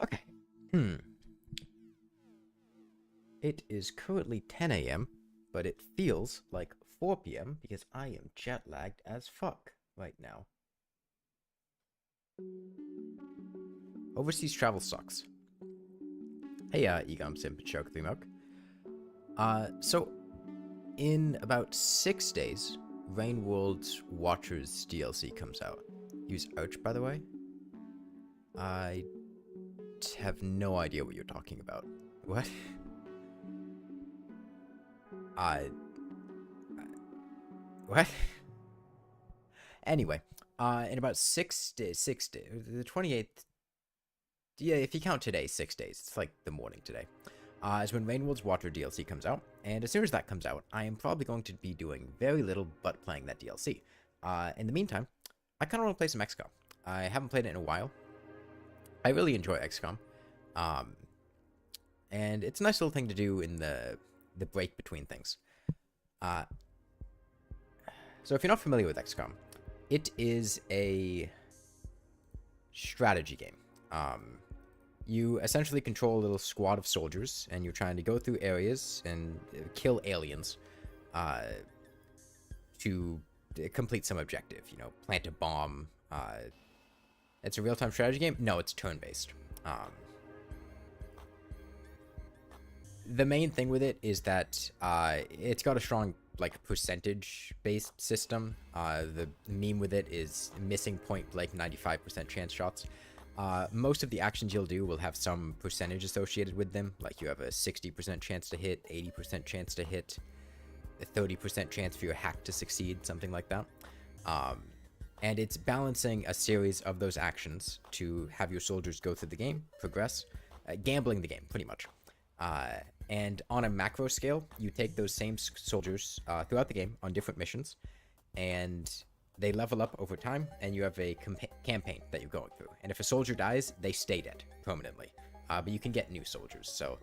Okay. It is currently 10 a.m., but it feels like 4 p.m. because I am jet lagged as fuck right now. Overseas travel sucks. Hey, Egom Simp and Choke 3 Milk. So, in about 6 days, Rainworld's Watchers DLC comes out. Use Arch, by the way. I have no idea what you're talking about. What? What? Anyway, in about 6 days, the 28th, yeah, if you count today, 6 days, it's like the morning today, is when Rainworld's Watcher DLC comes out, and as soon as that comes out, I am probably going to be doing very little but playing that DLC. In the meantime, I kind of want to play some XCOM. I haven't played it in a while. I really enjoy XCOM, and it's a nice little thing to do in the break between things. So if you're not familiar with XCOM, it is a strategy game. You essentially control a little squad of soldiers, and you're trying to go through areas and kill aliens to complete some objective. You know, plant a bomb. It's a real-time strategy game? No, it's turn-based. The main thing with it is that it's got a strong percentage-based system. The meme with it is missing point blank 95% chance shots. Most of the actions you'll do will have some percentage associated with them. Like you have a 60% chance to hit, 80% chance to hit, a 30% chance for your hack to succeed, something like that. And it's balancing a series of those actions to have your soldiers go through the game, progress, gambling the game, pretty much. And on a macro scale, you take those same soldiers throughout the game on different missions, and they level up over time, and you have a campaign that you're going through. And if a soldier dies, they stay dead permanently. But you can get new soldiers. So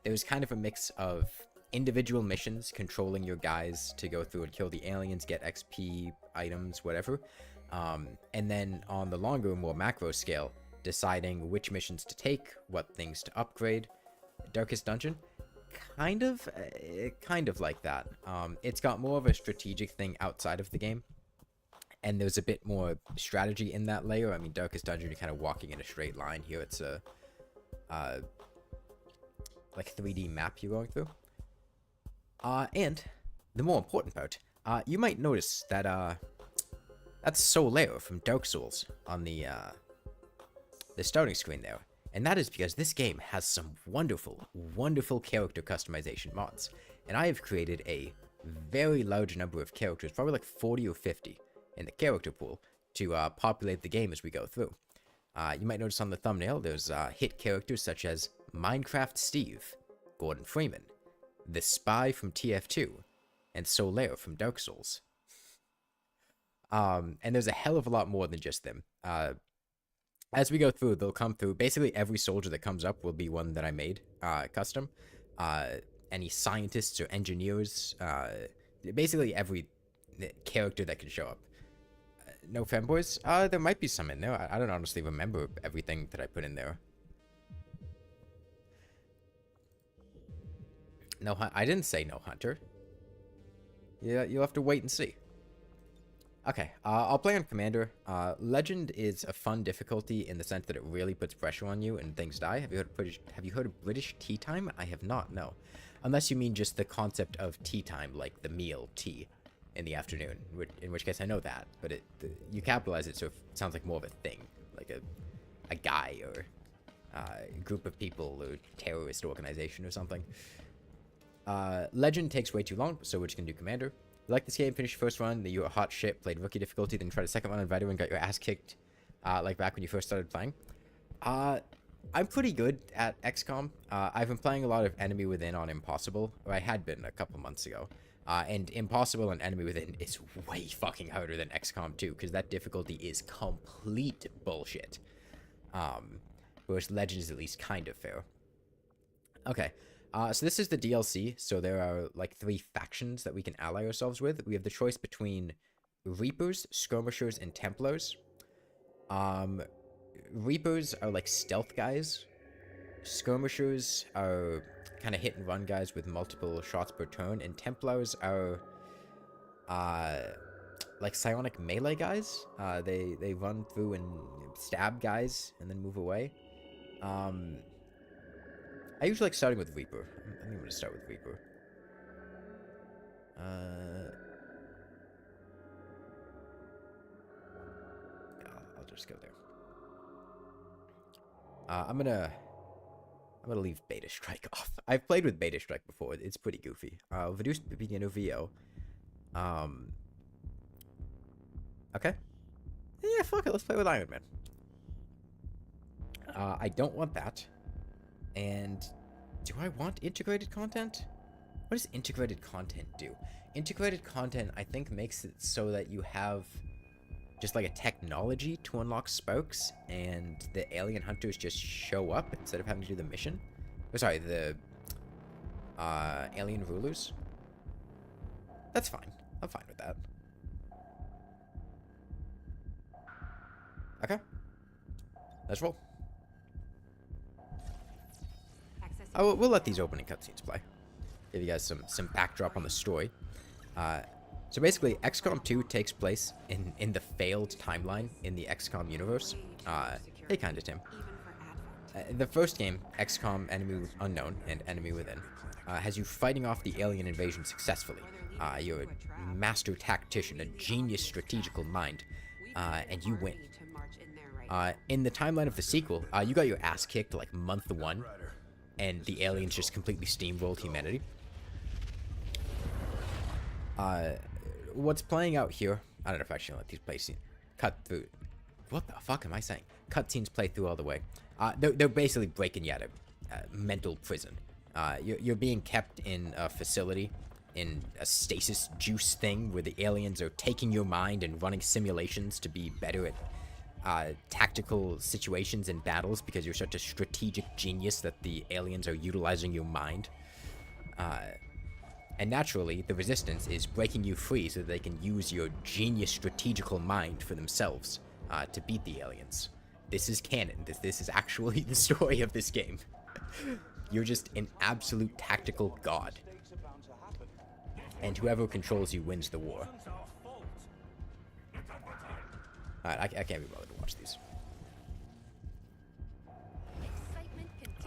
there's kind of a mix of individual missions, controlling your guys to go through and kill the aliens, get XP, items, whatever. And then on the longer, more macro scale, deciding which missions to take, what things to upgrade. Darkest Dungeon, kind of like that. It's got more of a strategic thing outside of the game, and there's a bit more strategy in that layer. I mean, Darkest Dungeon, you're kind of walking in a straight line. Here it's like 3D map you're going through. And the more important part, you might notice that that's Sorbet from Dark Souls on the starting screen there. And that is because this game has some wonderful, wonderful character customization mods. And I have created a very large number of characters, probably like 40 or 50 in the character pool, to populate the game as we go through. You might notice on the thumbnail, there's hit characters such as Minecraft Steve, Gordon Freeman, the Spy from TF2, and Soler from Dark Souls. And there's a hell of a lot more than just them. As we go through, they'll come through. Basically, every soldier that comes up will be one that I made custom. Any scientists or engineers, basically every character that can show up. No fanboys? There might be some in there. I don't honestly remember everything that I put in there. No, I didn't say no hunter. Yeah, you'll have to wait and see. Okay, I'll play on Commander. Legend is a fun difficulty in the sense that it really puts pressure on you and things die. Have you heard of British tea time? I have not, no. Unless you mean just the concept of tea time, like the meal tea in the afternoon, in which case I know that. But you capitalize it so it sounds like more of a thing, like a guy or a group of people or terrorist organization or something. Legend takes way too long, so we're just gonna do Commander. You like this game, finish your first run, then you were hot shit, played rookie difficulty, then tried a second run on veteran, got your ass kicked, like back when you first started playing. I'm pretty good at XCOM. I've been playing a lot of Enemy Within on Impossible, or I had been a couple months ago. And Impossible and Enemy Within is way fucking harder than XCOM 2, because that difficulty is complete bullshit. Whereas Legend is at least kind of fair. Okay. So this is the DLC, so there are like 3 factions that we can ally ourselves with. We have the choice between Reapers, Skirmishers, and Templars. Reapers are like stealth guys. Skirmishers are kind of hit and run guys with multiple shots per turn, and Templars are like psionic melee guys. They run through and stab guys and then move away. I usually like starting with Reaper. I think I'm going to start with Reaper. I'll just go there. I'm gonna leave Beta Strike off. I've played with Beta Strike before. It's pretty goofy. Reduced beginner VO. Okay. Yeah, fuck it. Let's play with Iron Man. I don't want that. And do I want integrated content? What does integrated content do? Integrated content, I think, makes it so that you have just like a technology to unlock spokes, and the alien hunters just show up instead of having to do the mission. Oh, sorry, the alien rulers. That's fine. I'm fine with that. Okay. Let's roll. We'll let these opening cutscenes play. Give you guys some backdrop on the story. So basically, XCOM 2 takes place in the failed timeline in the XCOM universe. Hey, kinda, Tim. The first game, XCOM Enemy Unknown and Enemy Within, has you fighting off the alien invasion successfully. You're a master tactician, a genius strategical mind, and you win. In the timeline of the sequel, you got your ass kicked like month 1. And the aliens just completely steamrolled humanity. What's playing out here... I don't know if I should let these play scene cut through... What the fuck am I saying? Cutscenes play through all the way. They're basically breaking you out of mental prison. You're being kept in a facility, in a stasis juice thing, where the aliens are taking your mind and running simulations to be better at tactical situations and battles, because you're such a strategic genius that the aliens are utilizing your mind. And naturally, the Resistance is breaking you free so that they can use your genius strategical mind for themselves to beat the aliens. This is canon. This is actually the story of this game. You're just an absolute tactical god. And whoever controls you wins the war. Alright, I can't be bothered to watch these.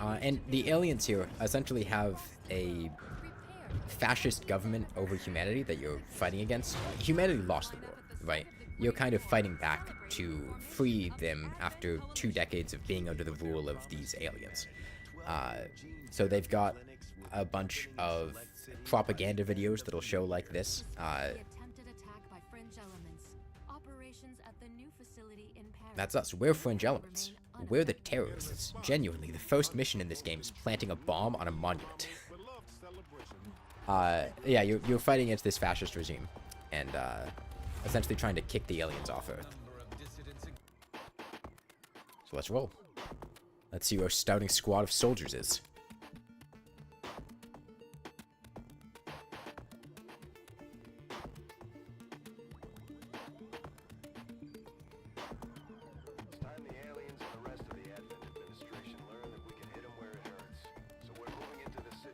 And the aliens here essentially have a fascist government over humanity that you're fighting against. Humanity lost the war, right? You're kind of fighting back to free them after 2 decades of being under the rule of these aliens. So they've got a bunch of propaganda videos that'll show like this. That's us. We're fringe elements. We're the terrorists. Genuinely, the first mission in this game is planting a bomb on a monument. Yeah, you're fighting against this fascist regime, and essentially trying to kick the aliens off Earth. So let's roll. Let's see who our scouting squad of soldiers is.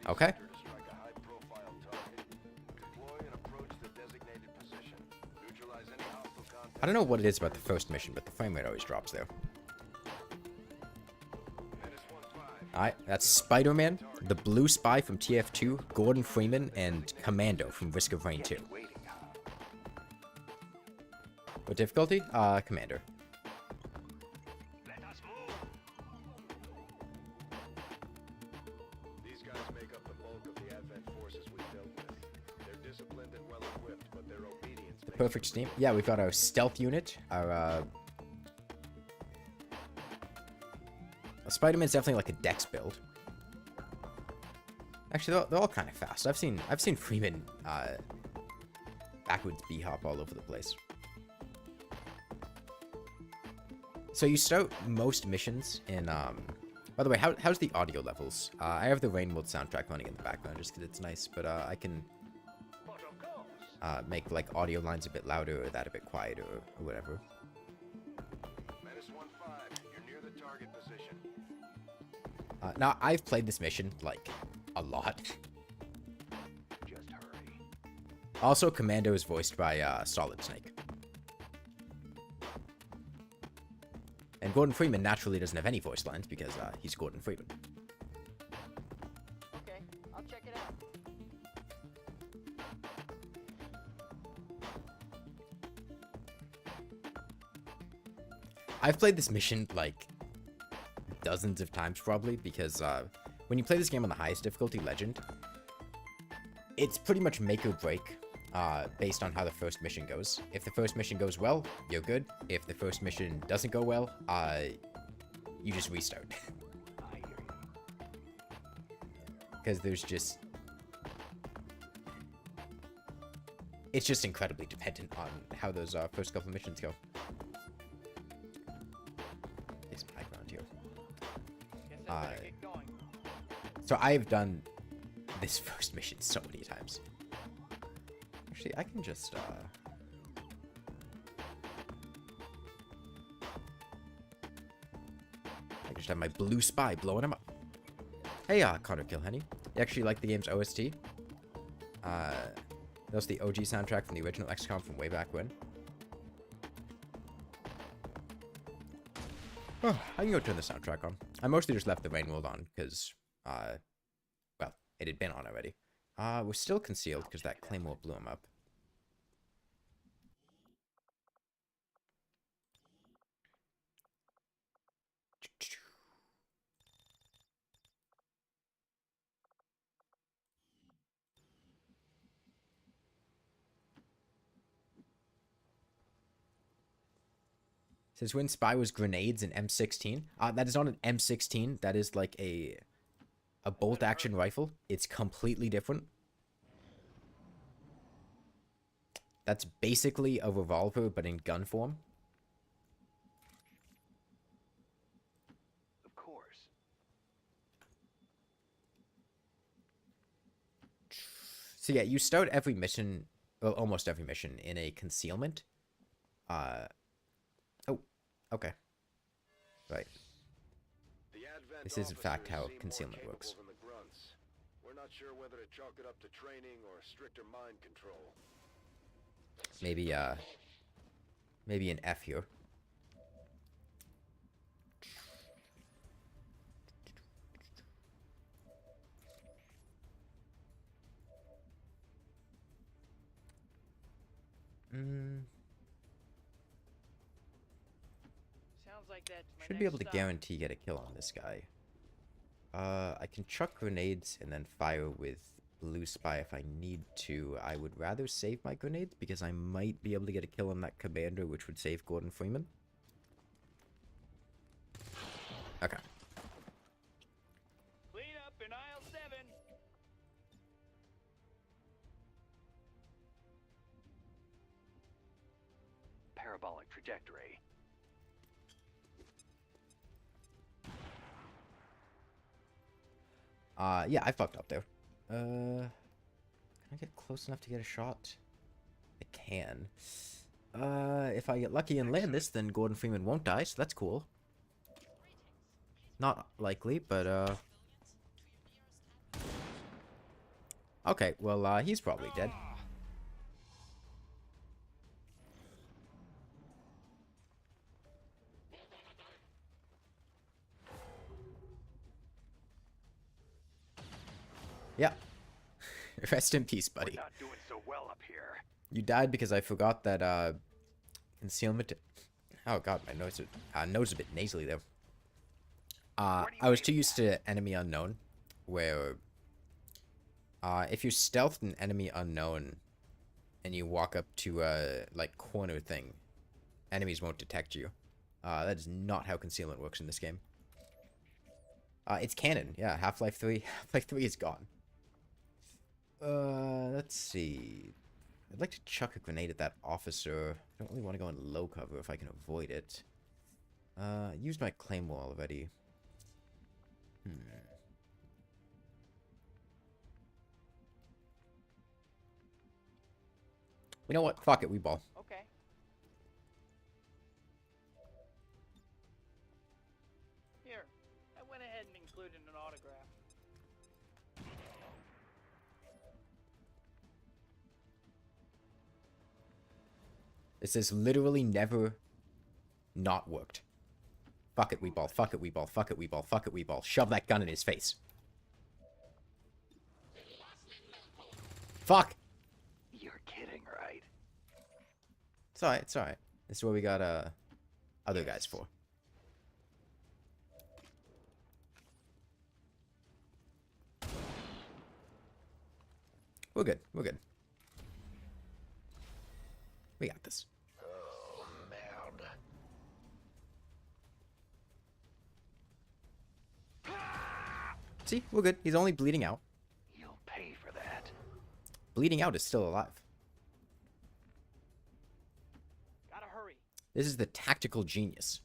Okay. I don't know what it is about the first mission, but the frame rate always drops there. Alright, that's Spider-Man, the Blue Spy from TF2, Gordon Freeman, and Commando from Risk of Rain 2. What difficulty? Commander. These guys make up the bulk of the Advent forces we dealt with. They're disciplined and well equipped, but their obedience. The perfect team. Yeah, we've got our stealth unit, our Spider-Man's definitely like a Dex build. Actually, they're all kind of fast. I've seen Freeman backwards b-hop all over the place. So you start most missions in by the way, how's the audio levels? I have the Rainworld soundtrack running in the background just because it's nice, but I can make like audio lines a bit louder or that a bit quieter or whatever. Now, I've played this mission, like, a lot. Just hurry. Also, Commando is voiced by Solid Snake. And Gordon Freeman naturally doesn't have any voice lines because he's Gordon Freeman. Okay, I'll check it out. I've played this mission, like, dozens of times probably, because when you play this game on the highest difficulty, Legend, it's pretty much make or break based on how the first mission goes. If the first mission goes well, you're good. If the first mission doesn't go well, you just restart. Because there's just... It's just incredibly dependent on how those first couple of missions go. There's some background here. So I've done this first mission so many times. Actually, I can just have my Blue Spy blowing him up. Hey, Connor Kilhenny. You actually like the game's OST? That was the OG soundtrack from the original XCOM from way back when. Oh, I can go turn the soundtrack on. I mostly just left the Rainworld on because, well, it had been on already. We're still concealed because that Claymore blew him up. Says when Spy was grenades in M16. That is not an M16. That is like a bolt action rifle. It's completely different. That's basically a revolver, but in gun form. Of course. So yeah, you start every mission, well, almost every mission, in a concealment. Oh, okay. Right. This is in fact how concealment works. We're not sure whether to chalk it up to training or stricter mind control. Maybe maybe an F here. Should be able to guarantee get a kill on this guy. I can chuck grenades and then fire with blue spy if I need to. I would rather save my grenades because I might be able to get a kill on that commander, which would save Gordon Freeman. Okay. Clean up in aisle 7. Parabolic trajectory. Yeah, I fucked up there. Can I get close enough to get a shot? I can. If I get lucky and land this, then Gordon Freeman won't die, so that's cool. Not likely, but, okay, well, he's probably dead. Yeah. Rest in peace, buddy. We're not doing so well up here. You died because I forgot that, concealment... Oh god, my nose is a bit nasally there. I was too used to enemy unknown, where, if you stealthed an enemy unknown, and you walk up to a, like, corner thing, enemies won't detect you. That is not how concealment works in this game. It's canon, yeah, Half-Life 3. Half-Life 3 is gone. Let's see. I'd like to chuck a grenade at that officer. I don't really want to go in low cover if I can avoid it. Used my claymore already. You know what? Fuck it, we ball. Okay. Here, I went ahead and included an autograph. This has literally never not worked. Fuck it, we ball. Fuck it, we ball. Fuck it, we ball. Fuck it, we ball. Shove that gun in his face. Fuck! You're kidding, right? It's alright, it's alright. This is what we got, other guys for. We're good, we're good. We got this. Oh, merde. See, we're good. He's only bleeding out. You'll pay for that. Bleeding out is still alive. Gotta hurry. This is the tactical genius.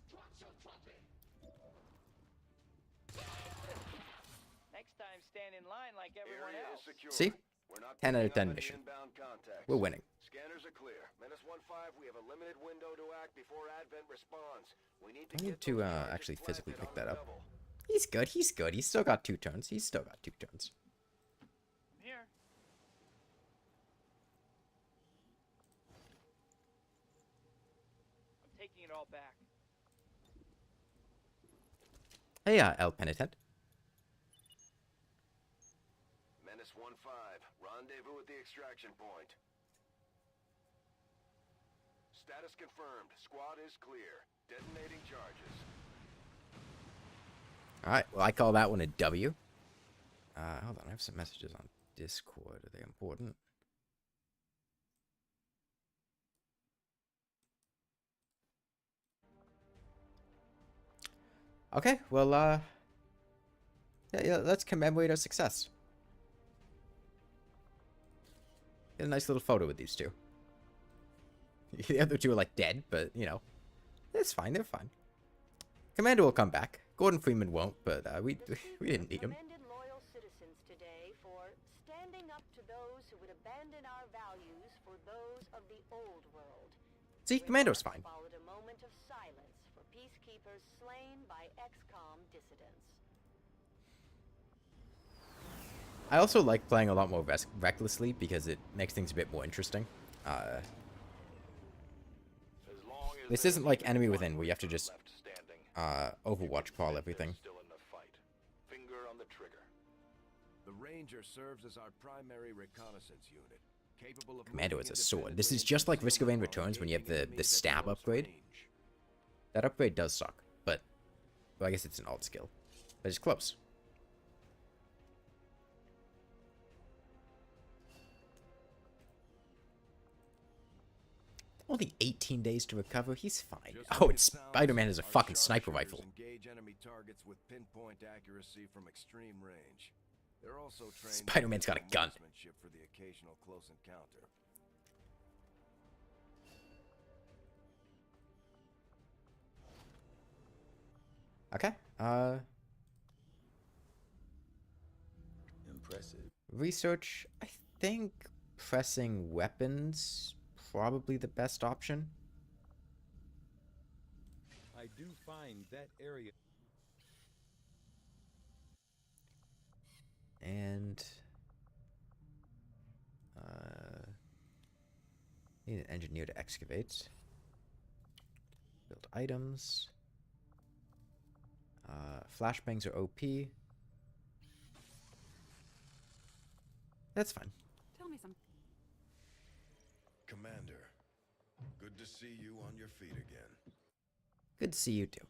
Next time, stand in line like everyone Area else. is secure. See? We're not 10 out of picking 10 up any mission. inbound contacts. We're winning. Scanners are clear. Menace 1-5, we have a limited window to act before Advent responds. We need to I need get to, those charges actually physically planted pick that on the up. double. He's good, he's good. He's still got 2 turns. He's still got 2 turns. I'm here. I'm taking it all back. Hey, El Penitent. Menace 1-5, rendezvous at the extraction point. Status confirmed. Squad is clear. Detonating charges. Alright, well, I call that one a W. Hold on, I have some messages on Discord. Are they important? Okay, well, yeah, let's commemorate our success. Get a nice little photo with these two. The other two are, like, dead, but, you know, it's fine, they're fine. Commander will come back. Gordon Freeman won't, but we didn't need him. Commended loyal citizens today for standing up to those who would abandon our values for those of the old world. See, Commando's fine. Followed a moment of silence for peacekeepers slain by XCOM dissidents. I also like playing a lot more recklessly because it makes things a bit more interesting. As long as This there's isn't like even Enemy one Within where you have to recruit just left standing, Overwatch crawl they're everything. still in the fight. Finger on the trigger. The Ranger serves as our primary reconnaissance unit, capable of Commando moving has a sword. This is independently just like and Risk of Rain concealment while Returns when you have engaging the enemies at stab close upgrade. range. That upgrade does suck, but Well, I guess it's an alt skill. But it's close. Only 18 days to recover. He's fine. Just Oh, like and it sounds, Spider-Man has a our fucking sniper sharpshooters rifle. engage enemy targets with pinpoint accuracy from extreme range. They're also trained in Spider-Man's got a gun. marksmanship for the occasional close encounter. Okay. Impressive. Research. I think pressing weapons probably the best option. I do find that area. And need an engineer to excavate. Build items. Flashbangs are OP. That's fine. Tell me some. Commander, good to see you on your feet again. Good to see you too.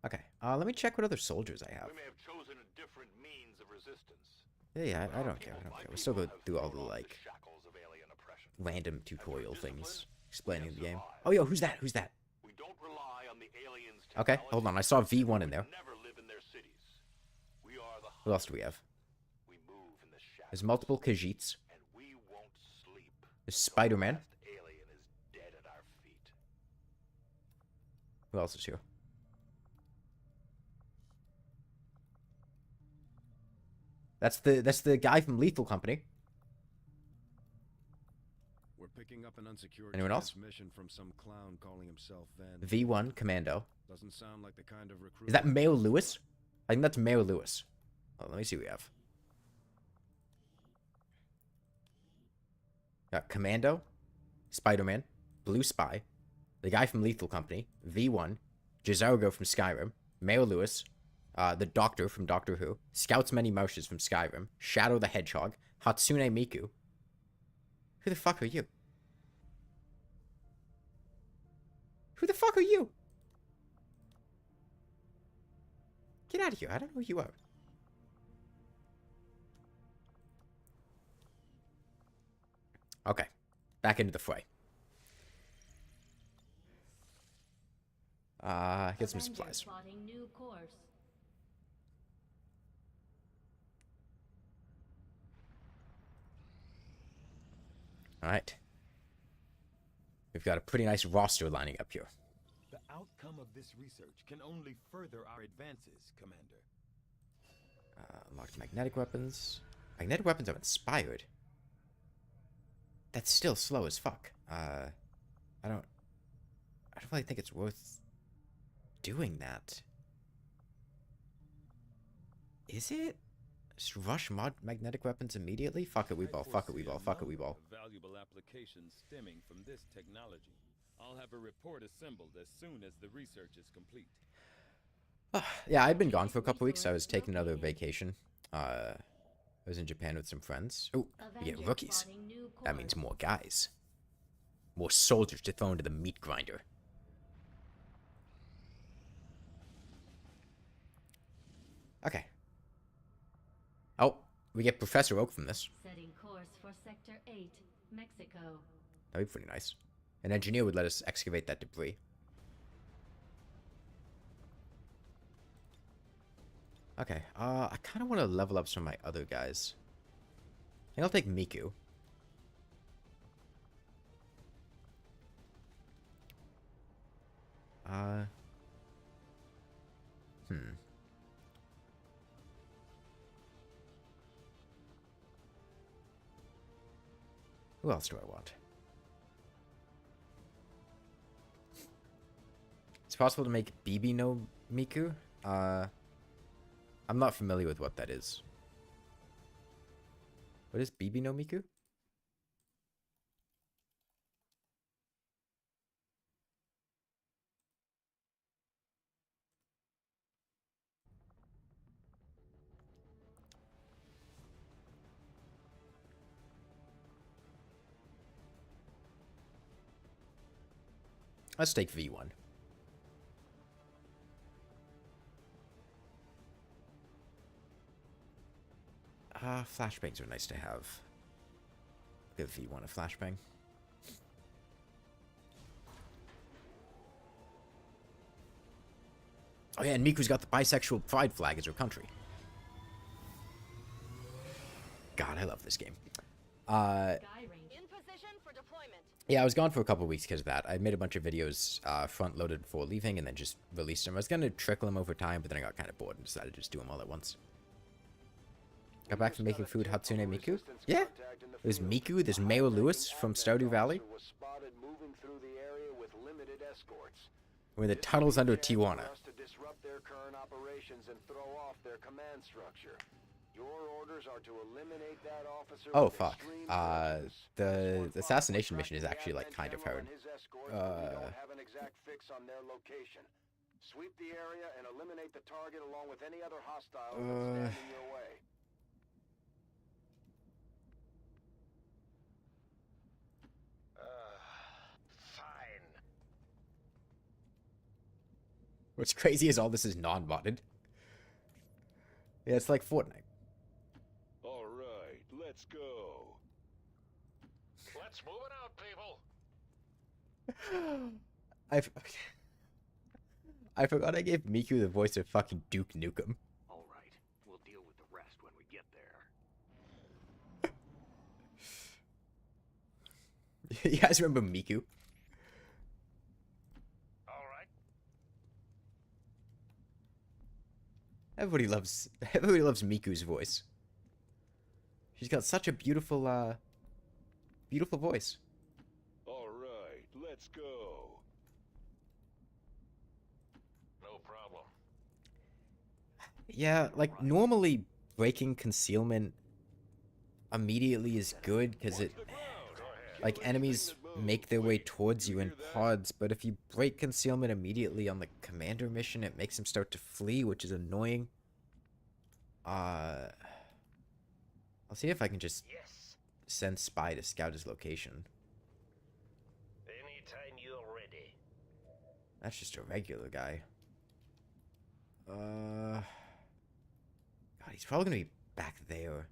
Okay, let me check what other soldiers I have. We may have chosen a different means of resistance. Yeah, I don't care. I don't care. We'll still go through all the like Shackles of alien oppression. random tutorial things explaining the game. Oh, yo, who's that? Who's that? We don't rely on the aliens' Okay, hold on. I saw V1 in there. never live in their cities. We are the Who else do we have? we move in the shadows. There's multiple Khajiits. And we won't sleep. There's Spider-Man. Last alien is dead at our feet. Who else is here? That's the guy from Lethal Company. We're picking up an unsecured Anyone else? transmission from some clown calling himself Van. V1 Commando. Doesn't sound like the kind of recruit. Is that Mayo Lewis? I think that's Mayo Lewis. Oh, let me see what we have. Got Commando, Spider-Man, Blue Spy, the guy from Lethal Company, V1, Jizargo from Skyrim, Mayo Lewis, the Doctor from Doctor Who, Scout's Many Moushes from Skyrim, Shadow the Hedgehog, Hatsune Miku. Who the fuck are you? Who the fuck are you? Get out of here. I don't know who you are. Okay. Back into the fray. Get some supplies. Plotting new course. Alright. We've got a pretty nice roster lining up here. The outcome of this research can only further our advances, Commander. Unlocked magnetic weapons. Magnetic weapons are inspired. That's still slow as fuck. I don't really think it's worth doing that. Is it? Just rush magnetic weapons immediately? Fuck it, we ball. Fuck it, we ball. Fuck it, we ball. Valuable applications stemming from this technology. I'll have a report assembled as soon as the research is complete. Yeah, I'd been gone for a couple weeks. I was taking another vacation. I was in Japan with some friends. Oh, we get rookies. That means more guys. More soldiers to throw into the meat grinder. Okay. Oh, we get Professor Oak from this. Setting course for Sector 8, Mexico. That'd be pretty nice. An engineer would let us excavate that debris. Okay, I kind of want to level up some of my other guys. I think I'll take Miku. Who else do I want? It's possible to make BB no Miku. I'm not familiar with what that is. What is BB no Miku? Let's take V1. Flashbangs are nice to have. Give V1 a flashbang. Oh yeah, and Miku's got the bisexual pride flag as her country. God, I love this game. Sky Ranger. In position for deployment. Yeah, I was gone for a couple of weeks because of that. I made a bunch of videos front-loaded before leaving and then just released them. I was going to trickle them over time, but then I got kind of bored and decided to just do them all at once. Got back from making food Hatsune Miku? Yeah. There's Miku, there's Mayo Lewis from Stardew Valley. Was spotted moving through the area with limited escorts. We're in the tunnels under Tijuana. For us to disrupt their current operations and throw off their command structure. Your orders are to eliminate that officer. Oh, with fuck. extreme The diligence. assassination mission is actually, like, kind of hard. His escorts, but we don't have an exact fix on their location. Sweep the area and eliminate the target along with any other hostiles that stand in your way. Fine. What's crazy is all this is non-modded. Yeah, it's like Fortnite. All right, let's go. Let's move it out, people. I forgot I gave Miku the voice of fucking Duke Nukem. All right, we'll deal with the rest when we get there. You guys remember Miku? All right. Everybody loves Miku's voice. She's got such a beautiful beautiful voice. All right, let's go. No problem. Yeah, like normally breaking concealment immediately is good because it like enemies make their way towards you in pods, but if you break concealment immediately on the commander mission, it makes them start to flee, which is annoying. I'll see if I can just Yes. send Spy to scout his location. Anytime you're ready. That's just a regular guy. God, he's probably gonna be back there.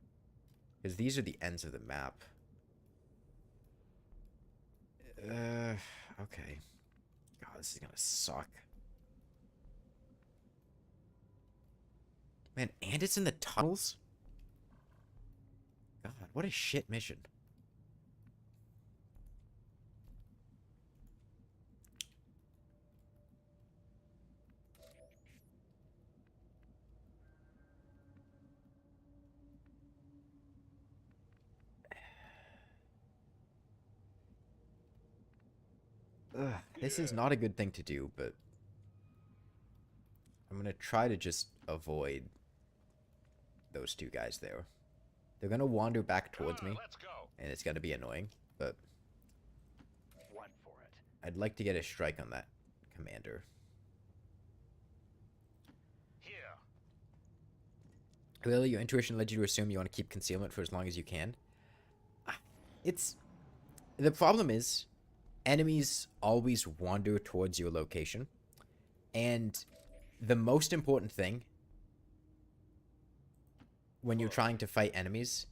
Because these are the ends of the map. Okay. God, this is gonna suck. Man, and it's in the tunnels? God, what a shit mission. Ugh, this is not a good thing to do, but I'm gonna try to just avoid those two guys there. They're gonna wander back towards me, Let's go. and it's gonna be annoying, but One for it. I'd like to get a strike on that commander. Here. Clearly, your intuition led you to assume you want to keep concealment for as long as you can. It's... The problem is, enemies always wander towards your location, and the most important thing when you're trying to fight enemies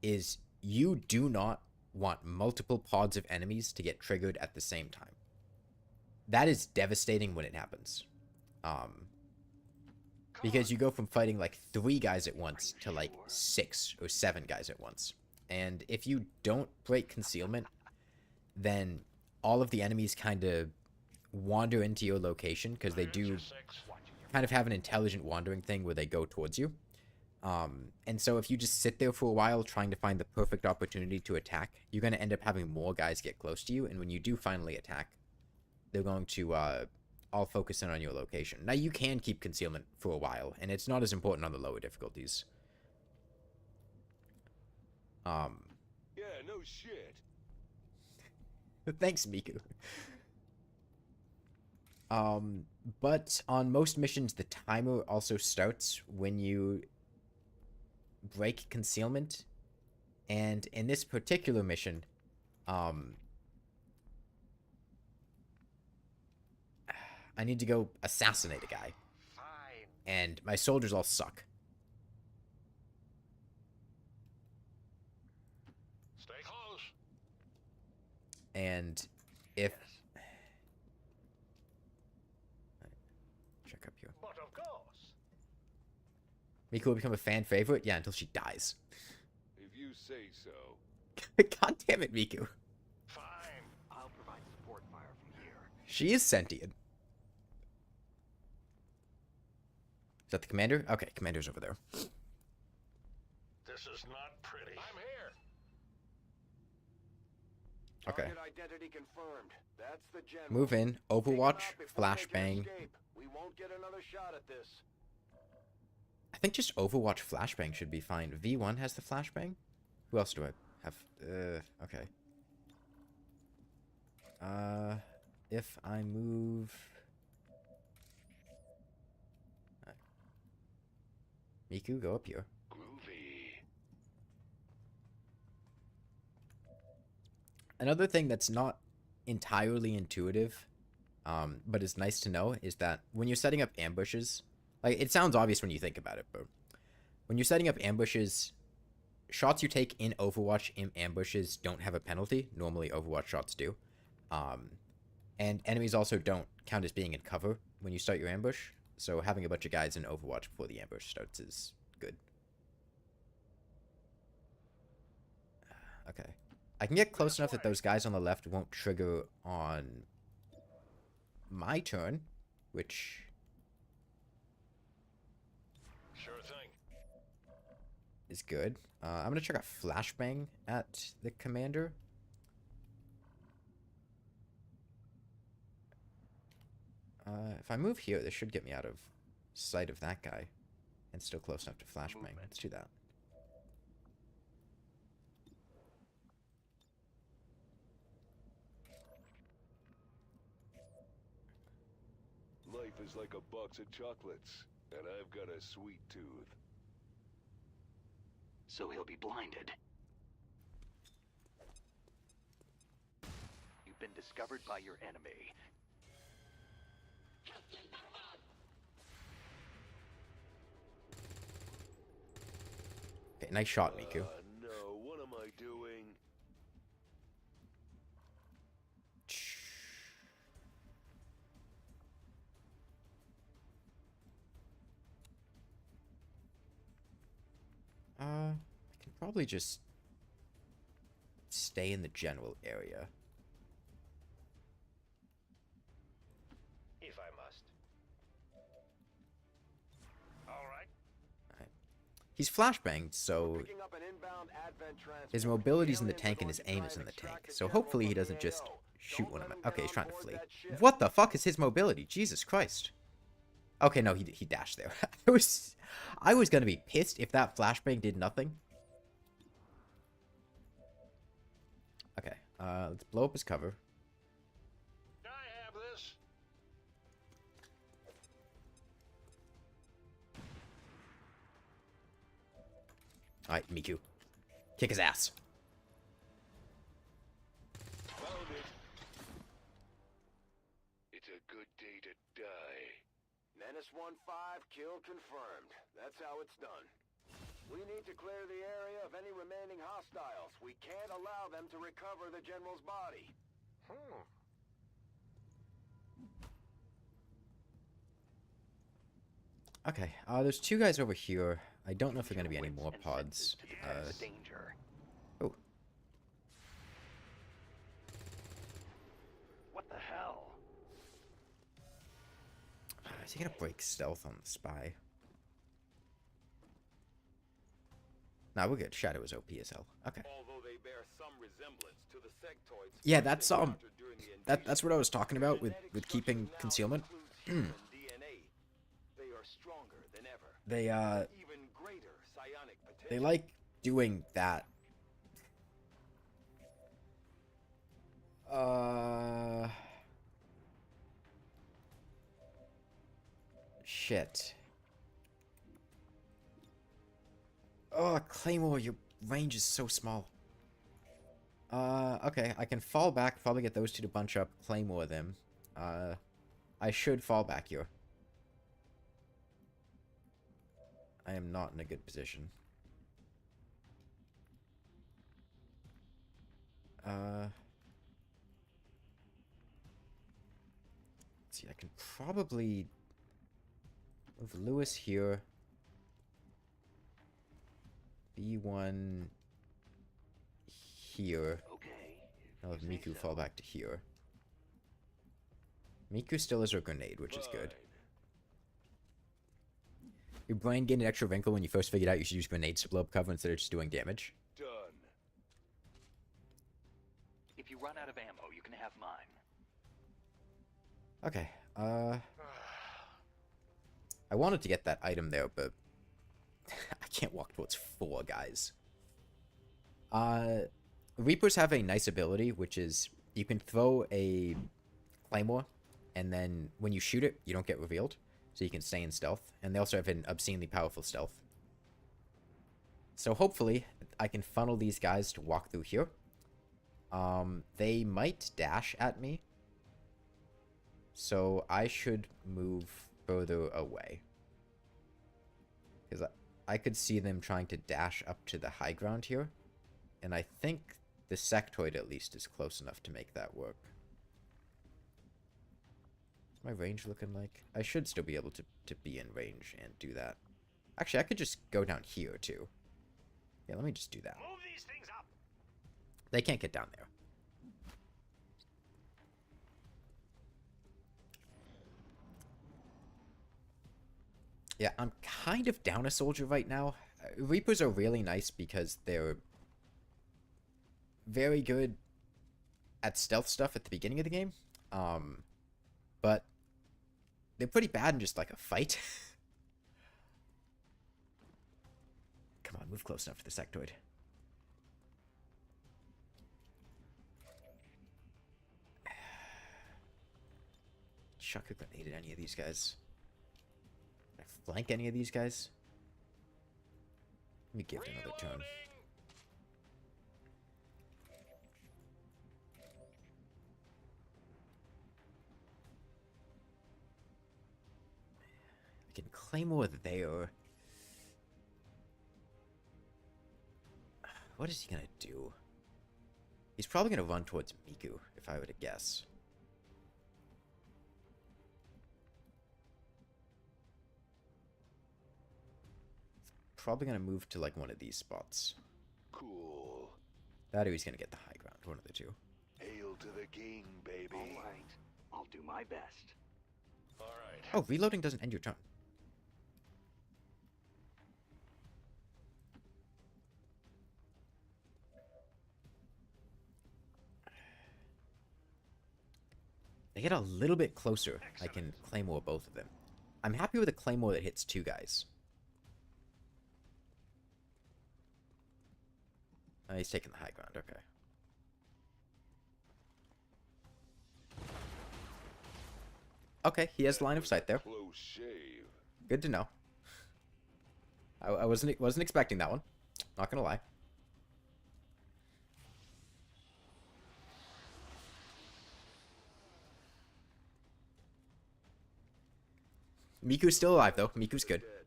is you do not want multiple pods of enemies to get triggered at the same time. That is devastating when it happens. Because you go from fighting like 3 guys at once to like 6 or 7 guys at once. And if you don't break concealment, then all of the enemies kind of wander into your location because they do kind of have an intelligent wandering thing where they go towards you. And so if you just sit there for a while trying to find the perfect opportunity to attack, you're going to end up having more guys get close to you. And when you do finally attack, they're going to all focus in on your location. Now, you can keep concealment for a while, and it's not as important on the lower difficulties. Yeah, no shit. Thanks, Miku. But on most missions, the timer also starts when you break concealment. And in this particular mission, I need to go assassinate a guy. Fine. And my soldiers all suck. And if... Check up here. But of course. Miku will become a fan favorite? Yeah, until she dies. If you say so. God damn it, Miku. Fine. I'll provide support fire from here. She is sentient. Is that the commander? Okay, commander's over there. This is not pretty. I'm here. Okay. Target identity confirmed. That's the general. Move in. Overwatch, Take him out before they can flashbang. escape. We won't get another shot at this. I think just Overwatch flashbang should be fine. V1 has the flashbang? Who else do I have? Okay. If I move... Miku, go up here. Groovy. Another thing that's not entirely intuitive, but is nice to know, is that when you're setting up ambushes, like, it sounds obvious when you think about it, but when you're setting up ambushes, shots you take in Overwatch in ambushes don't have a penalty. Normally, Overwatch shots do. And enemies also don't count as being in cover when you start your ambush. So having a bunch of guys in Overwatch before the ambush starts is good. Okay. I can get close enough that those guys on the left won't trigger on my turn, which... Sure thing. is good. I'm going to check out flashbang at the commander. If I move here, this should get me out of sight of that guy. And still close enough to flashbang. Let's do that. Life is like a box of chocolates, and I've got a sweet tooth. So he'll be blinded. You've been discovered by your enemy. Okay, nice shot, Miku. No, what am I doing? I can probably just stay in the general area. If I must. All right. He's flashbanged, so Picking up an inbound advent transport. his mobility's in the Aliens tank are and his going to aim try is and in the extract tank. the So general hopefully he from the doesn't just AO. shoot Don't one of let them. him Okay, get he's on trying to board flee. that ship. What the fuck is his mobility? Jesus Christ. Okay, no, he dashed there. I was gonna be pissed if that flashbang did nothing. Okay, let's blow up his cover. I have this. Alright, Miku. Kick his ass. Found it. It's a good day to die. Menace 1-5, kill confirmed. That's how it's done. We need to clear the area of any remaining hostiles. We can't allow them to recover the general's body. Okay, there's two guys over here. I don't know if there are gonna be any more pods. Danger. Oh, What the hell? is he gonna break stealth on the spy? Nah, we're good. Shadow is OP as hell. Okay. Although they bear some resemblance to the sectoids. Yeah, that's that's what I was talking about with keeping concealment. DNA. They are stronger than ever. They Even greater psionic potential. they like doing that. Shit. Oh, Claymore, your range is so small. Okay, I can fall back, probably get those two to bunch up, Claymore them. I should fall back here. I am not in a good position. Let's see, I can probably move Lewis here. B1 here. Okay. I'll have You say Miku so. fall back to here. Miku still has her grenade, which is good. Your brain gained an extra wrinkle when you first figured out you should use grenades to blow up cover instead of just doing damage. Done. If you run out of ammo, you can have mine. Okay, I wanted to get that item there, but I can't walk towards 4 guys. Reapers have a nice ability, which is you can throw a claymore, and then when you shoot it, you don't get revealed, so you can stay in stealth. And they also have an obscenely powerful stealth. So hopefully, I can funnel these guys to walk through here. They might dash at me, so I should move further away. Because I could see them trying to dash up to the high ground here. And I think the sectoid at least is close enough to make that work. What's my range looking like? I should still be able to be in range and do that. Actually, I could just go down here too. Yeah, let me just do that. Move these things up. They can't get down there. Yeah, I'm kind of down a soldier right now. Reapers are really nice because they're very good at stealth stuff at the beginning of the game. But they're pretty bad in just like a fight. Come on, move close enough to the sectoid. Chuck a grenade at any of these guys. Can I flank any of these guys? Let me give it another turn. I can claymore there. What is he gonna do? He's probably gonna run towards Miku, if I were to guess. Probably gonna move to like one of these spots. Cool. That or he's gonna get the high ground, one of the two. Hail to the king, baby. All right. I'll do my best. All right. Oh, reloading doesn't end your turn. They get a little bit closer. I can claymore both of them. I'm happy with a claymore that hits 2 guys. He's taking the high ground, okay. Okay, he has line of sight there. Close shave. Good to know. I wasn't expecting that one. Not gonna lie. Miku's still alive though. Miku's good. Dead.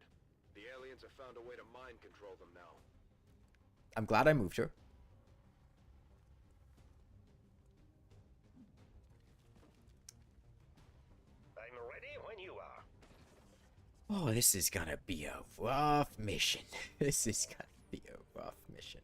The aliens have found a way to mind control them now. I'm glad I moved her. I'm ready when you are. Oh, this is gonna be a rough mission. This is gonna be a rough mission.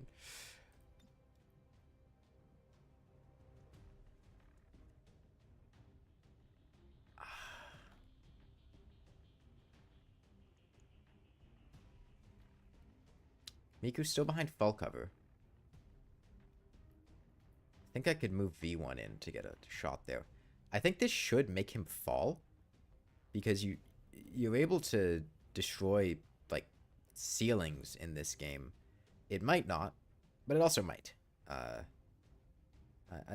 Miku's still behind fall cover. I think I could move V1 in to get a shot there. I think this should make him fall, because you're able to destroy like ceilings in this game. It might not, but it also might. I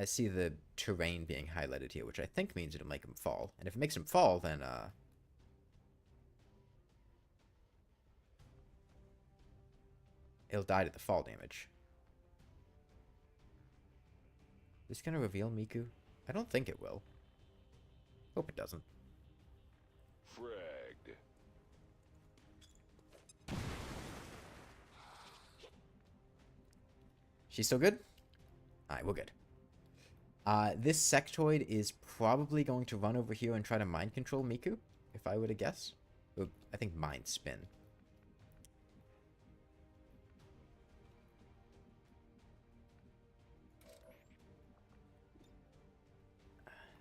see the terrain being highlighted here, which I think means it'll make him fall. And if it makes him fall, then it'll die to the fall damage. Is this gonna reveal Miku? I don't think it will. Hope it doesn't. Fragged. She's still good? Alright, we're good. This sectoid is probably going to run over here and try to mind control Miku, if I were to guess. Or, I think mind spin.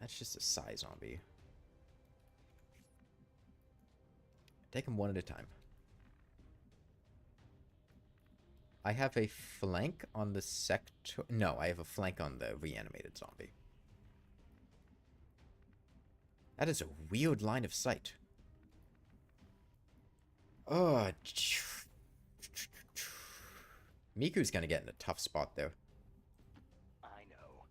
That's just a Psy zombie. Take them one at a time. I have a flank on the sector... No, I have a flank on the reanimated zombie. That is a weird line of sight. Oh, Miku's gonna get in a tough spot there. I know.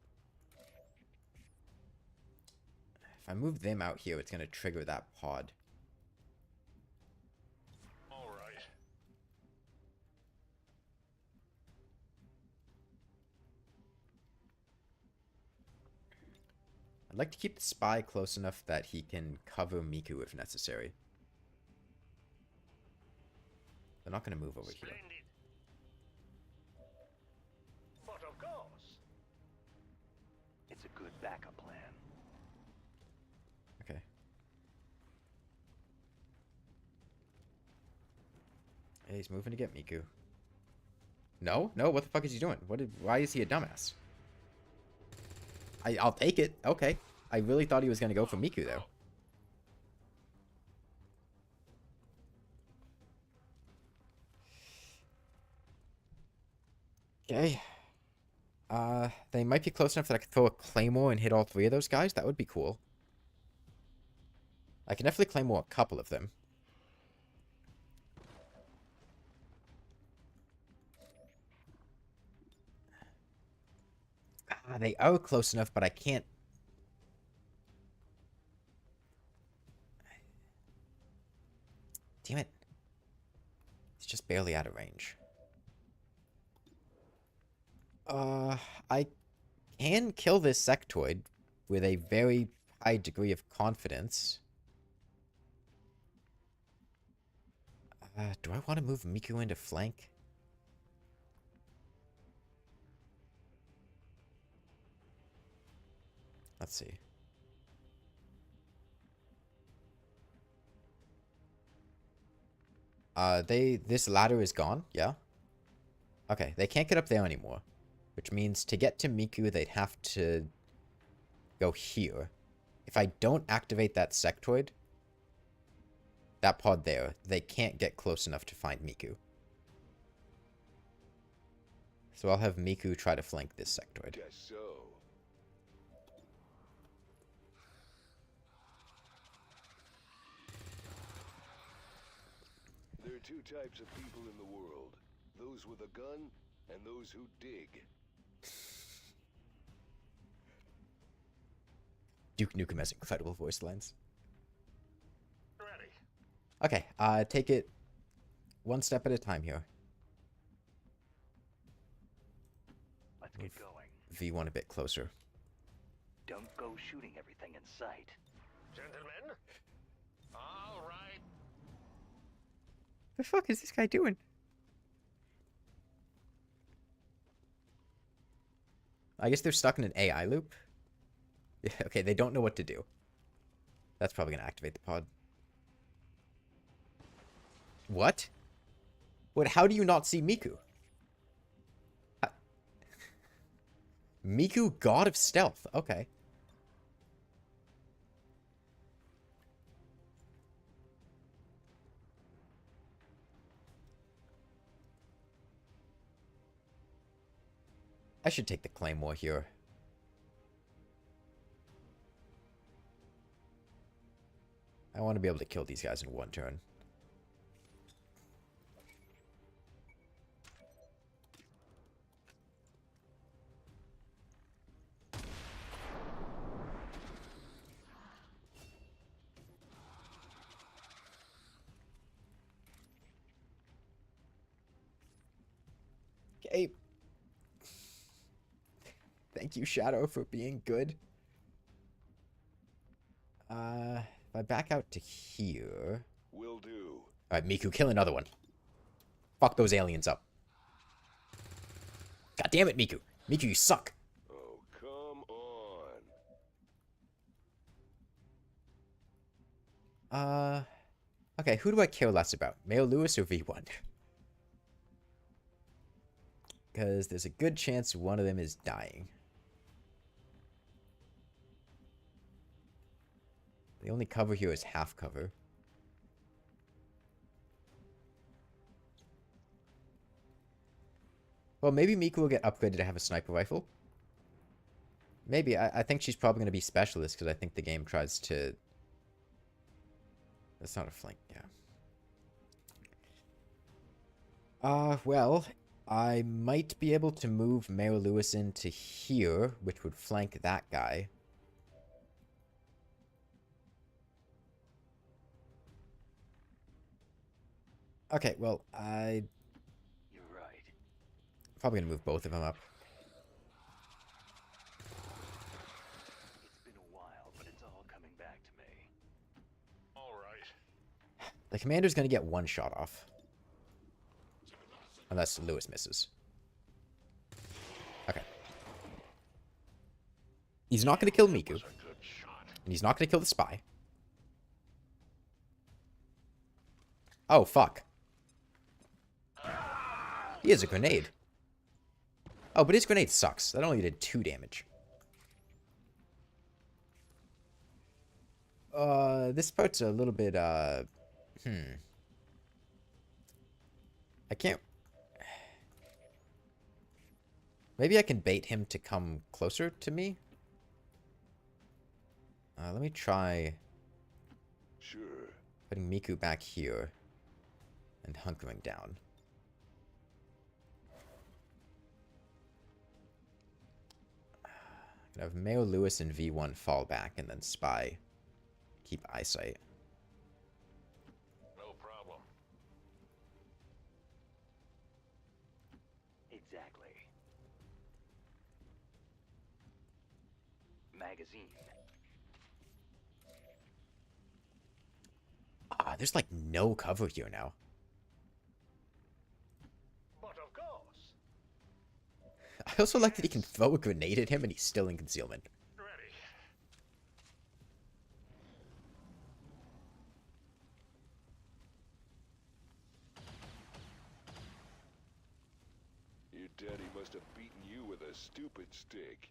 If I move them out here, it's gonna trigger that pod. All right. I'd like to keep the spy close enough that he can cover Miku if necessary. They're not going to move over here. Splendid. But of course. It's a good backup plan. Okay. Yeah, he's moving to get Miku. No? No? What the fuck is he doing? Why is he a dumbass? I'll take it. Okay. I really thought he was going to go for Miku, though. Okay. They might be close enough that I could throw a Claymore and hit all three of those guys. That would be cool. I can definitely Claymore a couple of them. They are close enough, but I can't... Damn it. It's just barely out of range. I can kill this sectoid with a very high degree of confidence. Do I want to move Miku into flank? Let's see. This ladder is gone, yeah? Okay, they can't get up there anymore. Which means to get to Miku, they'd have to go here. If I don't activate that sectoid, that pod there, they can't get close enough to find Miku. So I'll have Miku try to flank this sectoid. Guess so. There are two types of people in the world. Those with a gun and those who dig. Duke Nukem has incredible voice lines. Ready. Okay, take it one step at a time here. Let's get going. V1 a bit closer. Don't go shooting everything in sight. Gentlemen. All right. The fuck is this guy doing? I guess they're stuck in an AI loop. Yeah, okay, they don't know what to do. That's probably going to activate the pod. What? What? How do you not see Miku? Miku, god of stealth. Okay. I should take the Claymore here. I want to be able to kill these guys in one turn. Okay. Thank you, Shadow, for being good. If I back out to here... Will do. Alright, Miku, kill another one. Fuck those aliens up. God damn it, Miku. Miku, you suck. Oh, come on. Okay, who do I care less about? Mayo Lewis or V1? Because there's a good chance one of them is dying. The only cover here is half cover. Well, maybe Miku will get upgraded to have a sniper rifle. Maybe. I think she's probably going to be specialist because I think the game tries to... That's not a flank, yeah. Well, I might be able to move Mayo Lewis into here, which would flank that guy. Okay, well, You're right. probably gonna move both of them up. It's been a while, but it's all coming back to me. All right. The commander's gonna get one shot off. Unless Lewis misses. Okay. He's not gonna kill Miku. And he's not gonna kill the spy. Oh, fuck. He has a grenade. Oh, but his grenade sucks. That only did 2 damage. This part's a little bit, I can't... Maybe I can bait him to come closer to me? Let me try... Sure. Putting Miku back here. And hunkering down. I have Mayo Lewis and V1 fall back, and then Spy keep eyesight. No problem. Exactly. Magazine. Ah, there's like no cover here now. But of course. I also like that he can throw a grenade at him and he's still in concealment. Ready. Your daddy must have beaten you with a stupid stick.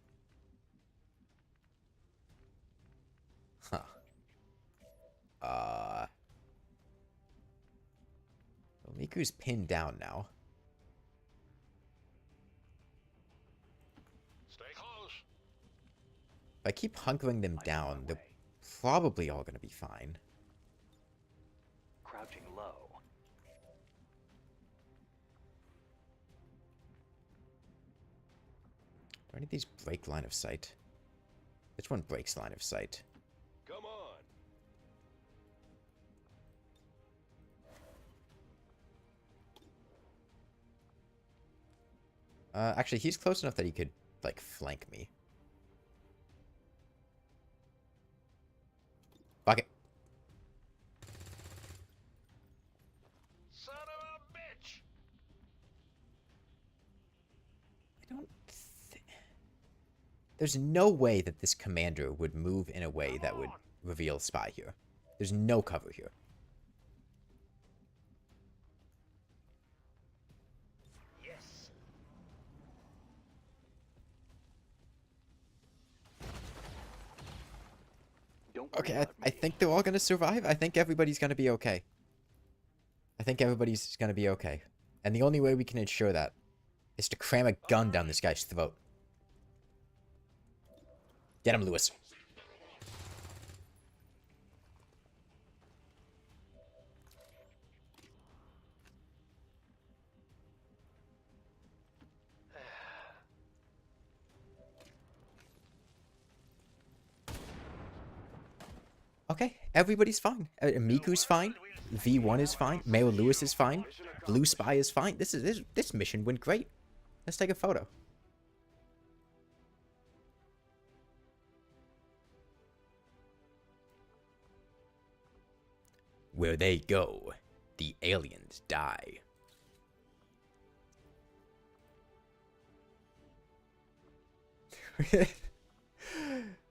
Huh. Well, Miku's pinned down now. Stay close. If I keep hunkering them down, they're probably all gonna be fine. Crouching low. Do any of these break line of sight? Which one breaks line of sight? Come on. Actually, he's close enough that he could, like, flank me. Fuck it. Son of a bitch. I don't There's no way that this commander would move in a way that would reveal Spy here. There's no cover here. Yes. Don't worry Okay, about I me. think they're all gonna survive. I think everybody's gonna be okay. I think everybody's gonna be okay. And the only way we can ensure that is to cram a gun down this guy's throat. Get him, Lewis. Okay, everybody's fine. Miku's fine. V1 is fine. Mayo Lewis is fine. Blue Spy is fine. This mission went great. Let's take a photo. Where they go, the aliens die.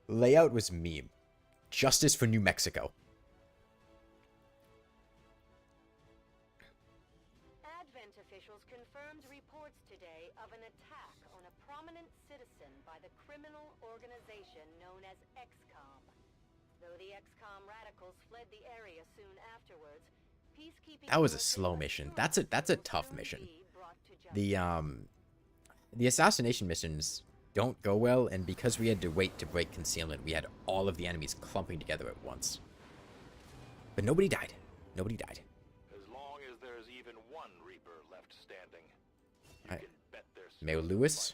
Layout was meme. Justice for New Mexico. government officials confirmed reports today of an attack on a prominent citizen by the criminal organization known as XCOM. Though the XCOM radicals fled the area soon afterwards, peacekeeping... That was a slow mission. That's a tough mission. The assassination missions don't go well, and because we had to wait to break concealment, we had all of the enemies clumping together at once. But nobody died. Nobody died. As long as there's even one Reaper left standing, you Right. can bet there's Mayor Lewis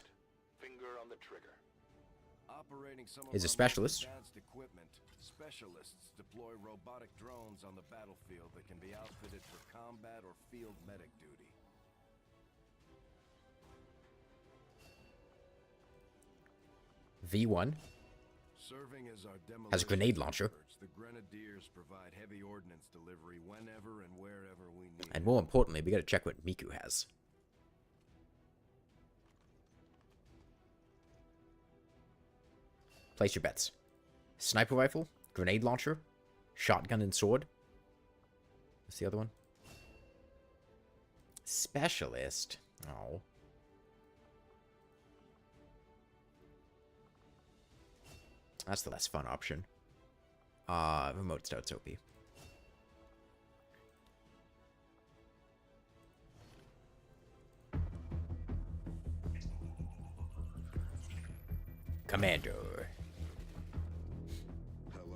finger on the trigger. Operating some of is a our most specialist. advanced equipment, specialists deploy robotic drones on the battlefield that can be outfitted for combat or field medic duty. V1 Serving as our has a grenade launcher, experts, the Grenadiers provide heavy ordnance delivery whenever and wherever we need. and more importantly, we gotta check what Miku has. Place your bets. Sniper rifle, grenade launcher, shotgun and sword. What's the other one? Specialist. Oh. That's the less fun option. Remote starts OP. Commander.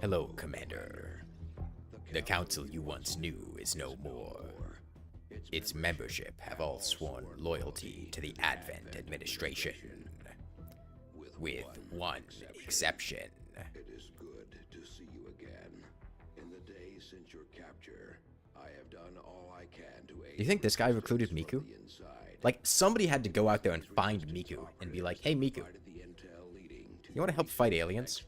Hello, Commander. The council you once knew is no more. Its membership have all sworn loyalty to the Advent administration. With one exception. It is good to see you again. In the days since your capture, I have done all I can to aid. Do you think this guy recruited Miku? Like, somebody had to go out there and find Miku and be like, hey, Miku, you want to help fight aliens?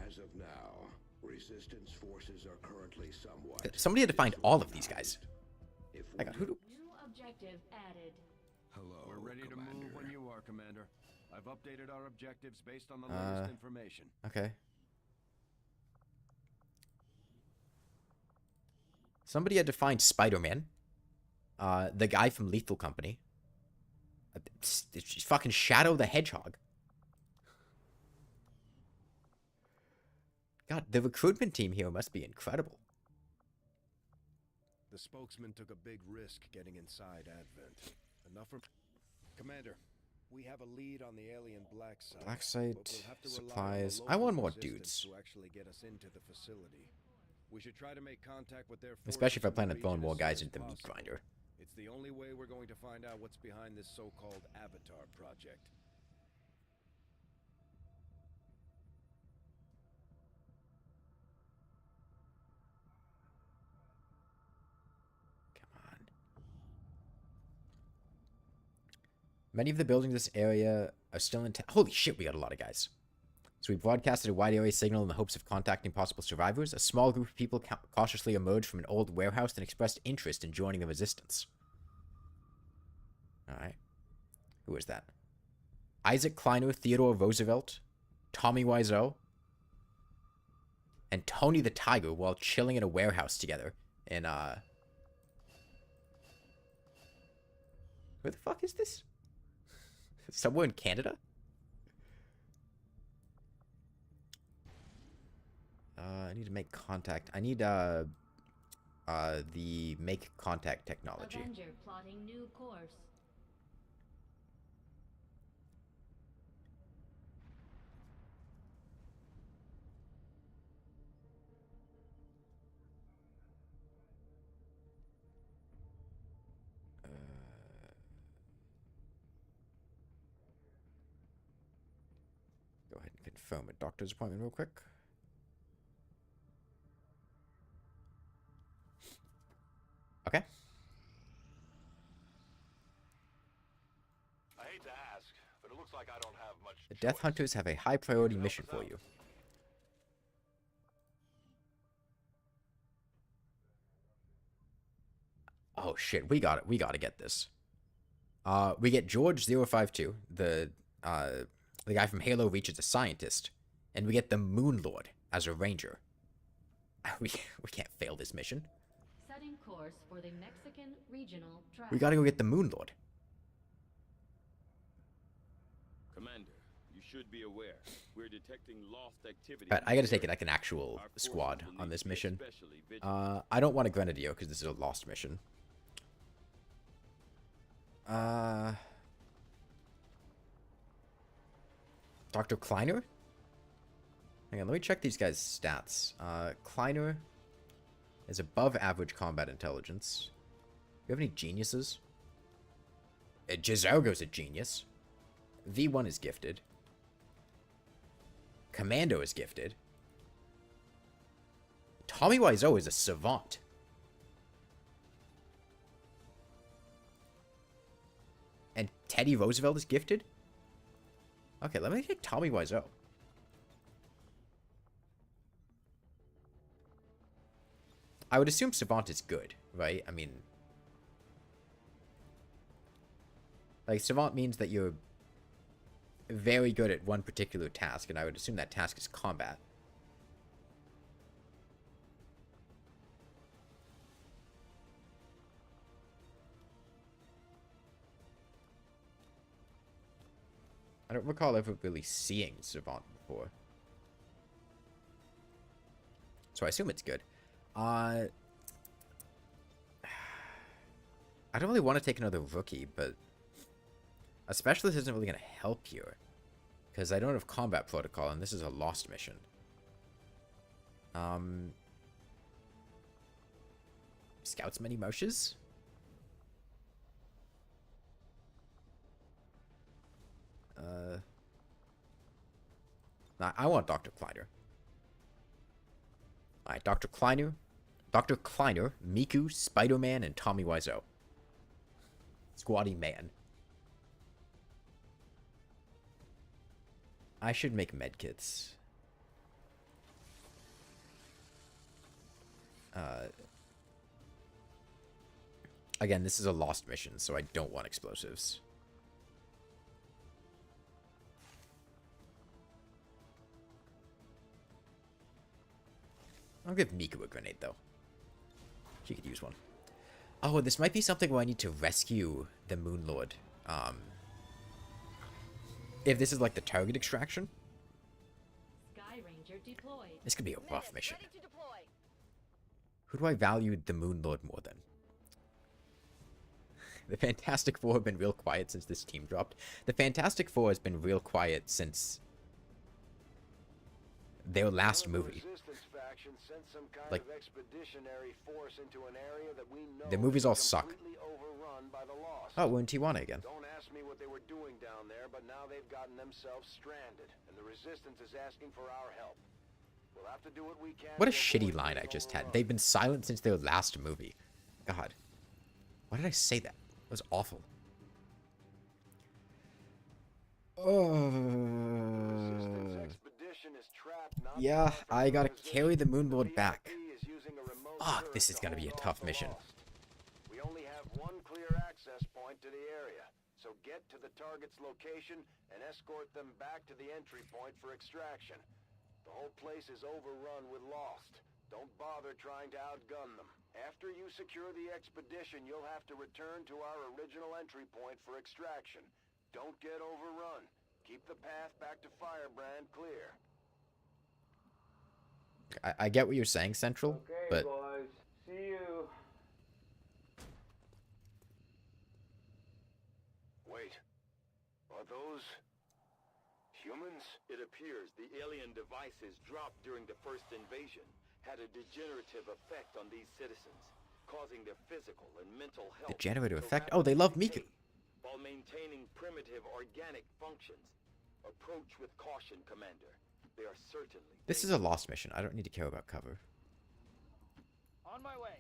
As of now, resistance forces are currently somewhat. Somebody had to find all of these guys. I got who? New objective added. Hello, we're ready to move when you are, Commander. I've updated our objectives based on the latest information. Okay. Somebody had to find Spider-Man. The guy from Lethal Company. It's fucking Shadow the Hedgehog. God, the recruitment team here must be incredible. The spokesman took a big risk getting inside Advent. Enough from... Commander, we have a lead on the alien black site. Black site, but we'll have to rely on the supplies. local I want more resistance dudes. to actually get us into the facility. We should try to make contact with their Especially if I forces plan in on the throwing region more as guys soon into the as meat possible. grinder. It's the only way we're going to find out what's behind this so-called Avatar project. Come on. Many of the buildings in this area are still intact. Holy shit, we got a lot of guys. So we broadcasted a wide area signal in the hopes of contacting possible survivors. A small group of people cautiously emerged from an old warehouse and expressed interest in joining the resistance. Alright. Who is that? Isaac Kleiner, Theodore Roosevelt, Tommy Wiseau, and Tony the Tiger while chilling in a warehouse together in, where the fuck is this? Somewhere in Canada? I need to make contact. I need, the make contact technology. Avenger plotting new course. Go ahead and confirm a doctor's appointment real quick. Okay. I hate to ask, but it looks like I don't have much The Death choice. Hunters have a high priority mission for you. Oh shit, we got it. We got to get this. We get George 052, the guy from Halo Reach as a scientist, and we get the Moon Lord as a ranger. We can't fail this mission. Setting course for the Mexican regional track. We gotta go get the Moon Lord. Commander, you should be aware. We're detecting lost activity. Alright, I gotta take it like an actual squad on this mission. I don't want a Grenadier because this is a lost mission. Dr. Kleiner? Hang on, let me check these guys' stats. Kleiner is above average combat intelligence. Do you have any geniuses? Gisargo's a genius. V1 is gifted. Commando is gifted. Tommy Wiseau is a savant. And Teddy Roosevelt is gifted? Okay, let me take Tommy Wiseau. I would assume savant is good, right? I mean, like, savant means that you're very good at one particular task, and I would assume that task is combat. I don't recall ever really seeing savant before. So I assume it's good. I don't really want to take another rookie, but a specialist isn't really going to help here. Because I don't have combat protocol, and this is a lost mission. Scouts many Moshes? Nah, I want Dr. Kleiner. Alright, Dr. Kleiner, Miku, Spider-Man, and Tommy Wiseau. Squatty Man. I should make medkits. Again, this is a lost mission, so I don't want explosives. I'll give Miku a grenade, though. She could use one. Oh, this might be something where I need to rescue the Moon Lord. If this is like the target extraction. Sky Ranger deployed. This could be a rough mission. Who do I value the Moon Lord more than? The Fantastic Four have been real quiet since this team dropped. The Fantastic Four has been real quiet since their last movie. Like, the movies all suck. Oh, we're in Tijuana again. Don't ask me what they were doing down there, but now they've gotten themselves stranded, and the Resistance is asking for our help. We'll have to do what we can. What a shitty line I just had. They've been silent since their last movie. God. Why did I say that? It was awful. Yeah, I gotta carry the Moon Lord back. Fuck, this is gonna be a tough mission. We only have one clear access point to the area, so get to the target's location and escort them back to the entry point for extraction. The whole place is overrun with Lost. Don't bother trying to outgun them. After you secure the expedition, you'll have to return to our original entry point for extraction. Don't get overrun. Keep the path back to Firebrand clear. I get what you're saying, Central, okay, but... boys. See you. Wait. Are those... humans? It appears the alien devices dropped during the first invasion had a degenerative effect on these citizens, causing their physical and mental health. Degenerative effect? Oh, they love Miku. While maintaining primitive organic functions. Approach with caution, Commander. They are certainly... This is a lost mission. I don't need to care about cover. On my way.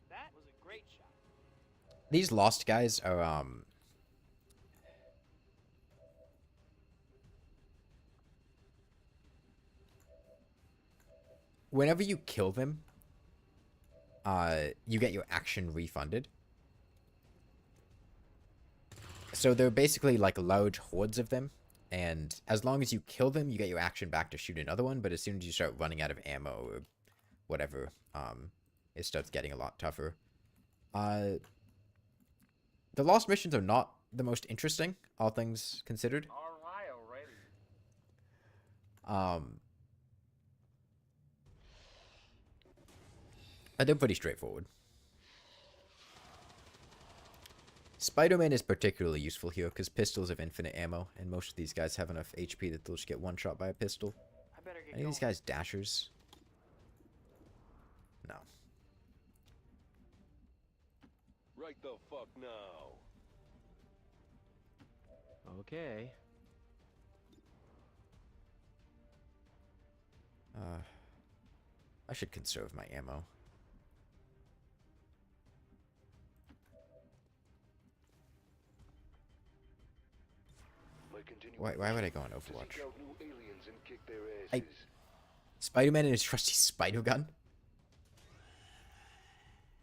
That was a great shot. These lost guys are, whenever you kill them, you get your action refunded. So they're basically like large hordes of them, and as long as you kill them, you get your action back to shoot another one, but as soon as you start running out of ammo or whatever, it starts getting a lot tougher. The lost missions are not the most interesting, all things considered. Alright, already. But they're pretty straightforward. Spider-Man is particularly useful here because pistols have infinite ammo, and most of these guys have enough HP that they'll just get one shot by a pistol. I better get Any of these guys dashers? No. Right the fuck now. Okay. I should conserve my ammo. Why would I go on Overwatch? Spider-Man and his trusty spider gun?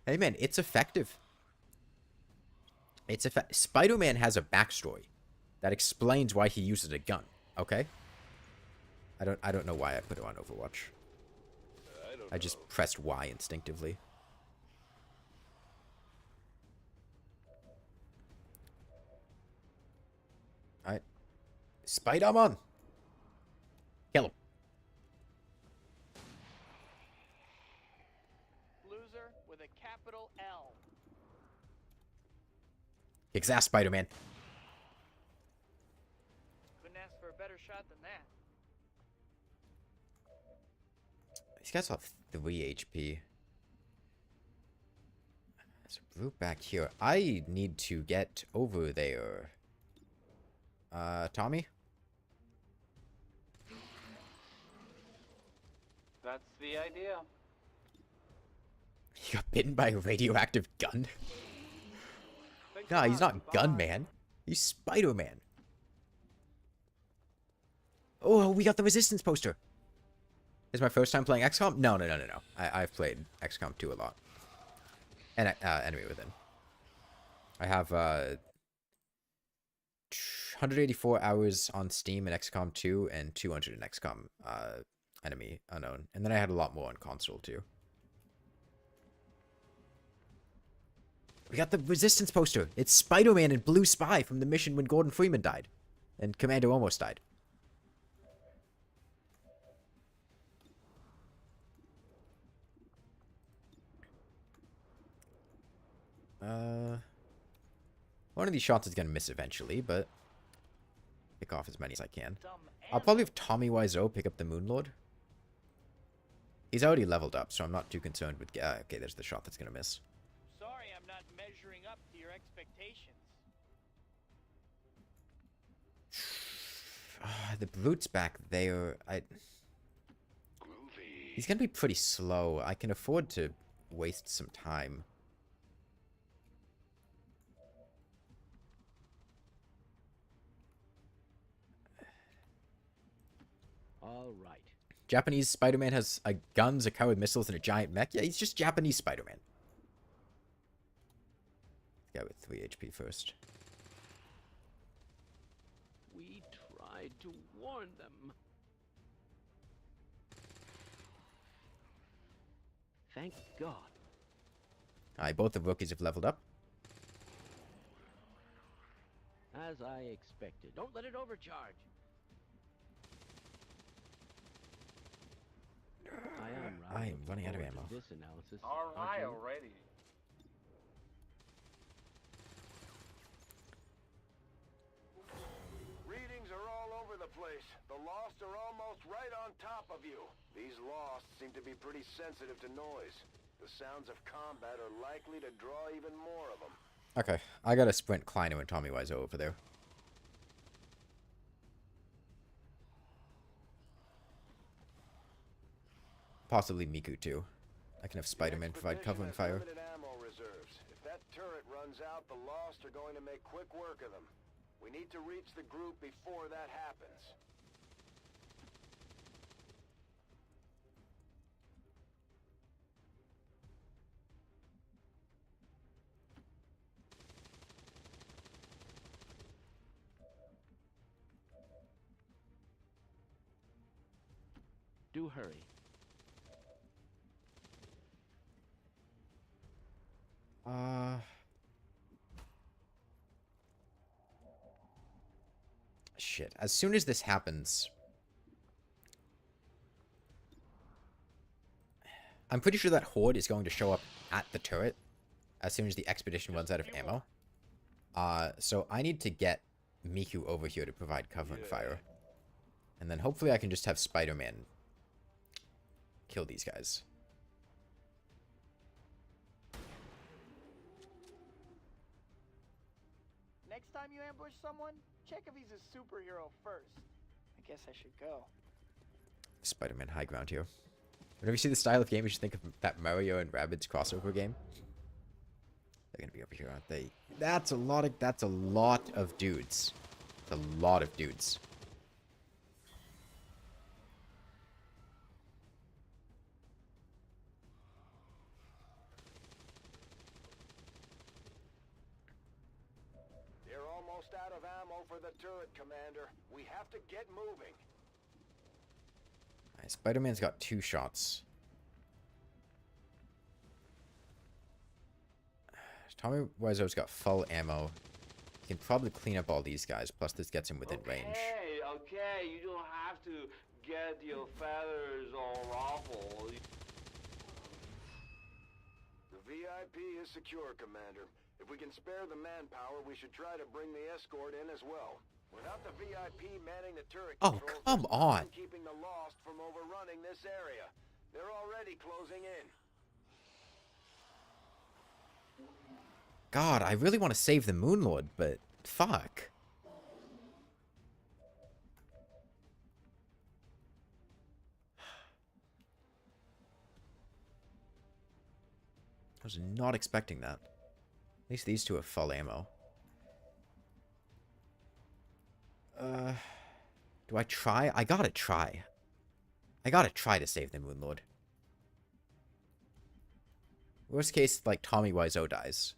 Hey man, it's effective. Spider-Man has a backstory that explains why he uses a gun, okay? I don't know why I put it on Overwatch. I just pressed Y instinctively. Alright. Spider-Man! Kill him. Loser with a capital L. Kicks ass, Spider-Man. Couldn't ask for a better shot than that. These guys have 3 HP. There's a brute back here. I need to get over there. Tommy? That's the idea. He got bitten by a radioactive gun? Nah, he's not Gunman. He's Spider-Man. Oh, we got the Resistance poster. Is my first time playing XCOM? No. I've played XCOM 2 a lot. And Enemy Within. I have 184 hours on Steam in XCOM 2 and 200 in XCOM Enemy Unknown. And then I had a lot more on console too. We got the Resistance poster. It's Spider-Man and Blue Spy from the mission when Gordon Freeman died. And Commander almost died. One of these shots is gonna miss eventually, but pick off as many as I can. I'll probably have Tommy Wiseau pick up the Moonlord. He's already leveled up, so I'm not too concerned with... okay, there's the shot that's gonna miss. Sorry I'm not measuring up to your expectations. The brute's back there. He's gonna be pretty slow. I can afford to waste some time. All right. Japanese Spider-Man has guns, a car with missiles, and a giant mech. Yeah, he's just Japanese Spider-Man. Guy with 3 HP first. We tried to warn them. Thank God. Alright, both the rookies have leveled up. As I expected. Don't let it overcharge. I am running out of ammo. This analysis. Alright, already. Readings are all over the place. The Lost are almost right on top of you. These Lost seem to be pretty sensitive to noise. The sounds of combat are likely to draw even more of them. Okay, I gotta sprint Kleiner and Tommy Wiseau over there. Possibly Miku too. I can have Spider-Man provide cover and fire. Limited ammo reserves. If that turret runs out, the Lost are going to make quick work of them. We need to reach the group before that happens. Do hurry. Shit. As soon as this happens, I'm pretty sure that horde is going to show up at the turret as soon as the expedition runs out of ammo. So I need to get Miku over here to provide cover and fire. And then hopefully I can just have Spider-Man kill these guys. Next time you ambush someone, check if he's a superhero first. I guess I should go. Spider-Man high ground here. Whenever you see the style of game, you should think of that Mario and Rabbids crossover game. They're gonna be over here, aren't they? That's a lot of dudes. It's a lot of dudes. They're almost out of ammo for the turret, Commander. We have to get moving. Right, Spider-Man's got 2 shots. Tommy Wiseau's got full ammo. He can probably clean up all these guys, plus this gets him within range. Okay, you don't have to get your feathers all ruffled. The VIP is secure, Commander. If we can spare the manpower, we should try to bring the escort in as well. Without the VIP manning the turret Oh, controls, come there's nothing on. keeping the Lost from overrunning this area. They're already closing in. God, I really want to save the Moon Lord, but fuck. I was not expecting that. At least these two have full ammo. Do I try? I gotta try. I gotta try to save the Moon Lord. Worst case, like, Tommy Wiseau dies.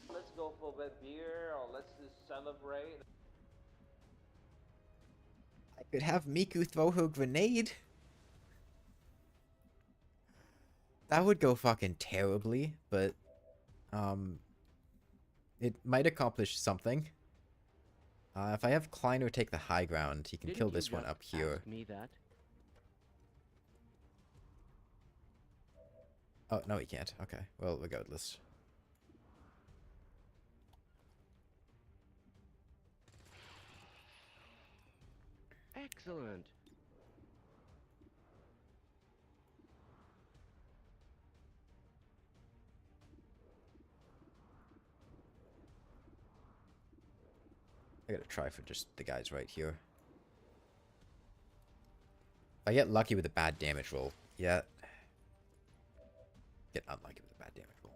Let's go for a bit beer, or let's just celebrate. I could have Miku throw her grenade. That would go fucking terribly, but it might accomplish something. If I have Kleiner take the high ground, he can kill this one up here. Me that. Oh, no, he can't. Okay, well, regardless. Excellent. I gotta try for just the guys right here. If I get lucky with a bad damage roll, yeah. Get unlucky with a bad damage roll.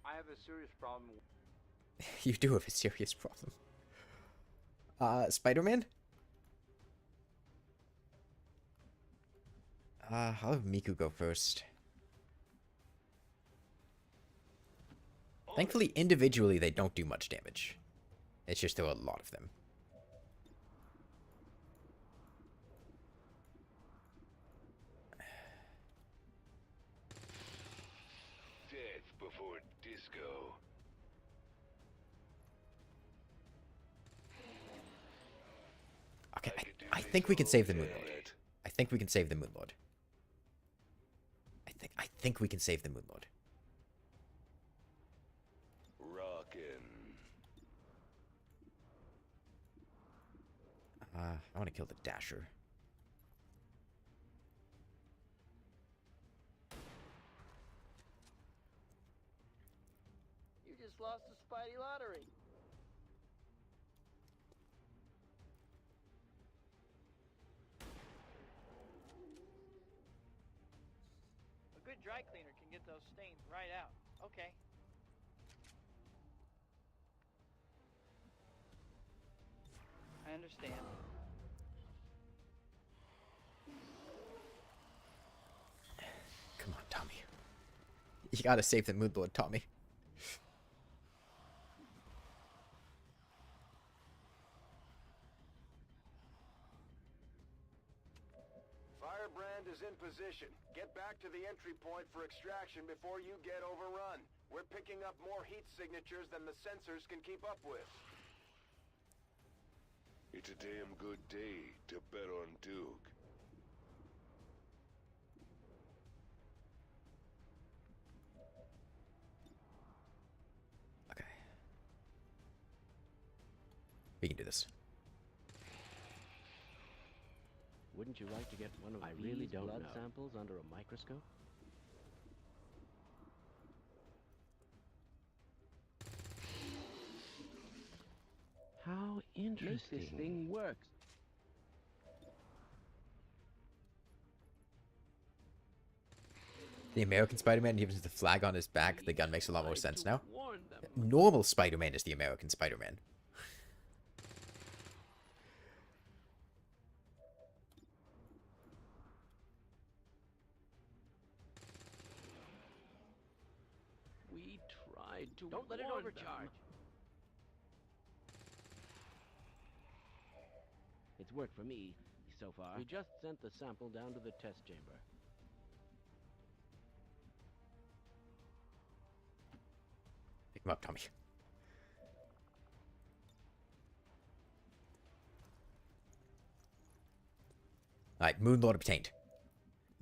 I have a serious problem. You do have a serious problem. Spider-Man? I'll have Miku go first. Thankfully, individually, they don't do much damage. It's just there are a lot of them. Death before disco. Okay, I think we can save the Moon Lord. I think we can save the Moon Lord. I think we can save the Moon Lord. Rockin'. I want to kill the Dasher. You just lost the Spidey lottery. good dry cleaner can get those stains right out. Okay. I understand. Come on, Tommy. You gotta save the mood board, Tommy. Firebrand is in position. Get back to the entry point for extraction before you get overrun. We're picking up more heat signatures than the sensors can keep up with. It's a damn good day to bet on Duke. Okay. We can do this. Wouldn't you like to get one of these blood samples under a microscope? How interesting. This thing works. The American Spider-Man uses the flag on his back. The gun makes a lot more sense now. Normal Spider-Man is the American Spider-Man. We tried to Don't let it overcharge. It's worked for me so far. We just sent the sample down to the test chamber. Pick him up, Tommy. Alright, Moonlord obtained.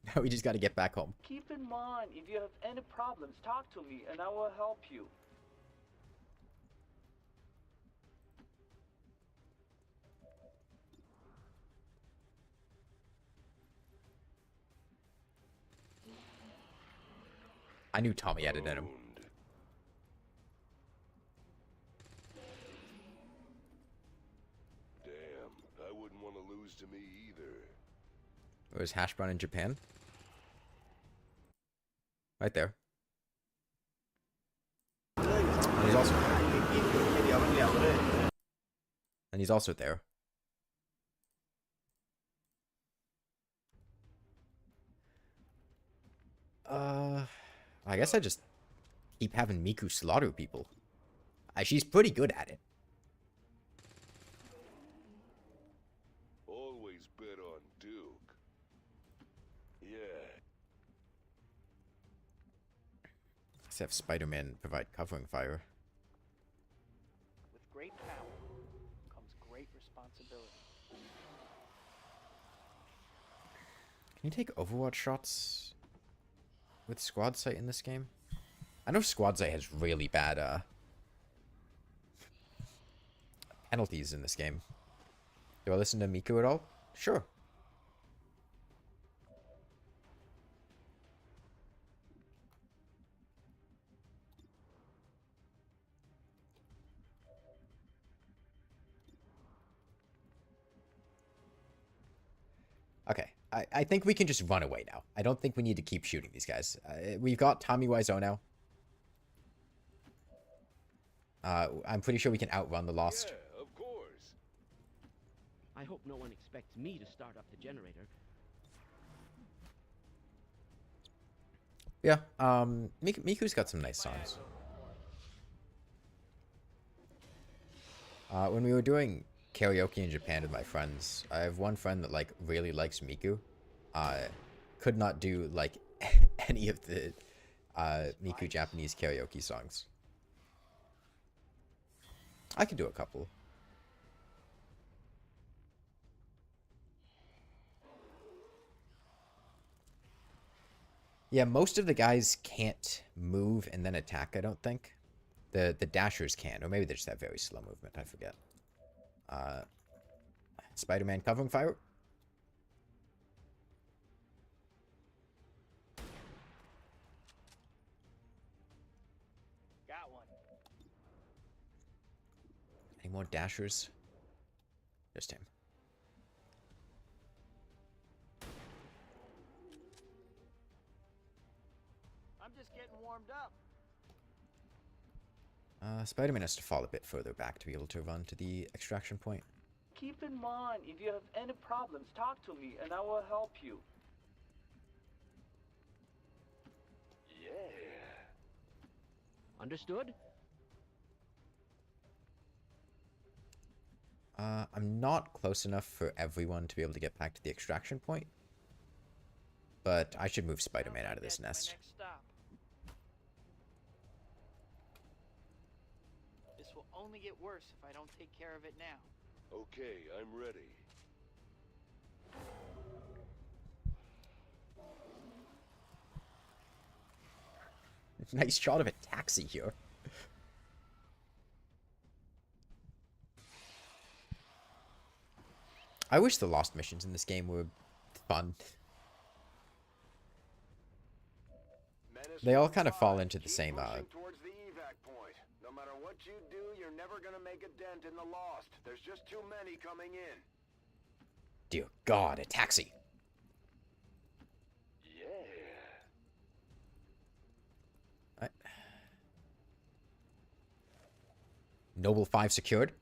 Now we just gotta get back home. Keep in mind, if you have any problems, talk to me and I will help you. I knew Tommy had it in him. Damn, I wouldn't want to lose to me either. Where's Hash Brown in Japan? Right there. And he's also there. I guess I just keep having Miku slaughter people. She's pretty good at it. Always bet on Duke. Yeah. Let's have Spider-Man provide covering fire. With great power comes great responsibility. Can you take Overwatch shots with Squad Sight in this game? I know Squad Sight has really bad penalties in this game. Do I listen to Miku at all? Sure. Okay, I think we can just run away now. I don't think we need to keep shooting these guys. We've got Tommy Wiseau now. I'm pretty sure we can outrun the Lost. Yeah, of course. I hope no one expects me to start up the generator. Yeah, Miku's got some nice songs. When we were doing karaoke in Japan with my friends, I have one friend that, like, really likes Miku. Could not do, like, any of the Miku Japanese karaoke songs. I could do a couple. Yeah, most of the guys can't move and then attack, I don't think. The dashers can, or maybe they just have very slow movement, I forget. Spider-Man covering fire. Got one. Any more dashers? Just him. just getting warmed up. Spider-Man has to fall a bit further back to be able to run to the extraction point. Keep in mind, if you have any problems, talk to me and I will help you. Yeah. Understood? I'm not close enough for everyone to be able to get back to the extraction point. But I should move Spider-Man out of this nest. Next stop. This will only get worse if I don't take care of it now. Okay, I'm ready. Nice shot of a taxi here. I wish the lost missions in this game were fun. They all kind of fall into the same towards the evac point. No matter what you do, you're never gonna make a dent in the lost. There's just too many coming in. Dear God, a taxi. Yeah. Noble 5 secured.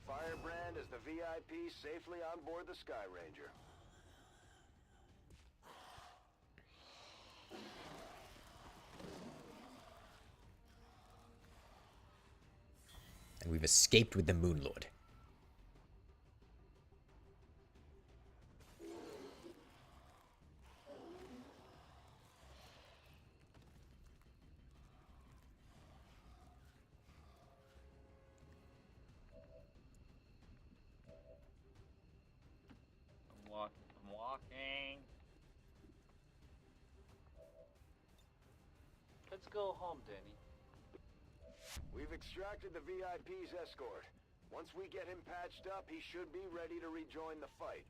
Firebrand is the VIP safely on board the Sky Ranger. And we've escaped with the Moon Lord. I'm walking. Let's go home, Danny. We've extracted the VIP's escort. Once we get him patched up, he should be ready to rejoin the fight.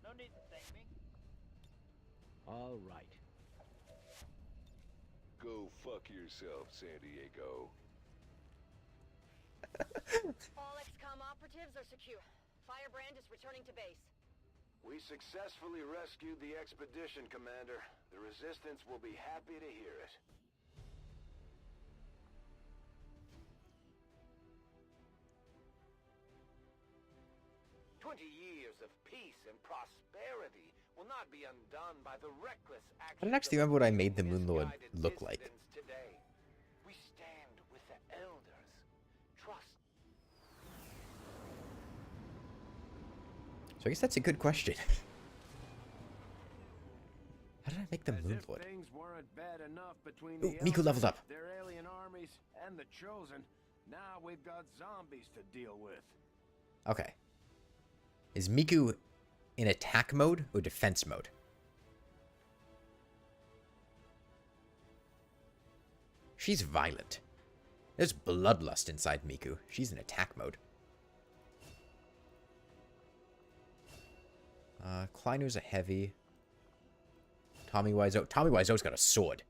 No need to thank me. All right. Go fuck yourself, San Diego. All XCOM operatives are secure. Firebrand is returning to base. We successfully rescued the expedition, Commander. The Resistance will be happy to hear it. Years of peace and prosperity will not be undone by the reckless actions. I don't actually remember what I made the Moon Lord look like. Today. We stand with the elders. Trust. So I guess that's a good question. How did I make the Moon Lord? Things weren't bad enough between Ooh, the Miku leveled elders, up. their alien armies, and the Chosen. Now we've got zombies to deal with. Okay. Is Miku in attack mode or defense mode? She's violent. There's bloodlust inside Miku. She's in attack mode. Kleiner's a heavy. Tommy Wiseau. Tommy Wiseau's got a sword.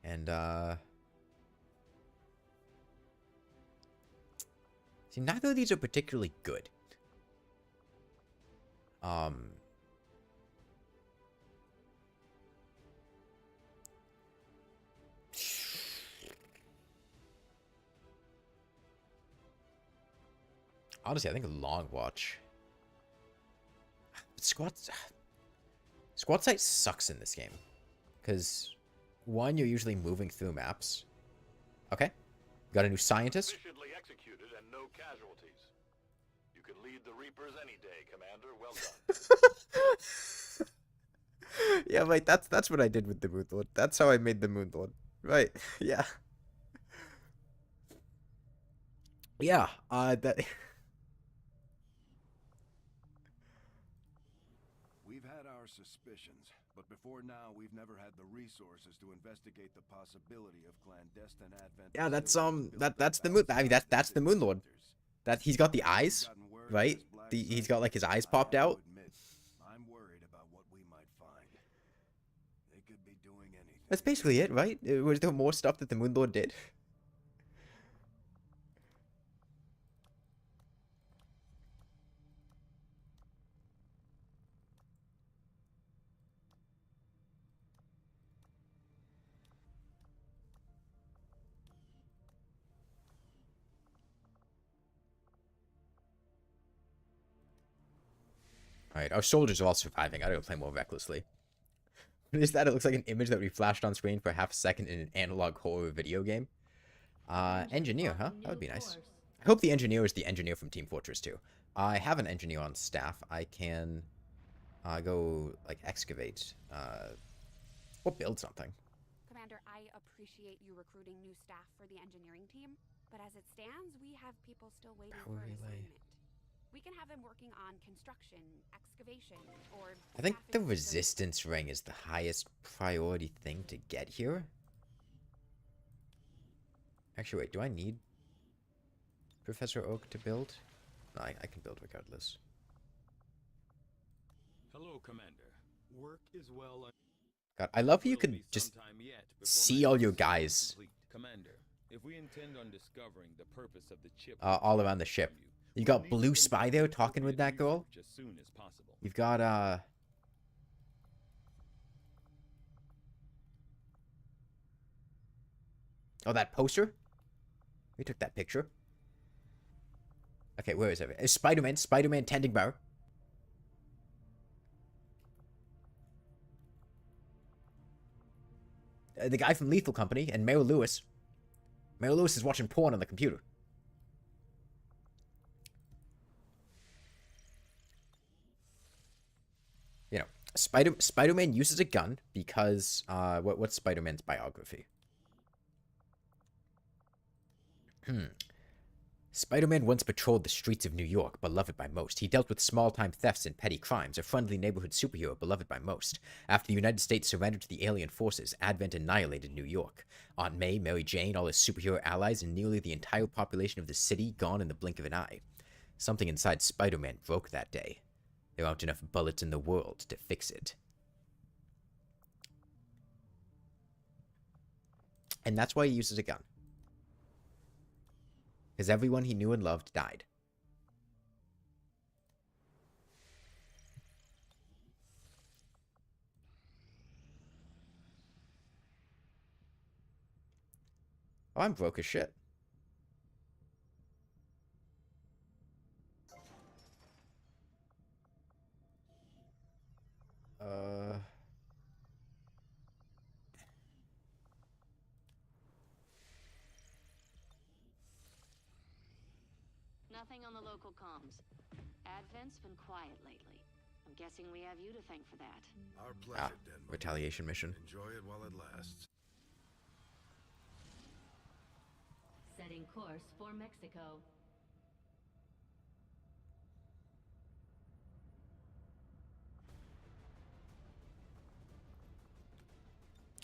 And, see, neither of these are particularly good. Honestly, I think a long watch. Squad sight sucks in this game. Because, one, you're usually moving through maps. Okay. Got a new scientist. Efficiently executed and no casualties. You can lead the Reapers any day, Commander. Well done. Yeah, right. That's what I did with the Moon Lord. That's how I made the Moon Lord. Right. Yeah. Yeah. That. We've had our suspicions, but before now we've never had the resources to investigate the possibility of clandestine advent. Yeah, that's the moon. I mean, that's the Moon Lord. That he's got the eyes, right? He's got like his eyes popped out. I'm worried about what we might find. They could be doing anything. That's basically it, right? Was there more stuff that the Moon Lord did? Alright, our soldiers are all surviving. I gotta play more recklessly. What is that? It looks like an image that would be flashed on screen for half a second in an analog horror video game. Engineer, huh? That would be nice. I hope the engineer is the engineer from Team Fortress 2. I have an engineer on staff. I can go, like, excavate, or build something. Commander, I appreciate you recruiting new staff for the engineering team, but as it stands, we have people still waiting for an assignment. We can have them working on construction, excavation, or... I think the resistance ring is the highest priority thing to get here. Actually, wait, do I need Professor Oak to build? No, I can build regardless. Hello, Commander. Work is well. God, I love how you could just see all your guys Commander, if we intend on discovering the purpose of the chip all around the ship. You got Blue Spy there talking with that girl. You've got oh, that poster? We took that picture. Okay, where is it? It's Spider-Man. Spider-Man tending bar. The guy from Lethal Company and Mary Lewis. Mary Lewis is watching porn on the computer. You know, Spider-Man uses a gun because what's Spider-Man's biography? Spider-Man once patrolled the streets of New York, beloved by most. He dealt with small-time thefts and petty crimes, a friendly neighborhood superhero beloved by most. After the United States surrendered to the alien forces, Advent annihilated New York. Aunt May, Mary Jane, all his superhero allies, and nearly the entire population of the city gone in the blink of an eye. Something inside Spider-Man broke that day. There aren't enough bullets in the world to fix it. And that's why he uses a gun. Because everyone he knew and loved died. Oh, I'm broke as shit. Nothing on the local comms. Advent's been quiet lately. I'm guessing we have you to thank for that. Our pleasure, Denver. Retaliation mission. Enjoy it while it lasts. Setting course for Mexico.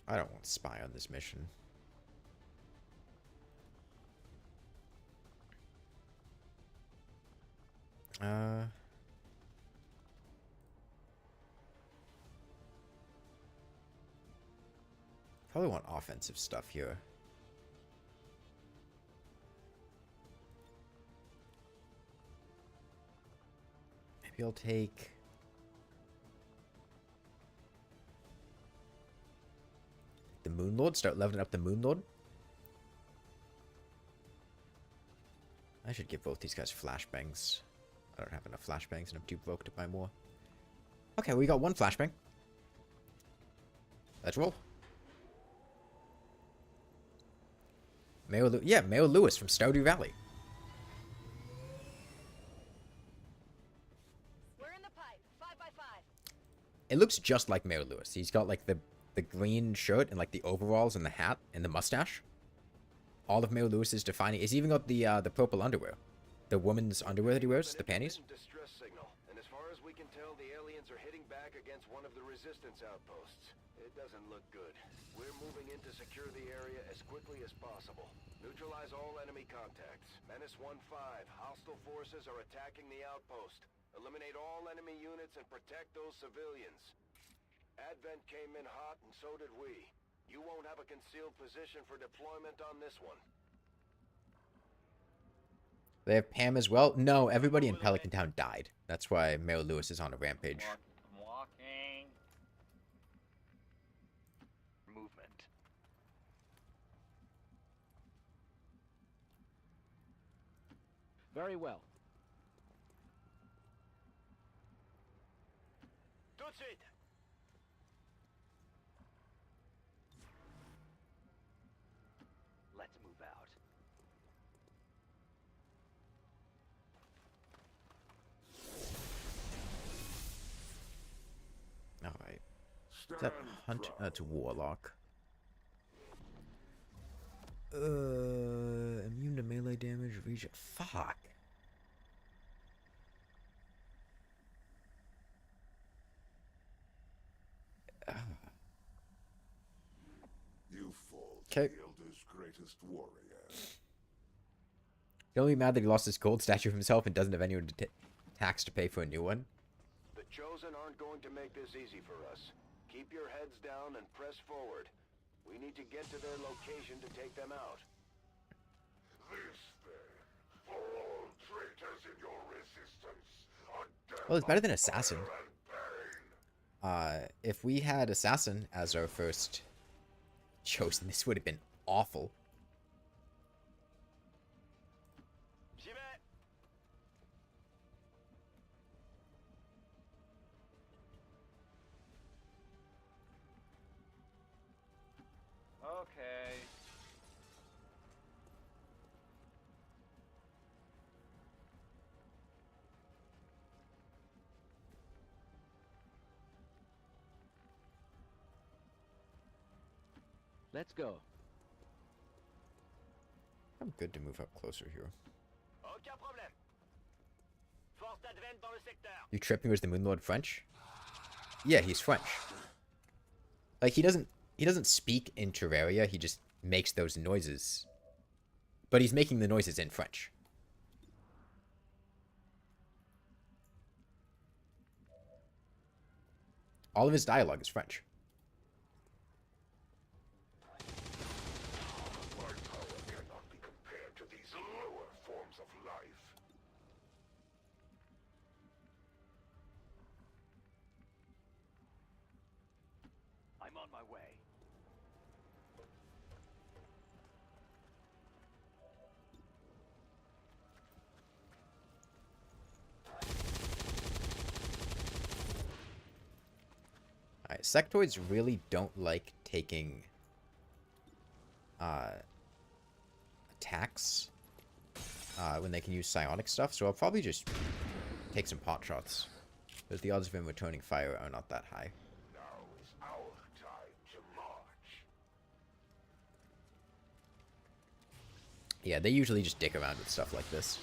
I don't want to spy on this mission. Probably want offensive stuff here. Maybe I'll take... the Moon Lord? Start leveling up the Moon Lord? I should give both these guys flashbangs. I don't have enough flashbangs and I'm too broke to buy more. Okay, we got one flashbang. Let's roll. Mayor Lewis from Stardew Valley. We're in the pipe. 5x5. It looks just like Mayor Lewis. He's got like the green shirt and like the overalls and the hat and the mustache. All of Mayor Lewis is defining. He's even got the purple underwear. The woman's underwear that he wears, the panties. Distress signal, and as far as we can tell, the aliens are hitting back against one of the resistance outposts. It doesn't look good. We're moving in to secure the area as quickly as possible. Neutralize all enemy contacts. Menace 1-5. Hostile forces are attacking the outpost. Eliminate all enemy units and protect those civilians. Advent came in hot, and so did we. You won't have a concealed position for deployment on this one. They have Pam as well? No, everybody in Pelican Town died. That's why Mayor Lewis is on a rampage. I'm walking. Movement. Very well. Tout de suite. Let's move out. Alright. Is that hunt? That's warlock. Immune to melee damage, region. Fuck. You fall to Okay. the Elder's greatest warrior. He'll be mad that he lost his gold statue of himself and doesn't have anyone to tax to pay for a new one. The Chosen aren't going to make this easy for us. Keep your heads down and press forward. We need to get to their location to take them out. This then, for all traitors in your resistance, a death Well, it's better than of assassin. fire and pain. If we had assassin as our first chosen, this would have been awful. J'y vais. Okay. Let's go. I'm good to move up closer here. Aucun problème. Force d'advent dans le secteur. You tripping was the Moonlord French? Yeah, he's French. Like he doesn't speak in Terraria, he just makes those noises. But he's making the noises in French. All of his dialogue is French. My power cannot be compared to these lower forms of life. I'm on my way. Alright, sectoids really don't like taking attacks when they can use psionic stuff, so I'll probably just take some pot shots. Because the odds of him returning fire are not that high. Now is our time to march. Yeah, they usually just dick around with stuff like this.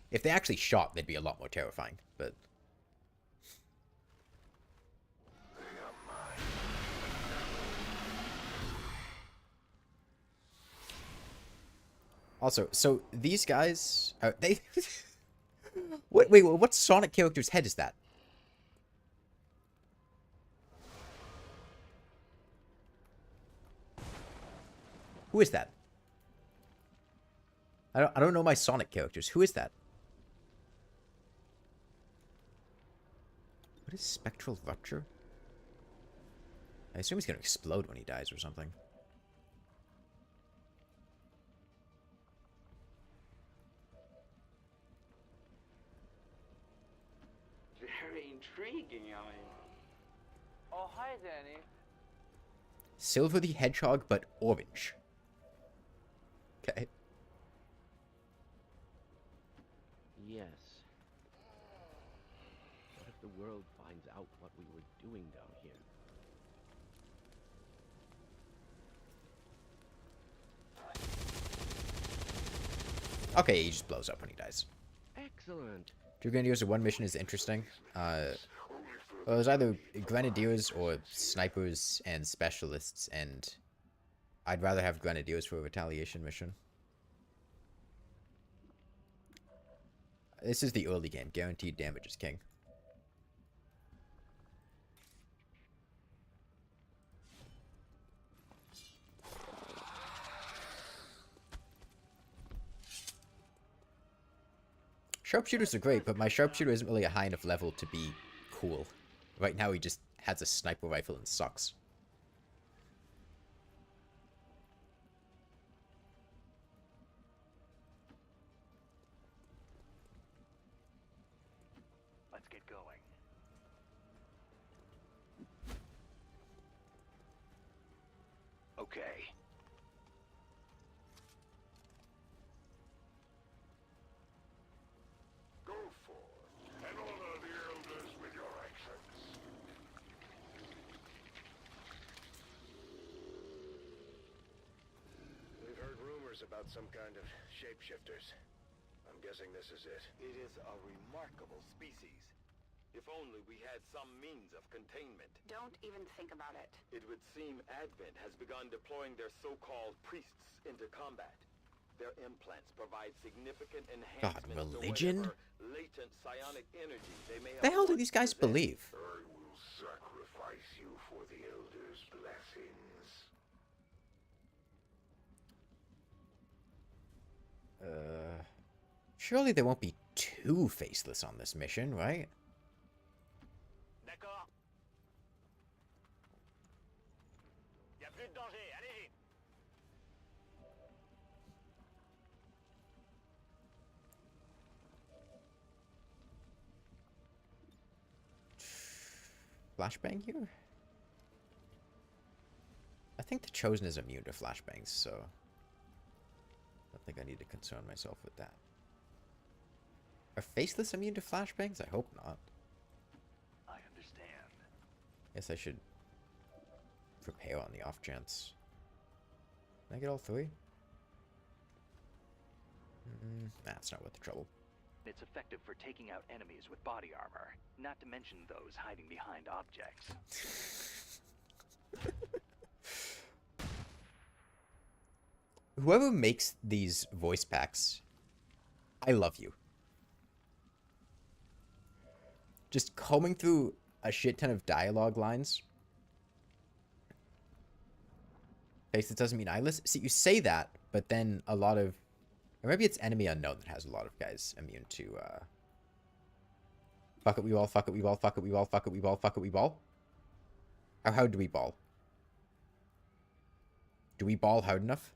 If they actually shot, they'd be a lot more terrifying, but... Also, so these guys... they... wait, what Sonic character's head is that? Who is that? I don't know my Sonic characters. Who is that? What is Spectral Rupture? I assume he's gonna explode when he dies or something. Very intriguing, I mean. Oh, hi, Danny. Silver the Hedgehog, but orange. Okay. Yes. What if the world finds out what we were doing down here? Okay, he just blows up when he dies. Excellent. Two Grenadiers in one mission is interesting. Well, there's either Grenadiers or Snipers and Specialists, and I'd rather have Grenadiers for a retaliation mission. This is the early game. Guaranteed damage is king. Sharpshooters are great, but my sharpshooter isn't really a high enough level to be cool. Right now he just has a sniper rifle and sucks. let's get going. Okay. Go forth and honor the elders with your actions. We've heard rumors about some kind of shapeshifters. I'm guessing this is it. It is a remarkable species. If only we had some means of containment. Don't even think about it. It would seem Advent has begun deploying their so-called priests into combat. Their implants provide significant enhancements religion? to whatever latent psionic energy they may have. The hell do these guys believe? I will sacrifice you for the elders' blessings. Surely there won't be two faceless on this mission, right? D'accord. Y a plus de danger, allez-y. Flashbang here? I think the Chosen is immune to flashbangs, so I don't think I need to concern myself with that. Are Faceless immune to flashbangs? I hope not. I understand. Guess I should prepare on the off chance. Can I get all three? That's not worth the trouble. It's effective for taking out enemies with body armor, not to mention those hiding behind objects. Whoever makes these voice packs, I love you. Just combing through a shit ton of dialogue lines. Face that doesn't mean eyeless. See, you say that, but then a lot of... Or maybe it's Enemy Unknown that has a lot of guys immune to, fuck it, we ball, fuck it, we ball, fuck it, we ball, fuck it, we ball, fuck it, we ball. How hard do we ball? Do we ball hard enough?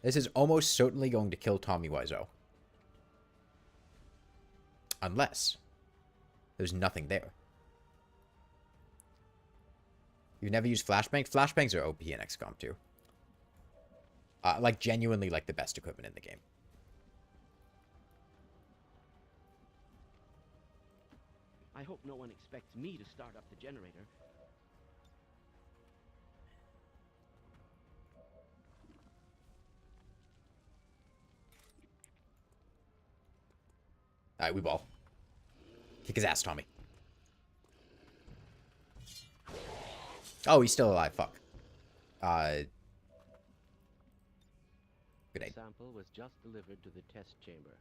This is almost certainly going to kill Tommy Wiseau. Unless there's nothing there. You've never used flashbangs? Flashbangs are OP in XCOM 2. Like, genuinely, like, the best equipment in the game. I hope no one expects me to start up the generator. Alright, we ball. Kick his ass, Tommy. Oh, he's still alive. Fuck. Good aim. Sample was just delivered to the test chamber.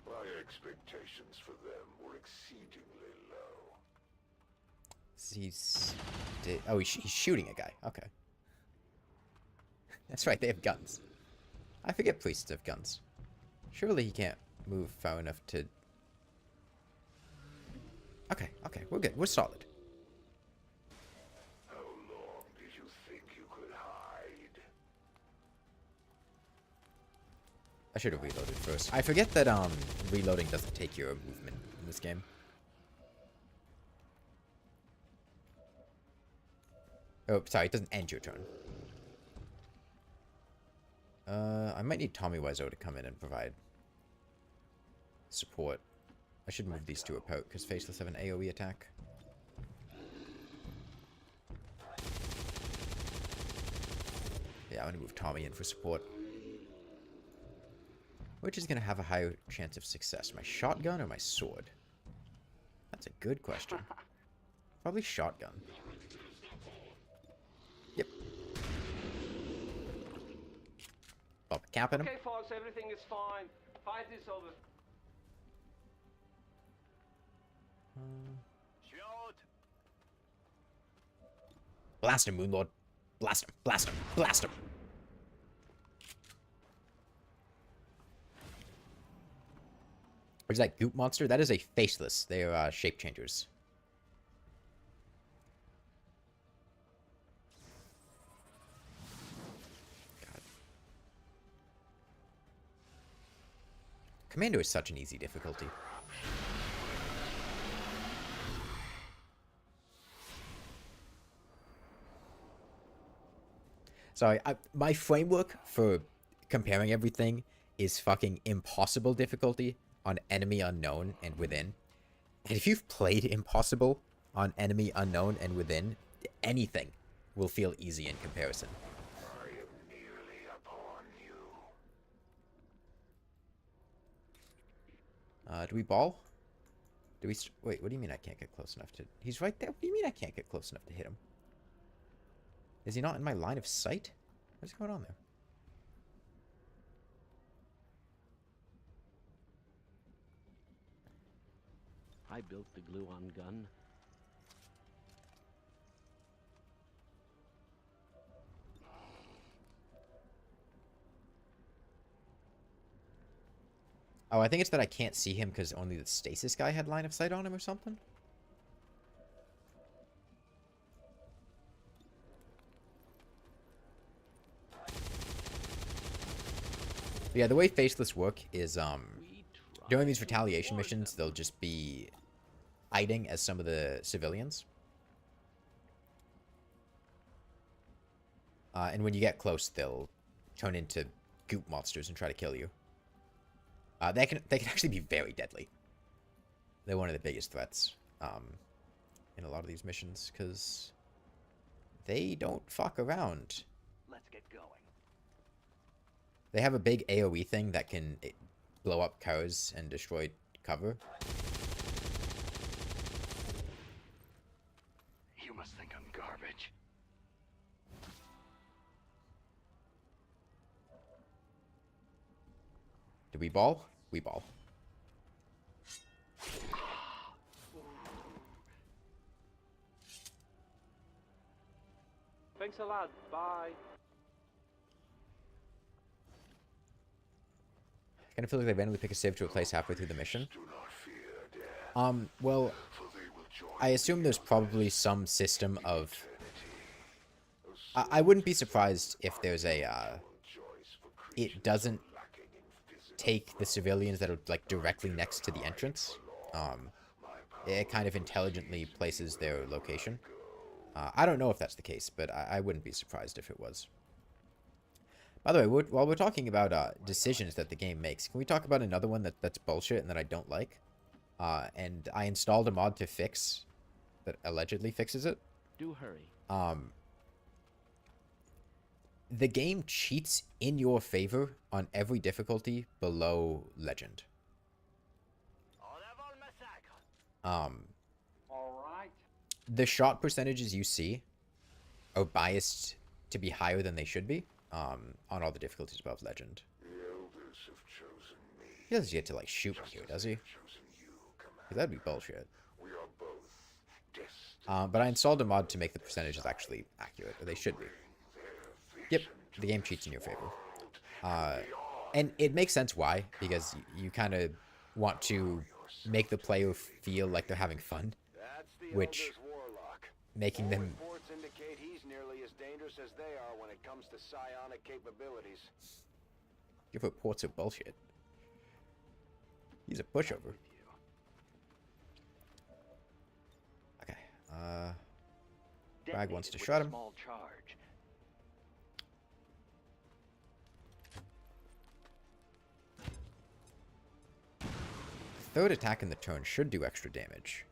My expectations for them were exceedingly low. Oh, he's shooting a guy. Okay. That's right, they have guns. I forget priests have guns. Surely he can't move far enough to... Okay, we're good. We're solid. How long did you think you could hide? I should have reloaded first. I forget that reloading doesn't take your movement in this game. Oh, sorry, it doesn't end your turn. I might need Tommy Wiseau to come in and provide support. I should move these two apart, because Faceless have an AoE attack. Yeah, I'm going to move Tommy in for support. Which is going to have a higher chance of success? My shotgun or my sword? That's a good question. Probably shotgun. Yep. Bump a cap at him. Okay, folks, everything is fine. Fight is over. Shoot! Blast him, Moonlord. Blast him, blast him, blast him. What is that goop monster? That is a faceless. They are shape changers. God. Commando is such an easy difficulty. Sorry, my framework for comparing everything is fucking impossible difficulty on enemy unknown and within. And if you've played impossible on enemy unknown and within, anything will feel easy in comparison. I am nearly upon you. Do we ball? Do we... Wait, what do you mean I can't get close enough to... He's right there. What do you mean I can't get close enough to hit him? Is he not in my line of sight? What's going on there? I built the glue-on gun. Oh, I think it's that I can't see him because only the stasis guy had line of sight on him or something. Yeah, the way faceless work is, during these retaliation missions, they'll just be hiding as some of the civilians. And when you get close, they'll turn into goop monsters and try to kill you. They can actually be very deadly. They're one of the biggest threats in a lot of these missions, because they don't fuck around. Let's get going. They have a big AoE thing that can blow up cars and destroy cover. You must think I'm garbage. Do we ball? We ball. Thanks a lot. Bye. I kind of feel like they randomly pick a civ to a place halfway through the mission. Well, I assume there's probably some system of... I wouldn't be surprised if there's a, it doesn't take the civilians that are, like, directly next to the entrance. It kind of intelligently places their location. I don't know if that's the case, but I wouldn't be surprised if it was. By the way, while we're talking about decisions that the game makes, can we talk about another one that's bullshit and that I don't like? And I installed a mod to fix, that allegedly fixes it. Do hurry. The game cheats in your favor on every difficulty below Legend. Alright. The shot percentages you see are biased to be higher than they should be. On all the difficulties above Legend. He doesn't get to, like, shoot me here, does he? 'Cause that'd be bullshit. But I installed a mod to make the percentages actually accurate, or they should be. Yep, the game cheats in your favor. And it makes sense why, because you kind of want to make the player feel like they're having fun, which making them... as they are when it comes to psionic capabilities. Your reports are bullshit. He's a pushover. Okay. Bragg wants to shut him. Small charge. Third attack in the turn should do extra damage.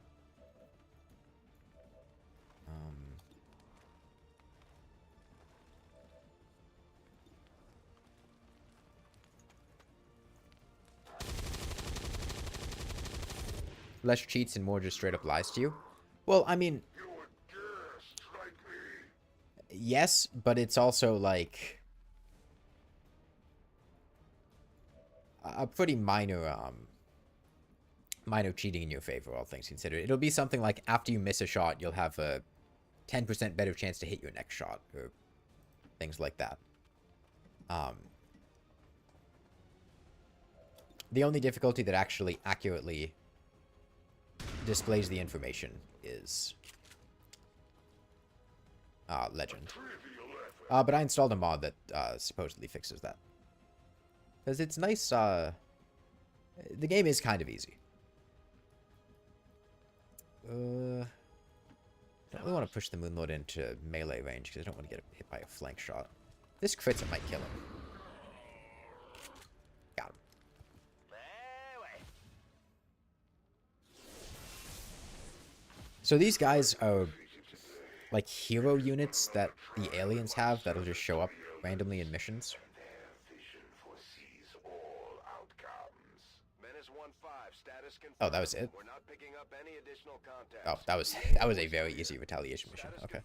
Less cheats and more just straight up lies to you. Well, I mean... Yes, but it's also, like... a pretty minor, minor cheating in your favor, all things considered. It'll be something like, after you miss a shot, you'll have a 10% better chance to hit your next shot, or things like that. The only difficulty that actually accurately displays the information is Legend. But I installed a mod that supposedly fixes that. Because it's nice, the game is kind of easy. I don't really want to push the Moonlord into melee range because I don't want to get hit by a flank shot. This crits, it might kill him. Got him. So these guys are like hero units that the aliens have that'll just show up randomly in missions. Oh, that was it? Oh, that was a very easy retaliation mission. Okay.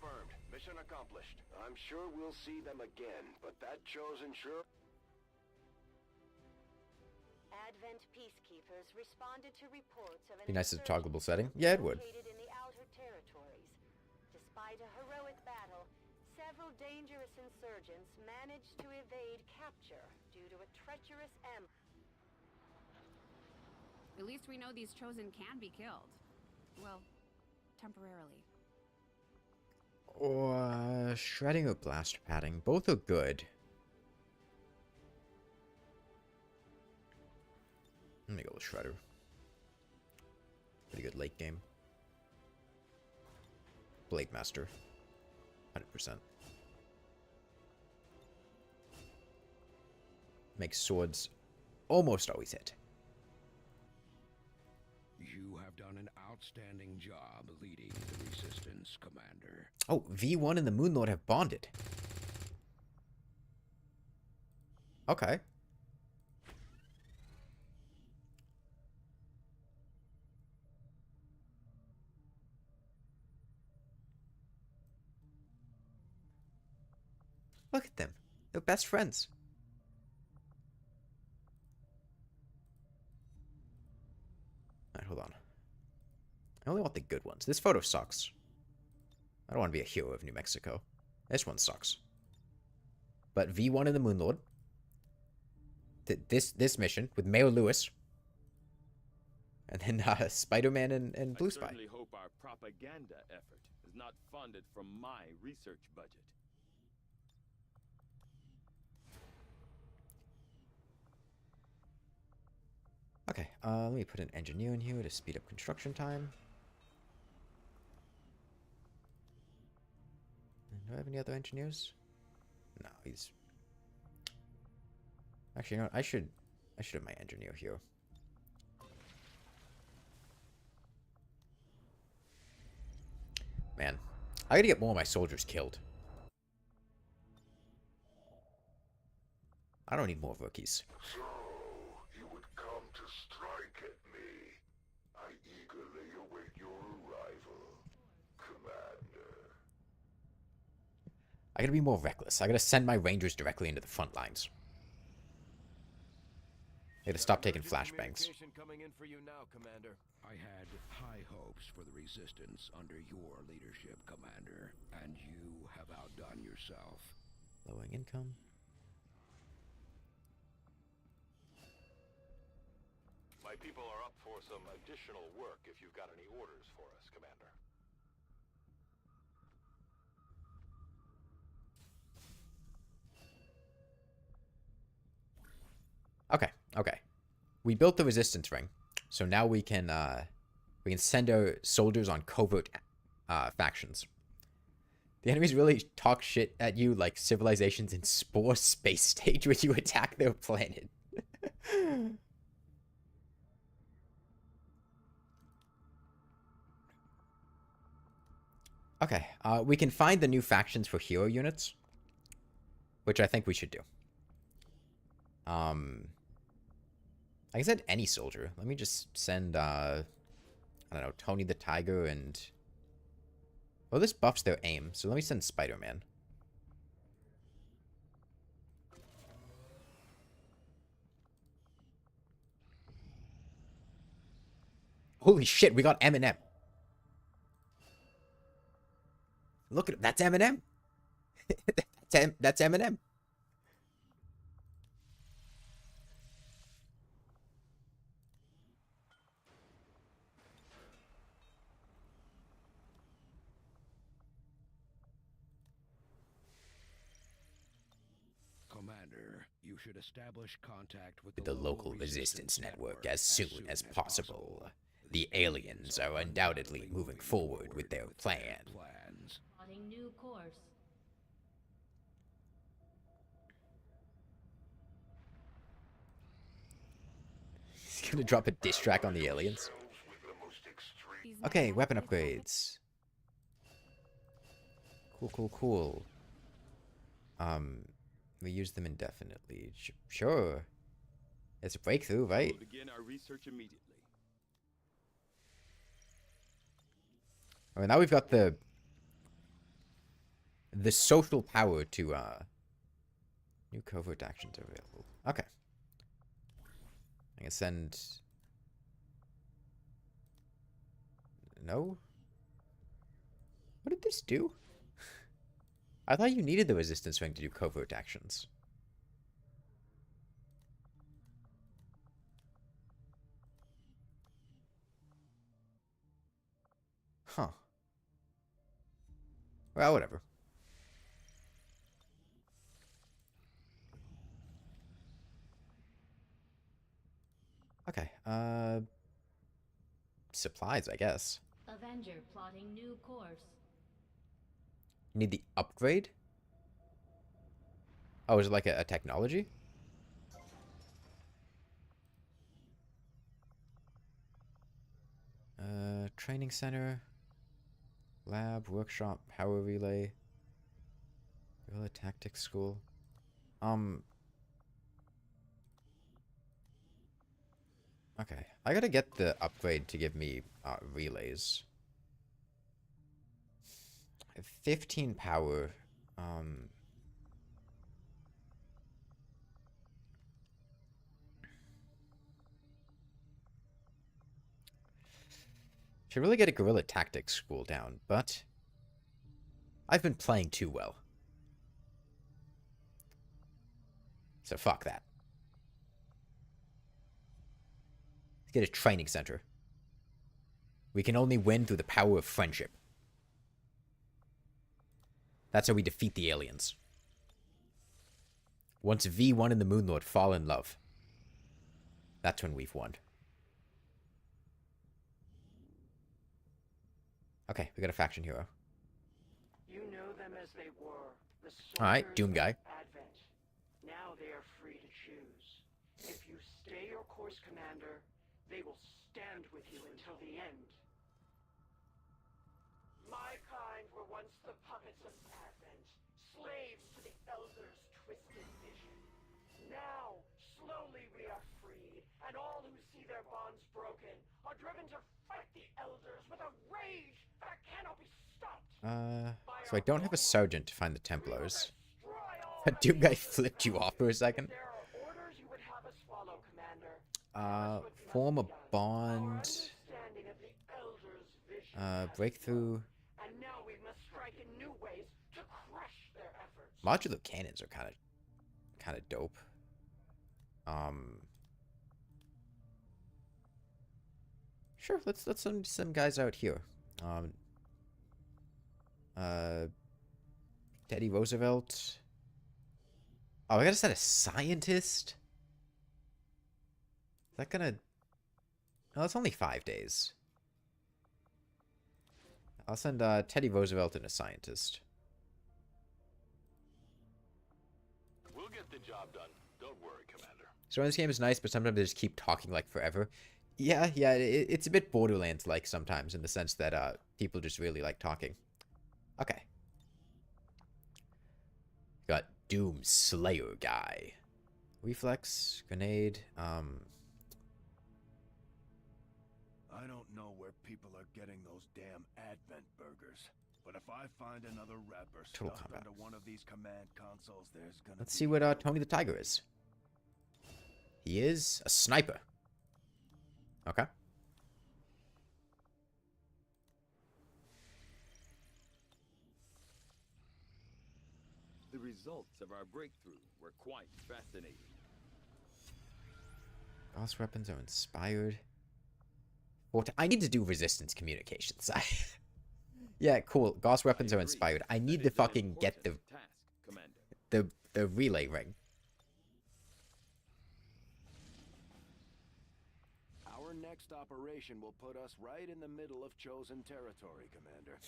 Mission accomplished. I'm sure we'll see them again, but that chosen sure. Advent peacekeepers responded to reports of an Be nice as a toggleable setting. Yeah, it would. located in the outer territories. Despite a heroic battle, several dangerous insurgents managed to evade capture due to a treacherous ambush. At least we know these chosen can be killed. Well, temporarily. Or shredding or blast padding. Both are good. Let me go with Shredder. Pretty good late game. Blade Master. 100%. Makes swords almost always hit. You have done an outstanding job leading the resistance, Commander. Oh, V1 and the Moonlord have bonded. Okay. Look at them. They're best friends. Alright, hold on. I only want the good ones. This photo sucks. I don't want to be a hero of New Mexico. This one sucks. But V1 and the Moonlord. This mission with Mayor Lewis. And then Spider-Man and Blue Spy. I certainly hope our propaganda effort is not funded from my research budget. Okay, let me put an engineer in here to speed up construction time. Do I have any other engineers? No, he's... Actually, you know what? I should have my engineer here. Man, I gotta get more of my soldiers killed. I don't need more rookies. So, you would come to strike at me. I eagerly await your arrival, Commander. I gotta be more reckless. I gotta send my rangers directly into the front lines. I gotta stop taking flashbangs. Coming in for you now, Commander. I had high hopes for the resistance under your leadership, Commander, and you have outdone yourself. Lowering income. My people are up for some additional work if you've got any orders for us, Commander. Okay. We built the resistance ring, so now we can send our soldiers on covert factions. The enemies really talk shit at you like civilizations in Spore Space Stage when you attack their planet. Okay, we can find the new factions for hero units, which I think we should do. I can send any soldier. Let me just send, I don't know, Tony the Tiger and... Well, this buffs their aim, so let me send Spider-Man. Holy shit, we got Eminem. Look at it. That's Eminem. That's Eminem. should establish contact with The local resistance network as soon as possible. The aliens are undoubtedly moving forward with their plan. Plotting new course. He's gonna drop a diss track on the aliens. Okay, weapon upgrades. Cool. We use them indefinitely. Sure. It's a breakthrough, right? We'll begin our research immediately. Alright, now we've got the social power to new covert actions available. Okay. I can send. No? What did this do? I thought you needed the resistance ring to do covert actions. Huh. Well, whatever. Okay, supplies, I guess. Avenger plotting new course. Need the upgrade? Oh, is it like a technology? Training center, lab, workshop, power relay, guerrilla tactics school. Okay, I gotta get the upgrade to give me relays. I have 15 power. Should really get a guerrilla tactics school down, but I've been playing too well. So fuck that. Let's get a training center. We can only win through the power of friendship. That's how we defeat the aliens. Once V1 and the Moonlord fall in love, that's when we've won. Okay, we got a faction hero. You know them as they were. The Alright, Doom guy. Advent. Now they are free to choose. If you stay your course, Commander, they will stand with you until the end. My kind were once the puppets of Advent, slaves to the Elders' twisted vision. Now, slowly we are freed, and all who see their bonds broken are driven to fight the Elders with a rage that cannot be stopped. So I don't have a sergeant to find the Templars. Doom guy flipped you off for a second. There are orders you would have us follow, Commander. Form a bond. Breakthrough. And now we must strike in new ways to crush their efforts. Modular cannons are kind of dope. Sure, let's send some guys out here. Teddy Roosevelt. Oh, I gotta send a scientist? Is that gonna... Oh, it's only 5 days. I'll send Teddy Roosevelt and a scientist. We'll get the job done. Don't worry, Commander. So this game is nice, but sometimes they just keep talking like forever. Yeah, it's a bit Borderlands-like sometimes in the sense that people just really like talking. Okay. Got Doom Slayer guy. Reflex, grenade, I don't know where people are getting those damn Advent burgers, but if I find another rapper stuffed under one of these command consoles, there's gonna Let's see what Tony the Tiger is. He is a sniper. Okay. The results of our breakthrough were quite fascinating. Gauss weapons are inspired. I need to do resistance communications. Yeah, cool. Gauss weapons are inspired. I need to fucking get the relay ring. next operation will put us right in the middle of chosen territory, Commander.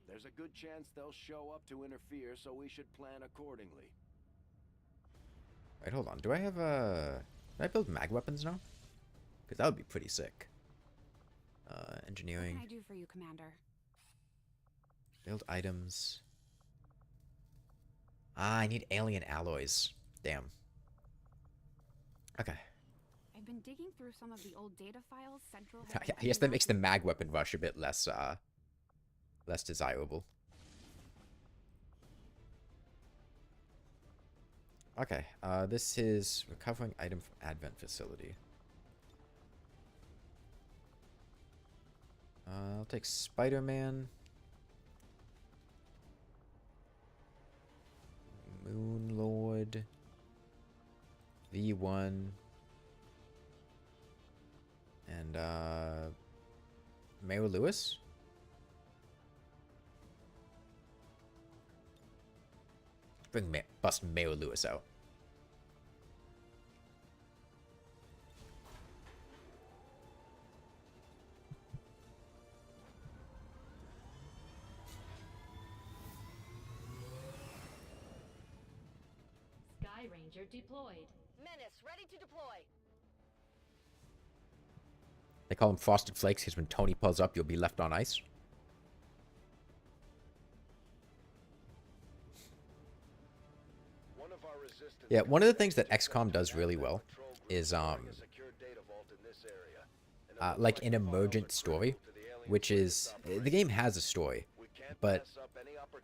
There's a good chance they'll show up to interfere, so we should plan accordingly. Wait, hold on. Do I have a... Can I build mag weapons now? Because that would be pretty sick. Engineering. What can I do for you, Commander? Build items. Ah, I need alien alloys. Damn. Okay. I've been digging through some of the old data files Central. I guess that makes the mag weapon rush a bit less desirable. Okay, this is recovering item from Advent facility. I'll take Spider-Man. Moonlord. V1. And, Mayo Lewis? Bust Mayo Lewis out. Sky Ranger deployed. Menace ready to deploy. They call him Frosted Flakes because when Tony pulls up, you'll be left on ice. Yeah, one of the things that XCOM does really well is like an emergent story, which is the game has a story, but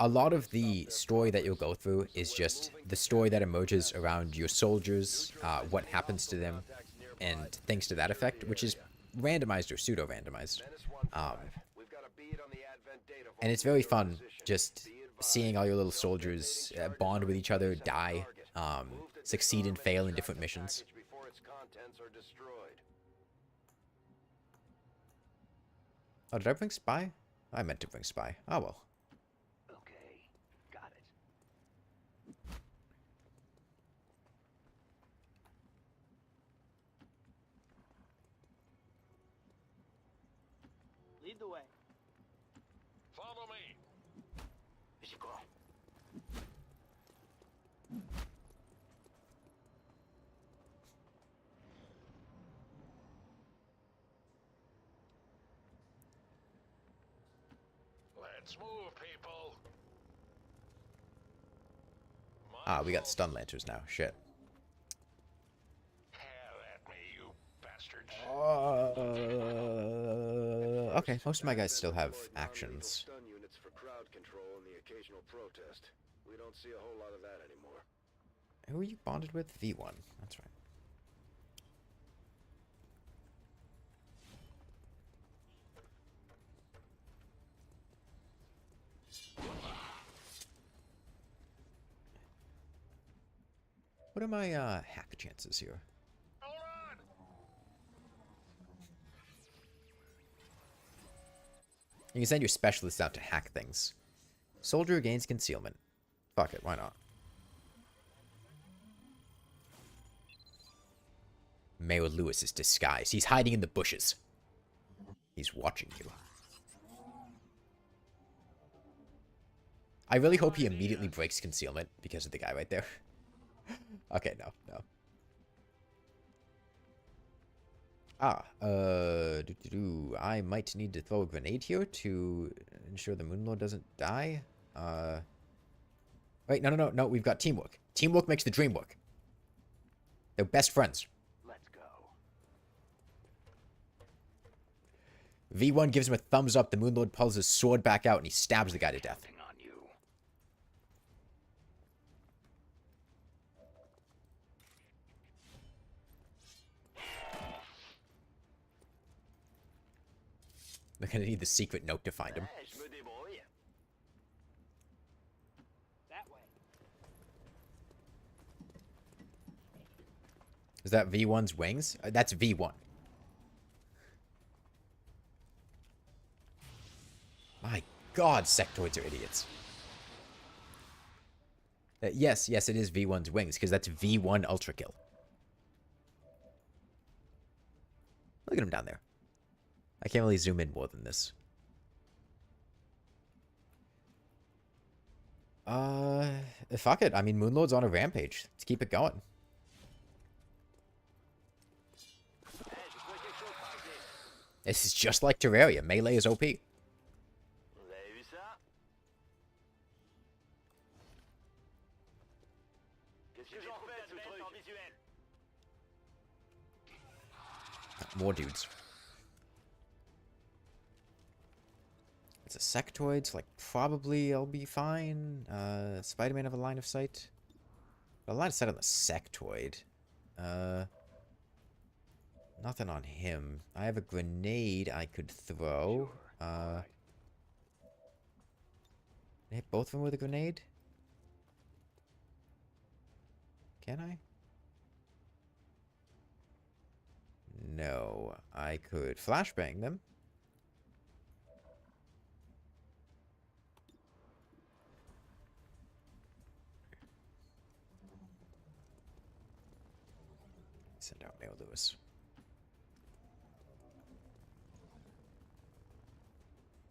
a lot of the story that you'll go through is just the story that emerges around your soldiers, what happens to them, and things to that effect, which is randomized or pseudo-randomized. And it's very fun just seeing all your little soldiers bond with each other, die, succeed and fail in different missions. Oh, did I bring Spy? I meant to bring Spy. Oh well. Okay, got it. Lead the way. Follow me. Here you go. Let's move, people. Ah, we got stun lancers now. Shit. Hell at me, you bastards. Okay, most of my guys still have actions. Stun units for crowd control and the occasional protest. We don't see a whole lot of that anymore. Who are you bonded with? V1. That's right. What are my hack chances here? You can send your specialists out to hack things. Soldier gains concealment. Fuck it, why not? Mayo Lewis is disguised. He's hiding in the bushes. He's watching you. I really hope he immediately breaks concealment because of the guy right there. Okay, no. I might need to throw a grenade here to ensure the Moonlord doesn't die. Wait, no, we've got teamwork. Teamwork makes the dream work. They're best friends. Let's go. V1 gives him a thumbs up, the Moonlord pulls his sword back out, and he stabs the guy to death. On you. We're gonna need the secret note to find him. That way. Is that V1's wings? That's V1. My god, sectoids are idiots. Yes, it is V1's wings, because that's V1 Ultra Kill. Look at him down there. I can't really zoom in more than this. Fuck it. I mean, Moonlord's on a rampage. Let's keep it going. This is just like Terraria. Melee is OP. More dudes. It's a sectoid, so like probably I'll be fine. Spider-Man have a line of sight. A line of sight on the sectoid. Nothing on him. I have a grenade I could throw. Can I hit both of them with a grenade? Can I? No. I could flashbang them. Send out Mail Lewis.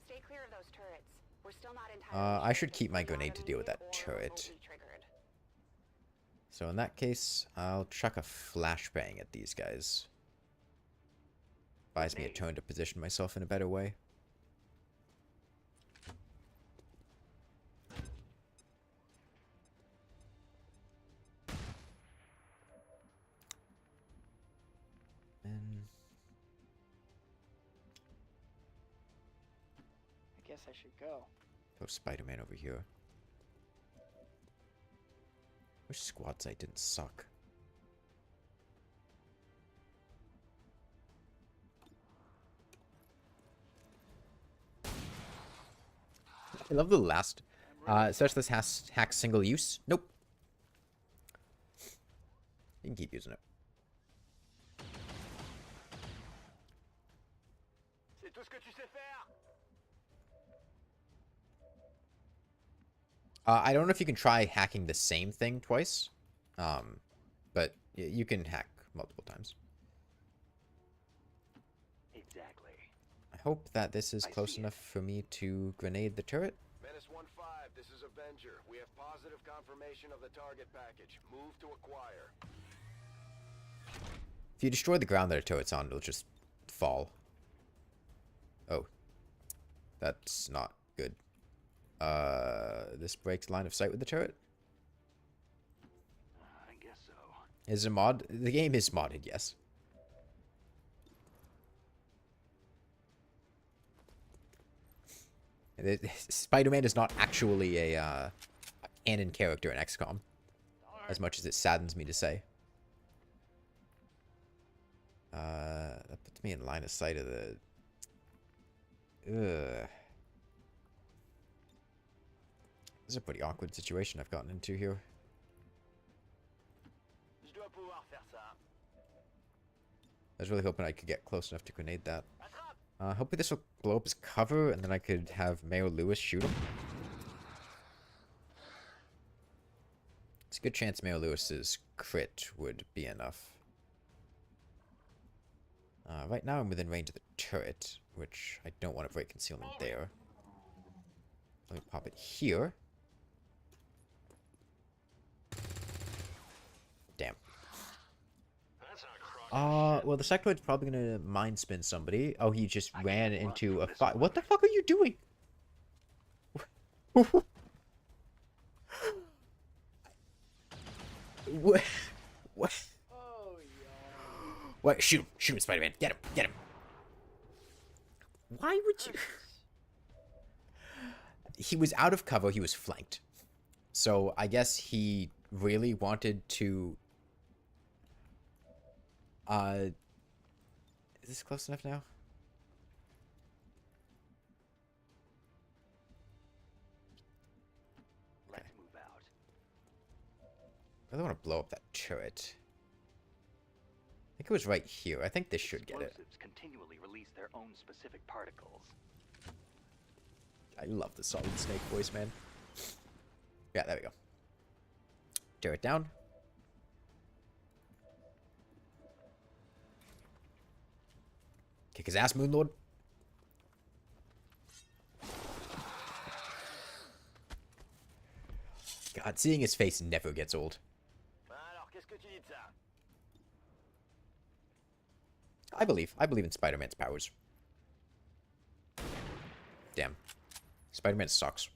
Stay clear of those turrets. We're still not entirely I should keep my grenade to deal with that turret. So in that case, I'll chuck a flashbang at these guys. Buys me a turn to position myself in a better way. And I guess I should go. throw Spider-Man over here. Wish squad sight didn't suck. I love the last. Such this has hack single use. Nope. You can keep using it. C'est tout ce que tu sais faire. I don't know if you can try hacking the same thing twice, but you can hack multiple times. Exactly. I hope that this is close enough for me to grenade the turret. Menace 1-5, this is Avenger. We have positive confirmation of the target package. Move to acquire. If you destroy the ground that a turret's on, it'll just fall. Oh. That's not good. This breaks line of sight with the turret? I guess so. Is it a mod? The game is modded, yes. Spider-Man is not actually a canon character in XCOM. As much as it saddens me to say. That puts me in line of sight of the... Ugh. This is a pretty awkward situation I've gotten into here. I was really hoping I could get close enough to grenade that. Hopefully this will blow up his cover, and then I could have Mayor Lewis shoot him. It's a good chance Mayor Lewis's crit would be enough. Right now I'm within range of the turret, which I don't want to break concealment there. Let me pop it here. Damn. Well, the sectoid's probably gonna mind spin somebody. Oh, he just ran into a fight. What the fuck are you doing? What? What? What? Shoot him, Spider-Man. Get him. Why would you? He was out of cover. He was flanked. So I guess he really wanted to. Is this close enough now? Let's move out. I really want to blow up that turret. I think it was right here. I think this should get it. Explosives continually release their own specific particles. I love the Solid Snake voice, man. Yeah, there we go. Tear it down. Kick his ass, Moonlord. God, seeing his face never gets old. Alors, qu'est-ce que tu dis de ça? I believe in Spider-Man's powers. Damn. Spider-Man sucks.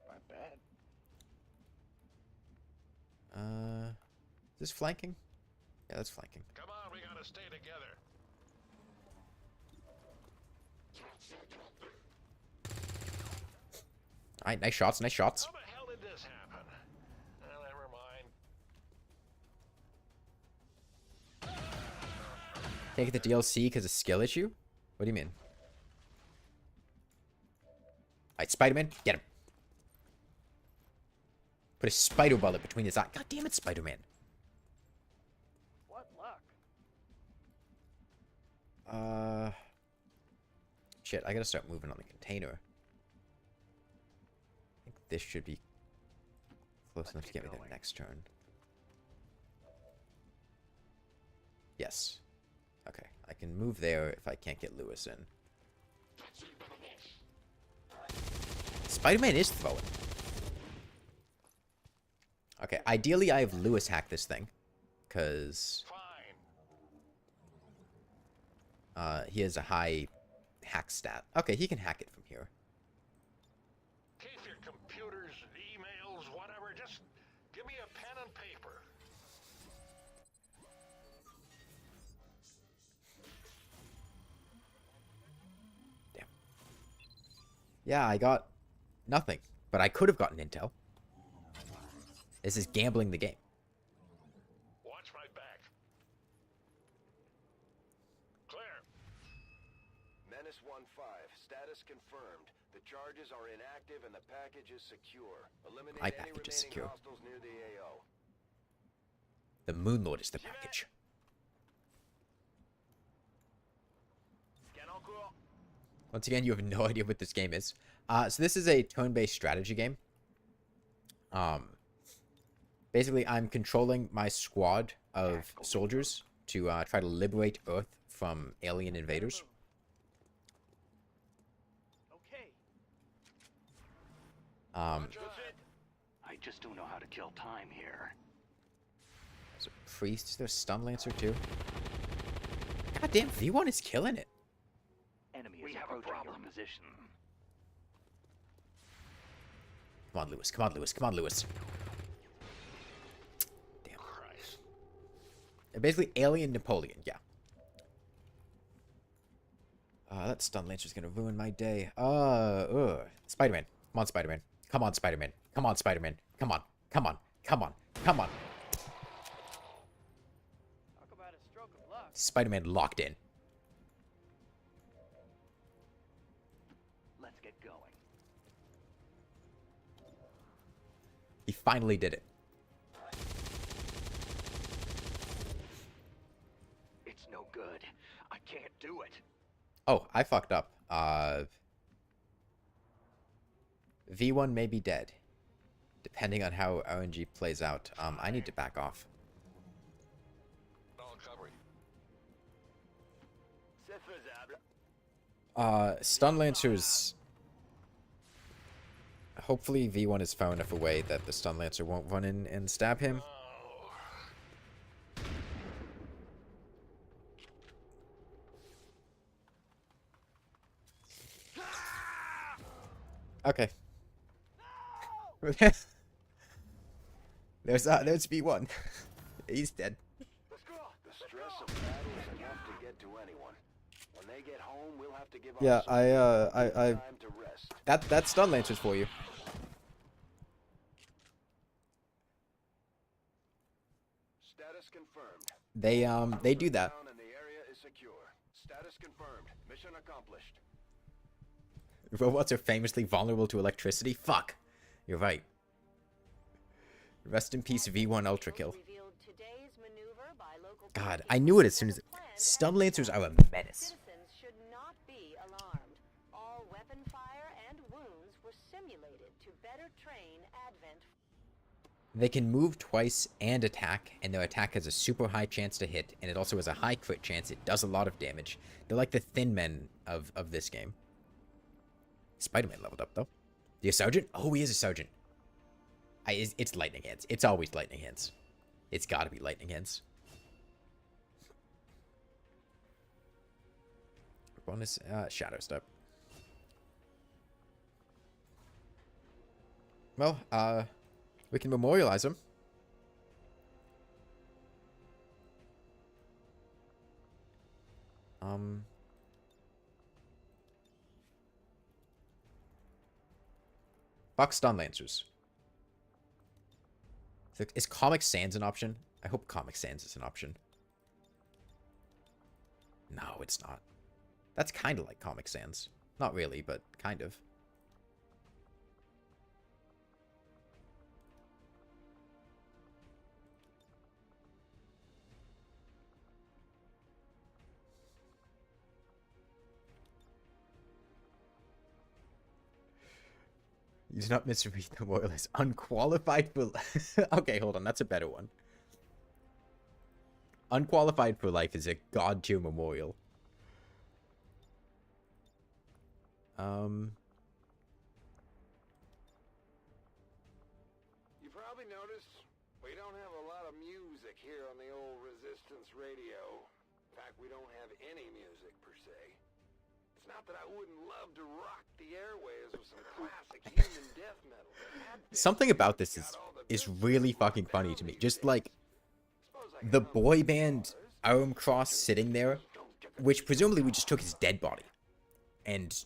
Not bad. Is this flanking? Yeah, that's flanking. Come on, we gotta stay together. Alright, nice shots, nice shots. How the hell did this happen? Never mind. Can't get the DLC because of skill issue? What do you mean? Alright, Spider-Man, get him. Put a spider bullet between his eyes. God damn it, Spider-Man. What luck? Shit, I gotta start moving on the container. I think this should be close enough to get me to the next turn. Yes. Okay, I can move there if I can't get Lewis in. Spider-Man is throwing. Okay, ideally I have Lewis hack this thing. Because he has a high hack stat. Okay, he can hack it from here. Keep your computers, emails, whatever. Just give me a pen and paper. Damn. Yeah, I got nothing. But I could have gotten intel. This is gambling the game. Watch my back. Clear. Menace 1-5, status confirmed. The charges are inactive and the package is secure. Eliminate My any package is remaining secure. hostiles near the AO. The Moon Lord is the package. Once again, you have no idea what this game is. So this is a turn-based strategy game. Basically, I'm controlling my squad of soldiers to try to liberate Earth from alien invaders. Okay. I just don't know how to kill time here. There's a priest. Is there a stun lancer too? God damn, V1 is killing it. Enemy is approaching your position. Come on, Lewis. Come on, Lewis. Come on, Lewis. Damn. Christ. They're basically alien Napoleon, yeah. That stun lancer's gonna ruin my day. Spider-Man. Come on, Spider-Man. Come on, Spider-Man. Come on, Spider-Man. Come on. Come on. Come on. Come on. Talk about a stroke of luck. Spider-Man locked in. Let's get going. He finally did it. It's no good. I can't do it. Oh, I fucked up. V1 may be dead. Depending on how RNG plays out. I need to back off. Stun Lancers... Hopefully V1 is far enough away that the Stun Lancer won't run in and stab him. Okay. there's V1. He's dead. The stress of battle is enough to get to anyone. When they get home, we'll have to give Yeah, our time to rest. That Stun Lancer's for you. Status confirmed. They do that. And the area is secure. Status confirmed. Mission accomplished. Robots are famously vulnerable to electricity? Fuck. You're right. Rest in peace, V1 Ultra Kill. God, I knew it as soon as... Stun Lancers are a menace. Citizens should not be alarmed. All weapon fire and wounds were simulated to better train Advent. They can move twice and attack, and their attack has a super high chance to hit, and it also has a high crit chance. It does a lot of damage. They're like the thin men of this game. Spider-Man leveled up, though. You a sergeant? Oh, he is a sergeant. It's lightning hands. It's always lightning hands. It's gotta be lightning hands. Bonus shadow step. Well, we can memorialize him. Fuck Stun Lancers. Is Comic Sans an option? I hope Comic Sans is an option. No, it's not. That's kind of like Comic Sans. Not really, but kind of. You do not misread the memorial as unqualified for... Okay, hold on. That's a better one. Unqualified for life is a god tier memorial. You probably noticed we don't have a lot of music here on the old Resistance radio. In fact, we don't have any music per se. It's not that I wouldn't love to rock the airwaves with some classic human death metal. Something about this is really fucking funny to me. Just like the boy band Arm Cross sitting there, which presumably we just took his dead body and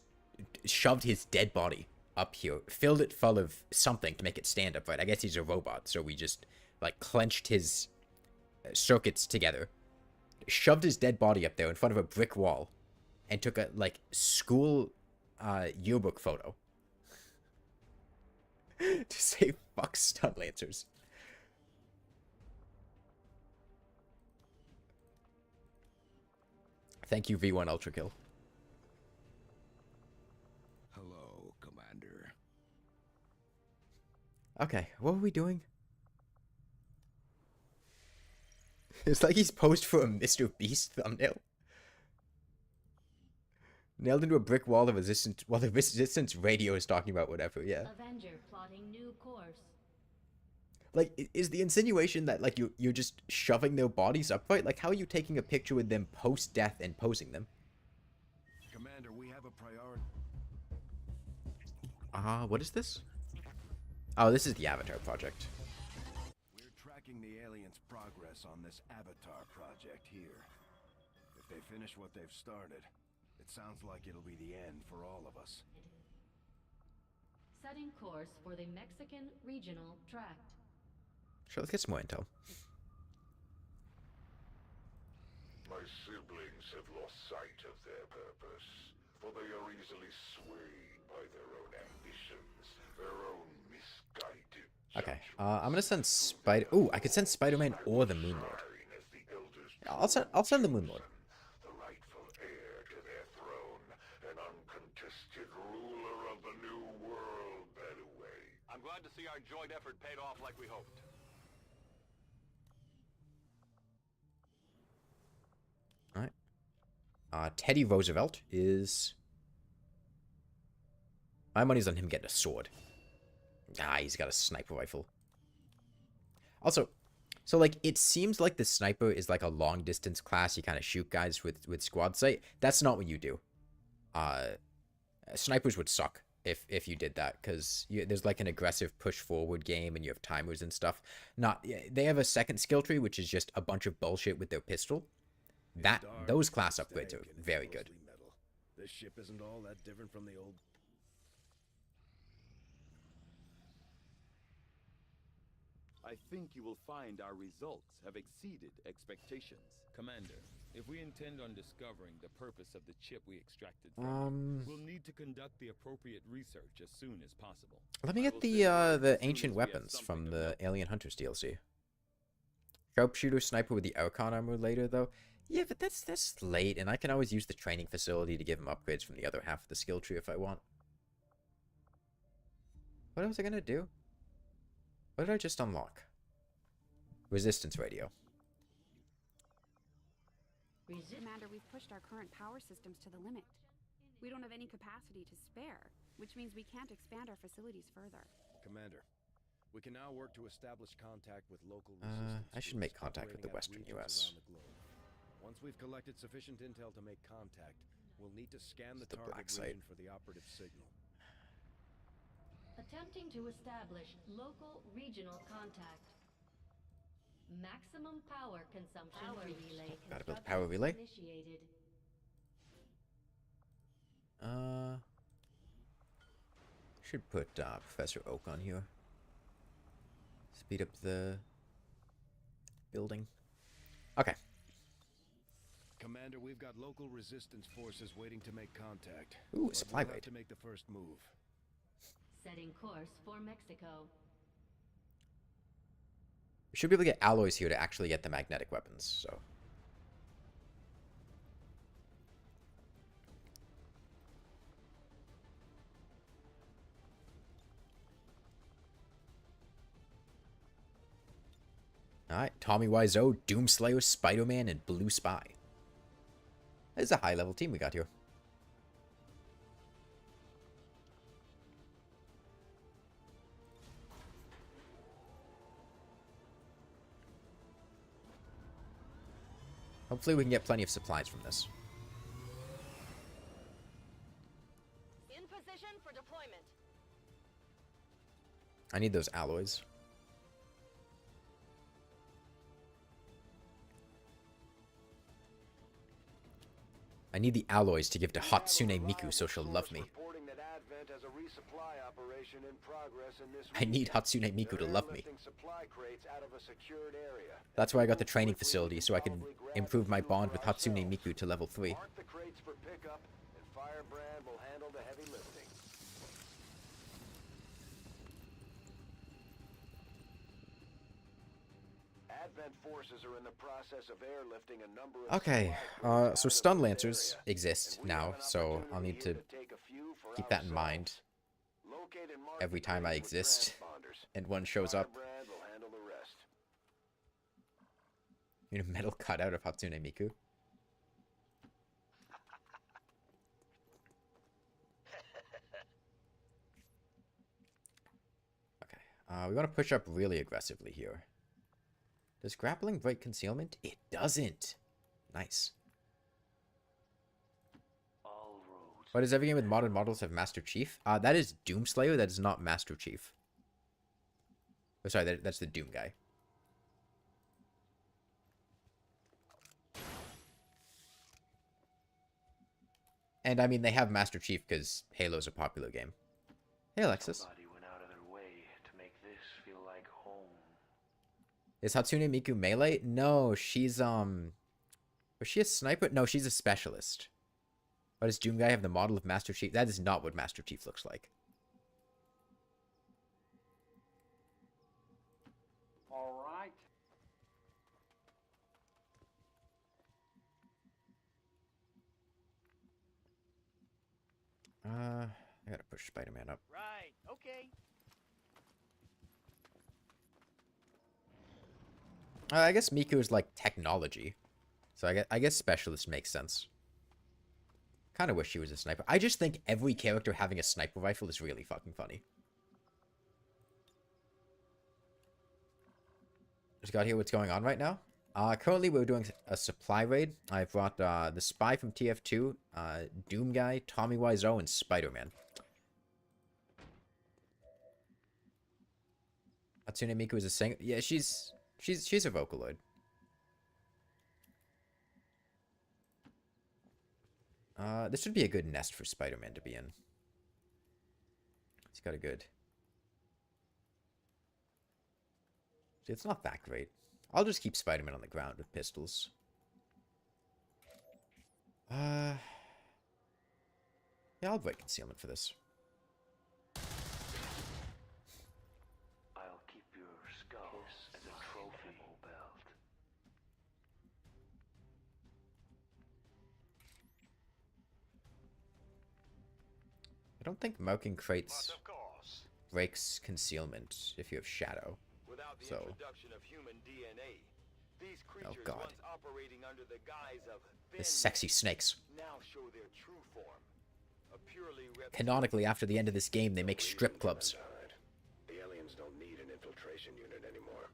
shoved his dead body up here, filled it full of something to make it stand up, right? I guess he's a robot, so we just like clenched his circuits together, shoved his dead body up there in front of a brick wall, and took a like school yearbook photo to say fuck Stun Lancers. Thank you, V1 Ultra Kill. Hello, Commander. Okay, what are we doing? It's like he's posed for a Mr. Beast thumbnail. Nailed into a brick wall of resistance while the resistance radio is talking about whatever, yeah. Avenger plotting new course. Like, is the insinuation that, like, you're just shoving their bodies upright? Like, how are you taking a picture with them post-death and posing them? Commander, we have a priority. What is this? Oh, this is the Avatar project. We're tracking the aliens' progress on this Avatar project here. If they finish what they've started, it sounds like it'll be the end for all of us. Setting course for the Mexican Regional Tract. Sure, let's get some more intel. My siblings have lost sight of their purpose, for they are easily swayed by their own ambitions, their own misguided. Okay, I'm gonna send Spider. Ooh, I could send Spider-Man or the Moon Lord. I'll send the Moon Lord. The rightful heir to their throne, an uncontested ruler of the new world, by the way. I'm glad to see our joint effort paid off like we hoped. Alright. Teddy Roosevelt is... My money's on him getting a sword. He's got a sniper rifle. Also, so, like, it seems like the sniper is, like, a long-distance class. You kind of shoot guys with squad sight. That's not what you do. Snipers would suck if you did that, because there's, like, an aggressive push-forward game, and you have timers and stuff. They have a second skill tree, which is just a bunch of bullshit with their pistol. Those class upgrades are very good. This ship isn't all that different from the old... I think you will find our results have exceeded expectations. Commander, if we intend on discovering the purpose of the chip we extracted from we'll need to conduct the appropriate research as soon as possible. Let me get the ancient weapons from the Alien Hunters DLC. Sharpshooter sniper with the Archon armor later, though. Yeah, but that's late, and I can always use the training facility to give him upgrades from the other half of the skill tree if I want. What was I gonna do? What did I just unlock? Resistance radio. Commander, we've pushed our current power systems to the limit. We don't have any capacity to spare, which means we can't expand our facilities further. Commander, We can now work to establish contact with local resistance I should make groups contact with the operating Western at US. regions around the globe. Once we've collected sufficient intel to make contact, we'll need to scan the The black target site. region for the operative signal. Attempting to establish local regional contact. Maximum power consumption relay Gotta build construction power relay. initiated. Should put Professor Oak on here. Speed up the building. Okay. Commander, we've got local resistance forces waiting to make contact. Ooh, But supply we'll have raid. to make the first move. Setting course for Mexico. We should be able to get alloys here to actually get the magnetic weapons, so. Alright, Tommy Wiseau, Doomslayer, Spider-Man, and Blue Spy. This is a high-level team we got here. Hopefully we can get plenty of supplies from this. In position for deployment. I need those alloys. I need the alloys to give to Hatsune Miku so she'll love me. Reporting that Advent has a resupply operation in progress in this I need Hatsune Miku to love me. airlifting supply crates out of a secured area. That's why I got the training facility, so I can improve my bond with Hatsune Miku to level 3. Mark the crates for pickup, and Firebrand will handle the heavy lifting. Advent forces are in the process of airlifting a number of Okay, so stun lancers exist now, so I'll need to keep that in mind every time I exist and one shows up. Firebrand will handle the rest. You know, metal cutout of Hatsune Miku. Okay, we want to push up really aggressively here. Does grappling break concealment? It doesn't. Nice. Why does every game with modern models have Master Chief? That is Doomslayer. That is not Master Chief. Oh, sorry, that's the Doom guy. And I mean, they have Master Chief because Halo's a popular game. Hey, Alexis. Went out of their way to make this feel like home. Is Hatsune Miku melee? No, she's, was she a sniper? No, she's a specialist. Why does Doom Guy have the model of Master Chief? That is not what Master Chief looks like. All right. I gotta push Spider-Man up. Right, okay. I guess Miku is like technology. So I guess specialist makes sense. Kind of wish she was a sniper. I just think every character having a sniper rifle is really fucking funny. Just got here what's going on right now. Currently we're doing a supply raid. I brought the Spy from TF2, Doom Guy, Tommy Wiseau, and Spider-Man. Hatsune Miku is a singer. Yeah, she's a Vocaloid. This would be a good nest for Spider-Man to be in. He's got a good... See, it's not that great. I'll just keep Spider-Man on the ground with pistols. Yeah, I'll break concealment for this. I'll keep your skull as a trophy belt. I don't think marking crates breaks concealment if you have shadow. Without the So, introduction of human DNA, these creatures God. once operating under the guise of the sexy snakes. now show their true form. A purely Canonically, after the end of this game, they make strip clubs. The aliens don't need an observation unit anymore.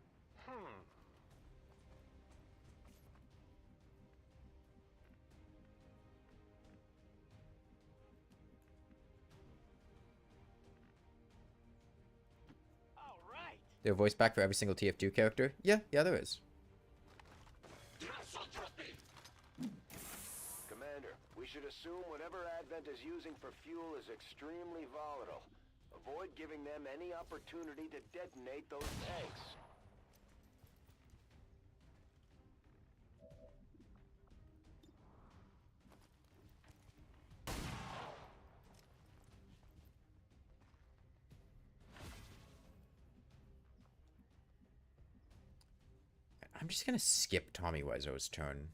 There a voice back for every single TF2 character? Yeah, there is. Commander, we should assume whatever Advent is using for fuel is extremely volatile. Avoid giving them any opportunity to detonate those tanks. I'm just gonna skip Tommy Wiseau's turn.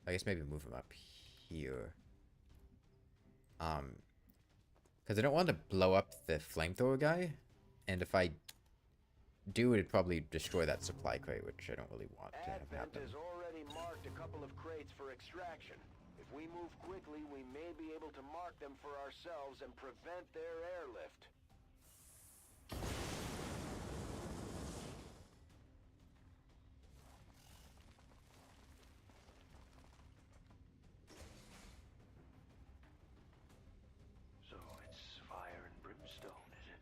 I guess maybe move him up here. Because I don't want to blow up the flamethrower guy, and if I do, it'd probably destroy that supply crate, which I don't really want to have Advent happen. has already marked a couple of crates for extraction. If we move quickly, we may be able to mark them for ourselves and prevent their airlift. So it's fire and brimstone, is it?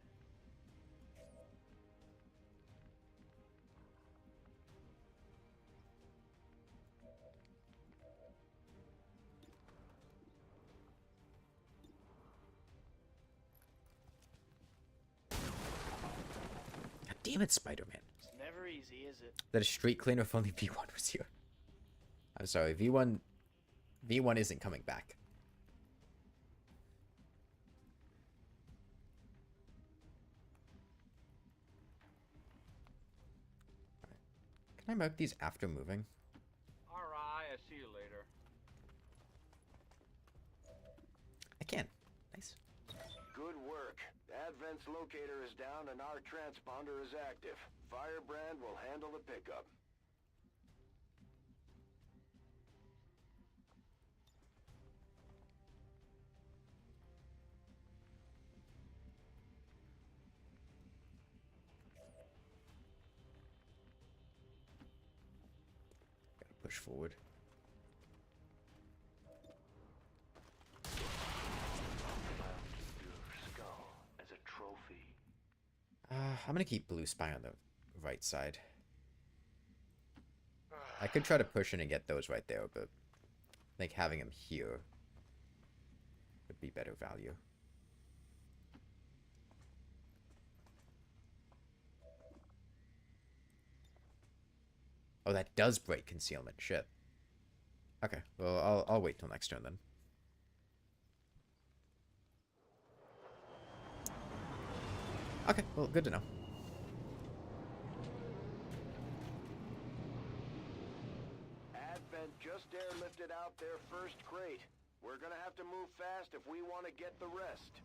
God damn it, Spider-Man. It's never easy, is it? That a street cleaner if only V1 was here. I'm sorry, V1 isn't coming back. Can I mark these after moving? Alright, I'll see you later. I can. Nice. Good work. Advent's locator is down and our transponder is active. Firebrand will handle the pickup. Gotta push forward. As a trophy. I'm gonna keep Blue Spy on the right side. I could try to push in and get those right there, but I think having him here would be better value. Oh, that does break concealment. Shit. Okay, well, I'll wait till next turn then. Okay, well, good to know. Advent just airlifted out their first crate. We're gonna have to move fast if we want to get the rest.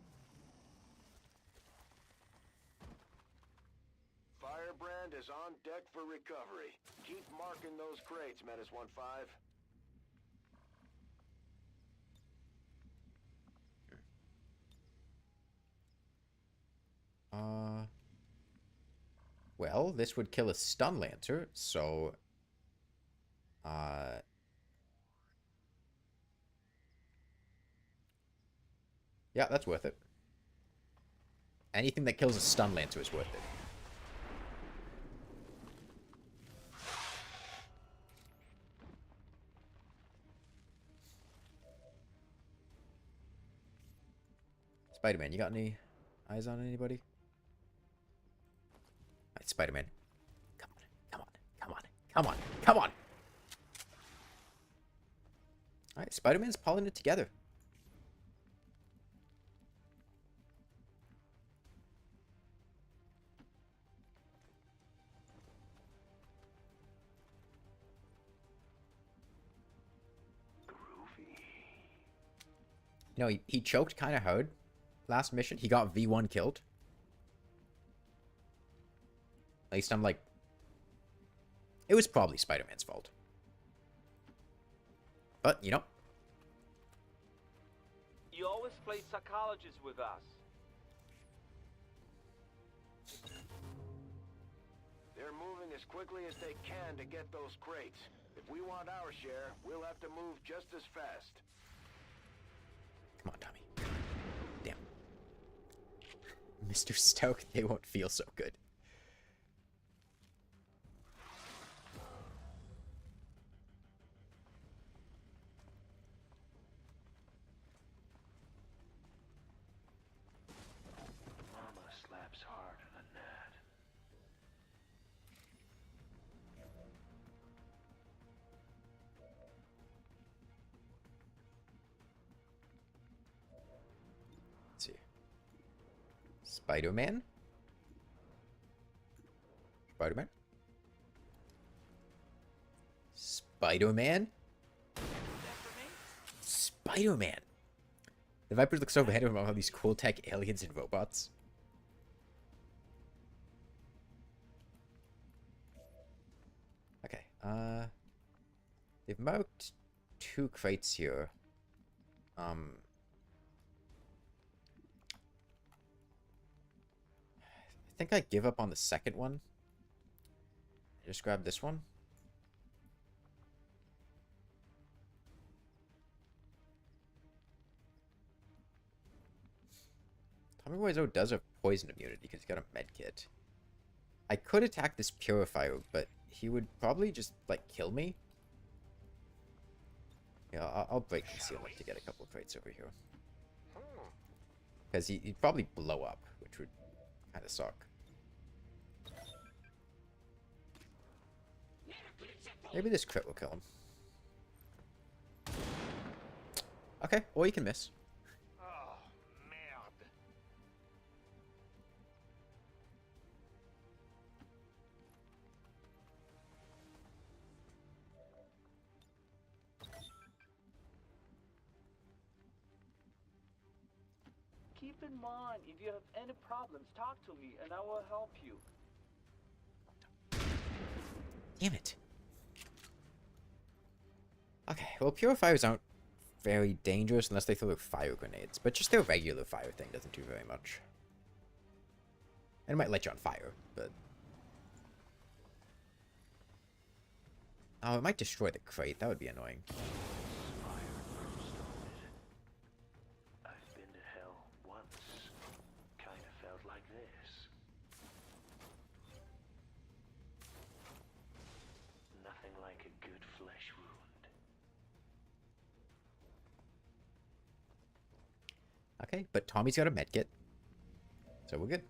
Firebrand is on deck for recovery. Keep marking those crates, Menace 1-5. Well, this would kill a stun lancer, so yeah, that's worth it. Anything that kills a stun lancer is worth it. Spider-Man, you got any eyes on anybody? Alright, Spider-Man. Come on, come on, come on, come on, come on! Alright, Spider-Man's pulling it together. You know, he choked kind of hard last mission. He got V1 killed. At least I'm like... It was probably Spider-Man's fault. But, you know. You always play psychologist with us. as quickly as they can to get those crates. If we want our share, we'll have to move just as fast. Come on, Tommy. Damn. Mr. Stoke, they won't feel so good. Mama slaps harder than that. Let's see. Spider-Man? Spider-Man? Spider-Man? Spider-Man! The Vipers look so random about all these cool tech aliens and robots. Okay, they've marked 2 crates here. I think I give up on the second one. Just grab this one. Tommy Wiseau does have poison immunity because he's got a med kit. I could attack this purifier, but he would probably just, like, kill me. Yeah, I'll break concealment to get a couple of crates over here. Because he'd probably blow up, which would kind of suck. Maybe this crit will kill him. Okay, or you can miss. Oh, merde. Keep in mind, if you have any problems, talk to me and I will help you. Damn it. Okay, well, purifiers aren't very dangerous unless they throw fire grenades, but just their regular fire thing doesn't do very much. And it might light you on fire, but... Oh, it might destroy the crate. That would be annoying. I've been to hell once. Kind of felt like this. Nothing like a good flesh wound. Okay, but Tommy's got a medkit, so we're good.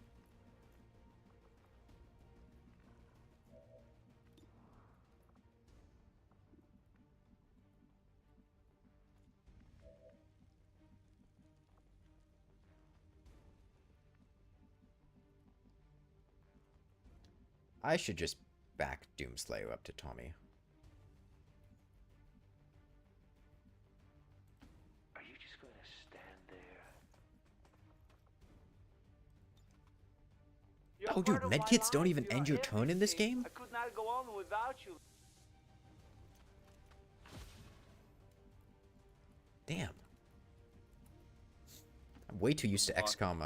I should just back Doomslayer up to Tommy. Are you just going to stand there? Oh, dude, medkits don't even end your turn in this game? I could not go on without you. Damn. I'm way too used to XCOM,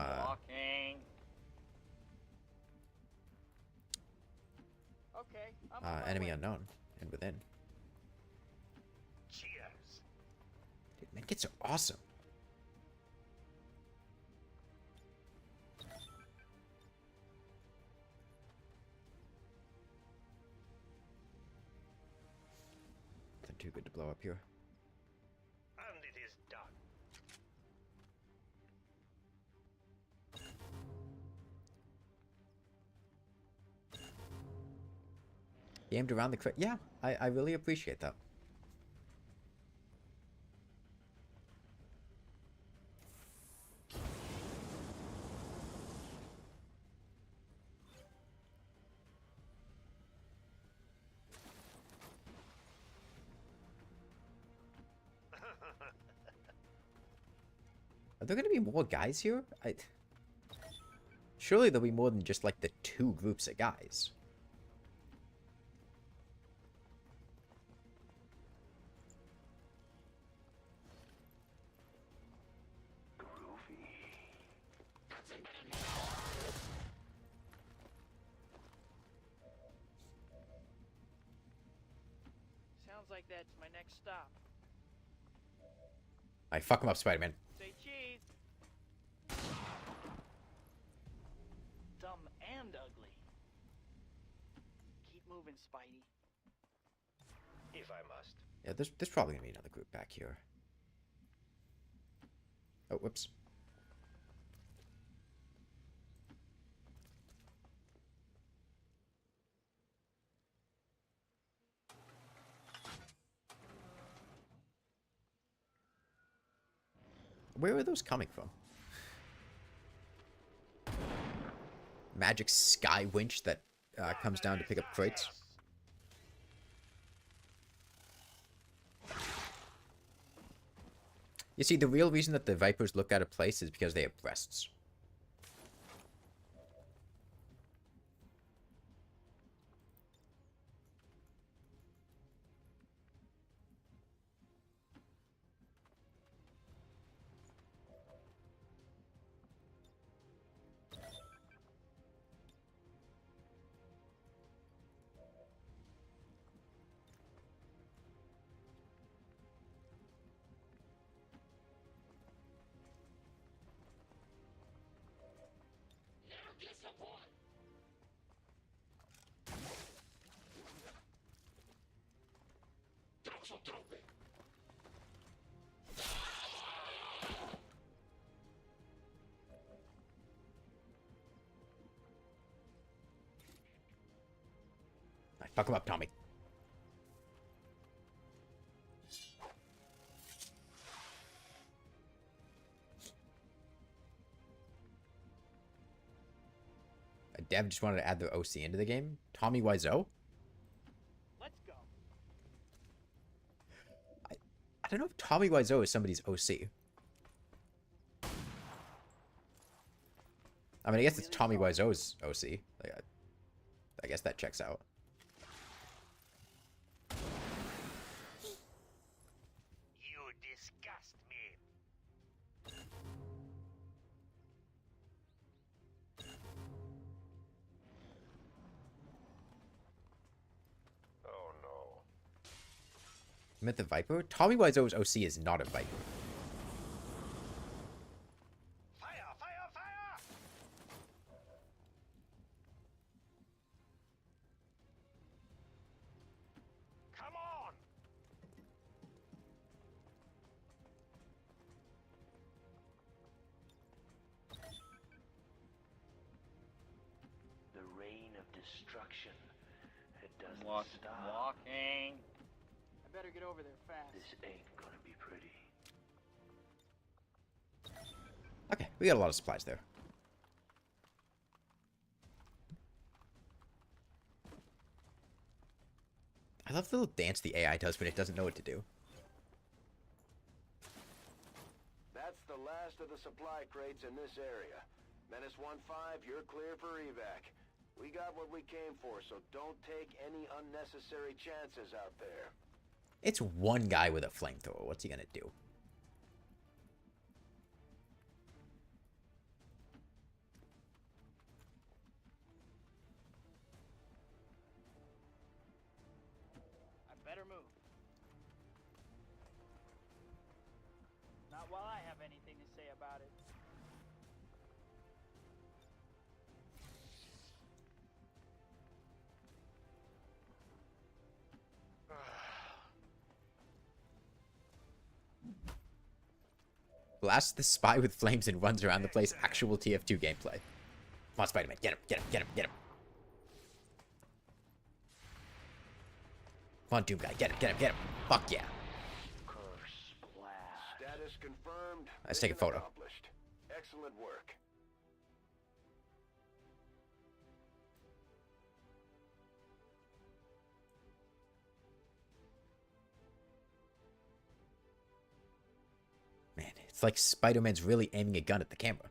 Enemy Unknown and Within. Cheers. Dude, medkits are awesome. Nothing too good to blow up here. And it is done. Aimed around the crit. Yeah, I really appreciate that. Are there going to be more guys here? Surely there'll be more than just like the 2 groups of guys. like that's my next stop. I fuck him up, Spider-Man. Say cheese. Dumb and ugly. Keep moving, Spidey. If I must. Yeah, there's probably gonna be another group back here. Oh, whoops. Where are those coming from? Magic sky winch that comes down to pick up crates. You see, the real reason that the Vipers look out of place is because they have breasts. Fuck him up, Tommy. Dev just wanted to add the OC into the game. Tommy Wiseau? Let's go. I don't know if Tommy Wiseau is somebody's OC. I mean, I guess it's Tommy Wiseau's OC. Like, I guess that checks out. You disgust me. Oh no. You meant the Viper? Tommy Wiseau's OC is not a Viper. Destruction. It doesn't stop. Walking. I better get over there fast. This ain't gonna be pretty. Okay, we got a lot of supplies there. I love the little dance the AI does when it doesn't know what to do. That's the last of the supply crates in this area. Menace 1-5, you're clear for evac. We got what we came for, so don't take any unnecessary chances out there. It's one guy with a flamethrower. What's he gonna do? I better move. Not while I have anything to say about it. Blasts the spy with flames and runs around the place. Actual TF2 gameplay. Come on, Spider-Man. Get him, get him, get him, get him. Come on, Doom Guy. Get him, get him, get him. Fuck yeah. Status confirmed. Let's take a photo. Accomplished. Excellent work. Man, it's like Spider-Man's really aiming a gun at the camera.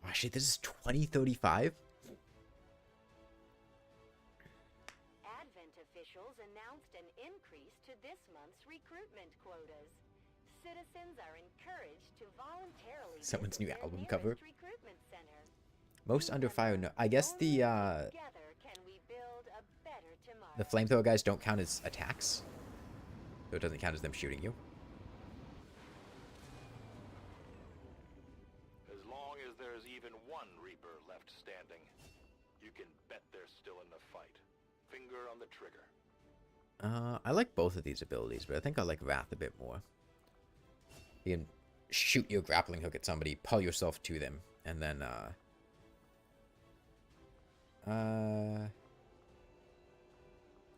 Oh shit, this is 2035? Advent officials announced an increase to this month's recruitment quotas. Citizens are encouraged to voluntarily Someone's new visit their album nearest cover. recruitment center. Most under fire, no. I guess the, Together can we build a better the flamethrower guys don't count as attacks. So it doesn't count as them shooting you. As long as there's even one Reaper left standing, you can bet they're still in the fight. Finger on the trigger. I like both of these abilities, but I think I like Wrath a bit more. You can shoot your grappling hook at somebody, pull yourself to them, and then,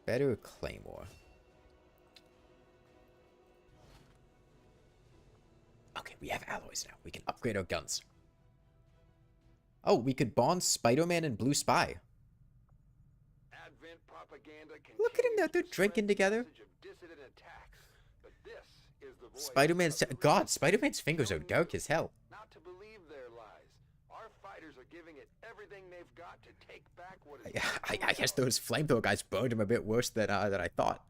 better Claymore. Okay, we have alloys now. We can upgrade our guns. Oh, we could bond Spider-Man and Blue Spy. Look at them, they're drinking together. Spider-Man's... God, Spider-Man's fingers are dark as hell. Not to believe their lies. Our fighters are giving it everything they've got to take back what is... I guess those flamethrower guys burned him a bit worse than I thought.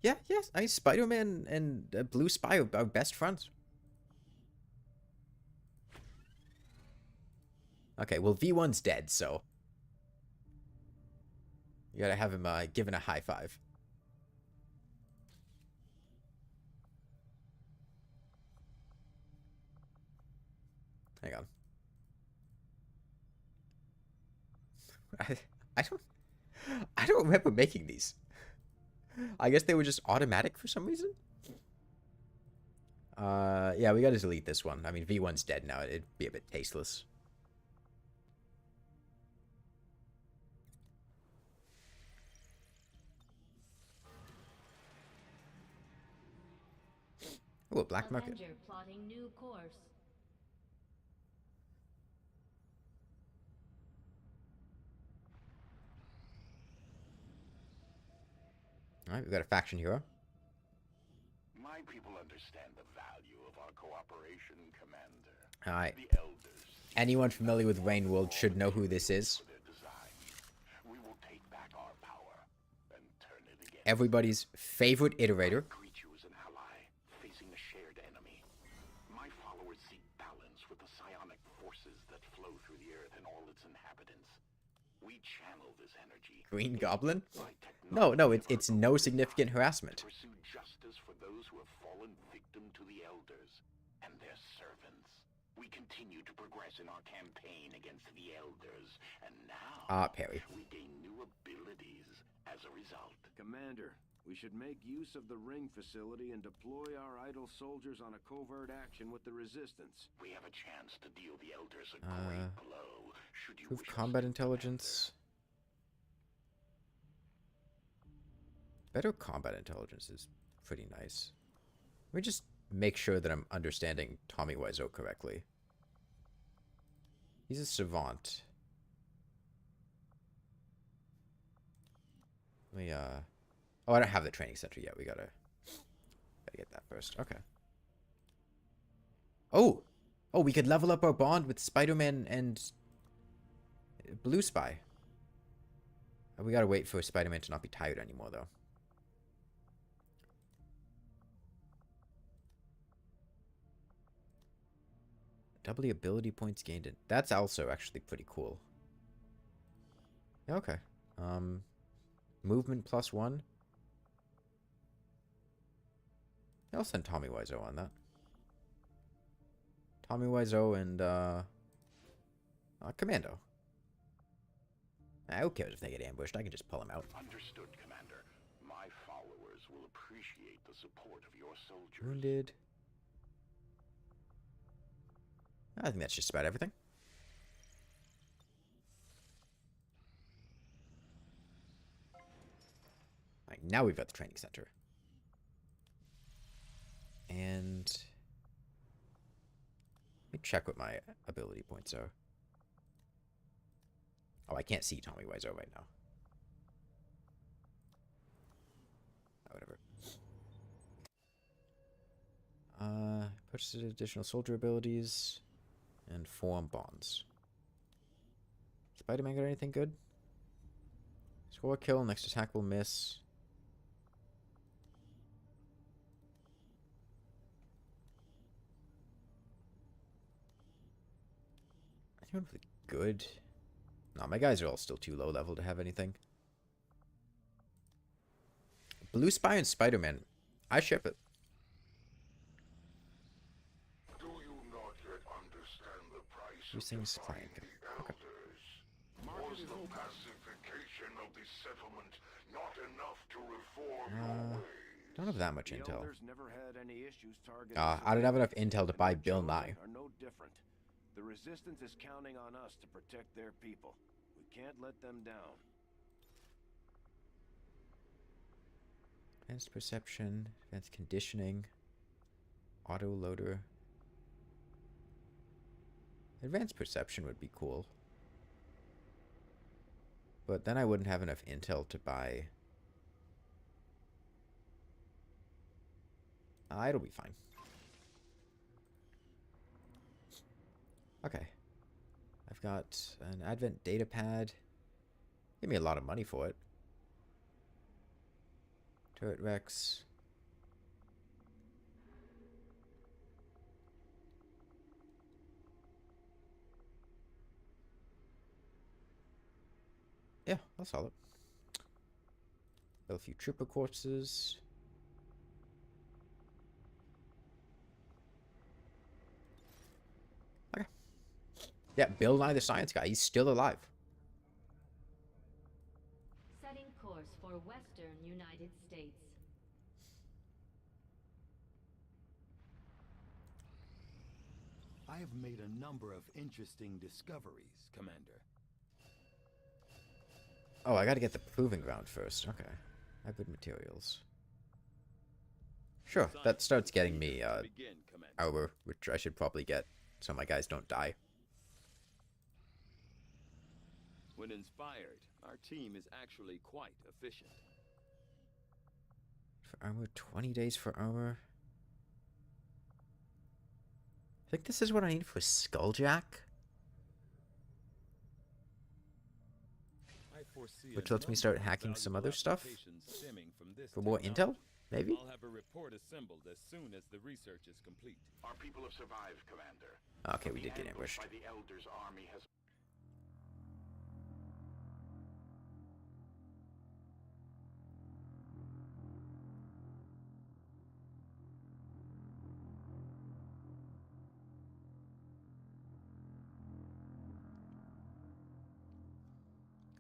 Yeah, yes. I mean, Spider-Man and Blue Spy are best friends. Okay, well, V1's dead, so... You gotta have him given a high five. Hang on. I don't remember making these. I guess they were just automatic for some reason. Yeah, we gotta delete this one. I mean, V1's dead now. It'd be a bit tasteless. Oh, a black market. Avenger plotting new course. Alright, we've got a faction hero. My people understand the value of our cooperation, Commander. Alright. The elders. Anyone familiar with Rainworld should know who this is. We will take back our power and turn it again. Everybody's favorite iterator. Greet you as an ally facing a shared enemy. My followers seek balance with the psionic forces that flow through the earth and all its inhabitants. We channel this energy. Green Goblin? No, it's no significant harassment. Pursue justice for those who have fallen victim to the elders and their servants. We continue to progress in our campaign against the elders, and now Perry. we gain new abilities as a result. Commander, we should make use of the ring facility and deploy our idle soldiers on a covert action with the resistance. We have a chance to deal the elders a great blow. Should you Prove wish combat us to, intelligence. Better combat intelligence is pretty nice. Let me just make sure that I'm understanding Tommy Wiseau correctly. He's a savant. Let me, oh, I don't have the training center yet. We gotta get that first. Okay. Oh! Oh, we could level up our bond with Spider-Man and Blue Spy. We gotta wait for Spider-Man to not be tired anymore, though. Doubly ability points gained in... That's also actually pretty cool. Yeah, okay. Movement +1. I'll send Tommy Wiseau on that. Tommy Wiseau and, Commando. Who cares if they get ambushed? I can just pull them out. Understood, Commander. My followers will appreciate the support of your soldiers. Wounded. I think that's just about everything. Alright, now we've got the training center. And... let me check what my ability points are. Oh, I can't see Tommy Wiseau right now. Oh, whatever. Purchase additional soldier abilities. And form bonds. Spider-Man got anything good? Score a kill, next attack will miss. Anyone with good No, my guys are all still too low level to have anything. Blue Spy and Spider-Man. I ship it. Do you not yet understand the price These things of client. defying the elders? Was the pacification of the settlement not enough to reform your ways? Don't have that much The intel. elders never had any issues targeting I don't have enough intel to and buy the Bill chosen Nye. are no different. The resistance is counting on us to protect their people. We can't let them down. Advanced perception, advanced conditioning, auto loader. Advanced perception would be cool. But then I wouldn't have enough intel to buy. It'll be fine. Okay. I've got an Advent data pad. Give me a lot of money for it. Turret Rex. Yeah, I'll sell it. Build a few trooper corpses. Okay. Yeah, Bill Nye the Science Guy. He's still alive. Setting course for Western United States. I have made a number of interesting discoveries, Commander. Oh, I gotta get the proving ground first. Okay. I have good materials. Sure, that starts getting me, armor, which I should probably get so my guys don't die. When inspired, our team is actually quite efficient. For armor, 20 days for armor. I think this is what I need for Skulljack. Which lets me start hacking some other stuff. For more intel? Maybe? I'll have a report assembled as soon as the research is complete. Our people have survived, Commander. Okay, we did get ambushed. By the Elders' army has...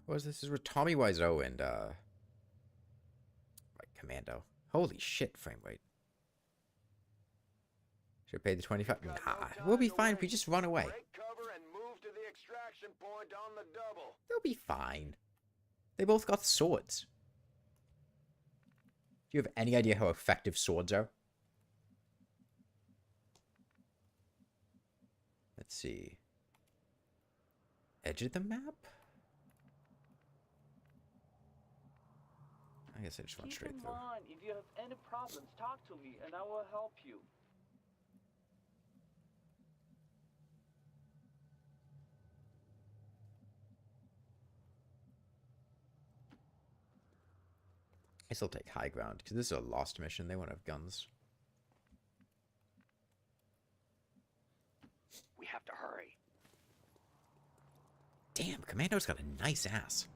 What was this? This is with Tommy Wiseau and Commando. Holy shit, frame rate. Should have paid the 25. Nah, we'll be fine if we just run away. Break cover and move to the extraction point on the double. They'll be fine. They both got swords. Do you have any idea how effective swords are? Let's see. Edge of the map? I guess I just went straight through. Keep in mind, if you have any problems, talk to me and I will help you. I still take high ground because this is a lost mission. They won't have guns. We have to hurry. Damn, Commando's got a nice ass.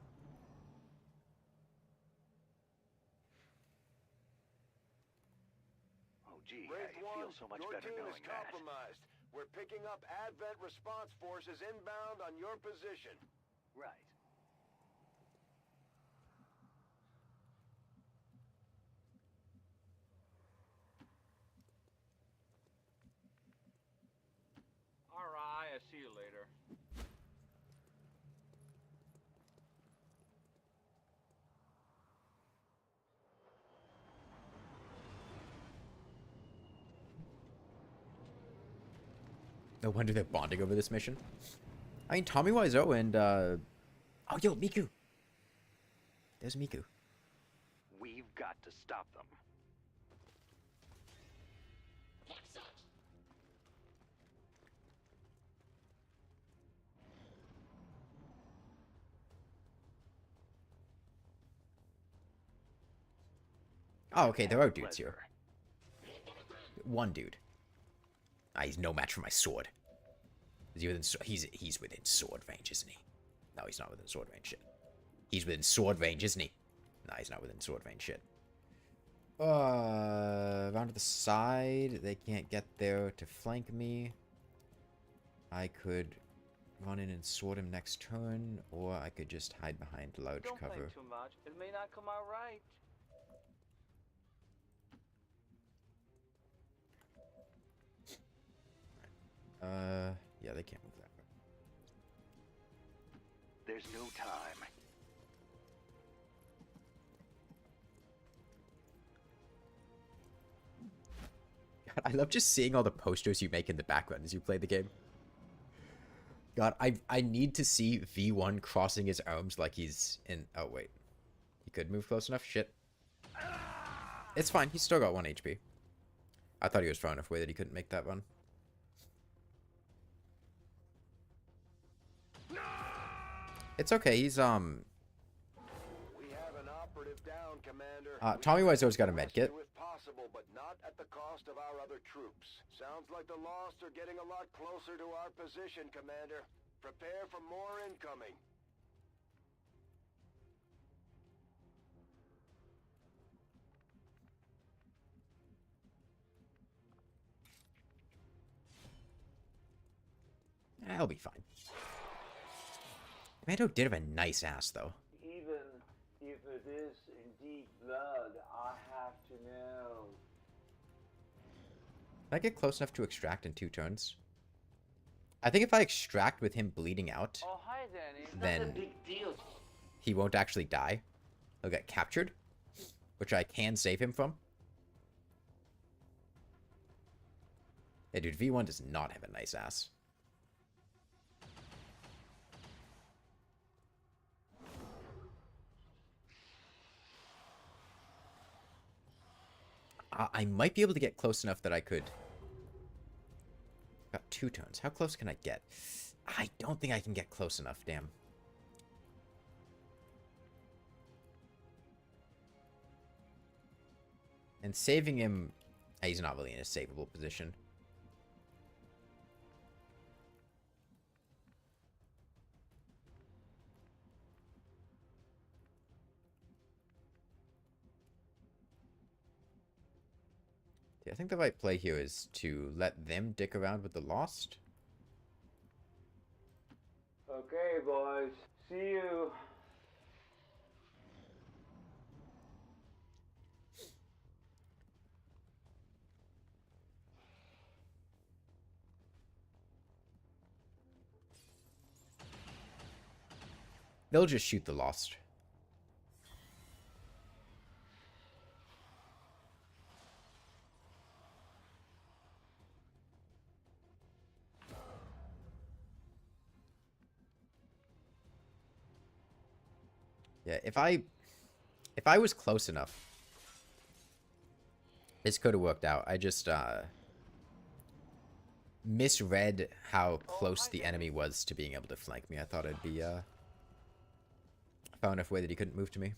Oh, gee, Wraith I feel so much your better team knowing is that. compromised. We're picking up Advent response forces inbound on your position. Right. Alright, I'll see you later. No wonder they're bonding over this mission. I mean, Tommy Wiseau and, oh, yo, Miku. There's Miku. We've got to stop them. Oh, okay, there are dudes here. One dude. Ah, he's no match for my sword. Is he within, he's within sword range, isn't he? No, he's not within sword range. Shit. He's within sword range, isn't he? No, he's not within sword range. Shit. Around to the side. They can't get there to flank me. I could run in and sword him next turn, or I could just hide behind large Don't cover. plan too much. It may not come out right. Yeah, they can't move that way. There's no time. God, I love just seeing all the posters you make in the background as you play the game. God, I need to see V1 crossing his arms like he's in... Oh, wait. He could move close enough? Shit. It's fine. He's still got 1 HP. I thought he was far enough away that he couldn't make that run. It's okay. He's, We have an operative down, Commander. Tommy Wiseau's got a med kit. If possible, but not at the cost of our other troops. Sounds like the Lost are getting a lot closer to our position, Commander. Prepare for more incoming. I'll be fine. Commando did have a nice ass, though. Even if it is indeed blood, I have to know. Can I get close enough to extract in 2 turns? I think if I extract with him bleeding out, Oh, hi, Danny. then Not a big deal. he won't actually die. He'll get captured, which I can save him from. Yeah, dude, V1 does not have a nice ass. I might be able to get close enough that I could... Got 2 turns. How close can I get? I don't think I can get close enough, damn. And saving him... He's not really in a savable position. I think the right play here is to let them dick around with the Lost. Okay, boys. See you. They'll just shoot the Lost. Yeah, if I was close enough, this could have worked out. I just misread how close the enemy was to being able to flank me. I thought it'd be far enough away that he couldn't move to me.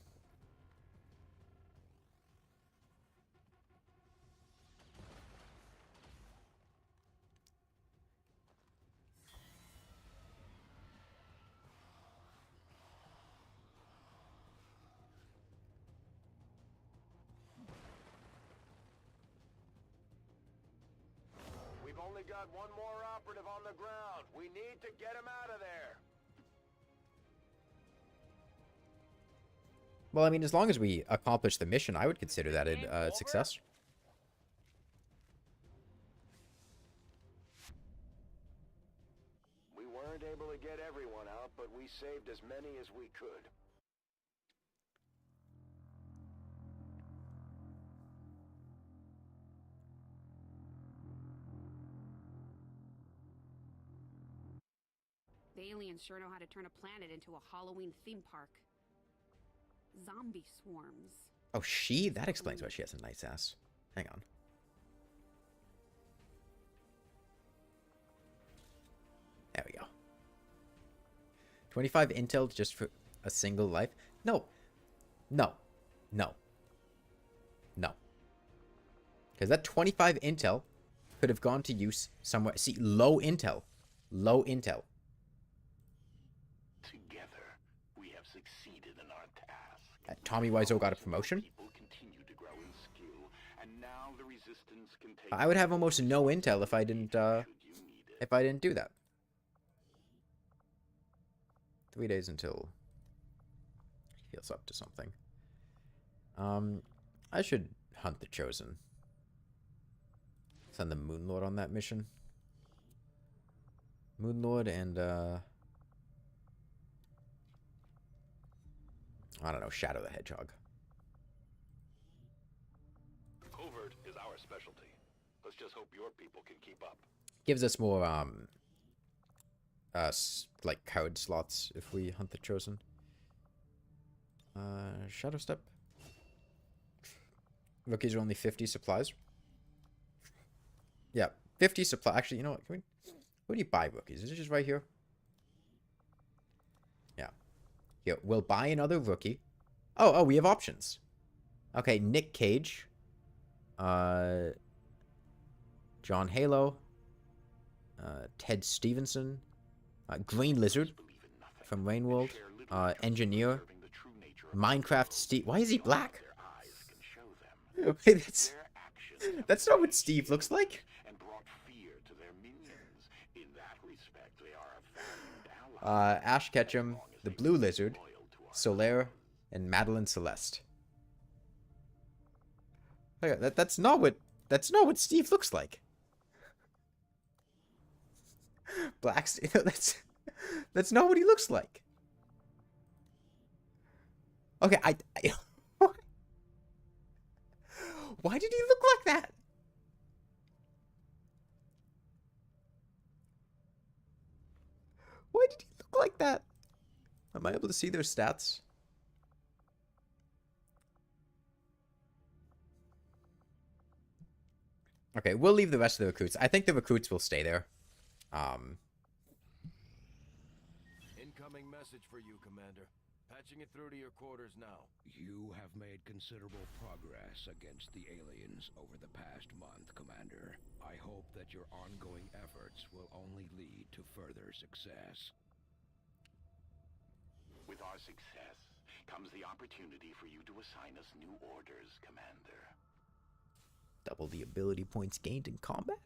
We've only got one more operative on the ground. We need to get him out of there. Well, I mean, as long as we accomplish the mission, I would consider that a success. We weren't able to get everyone out, but we saved as many as we could. The aliens sure know how to turn a planet into a Halloween theme park. Zombie swarms. Oh, that explains why she has a nice ass. Hang on. There we go. 25 intel just for a single life? No. No. No. No. Because that 25 intel could have gone to use somewhere. See, low intel. Low intel. Together. Tommy Wiseau got a promotion. I would have almost no intel if I didn't do that. 3 days until he feels up to something. I should hunt the Chosen. Send the Moonlord on that mission. Moonlord and I don't know, Shadow the Hedgehog. Covert is our specialty. Let's just hope your people can keep up. Gives us more like code slots if we hunt the Chosen. Shadow Step. Rookies are only 50 supplies. Yeah, 50 supply. Actually, you know what? Where do you buy rookies? Is it just right here? Yeah. Here, we'll buy another rookie. Oh, we have options. Okay, Nick Cage. John Halo. Ted Stevenson. Green Lizard from Rainworld. Engineer. Minecraft Steve. Why is he black? Wait, that's not what Steve looks like. Ash Ketchum, the Blue Lizard, Solaire, and Madeline Celeste. Okay, that's not what Steve looks like. Black Steve, that's not what he looks like. Okay, why did he look like that? Why did he look like that? Am I able to see their stats? Okay, we'll leave the rest of the recruits. I think the recruits will stay there. Incoming message for you, Commander. Patching it through to your quarters now. You have made considerable progress against the aliens over the past month, Commander. I hope that your ongoing efforts will only lead to further success. With our success comes the opportunity for you to assign us new orders, Commander. Double the ability points gained in combat?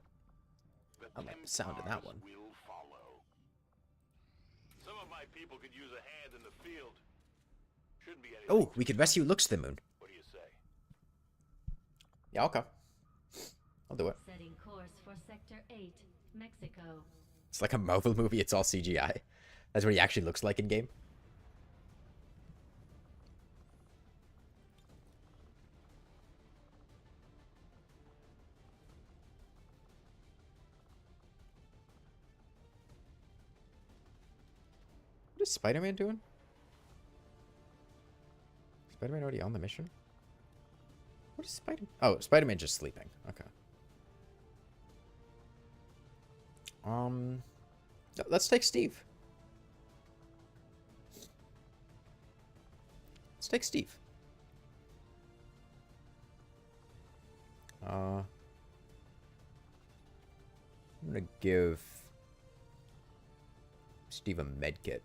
I like the sound of that one. Will follow. Some of my people could use a hand in the field. Shouldn't be anything. Oh, we could rescue Looks to the Moon. What do you say? Yeah, okay. I'll do it. Setting course for Sector 8, Mexico. It's like a Marvel movie, it's all CGI. That's what he actually looks like in game. What is Spider-Man doing? Spider-Man already on the mission? What is Spider-Man? Oh, Spider-Man just sleeping. Okay. Let's take Steve. Let's take Steve. I'm gonna give Steve a medkit.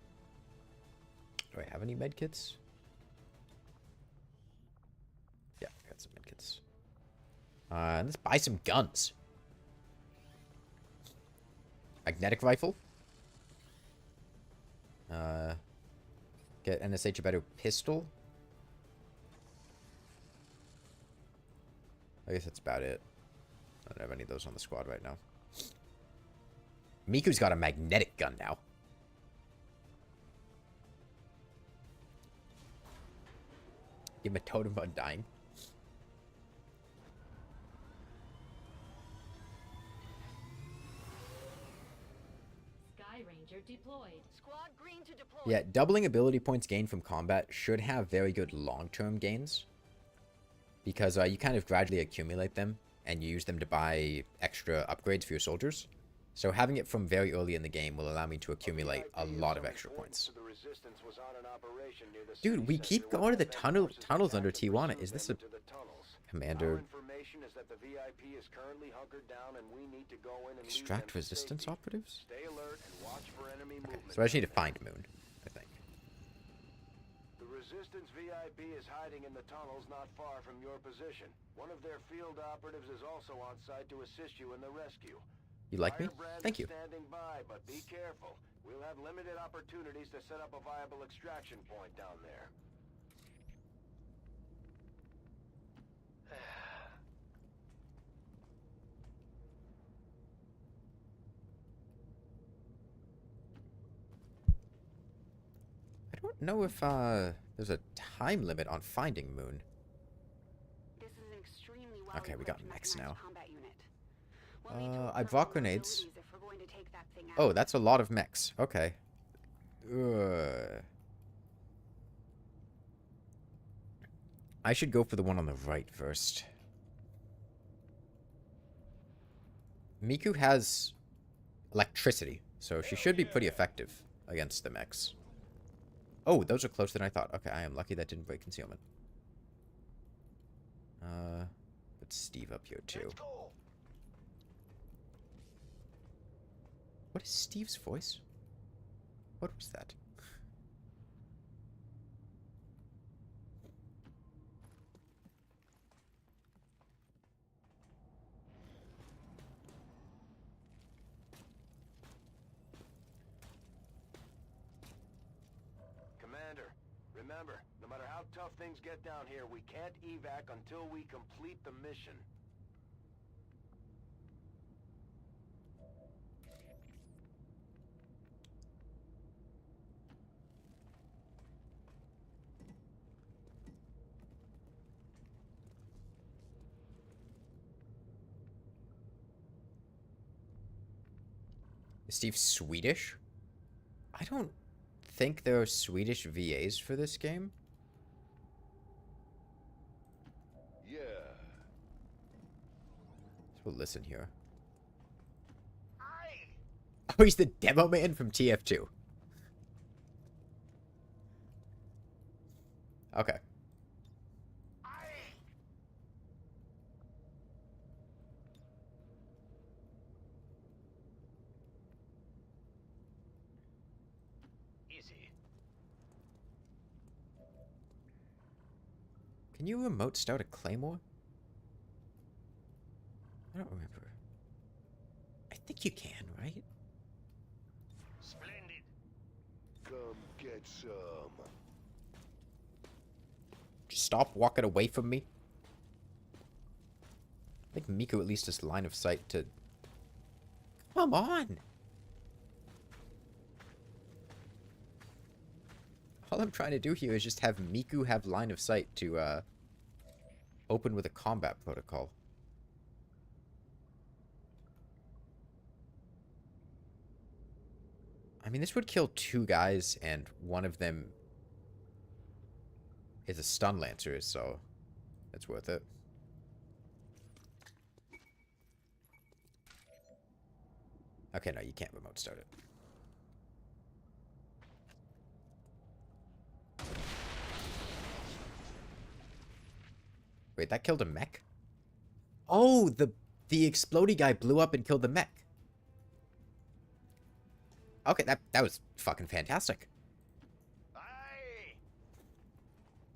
Do I have any medkits? Yeah, I got some medkits. Let's buy some guns. Magnetic rifle. Get NSH a better pistol. I guess that's about it. I don't have any of those on the squad right now. Miku's got a magnetic gun now. Give him a totem on dying. Sky Ranger deployed. Squad green to deploy. Yeah, doubling ability points gained from combat should have very good long-term gains. Because you kind of gradually accumulate them, and you use them to buy extra upgrades for your soldiers. So having it from very early in the game will allow me to accumulate a lot of extra points. Dude, we keep going to the tunnels under Tijuana. Is this a commander? Extract resistance operatives? Okay, so I just need to find Moon, I think. The Resistance VIP is hiding in the tunnels not far from your position. One of their field operatives is also on site to assist you in the rescue. You like me? Firebrand Thank you. is standing by, but be careful. We'll have limited opportunities to set up a viable extraction point down there. I don't know if there's a time limit on finding Moon. This is an extremely well Okay, we got mechs now. combat unit. We'll need to I bought grenades. if we're going to take that thing out. Oh, that's a lot of mechs. Okay. I should go for the one on the right first. Miku has electricity, so she should be pretty effective against the mechs. Oh, those are closer than I thought. Okay, I am lucky that didn't break concealment. Put Steve up here too. What is Steve's voice? What was that? Commander, remember, no matter how tough things get down here, we can't evac until we complete the mission. Is Steve Swedish? I don't think there are Swedish VAs for this game. Yeah. So we'll listen here. Oh, he's the demo man from TF2. Okay. Easy. Can you remote start a claymore? I don't remember. I think you can, right? Splendid. Come get some. Just stop walking away from me. I think Miku at least has line of sight to... Come on! All I'm trying to do here is just have Miku have line of sight to, open with a combat protocol. I mean, this would kill 2 guys, and one of them is a stun lancer, so it's worth it. Okay, no, you can't remote start it. Wait, that killed a mech? Oh, the explodey guy blew up and killed the mech. Okay, that was fucking fantastic.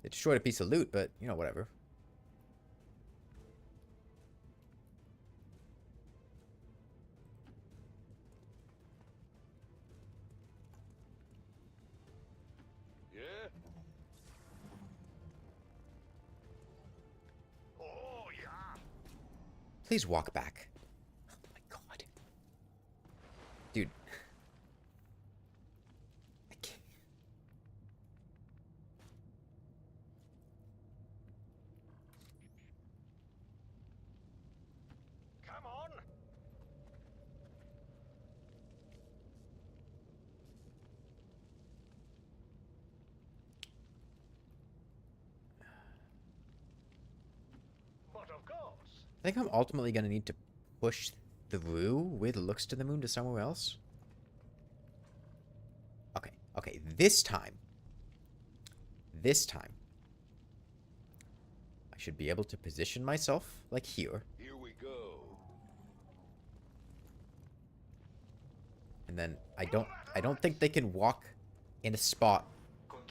It destroyed a piece of loot, but, you know, whatever. Yeah? Oh, yeah. Please walk back. Oh my god. Dude. I can't. Come on. But of course. I think I'm ultimately going to need to push through with looks to the moon to somewhere else. Okay, okay, this time, I should be able to position myself, like here. Here we go. And then I don't think they can walk in a spot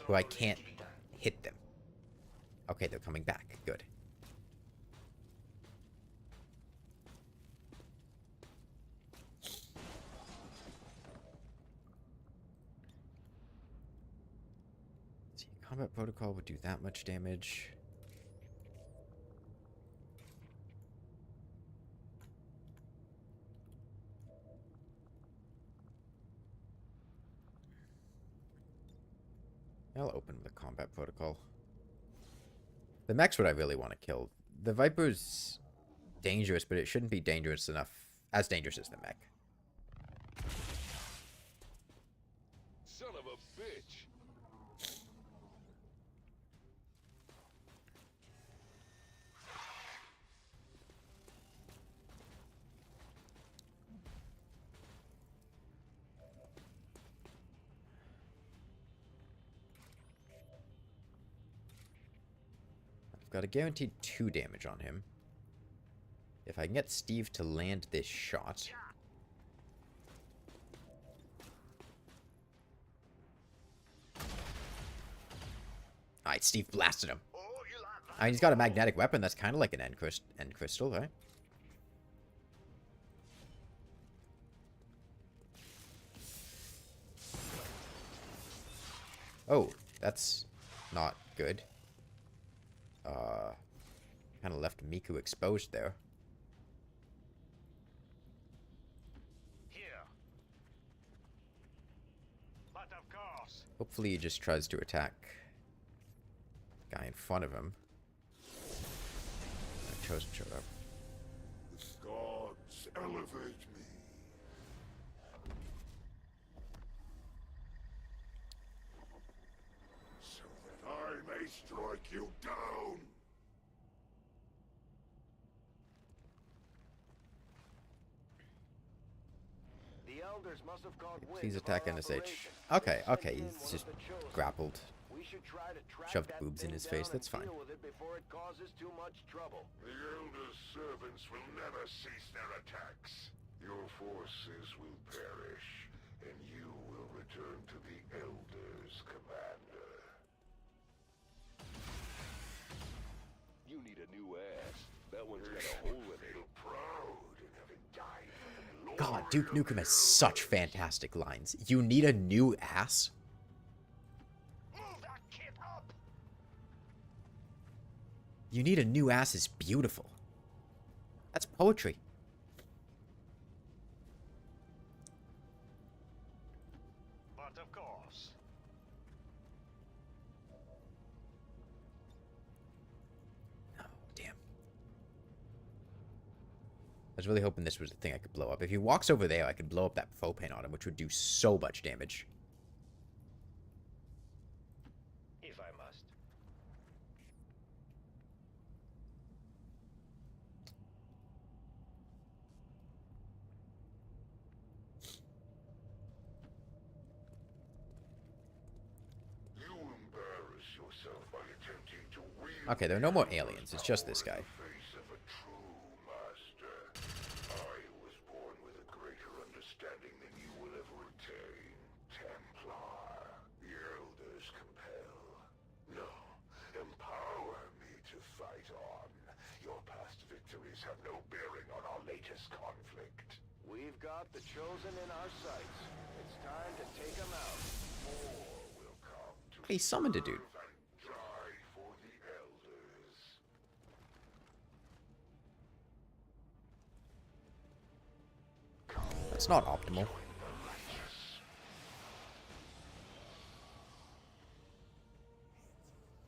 where I can't hit them. Okay, they're coming back. Good. See, combat protocol would do that much damage. I'll open the combat protocol. The mech's what I really want to kill. The Viper's dangerous, but it shouldn't be dangerous enough. As dangerous as the mech. Son of a bitch! I've got a guaranteed 2 damage on him. If I can get Steve to land this shot. Alright, Steve blasted him. I mean, he's got a magnetic weapon that's kind of like an end crystal, right? Oh, that's not good. Kind of left Miku exposed there. Hopefully he just tries to attack the guy in front of him. I chose to shut up. The gods elevate me. So that I may strike you down. The elders must have caught wind Please of attack our NSH. operation. Okay, They okay, sent in he's one just of the chosen. grappled. We should try to track Shoved that boobs in thing his face, down that's and fine. deal with it before it causes too much trouble. The Elder's servants will never cease their attacks. Your forces will perish, and you will return to the Elders, Commander. You need a new ass. That one's got a hole in it. Feel proud in having died for the glory. God, Duke Nukem has such fantastic lines. You need a new ass? Move that kid up! You need a new ass is beautiful. That's poetry. But of course. Oh, damn. I was really hoping this was the thing I could blow up. If he walks over there, I could blow up that faux paint on him, which would do so much damage. If I must. You embarrass yourself by attempting to wield Okay, there are no more aliens. It's just this guy. the face of a true master. I was born with a greater understanding than you will ever attain. Templar, the Elders compel. No, empower me to fight on. Your past victories have no bearing on our latest conflict. We've got the chosen in our sights. It's time to take them out. More will come to He summoned a dude. serve and die for the Elders. That's not optimal.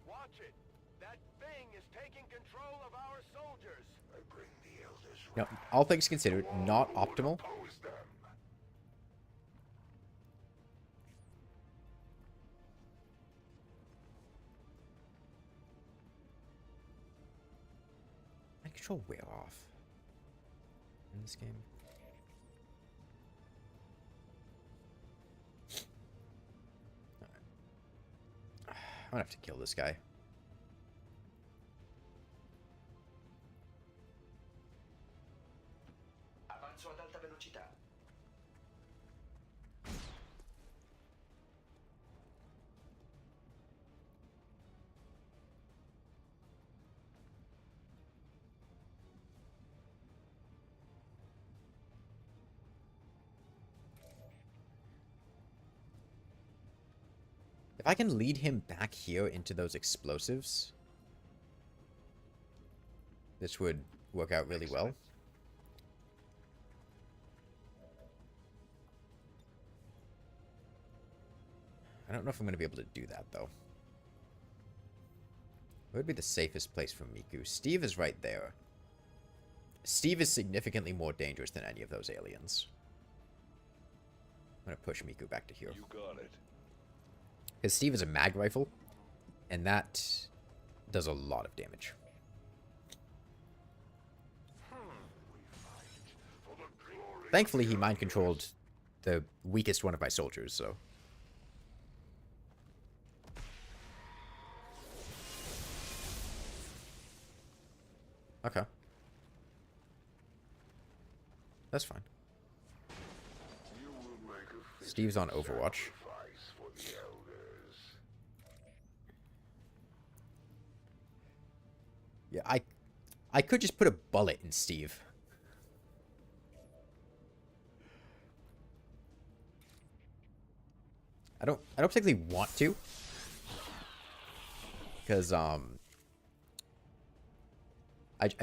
Watch it. That thing is taking control of our soldiers. I bring the Elders No, all things considered, not optimal. oppose them. My control wear off in this game. Alright. I'm gonna have to kill this guy. Avanzo ad alta velocità. If I can lead him back here into those explosives, this would work out really well. I don't know if I'm going to be able to do that, though. Where would be the safest place for Miku? Steve is right there. Steve is significantly more dangerous than any of those aliens. I'm going to push Miku back to here. You got it. Because Steve is a mag rifle, and that does a lot of damage. Thankfully, he mind-controlled the weakest one of my soldiers, so... Okay. That's fine. Steve's on Overwatch. Yeah, I could just put a bullet in Steve. I don't particularly want to. Because I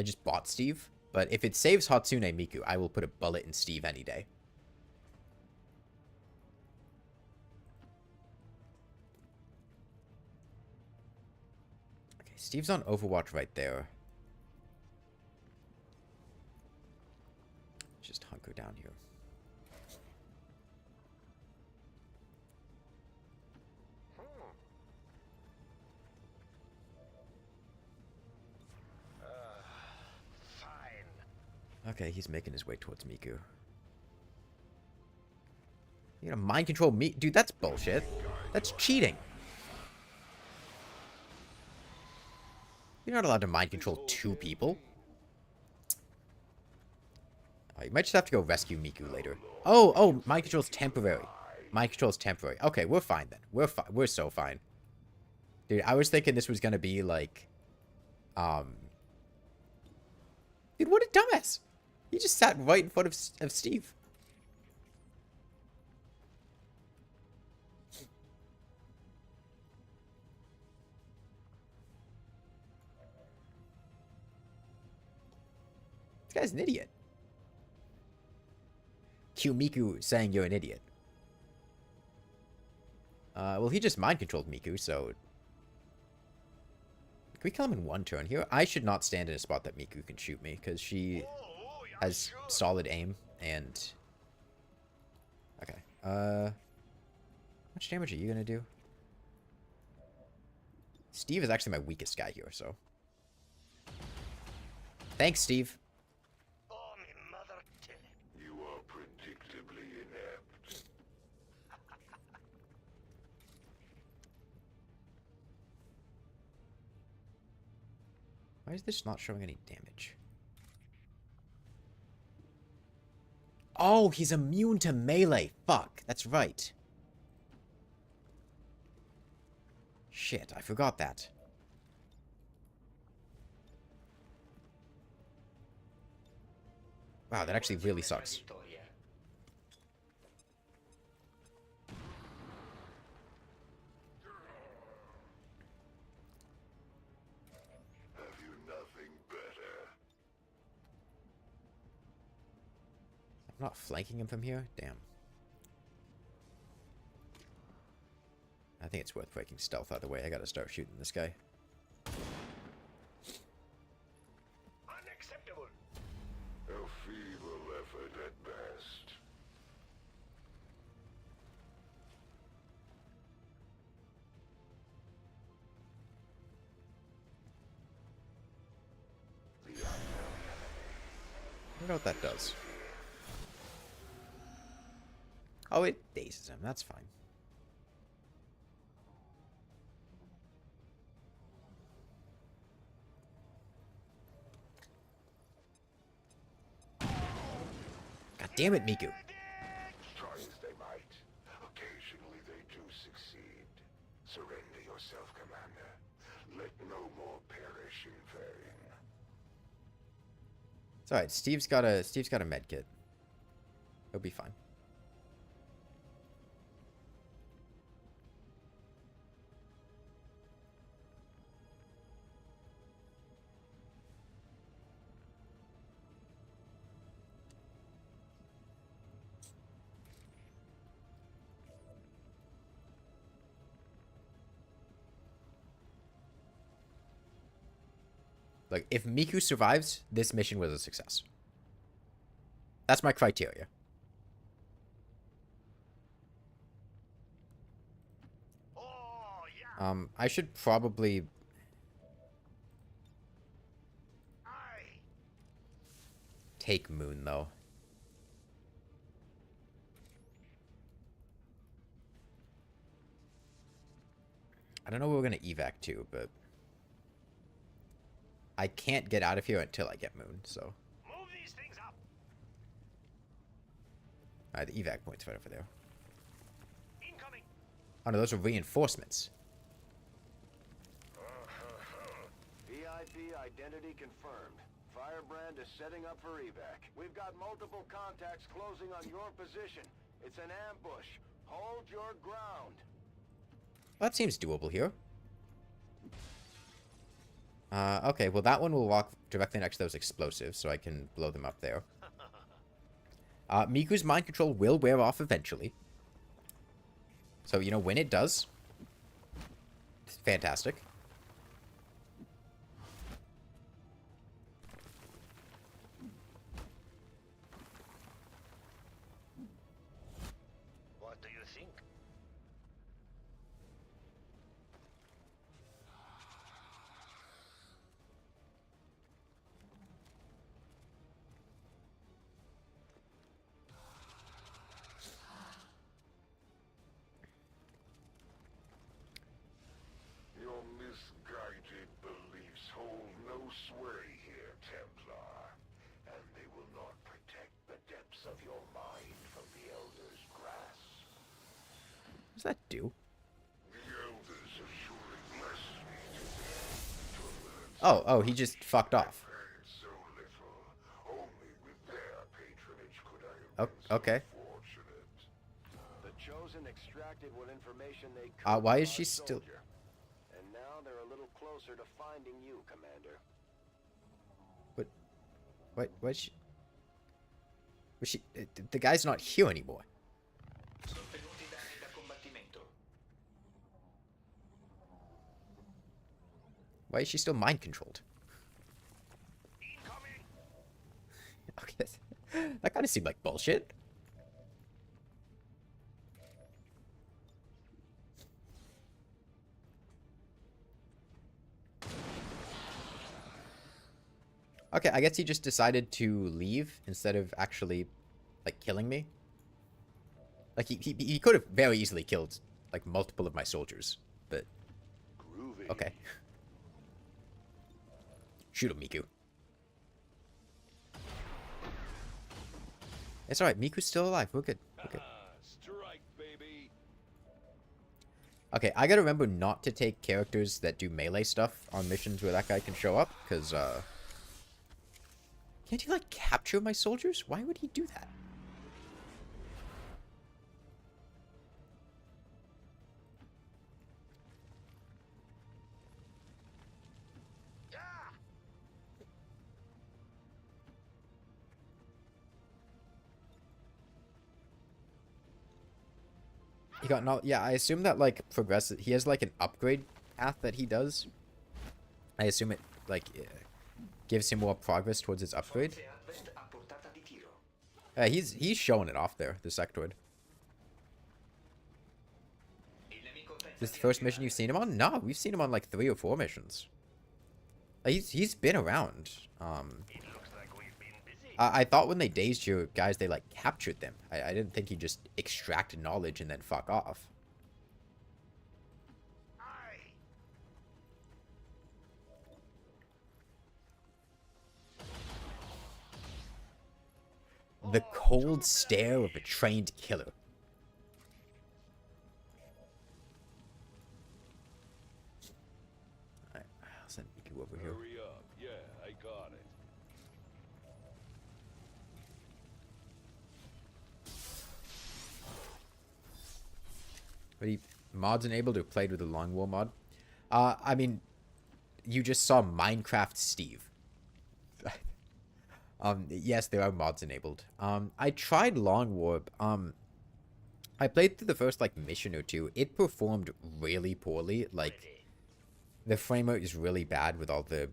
just bought Steve, but if it saves Hatsune Miku, I will put a bullet in Steve any day. Okay, Steve's on Overwatch right there. Just hunker down here. Okay, he's making his way towards Miku. You gonna mind control me? Dude, that's bullshit. That's cheating. You're not allowed to mind control two people. Oh, you might just have to go rescue Miku later. Oh, mind control's temporary. Mind control's temporary. Okay, we're fine then. We're so fine. Dude, I was thinking this was gonna be like, dude, what a dumbass. He just sat right in front of Steve. This guy's an idiot. Cue Miku saying you're an idiot. Well, he just mind-controlled Miku, so... Can we kill him in one turn here? I should not stand in a spot that Miku can shoot me, because she has solid aim, and... Okay, how much damage are you gonna do? Steve is actually my weakest guy here, so... Thanks, Steve. You are predictably inept. Why is this not showing any damage? Oh, he's immune to melee. Fuck, that's right. Shit, I forgot that. Wow, that actually really sucks. Have you nothing better? I'm not flanking him from here? Damn. I think it's worth breaking stealth either way. I gotta start shooting this guy. Unacceptable. A feeble effort at best. I don't know what that does. Oh, it dazes him. That's fine. God damn it, Miku. Try as they might, occasionally they do succeed. Surrender yourself, Commander. Let no more perish in vain. It's alright. Steve's got a med kit. He'll be fine. Like, if Miku survives, this mission was a success. That's my criteria. I should probably... take Moon, though. I don't know where we're going to evac to, but... I can't get out of here until I get Moon, so... Move these things up. Alright, the evac point's right over there. Incoming. Oh no, those are reinforcements. VIP identity confirmed. Firebrand is setting up for evac. We've got multiple contacts closing on your position. It's an ambush. Hold your ground. Well, that seems doable here. Okay, well that one will walk directly next to those explosives, so I can blow them up there. Miku's mind control will wear off eventually. So, you know, when it does, it's fantastic. What do you think? Your misguided beliefs hold no sway here, Templar. And they will not protect the depths of your mind from the Elder's grasp. What does that do? The Elders assuring blasphemy to learn Oh, he just fucked off. so little. Only with their patronage could I have Oh, okay. fortunate. The Chosen extracted what information they could Why from is our she still... soldier. And now they're a little closer to finding you, Commander. What's she... Was she... The guy's not here anymore. Why is she still mind controlled? Okay, that kind of seemed like bullshit. Okay, I guess he just decided to leave instead of actually, like, killing me. Like, he could have very easily killed, like, multiple of my soldiers, but... Groovy. Okay. Shoot him, Miku. It's alright, Miku's still alive. We're good. We're good. Strike, baby. Okay, I gotta remember not to take characters that do melee stuff on missions where that guy can show up, because, Can't he, like, capture my soldiers? Why would he do that? He got no... Yeah, I assume that, like, progressive... He has, like, an upgrade path that he does. I assume it, like, gives him more progress towards his upgrade. He's showing it off there, the sectoid. Is this the first mission you've seen him on? No, we've seen him on, like, 3 or 4 missions. He's been around. I thought when they dazed your guys, they, like, captured them. I didn't think he just extracted knowledge and then fuck off. The cold stare of a trained killer. Alright, I'll send Miku over here. Hurry up. Yeah, I got it. But he mods enabled or played with the Long War mod? I mean, you just saw Minecraft Steve. Yes, there are mods enabled. I tried Long Warp. I played through the first, like, mission or two. It performed really poorly. Like, the frame rate is really bad with all the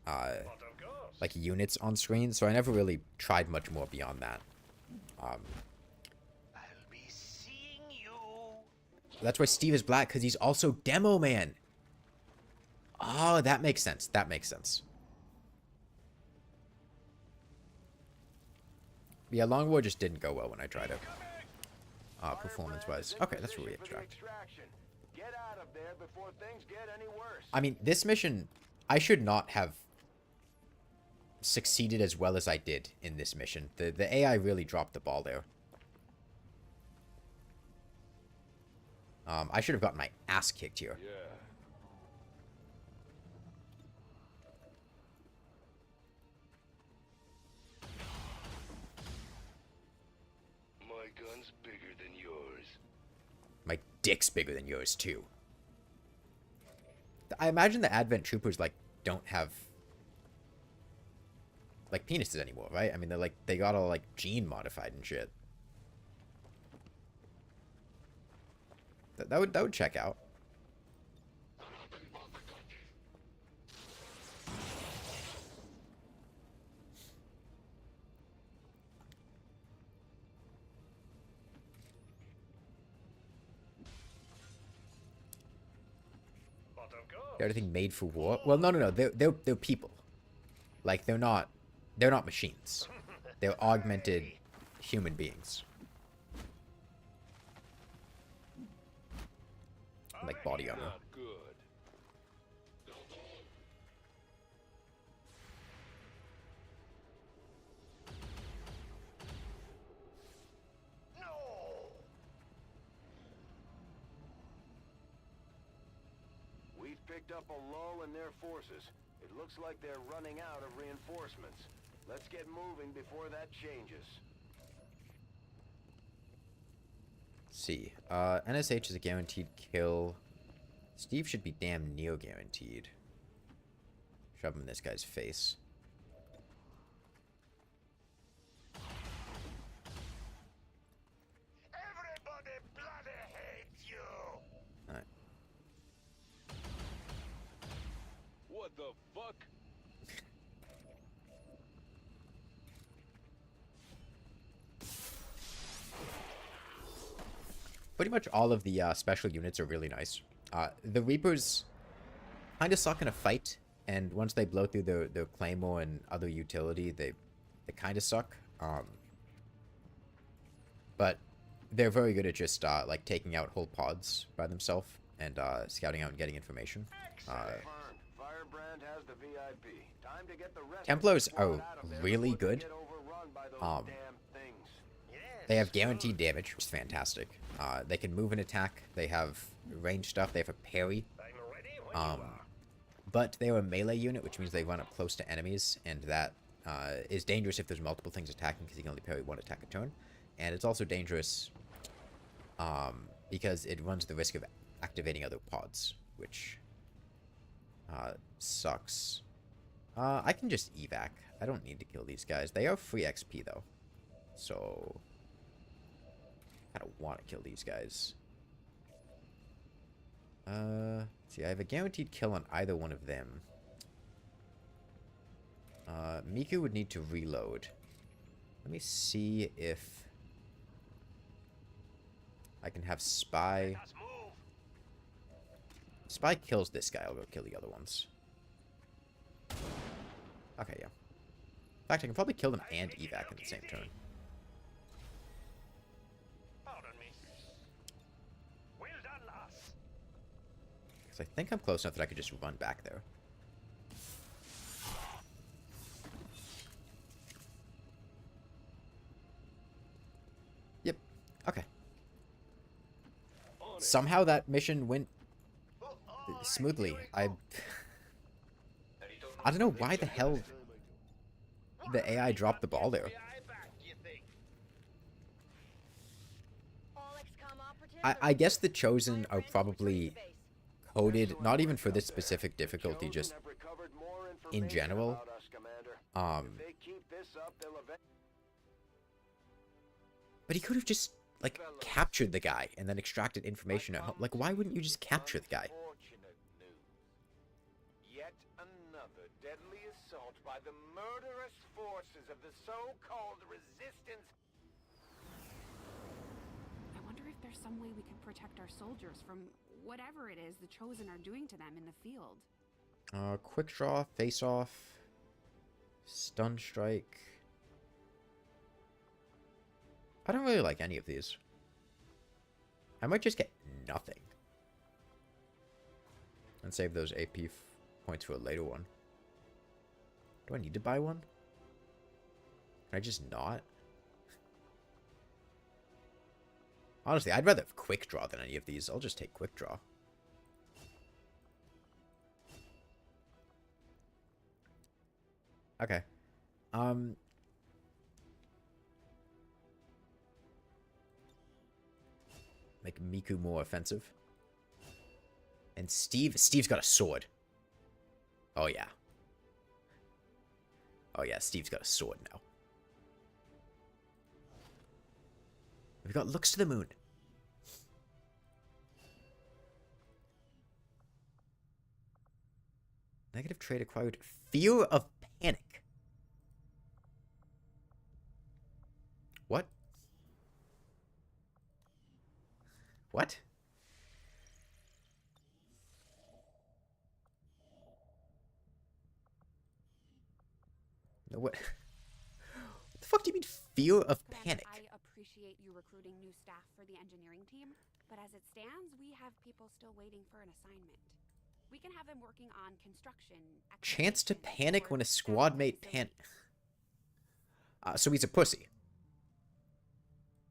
like units on screen, so I never really tried much more beyond that. That's why Steve is black, because he's also Demo Man. Oh, that makes sense. That makes sense. Yeah, Long War just didn't go well when I tried it. Performance-wise. Okay, that's where we extract. Get out of there before things get any worse. I mean, this mission, I should not have succeeded as well as I did in this mission. The AI really dropped the ball there. I should have gotten my ass kicked here. Yeah. My gun's bigger than yours. My dick's bigger than yours, too. I imagine the Advent Troopers, like, don't have, like, penises anymore, right? I mean, they're, like, they got all, like, gene modified and shit. That would check out. Everything made for war? Well, no. They're people. Like, they're not machines. They're augmented human beings. Like body armor. We've picked up a lull in their forces. It looks like they're running out of reinforcements. Let's get moving before that changes. See, NSH is a guaranteed kill. Steve should be damn near guaranteed. Shove him in this guy's face. Everybody bloody hates you. Alright. What the fuck? Pretty much all of the special units are really nice. The Reapers kind of suck in a fight, and once they blow through their Claymore and other utility, they kind of suck. But they're very good at just like taking out whole pods by themselves and scouting out and getting information. Firebrand has the VIP. Time to get the rest Templars are really good. They have guaranteed damage, which is fantastic. They can move and attack. They have range stuff. They have a parry. But they are a melee unit, which means they run up close to enemies, and that is dangerous if there's multiple things attacking, because you can only parry one attack a turn. And it's also dangerous because it runs the risk of activating other pods, which sucks. I can just evac. I don't need to kill these guys. They are free XP, though. So I don't want to kill these guys. See, I have a guaranteed kill on either one of them. Miku would need to reload. Let me see if I can have Spy. Spy kills this guy. I'll go kill the other ones. Okay, yeah. In fact, I can probably kill them and evac in the same turn. Because I think I'm close enough that I could just run back there. Yep. Okay. Somehow that mission went smoothly. I don't know why the hell the AI dropped the ball there. I guess the Chosen are probably coded, not even for this specific difficulty, just in general. But he could have just, like, captured the guy and then extracted information at home. Like, why wouldn't you just capture the guy? Yet another deadliest assault by the murderous forces of the so-called resistance. I wonder if there's some way we can protect our soldiers from whatever it is the Chosen are doing to them in the field. Quick draw, face off, stun strike. I don't really like any of these. I might just get nothing. And save those AP points for a later one. Do I need to buy one? Can I just not? Honestly, I'd rather have quick draw than any of these. I'll just take quick draw. Okay. Make Miku more offensive. And Steve's got a sword. Oh yeah. Oh yeah, Steve's got a sword now. We've got looks to the moon. Negative trait acquired. Fear of panic. What? What? No, what? What the fuck do you mean fear of panic? I appreciate you recruiting new staff for the engineering team, but as it stands, we have people still waiting for an assignment. We can have them working on construction. Chance to panic when a squad mate so he's a pussy.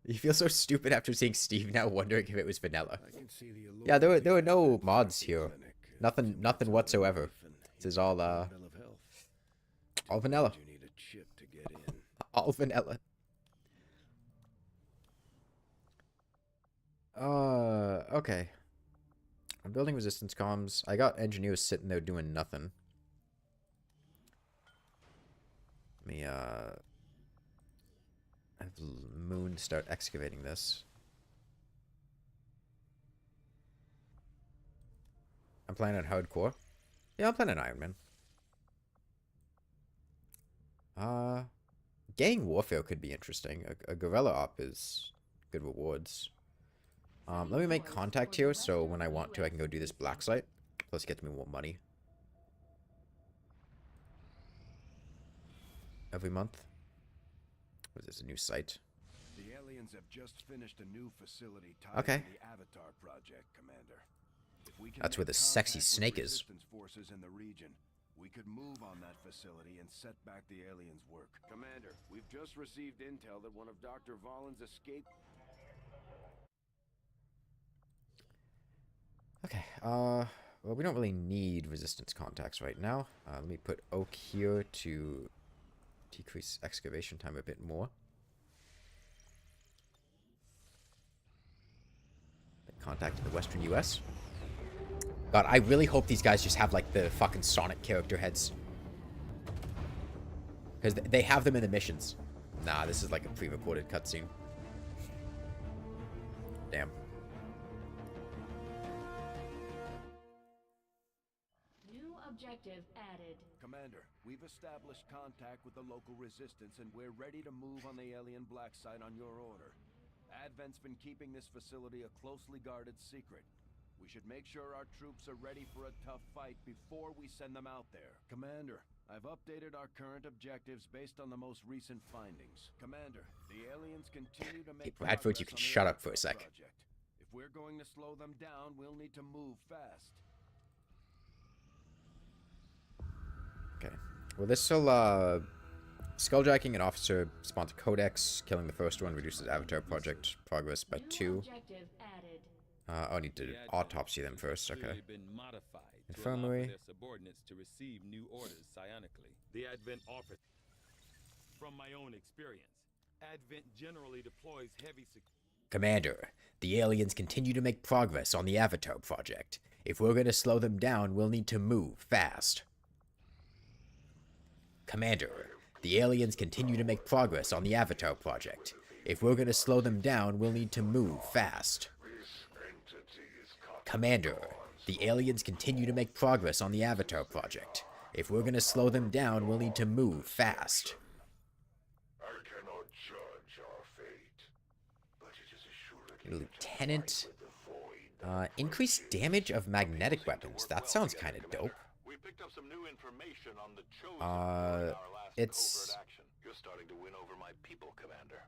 You feel so stupid after seeing Steve now, wondering if it was vanilla. Yeah, there were no mods here. Nothing whatsoever. This is all vanilla. All vanilla. Okay. I'm building resistance comms. I got engineers sitting there doing nothing. Let me, have Moon start excavating this. I'm playing on hardcore. Yeah, I'm playing on Iron Man. Gang warfare could be interesting. A guerrilla op is good rewards. Let me make contact here, so when I want to, I can go do this black site. Plus, it gets me more money. Every month. What is this, a new site? The aliens have just finished a new facility tied Okay. to the Avatar project, Commander. If we can That's where make the sexy contact with snake is. resistance forces in the region, we could move on that facility and set back the aliens' work. Commander, we've just received intel that one of Dr. Vollin's escaped. Okay, well, we don't really need resistance contacts right now. Let me put Oak here to decrease excavation time a bit more. Make contact in the western US. God, I really hope these guys just have, like, the fucking Sonic character heads. Because they have them in the missions. Nah, this is like a pre-recorded cutscene. Damn. Objective added. Commander, we've established contact with the local resistance and we're ready to move on the alien black site on your order. Advent's been keeping this facility a closely guarded secret. We should make sure our troops are ready for a tough fight before we send them out there. Commander, I've updated our current objectives based on the most recent findings. Commander, the aliens continue to make Hey, Bradford, you can shut up for a sec. project. If we're going to slow them down, we'll need to move fast. Okay. Well, this will, skulljacking an officer spawns a codex. Killing the first one reduces Avatar project progress by 2. Objective added. I need to autopsy them first. Okay. Been modified Infirmary. to allow for their subordinates to receive new orders psionically. The Advent offers. From my own experience, Advent generally deploys heavy Commander, the aliens continue to make progress on the Avatar project. If we're going to slow them down, we'll need to move fast. Commander, the aliens continue to make progress on the Avatar project. If we're going to slow them down, we'll need to move fast. Commander, the aliens continue to make progress on the Avatar project. If we're gonna slow them down, we'll need to move fast. I cannot judge our fate, but it is assuredly Lieutenant. Increased damage of magnetic weapons. That sounds kind of dope. We picked up some new information on the Chosen during our last covert action. You're starting to win over my people, Commander.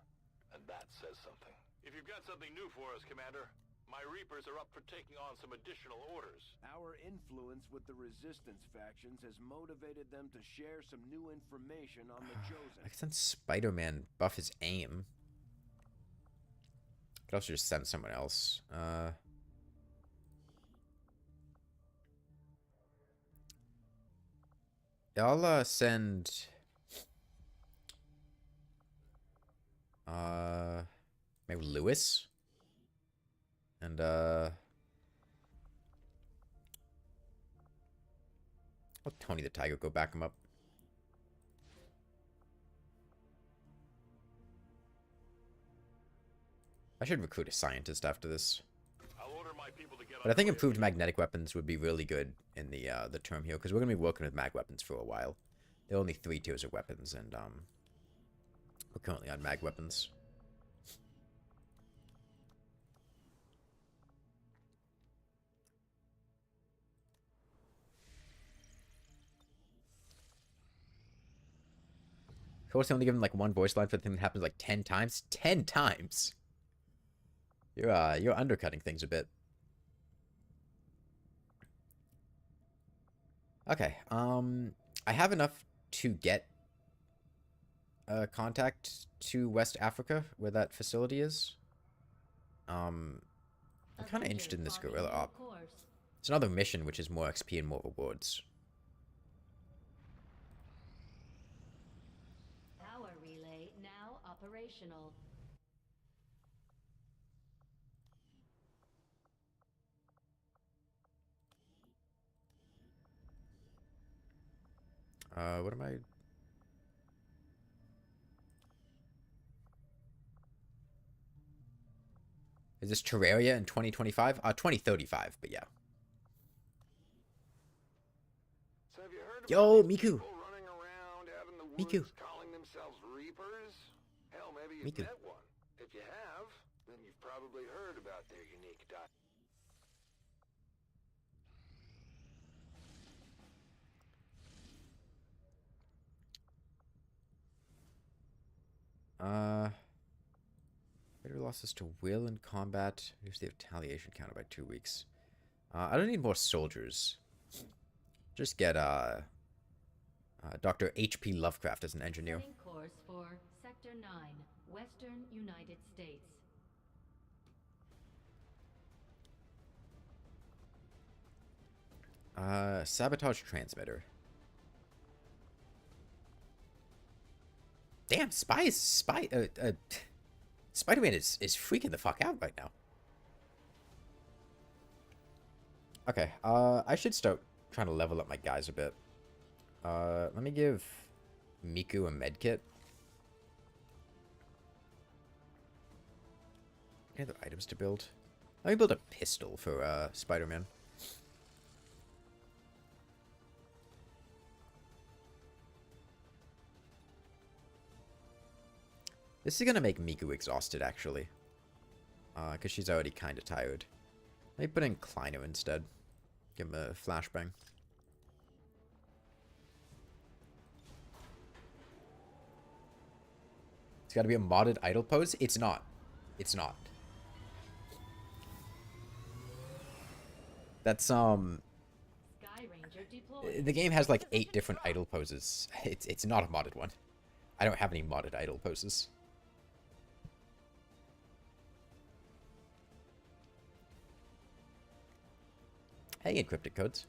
And that says something. If you've got something new for us, Commander, my Reapers are up for taking on some additional orders. Our influence with the Resistance factions has motivated them to share some new information on the Chosen. I can send Spider-Man buff his aim. Could also just send someone else. I'll send maybe Lewis and I'll Tony the Tiger go back him up. I should recruit a scientist after this. But I think improved magnetic weapons would be really good in the term here, because we're going to be working with mag weapons for a while. There are only 3 tiers of weapons, and we're currently on mag weapons. Of course, they only give them like 1 voice line for the thing that happens like 10 times. 10 times! You're undercutting things a bit. Okay, I have enough to get contact to West Africa, where that facility is. I'm kind of interested in this guerrilla op. It's another mission, which is more XP and more rewards. Power relay now operational. What am I... Is this Terraria in 2025? 2035, but yeah. So have you heard Yo, about Miku! people running around out in the woods Miku! calling themselves Reapers? Hell, maybe you've Miku. met one. If you have, then you've probably heard about their unique diet. Greater losses to will in combat. Here's the retaliation counter by 2 weeks. I don't need more soldiers. Just get Dr. H.P. Lovecraft as an engineer. Setting course for Sector 9, Western United States. Sabotage transmitter. Damn, Spider-Man is freaking the fuck out right now. Okay, I should start trying to level up my guys a bit. Let me give Miku a medkit. Any other items to build? Let me build a pistol for Spider-Man. This is gonna make Miku exhausted, actually. Because she's already kind of tired. Let me put in Kleiner instead. Give him a flashbang. It's gotta be a modded idle pose? It's not. It's not. That's, Sky Ranger deployed. the game has like 8 different idle poses. It's not a modded one. I don't have any modded idle poses. Hey, encrypted codes.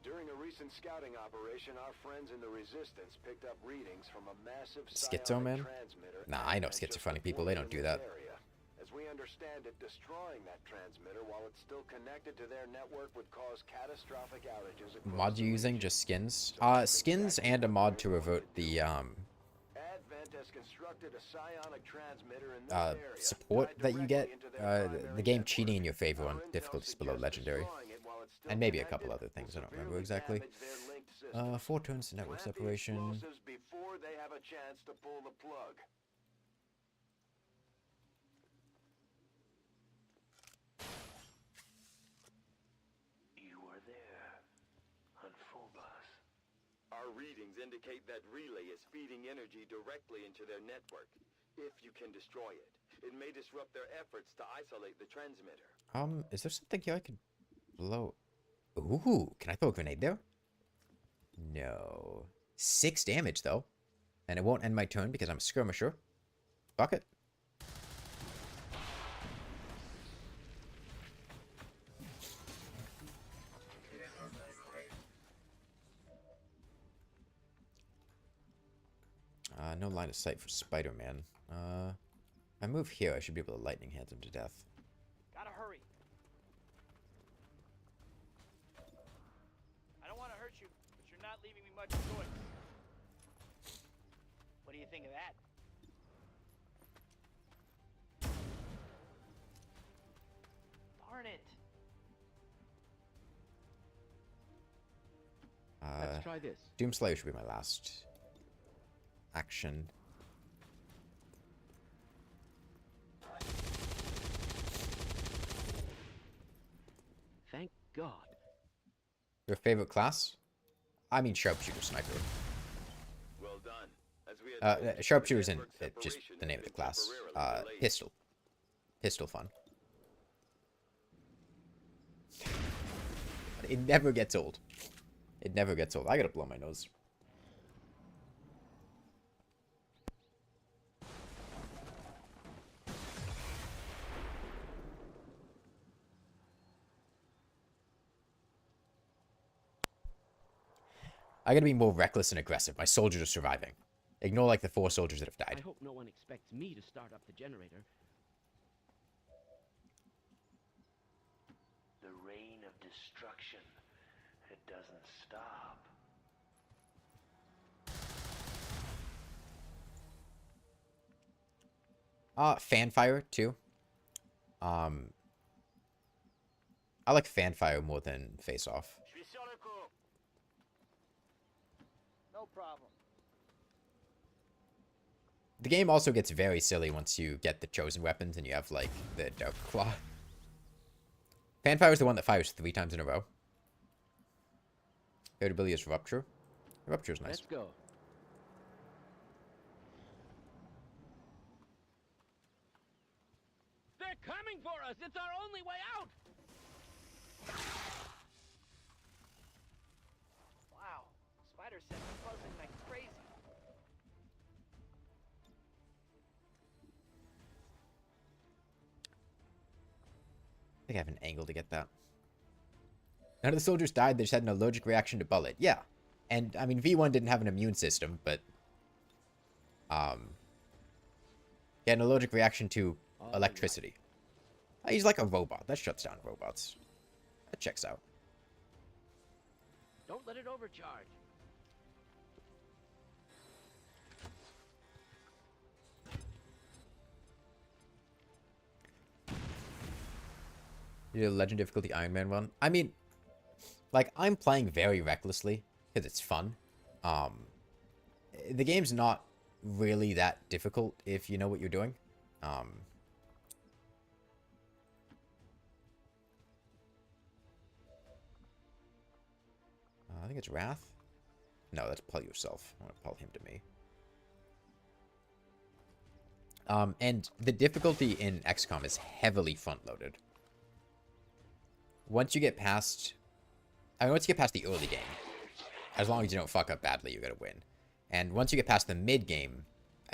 During a recent scouting operation, our friends in the Resistance picked up readings from a massive Schizo man? transmitter. Nah, I know schizophrenic people. They don't do that. As we understand it, destroying that transmitter while it's still connected to their network would cause catastrophic outages. Mod you using just skins? Skins and a mod to revert the Advent has constructed a psionic transmitter in this area, support tied that you get. directly into their The game cheating in your favor on difficulties below legendary. Destroying it while it's And maybe a couple other things, I don't remember exactly. 4 turns to network separation. Before they have a chance to pull the plug. You were there on full bus. Our readings indicate that relay is feeding energy directly into their network. If you can destroy it, it may disrupt their efforts to isolate the transmitter. Is there something here I could blow? Ooh, can I throw a grenade there? No. 6 damage, though. And it won't end my turn because I'm a skirmisher. Fuck it. No line of sight for Spider-Man. I move here, I should be able to lightning hands him to death. Gotta hurry. I don't want to hurt you, but you're not leaving me much choice. What do you think of that? Darn it. Let's try this. Doomslayer should be my last action. Thank God. Your favorite class? I mean sharpshooter sniper. Well done. As we Sharpshooter isn't just the name of the class. Pistol. Pistol fun. It never gets old. It never gets old. I gotta blow my nose. I gotta be more reckless and aggressive. My soldiers are surviving. Ignore like the 4 soldiers that have died. I hope no one expects me to start up the generator. The reign of destruction. It doesn't stop. Fanfire too. I like fanfire more than face off. No problem. The game also gets very silly once you get the chosen weapons and you have like the Dark Claw. Fanfire is the one that fires 3 times in a row. Favorite ability is Rupture. Rupture is nice. Let's go. They're coming for us! It's our only way out! Wow. Spider sense is buzzing like crazy. I think I have an angle to get that. None of the soldiers died, they just had an allergic reaction to bullet. Yeah. And, I mean, V1 didn't have an immune system, but... he had an allergic reaction to electricity. He's like a robot. That shuts down robots. That checks out. Don't let it overcharge. You did a legend difficulty Iron Man run. I mean, like, I'm playing very recklessly because it's fun. The game's not really that difficult if you know what you're doing. I think it's Wrath. No, that's pull yourself. I want to pull him to me. And the difficulty in XCOM is heavily front-loaded. Once you get past... once you get past the early game, as long as you don't fuck up badly, you're gonna win. And once you get past the mid-game,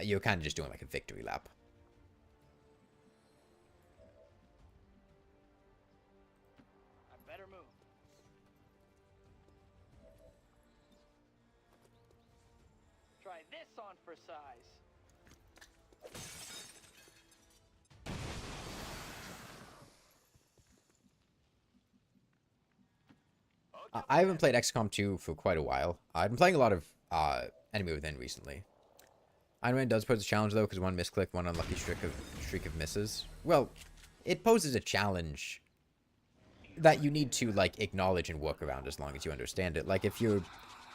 you're kind of just doing like a victory lap. I better move. Try this on for size. I haven't played XCOM 2 for quite a while. I've been playing a lot of Enemy Within recently. Iron Man does pose a challenge, though, because one misclick, one unlucky streak of misses. Well, it poses a challenge that you need to, like, acknowledge and work around as long as you understand it. Like, if you're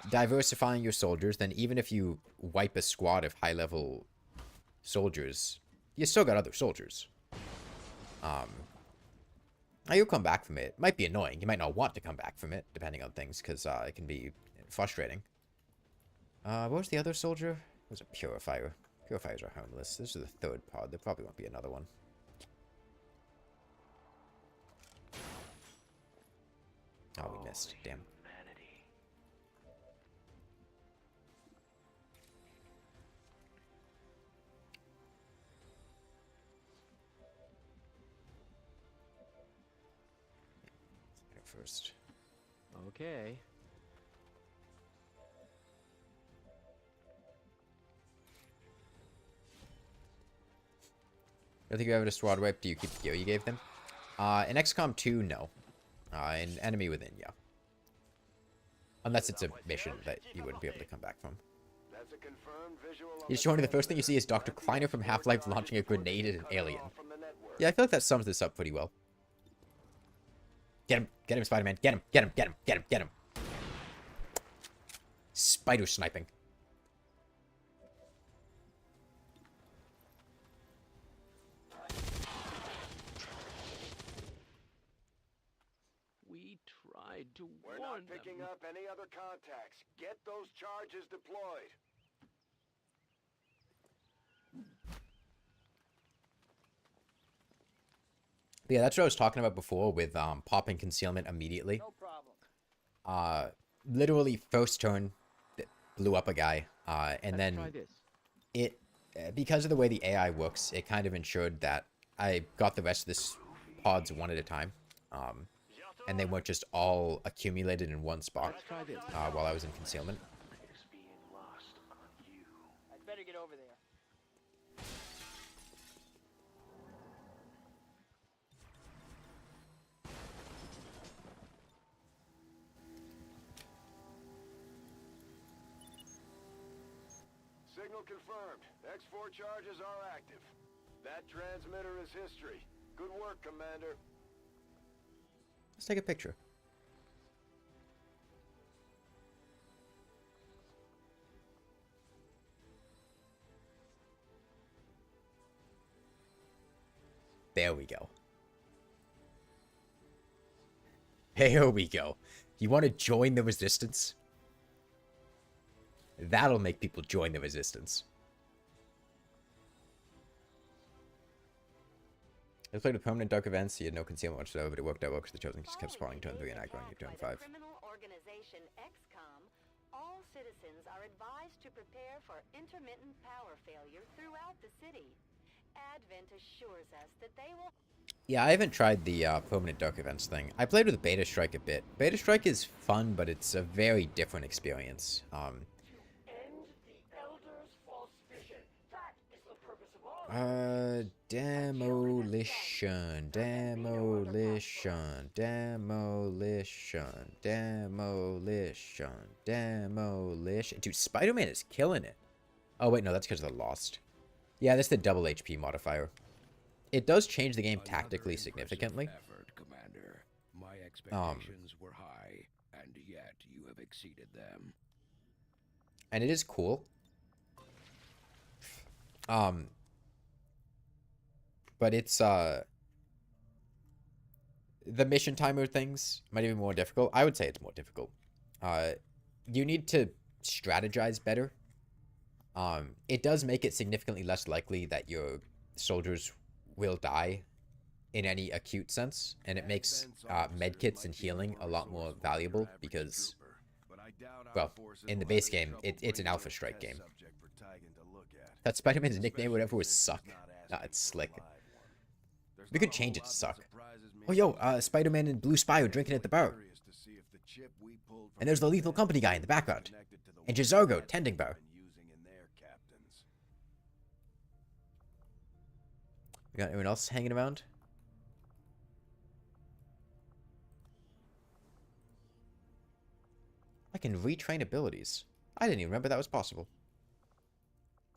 diversifying your soldiers, then even if you wipe a squad of high-level soldiers, you still got other soldiers. Now you'll come back from it. It might be annoying. You might not want to come back from it, depending on things, because it can be frustrating. What was the other soldier? It was a purifier. Purifiers are homeless. This is the third pod. There probably won't be another one. Oh, we missed. Damn. First. Okay. I don't think you have a squad wipe. Do you keep the gear you gave them? In XCOM 2, no. In Enemy Within, yeah. Unless it's a mission that you wouldn't be able to come back from. He's showing the first thing you see is Dr. Kleiner from Half-Life launching a grenade at an alien. Yeah, I feel like that sums this up pretty well. Get him, Spider-Man. Get him. Spider sniping. We tried to We're not picking up any other contacts. Get those charges deployed. But yeah, that's what I was talking about before with popping concealment immediately. No problem. Literally first turn, blew up a guy, and then it, because of the way the AI works, it kind of ensured that I got the rest of this pods one at a time, and they weren't just all accumulated in one spot while I was in concealment. I'd better get over there. Signal confirmed. X4 charges are active. That transmitter is history. Good work, Commander. Let's take a picture. There we go. There we go. You want to join the resistance? That'll make people join the resistance. I played with permanent dark events. He had no concealment whatsoever, but it worked out well because the Chosen just kept spawning turn 3 and aggroing you turn 5. Criminal organization XCOM, all citizens are advised to prepare for intermittent power failure throughout the city. Advent assures us that they will... Yeah, I haven't tried the permanent dark events thing. I played with Beta Strike a bit. Beta Strike is fun, but it's a very different experience. Demolition. Dude, Spider-Man is killing it. Oh, wait, no, that's because of the Lost. Yeah, that's the double HP modifier. It does change the game tactically significantly. Effort, Commander. My expectations were high, and yet you have exceeded them. And it is cool. But it's, the mission timer things might even be more difficult. I would say it's more difficult. You need to strategize better. It does make it significantly less likely that your soldiers will die in any acute sense, and it makes medkits and healing a lot more valuable because, well, in the base game, it's an Alpha Strike game. That Spider-Man's nickname would ever was Suck. Nah, it's Slick. We could change it to Suck. Oh, yo, Spider-Man and Blue Spy are drinking at the bar. And there's the Lethal Company guy in the background. And Jazargo tending bar. We got anyone else hanging around? I can retrain abilities. I didn't even remember that was possible.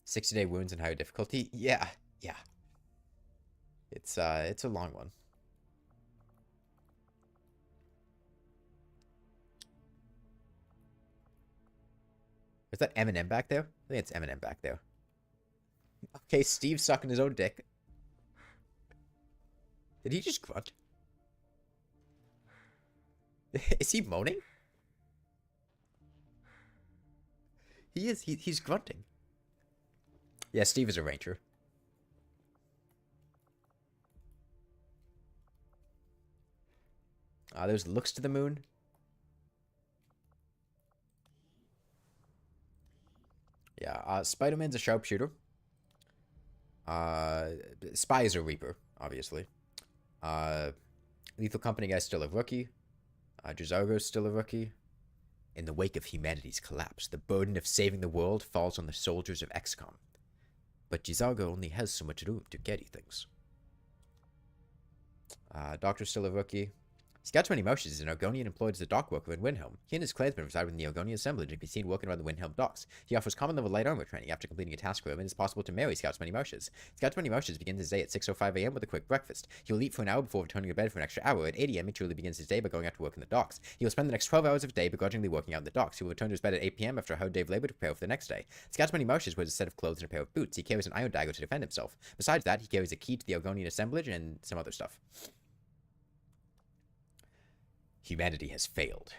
60-day wounds and higher difficulty. Yeah. It's a long one. that Eminem back there? I think it's Eminem back there. Okay, Steve's sucking his own dick. Did he just grunt? Is he moaning? He is. He's grunting. Yeah, Steve is a ranger. There's looks to the moon. Yeah, Spider-Man's a sharpshooter. Spy is a reaper, obviously. Lethal Company guy's still a rookie. Jazargo's still a rookie. In the wake of humanity's collapse, the burden of saving the world falls on the soldiers of XCOM. But Jazargo only has so much room to carry things. Doctor's still a rookie. Scout 20 Moshes is an Argonian employed as a dock worker in Windhelm. He and his clansmen reside within the Argonian assemblage and can be seen working around the Windhelm docks. He offers common level light armor training after completing a task for him, and it's possible to marry Scout 20 Moshes. Scout 20 Moshes begins his day at 6:05 a.m. with a quick breakfast. He will eat for an hour before returning to bed for an extra hour. At 8 a.m. he truly begins his day by going out to work in the docks. He will spend the next 12 hours of the day begrudgingly working out in the docks. He will return to his bed at 8 p.m. after a hard day of labor to prepare for the next day. Scout 20 Moshes wears a set of clothes and a pair of boots. He carries an iron dagger to defend himself. Besides that, he carries a key to the Argonian assemblage and some other stuff. Humanity has failed.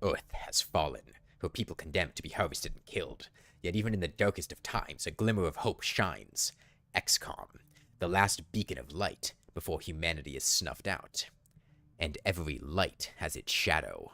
Earth has fallen, her people condemned to be harvested and killed. Yet even in the darkest of times, a glimmer of hope shines. XCOM, the last beacon of light before humanity is snuffed out. And every light has its shadow.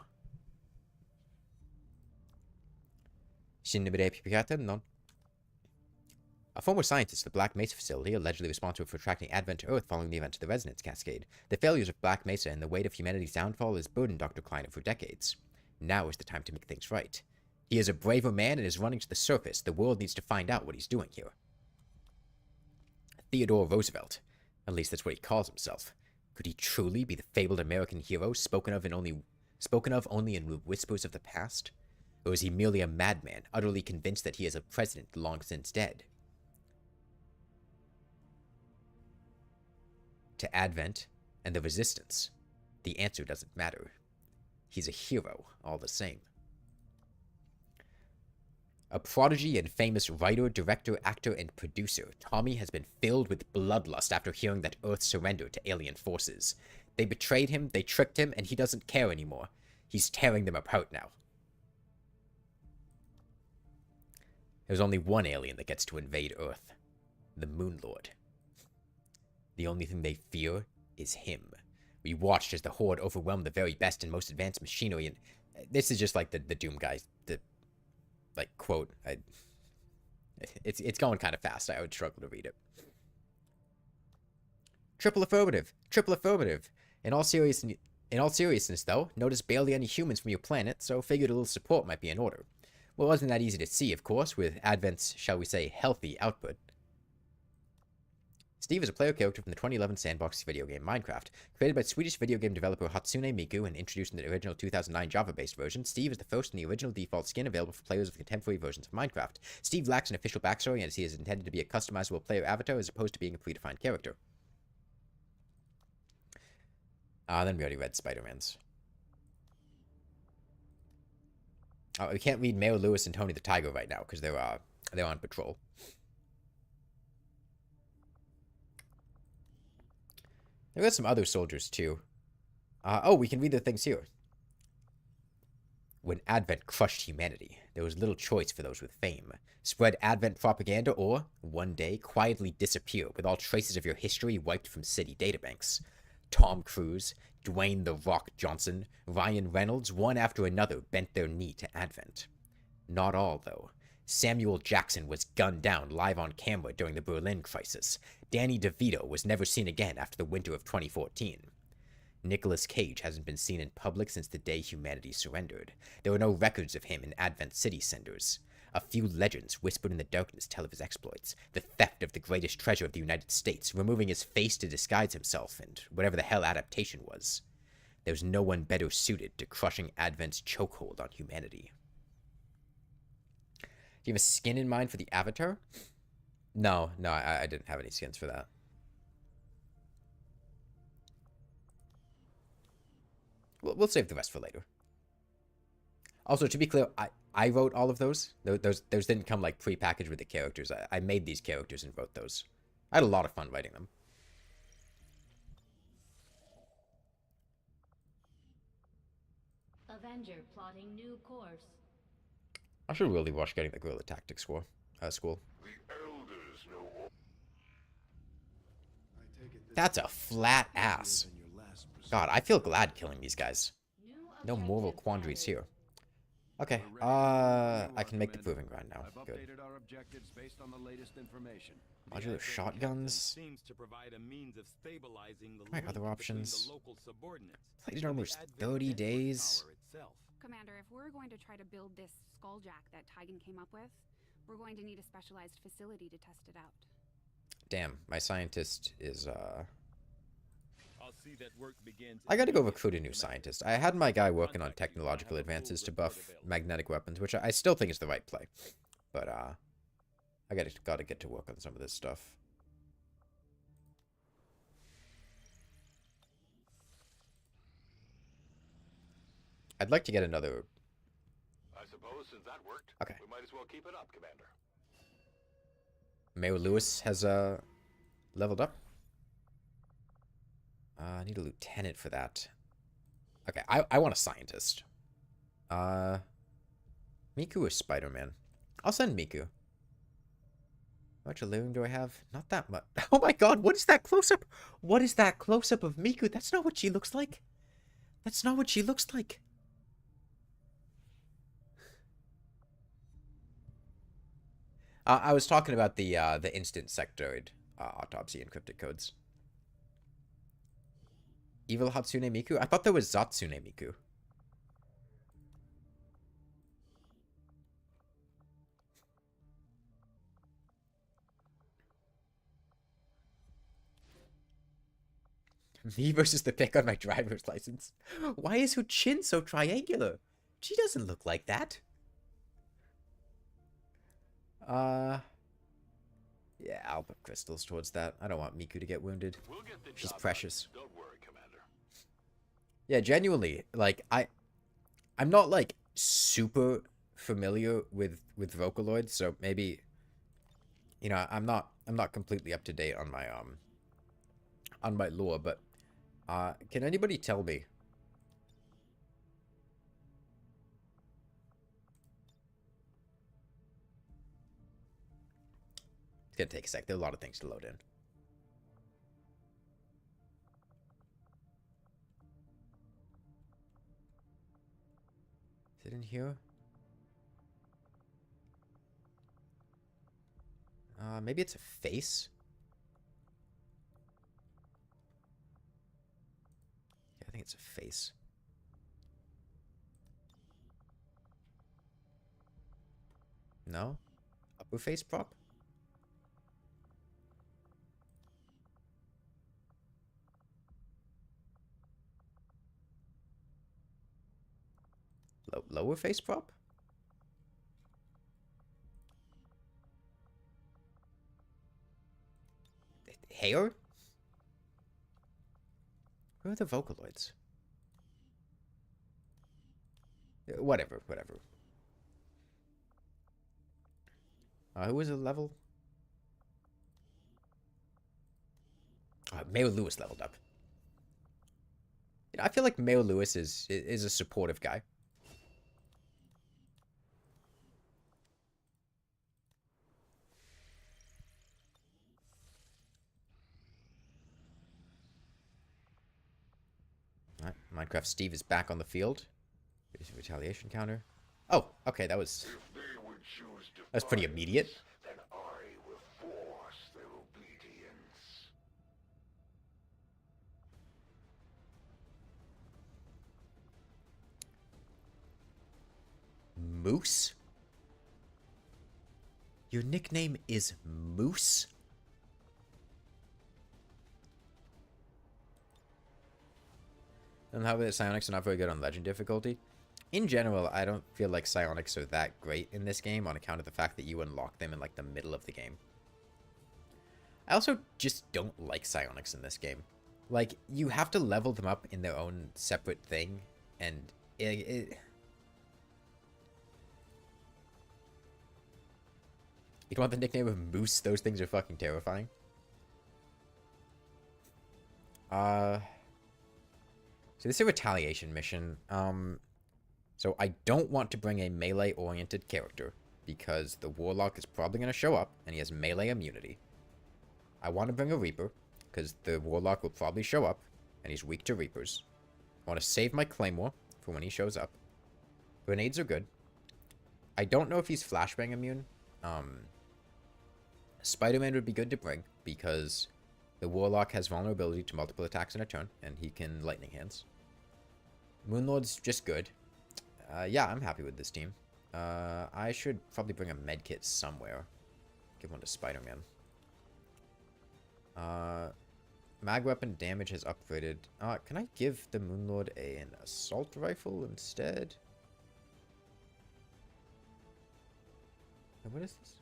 A former scientist at the Black Mesa facility, allegedly responsible for attracting Advent to Earth following the event of the Resonance Cascade. The failures of Black Mesa and the weight of humanity's downfall has burdened Dr. Kleiner for decades. Now is the time to make things right. He is a braver man and is running to the surface. The world needs to find out what he's doing here. Theodore Roosevelt. At least that's what he calls himself. Could he truly be the fabled American hero spoken of only in whispers of the past? Or is he merely a madman, utterly convinced that he is a president long since dead? To Advent and the Resistance, the answer doesn't matter. He's a hero all the same. A prodigy and famous writer, director, actor, and producer, Tommy has been filled with bloodlust after hearing that Earth surrendered to alien forces. They betrayed him, they tricked him, and he doesn't care anymore. He's tearing them apart now. There's only one alien that gets to invade Earth. The Moon Lord. The only thing they fear is him. We watched as the Horde overwhelmed the very best and most advanced machinery, and this is just like the Doom guy, quote. It's going kind of fast. I would struggle to read it. Triple affirmative. Triple affirmative. In all seriousness, though, notice barely any humans from your planet, so figured a little support might be in order. Well, it wasn't that easy to see, of course, with Advent's, shall we say, healthy output. Steve is a player character from the 2011 sandbox video game Minecraft. Created by Swedish video game developer Hatsune Miku and introduced in the original 2009 Java-based version, Steve is the first and the original default skin available for players of contemporary versions of Minecraft. Steve lacks an official backstory, as he is intended to be a customizable player avatar as opposed to being a predefined character. Then we already read Spider-Man's. We can't read Mayor Lewis and Tony the Tiger right now because they're on patrol. There are some other soldiers, too. We can read the things here. When Advent crushed humanity, there was little choice for those with fame. Spread Advent propaganda or, one day, quietly disappear with all traces of your history wiped from city databanks. Tom Cruise, Dwayne "The Rock" Johnson, Ryan Reynolds, one after another bent their knee to Advent. Not all, though. Samuel Jackson was gunned down live on camera during the Berlin crisis. Danny DeVito was never seen again after the winter of 2014. Nicolas Cage hasn't been seen in public since the day humanity surrendered. There were no records of him in Advent City centers. A few legends whispered in the darkness tell of his exploits. The theft of the greatest treasure of the United States, removing his face to disguise himself, and whatever the hell adaptation was. There's no one better suited to crushing Advent's chokehold on humanity. Do you have a skin in mind for the avatar? No, I didn't have any skins for that. We'll save the rest for later. Also, to be clear, I wrote all of those. Those didn't come like pre-packaged with the characters. I made these characters and wrote those. I had a lot of fun writing them. Avenger plotting new course. I should really rush getting the guerrilla tactics school. The elders know. That's a flat ass. God, I feel glad killing these guys. No moral quandaries here. Okay, I can make the proving ground now. Good. Modular shotguns. Seems to provide a means of stabilizing the Right, other link options. between the local subordinates. Plated and the armor's advent 30 network days. power itself. Commander, if we're going to try to build this skulljack that Tigan came up with, we're going to need a specialized facility to test it out. Damn, my scientist is, I'll see that work begins. I gotta go recruit a new scientist. I had my guy working on technological advances to buff magnetic weapons, which I still think is the right play. But, I gotta get to work on some of this stuff. I'd like to get another... I suppose since that worked, Okay. we might as well keep it up, Commander. Mayor Lewis has, leveled up. I need a lieutenant for that. Okay, I want a scientist. Miku or Spider-Man? I'll send Miku. How much Illyrium do I have? Not that much. Oh my god, what is that close-up? What is that close-up of Miku? That's not what she looks like. That's not what she looks like. I was talking about the instant sectoid autopsy encrypted codes. Evil Hatsune Miku? I thought there was Zatsune Miku. Me versus the pick on my driver's license. Why is her chin so triangular? She doesn't look like that. Yeah, I'll put crystals towards that. I don't want Miku to get wounded. We'll get the She's job precious. done. Don't worry, Commander. Yeah, genuinely, like I'm not like super familiar with Vocaloid, so maybe, you know, I'm not completely up to date on my lore, but can anybody tell me? It's gonna take a sec. There are a lot of things to load in. Is it in here? Maybe it's a face? Yeah, I think it's a face. No? Upper face prop? Lower face prop? Hair? Where are the Vocaloids? Whatever. Who was the level? Mayor Lewis leveled up. You know, I feel like Mayor Lewis is a supportive guy. Alright, Minecraft Steve is back on the field. There's a retaliation counter. Oh, okay, that was pretty immediate. Then I will force their obedience. Moose? Your nickname is Moose? And how about psionics are not very good on legend difficulty? In general, I don't feel like psionics are that great in this game on account of the fact that you unlock them in like the middle of the game. I also just don't like psionics in this game. Like, you have to level them up in their own separate thing, and You don't want the nickname of Moose? Those things are fucking terrifying. So this is a retaliation mission. So I don't want to bring a melee-oriented character because the Warlock is probably going to show up and he has melee immunity. I want to bring a Reaper because the Warlock will probably show up and he's weak to Reapers. I want to save my Claymore for when he shows up. Grenades are good. I don't know if he's flashbang immune. Spider-Man would be good to bring because the Warlock has vulnerability to multiple attacks in a turn and he can lightning hands. Moonlord's just good. Yeah, I'm happy with this team. I should probably bring a medkit somewhere. Give one to Spider-Man. Mag weapon damage has upgraded. Can I give the Moonlord an assault rifle instead? What is this?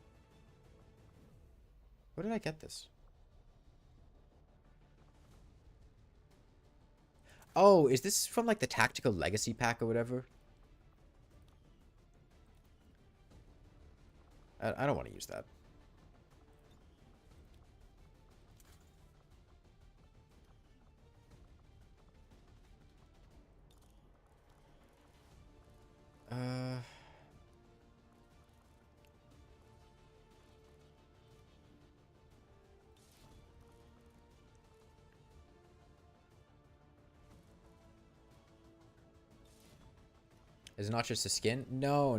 Where did I get this? Oh, is this from like the Tactical Legacy pack or whatever? I don't want to use that. Is it not just the skin? No.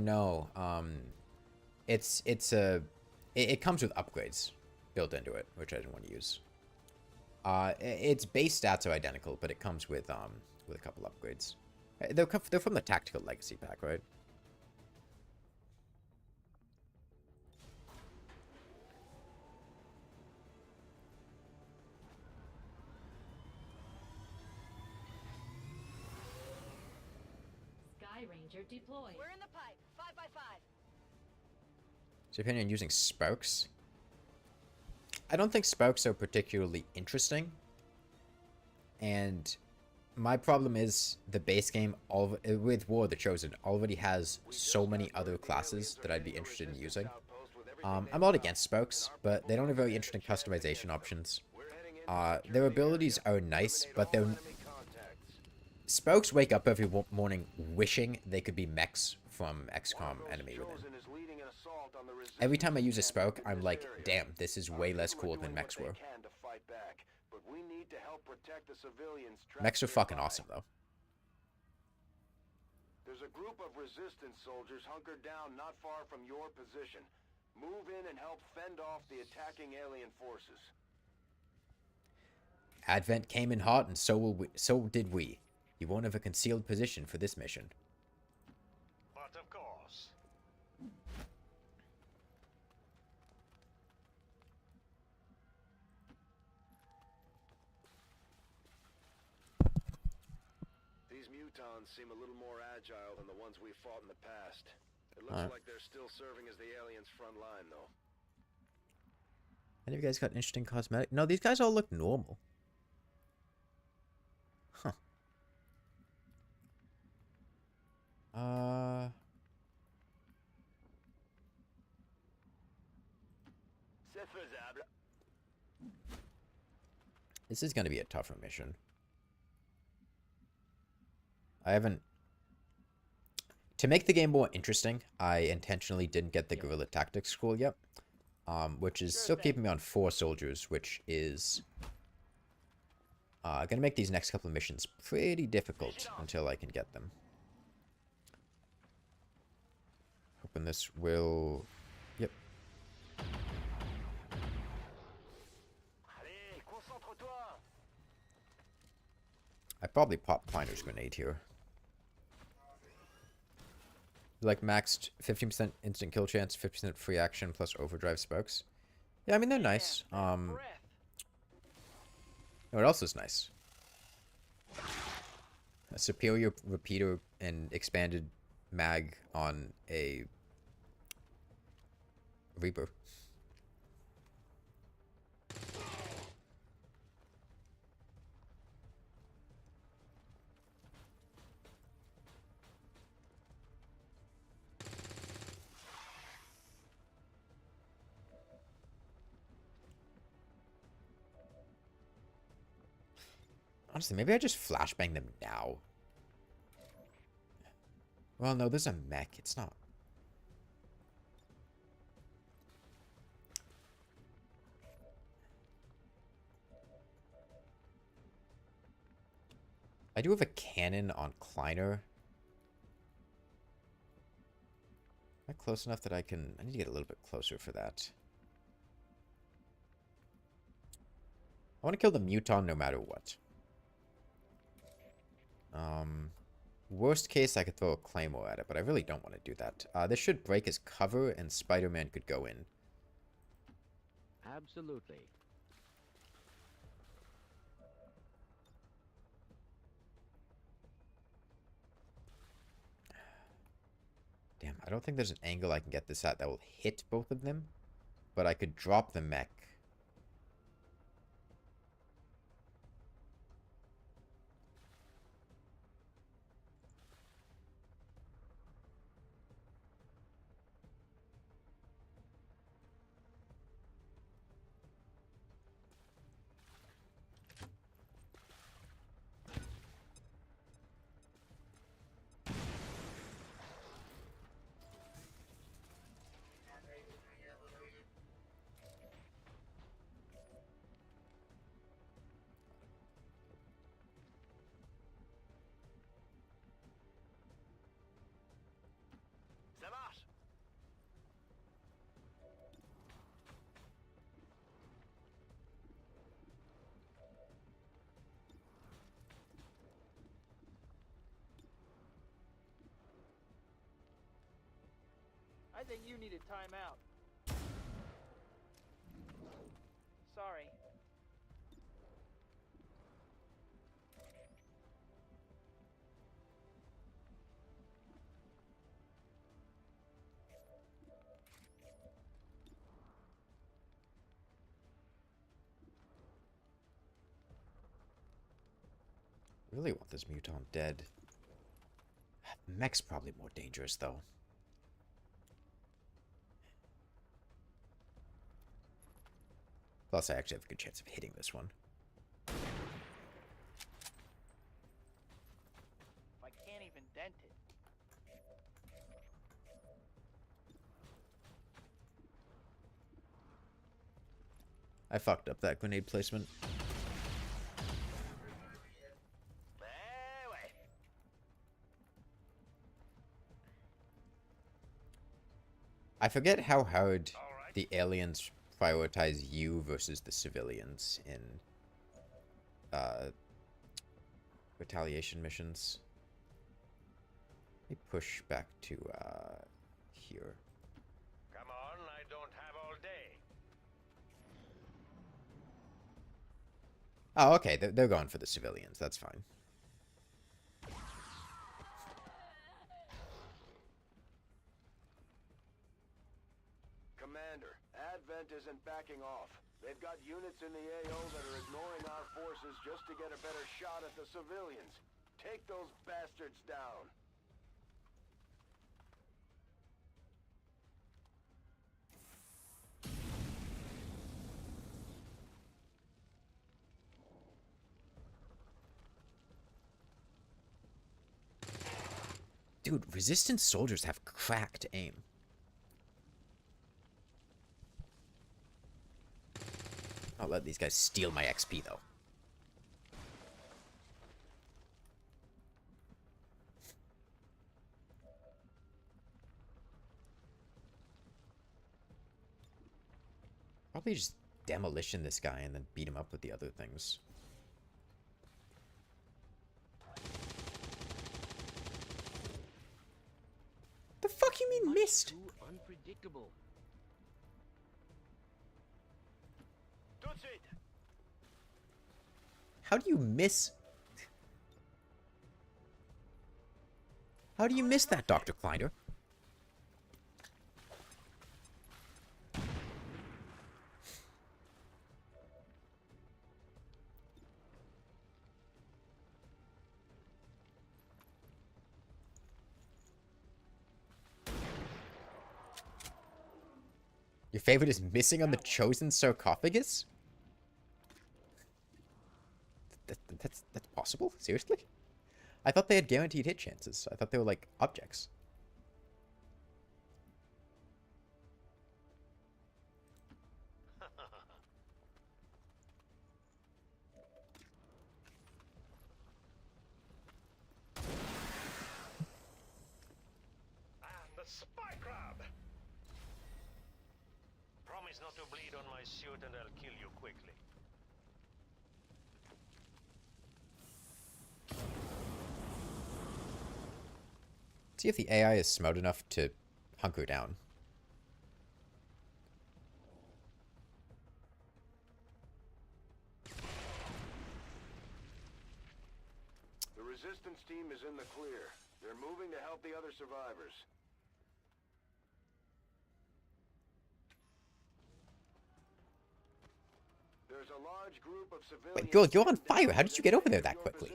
It comes with upgrades built into it, which I didn't want to use. Its base stats are identical, but it comes with a couple upgrades. They're from the Tactical Legacy pack, right? Sky Ranger deployed. We're in the pipe. 5x5. So your opinion on using Sparks? I don't think Sparks are particularly interesting. And my problem is the base game with War of the Chosen already has so many other classes that I'd be interested in using. I'm not against Sparks, but they don't have very interesting customization options. Their abilities are nice, but they're... Sparks wake up every morning wishing they could be mechs from XCOM Enemy Within. Every time I use a Spark, I'm like, damn, this is way less cool than mechs were. Mechs are fucking awesome, though. There's a group of resistance soldiers hunkered down not far from your position. Move in and help fend off the attacking alien forces. Advent came in hot, and so did we. You won't have a concealed position for this mission. But of course. These mutons seem a little more agile than the ones we fought in the past. It looks like they're still serving as the aliens' front line, though. Any of you guys got interesting cosmetic? No, these guys all look normal. Huh. This is going to be a tougher mission. I haven't... To make the game more interesting, I intentionally didn't get the Guerrilla Tactics School yet. Which is still keeping me on 4 soldiers, which is... going to make these next couple of missions pretty difficult until I can get them. Hoping this will... Yep. I probably popped Pinder's Grenade here. Like maxed 15% instant kill chance, 50% free action, plus overdrive sparks. Yeah, I mean, they're nice. What else is nice? A superior repeater and expanded mag on a Reaper. Honestly, maybe I just flashbang them now. Well, no, there's a mech. It's not. I do have a cannon on Kleiner. Am I close enough that I can... I need to get a little bit closer for that. I want to kill the Muton no matter what. Worst case, I could throw a Claymore at it, but I really don't want to do that. This should break his cover, and Spider-Man could go in. Absolutely. Damn, I don't think there's an angle I can get this at that will hit both of them, but I could drop the mech. I think you need a timeout. Sorry. I really want this Muton dead. Mech's probably more dangerous, though. Plus, I actually have a good chance of hitting this one. I can't even dent it. I fucked up that grenade placement. I forget how hard the aliens prioritize you versus the civilians in retaliation missions. Let me push back to here. Come on, I don't have all day. Oh, okay, they're going for the civilians. That's fine. Commander, Advent isn't backing off. They've got units in the AO that are ignoring our forces just to get a better shot at the civilians. Take those bastards down. Dude, resistance soldiers have cracked aim. I'll let these guys steal my XP, though. Probably just demolition this guy and then beat him up with the other things. The fuck you mean missed? Too unpredictable. How do you miss? How do you miss that, Dr. Kleiner? Your favorite is missing on the chosen sarcophagus? That's possible? Seriously? I thought they had guaranteed hit chances. I thought they were like objects. The spy crab! Promise not to bleed on my suit and I'll kill you quickly. See if the AI is smart enough to hunker down. The resistance team is in the clear. They're moving to help the other survivors. There's a large group of civilians... Wait, girl, you're on fire. How did you get over there that quickly?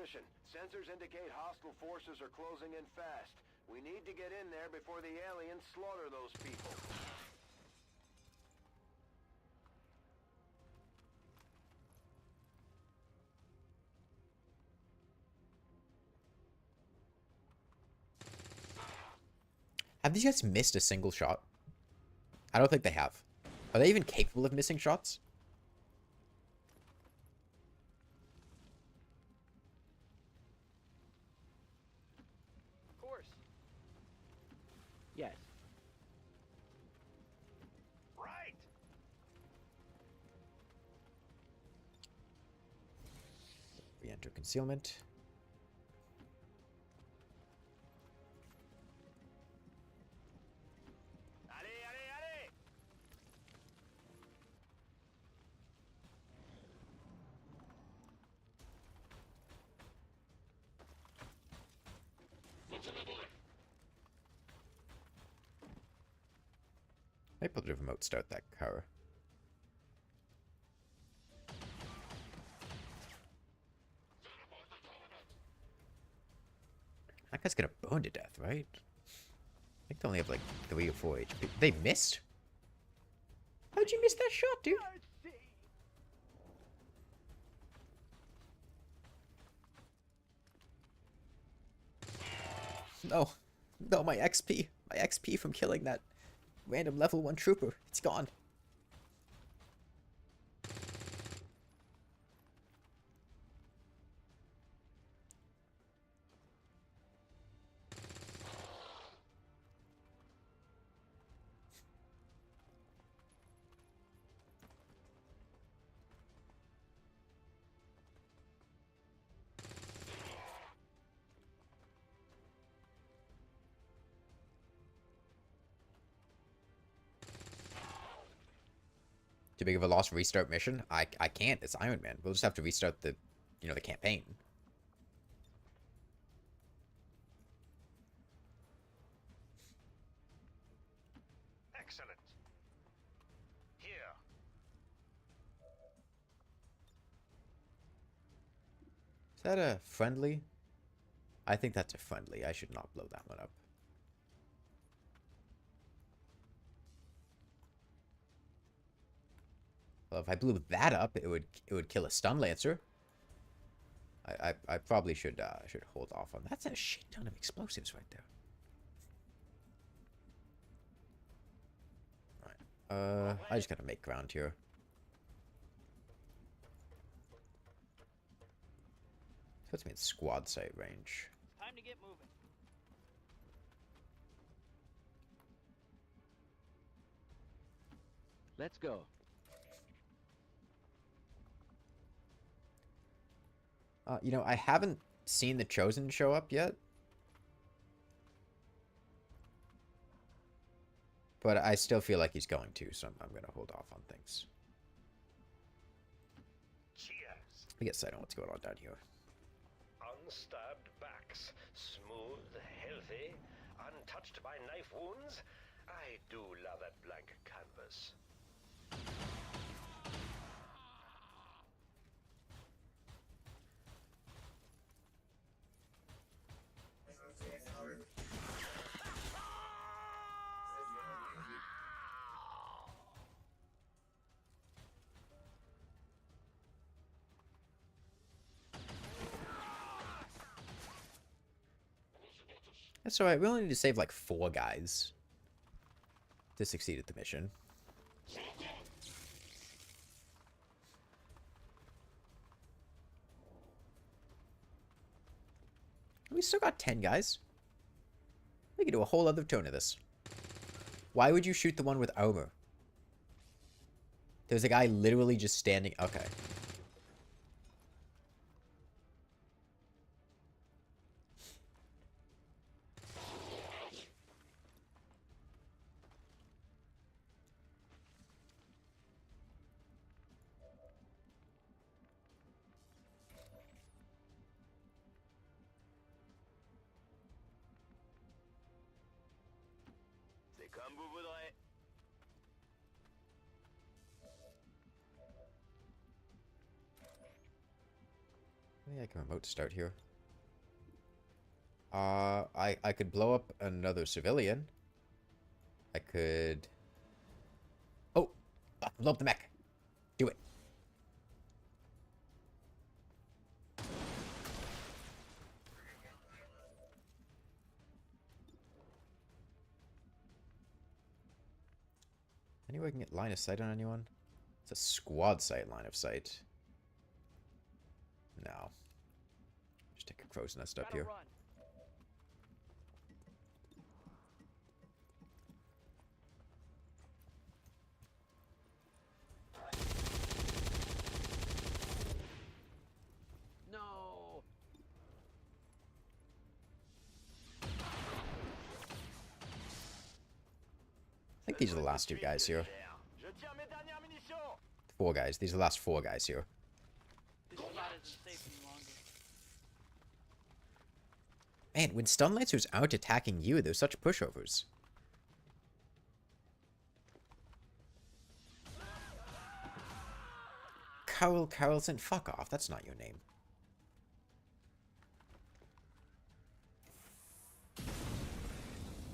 Sensors indicate hostile forces are closing in fast. We need to get in there before the aliens slaughter those people. Have these guys missed a single shot? I don't think they have. Are they even capable of missing shots? Of course. Yes. Right! We enter concealment. Might be able to remote start that car. That guy's gonna burn to death, right? I think they only have like 3 or 4 HP. They missed? How'd you miss that shot, dude? No. No, my XP. My XP from killing that random level 1 trooper. It's gone. Too big of a loss restart mission? I can't. It's Iron Man. We'll just have to restart the, you know, the campaign. Excellent. Here. Is that a friendly? I think that's a friendly. I should not blow that one up. Well, if I blew that up, it would kill a stun lancer. I probably should hold off on that. That's a shit ton of explosives right there. Alright. I just gotta make ground here. Puts me in squad sight range. Time to get moving. Let's go. You know, I haven't seen the Chosen show up yet. But I still feel like he's going to, so I'm going to hold off on things. Cheers. I guess I know what's going on down here. Unstabbed backs, smooth, healthy, untouched by knife wounds. I do love that blank canvas. That's alright. We only need to save like 4 guys to succeed at the mission. We still got 10 guys. We could do a whole other turn of this. Why would you shoot the one with armor? There's a guy literally just standing... Okay. Comme vous voudrez. I think I can remote start here. I could blow up another civilian. I could... Oh! Blow up the mech. Do it. Any way I can get line of sight on anyone? It's a squad sight line of sight. No. Just take a crow's nest up here. No. I think these are the last 2 guys here. 4 guys. These are the last 4 guys here. This spot isn't safe any longer. Man, when stun lancers aren't attacking you, they're such pushovers. Carl Carlson, fuck off. That's not your name.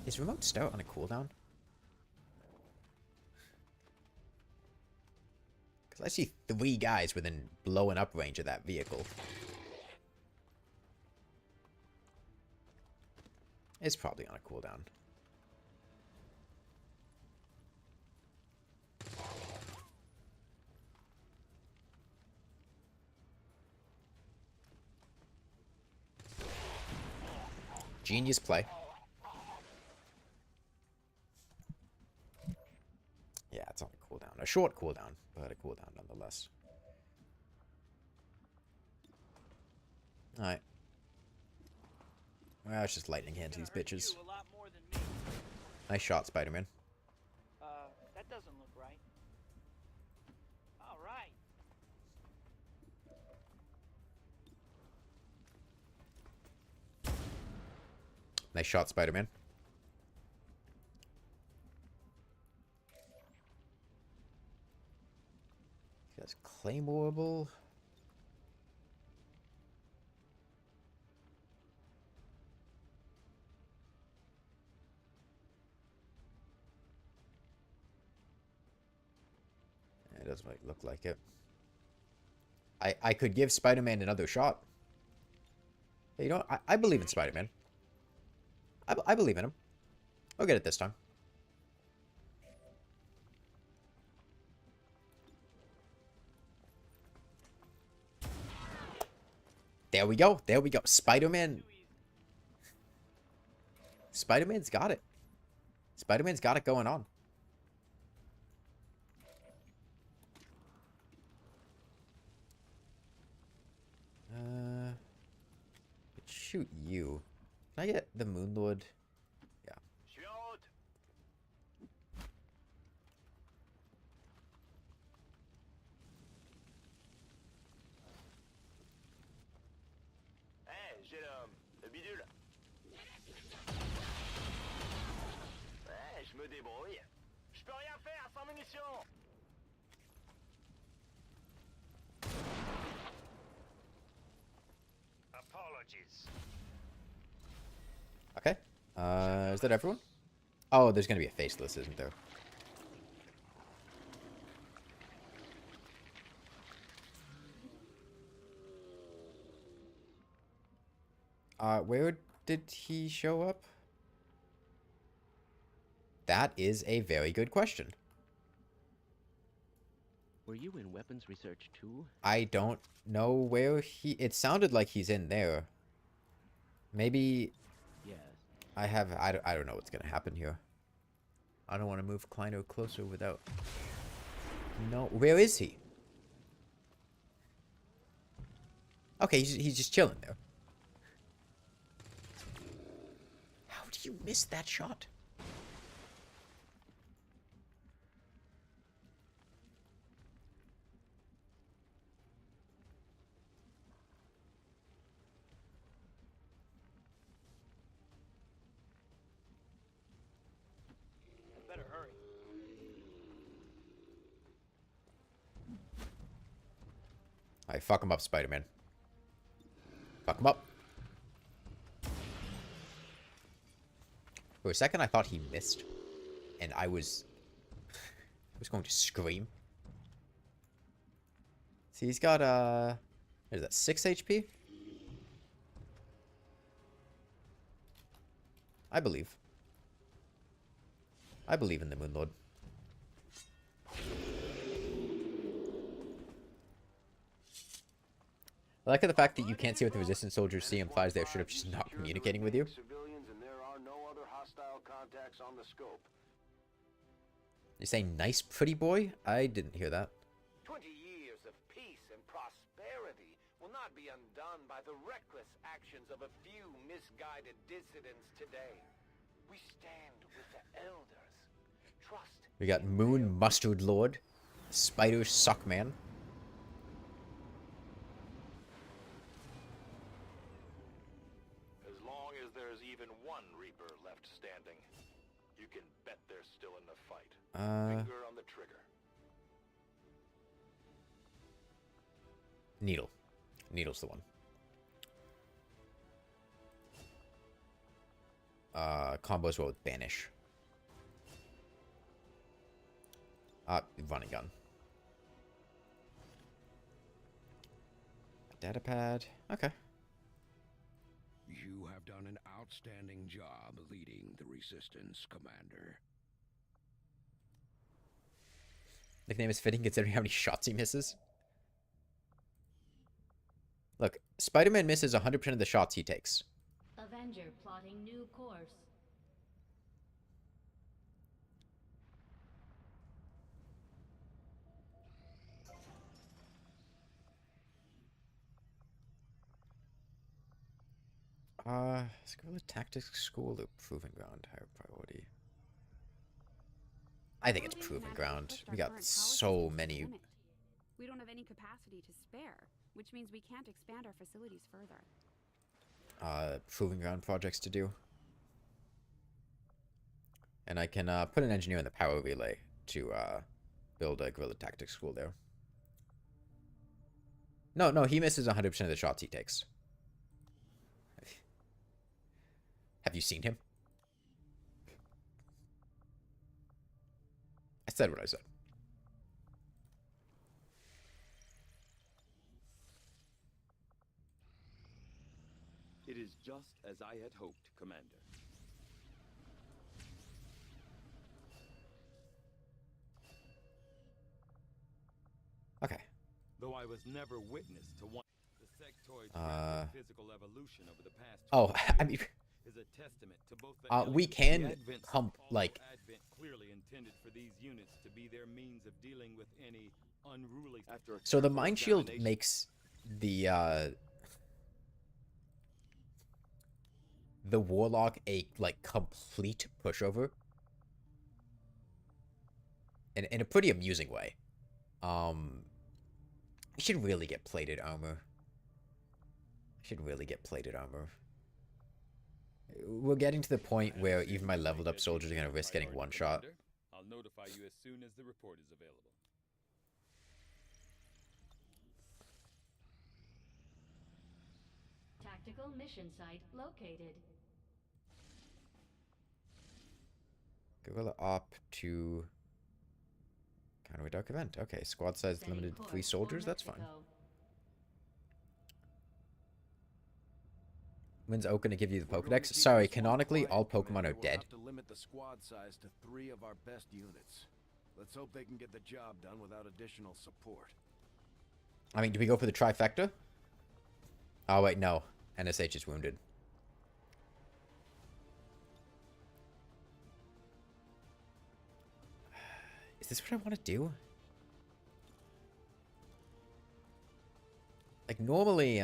Is remote start on a cooldown? Because I see 3 guys within blowing up range of that vehicle. It's probably on a cooldown. Genius play. Yeah, it's on a cooldown. A short cooldown, but a cooldown nonetheless. Alright. Well, it's just lightning hands these bitches. Nice shot, Spider-Man. That doesn't look right. All right. Nice shot, Spider-Man. That's Claymorable. It doesn't look like it. I could give Spider-Man another shot. Hey, you know what? I believe in Spider-Man. I believe in him. I'll get it this time. There we go. There we go. Spider-Man. Spider-Man's got it. Spider-Man's got it going on. Shoot you. Can I get the Moon Lord? Yeah. Shoot! Hey, j'ai le bidule. Ouais, je me débrouille. Je peux rien faire sans munitions. Apologies. Okay. Is that everyone? Oh, there's gonna be a faceless, isn't there? Where did he show up? That is a very good question. Were you in weapons research too? I don't know where he... It sounded like he's in there. Maybe... Yes. I don't know what's gonna happen here. I don't want to move Kleino closer without... No, where is he? Okay, he's just chilling there. How do you miss that shot? Better hurry. Alright, fuck him up, Spider-Man. Fuck him up. For a second, I thought he missed. And I was going to scream. See, he's got, what is that, 6 HP? I believe. I believe in the Moon Lord. I like the fact that you can't see what the resistance soldiers see implies they should have just not communicating with you. Civilians, and there are no other hostile contacts on the scope. You're saying nice pretty boy? I didn't hear that. 20 years of peace and prosperity will not be undone by the reckless actions of a few misguided dissidents today. We stand with the elders. Trust. We got Moon Mustard Lord, Spider Suckman. As long as there's even one Reaper left standing, you can bet they're still in the fight. Finger on the trigger. Needle. Needle's the one. Combo as well with Banish. Running gun. Datapad. Okay. You have done an outstanding job leading the Resistance, Commander. Nickname is fitting considering how many shots he misses. Look, Spider-Man misses 100% of the shots he takes. Avenger plotting new course. Guerrilla Tactics School or Proving Ground, higher priority. I think it's Proving Ground. We got so many. We don't have any capacity to spare, which means we can't expand our facilities further. Proving Ground projects to do. And I can put an engineer in the power relay to build a Guerrilla Tactics School there. No, he misses 100% of the shots he takes. Have you seen him? I said what I said. It is just as I had hoped, Commander. Okay. Though I was never witness to one, the sectoid's physical evolution over the past. Oh, I mean, is a testament to both the we can hump like. Advent clearly intended for these units to be their means of dealing with any unruly. After So the Mind Shield makes the Warlock a like complete pushover, in a pretty amusing way. I should really get plated armor. We're getting to the point where even my leveled up soldiers are going to risk getting one shot. I'll notify you as soon as the report is available. Tactical mission site located. Guerrilla op to counter a dark event. Okay, squad size limited to 3 soldiers. That's fine. When's Oak gonna give you the Pokedex? Sorry, canonically, all Pokemon are dead. We'll have to limit the squad size to 3 of our best units. Let's hope they can get the job done without additional support. I mean, do we go for the trifecta? Oh, wait, no. NSH is wounded. Is this what I want to do? Like, normally,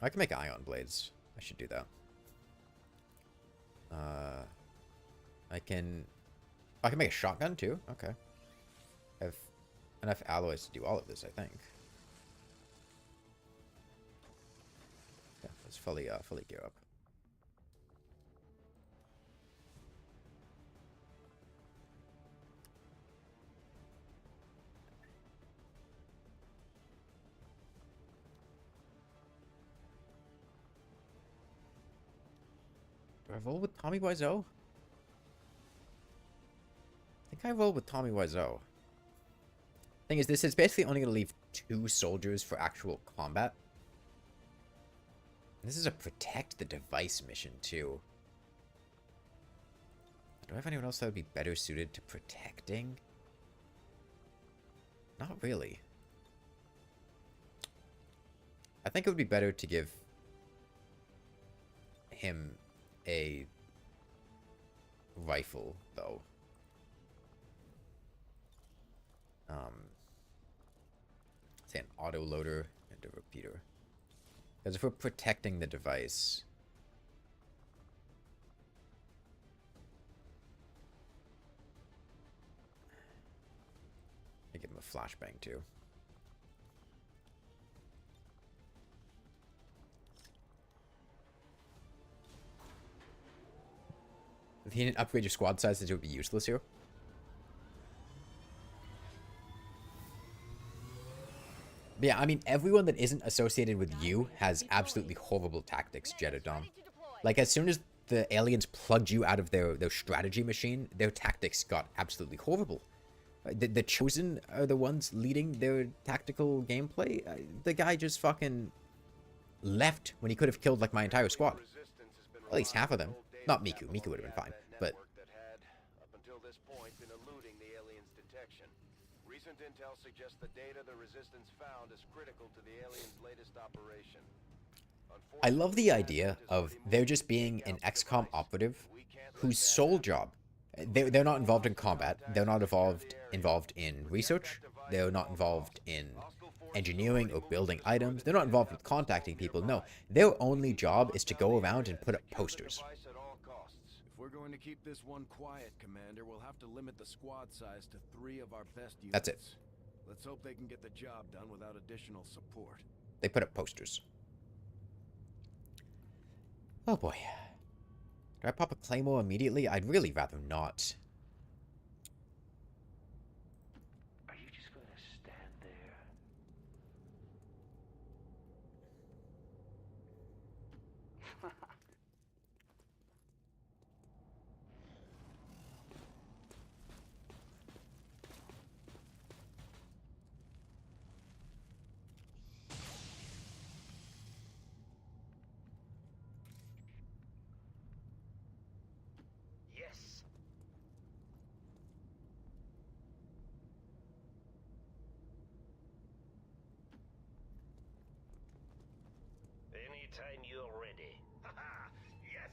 I can make ion blades. I should do that. I can make a shotgun too. Okay. I have enough alloys to do all of this, I think. Yeah, let's fully gear up. Do I roll with Tommy Wiseau? I think I roll with Tommy Wiseau. Thing is, this is basically only going to leave 2 soldiers for actual combat. This is a protect the device mission, too. Do I have anyone else that would be better suited to protecting? Not really. I think it would be better to give him a rifle, though. Say an autoloader and a repeater. Because if we're protecting the device, I give him a flashbang too. If you didn't upgrade your squad size, it would be useless here. But yeah, I mean, everyone that isn't associated with you has absolutely horrible tactics, Jedodon. Like, as soon as the aliens plugged you out of their strategy machine, their tactics got absolutely horrible. The Chosen are the ones leading their tactical gameplay. The guy just fucking left when he could have killed, like, my entire squad. At least half of them. Not Miku. Miku would have been fine, but... Up until this point, been eluding the aliens' detection. Recent intel suggests the data the Resistance found is critical to the aliens' latest operation. I love the idea of there just being an XCOM operative whose sole job... They're not involved in combat. They're not involved in research. They're not involved in engineering or building items. They're not involved with contacting people. No, their only job is to go around and put up posters. If we're going to keep this one quiet, Commander, we'll have to limit the squad size to 3 of our best units. That's it. Let's hope they can get the job done without additional support. They put up posters. Oh boy. Do I pop a claymore immediately? I'd really rather not. Are you just going to stand there? Yes. Anytime you're ready. Haha, yes.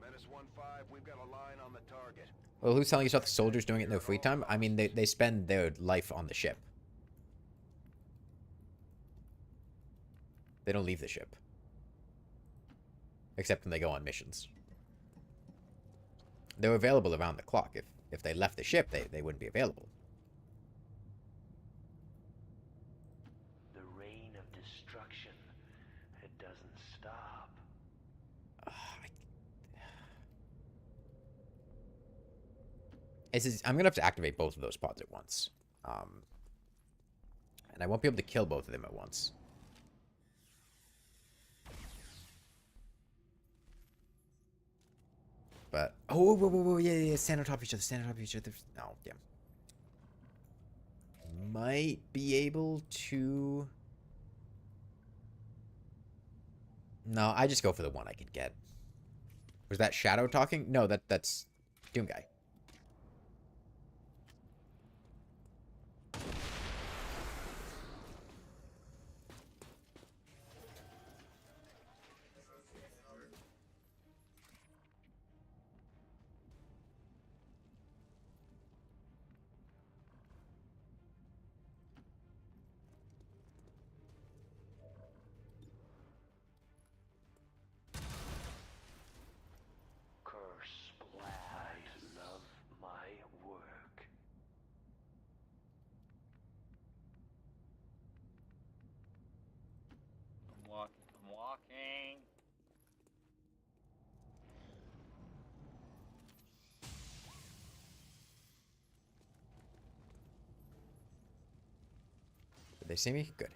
Menace 1-5, we've got a line on the target. Well, who's telling you about the soldiers doing it in their free time? I mean, they spend their life on the ship. They don't leave the ship. Except when they go on missions. They're available around the clock. If they left the ship, they wouldn't be available. The rain of destruction. It doesn't stop. I'm gonna have to activate both of those pods at once. And I won't be able to kill both of them at once. But whoa, yeah, stand on top of each other, stand on top of each other. No, yeah. might be able to... No, I just go for the one I could get. Was that Shadow talking? No, that's Doom Guy. I'm walking. Did they see me? Good.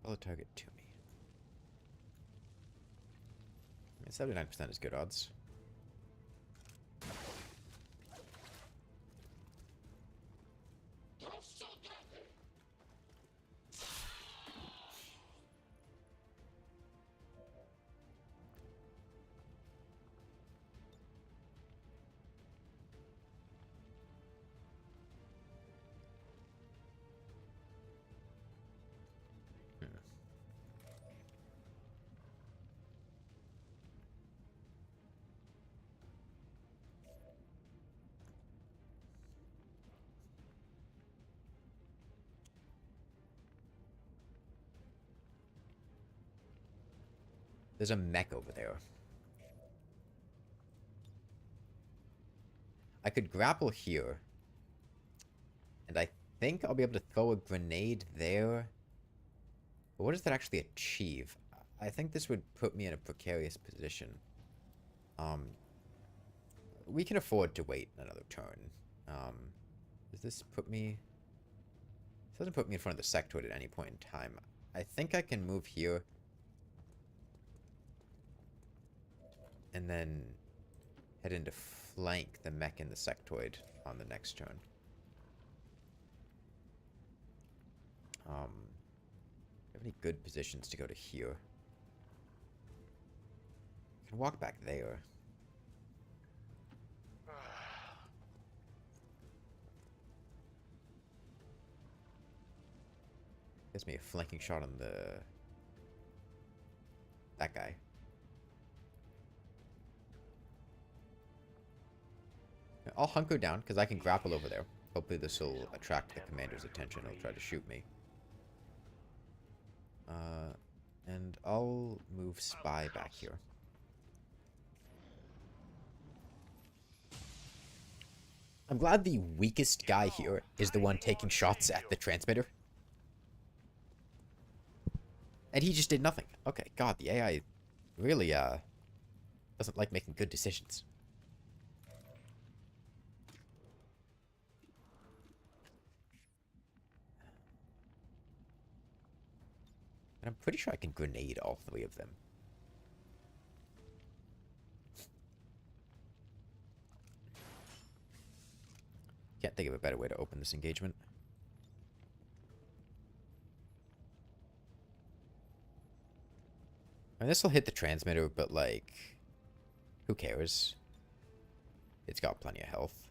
Follow target to me. 79% is good odds. There's a mech over there. I could grapple here. And I think I'll be able to throw a grenade there. But what does that actually achieve? I think this would put me in a precarious position. We can afford to wait another turn. Does this put me... This doesn't put me in front of the sectoid at any point in time. I think I can move here. And then head in to flank the mech in the sectoid on the next turn. Do you have any good positions to go to here? I can walk back there. Gives me a flanking shot on the... that guy. I'll hunker down, because I can grapple over there. Hopefully this will attract the commander's attention. He'll try to shoot me. And I'll move Spy back here. I'm glad the weakest guy here is the one taking shots at the transmitter. And he just did nothing. Okay, God, the AI really, doesn't like making good decisions. And I'm pretty sure I can grenade all three of them. Can't think of a better way to open this engagement. I mean, this will hit the transmitter, but, like, who cares? It's got plenty of health.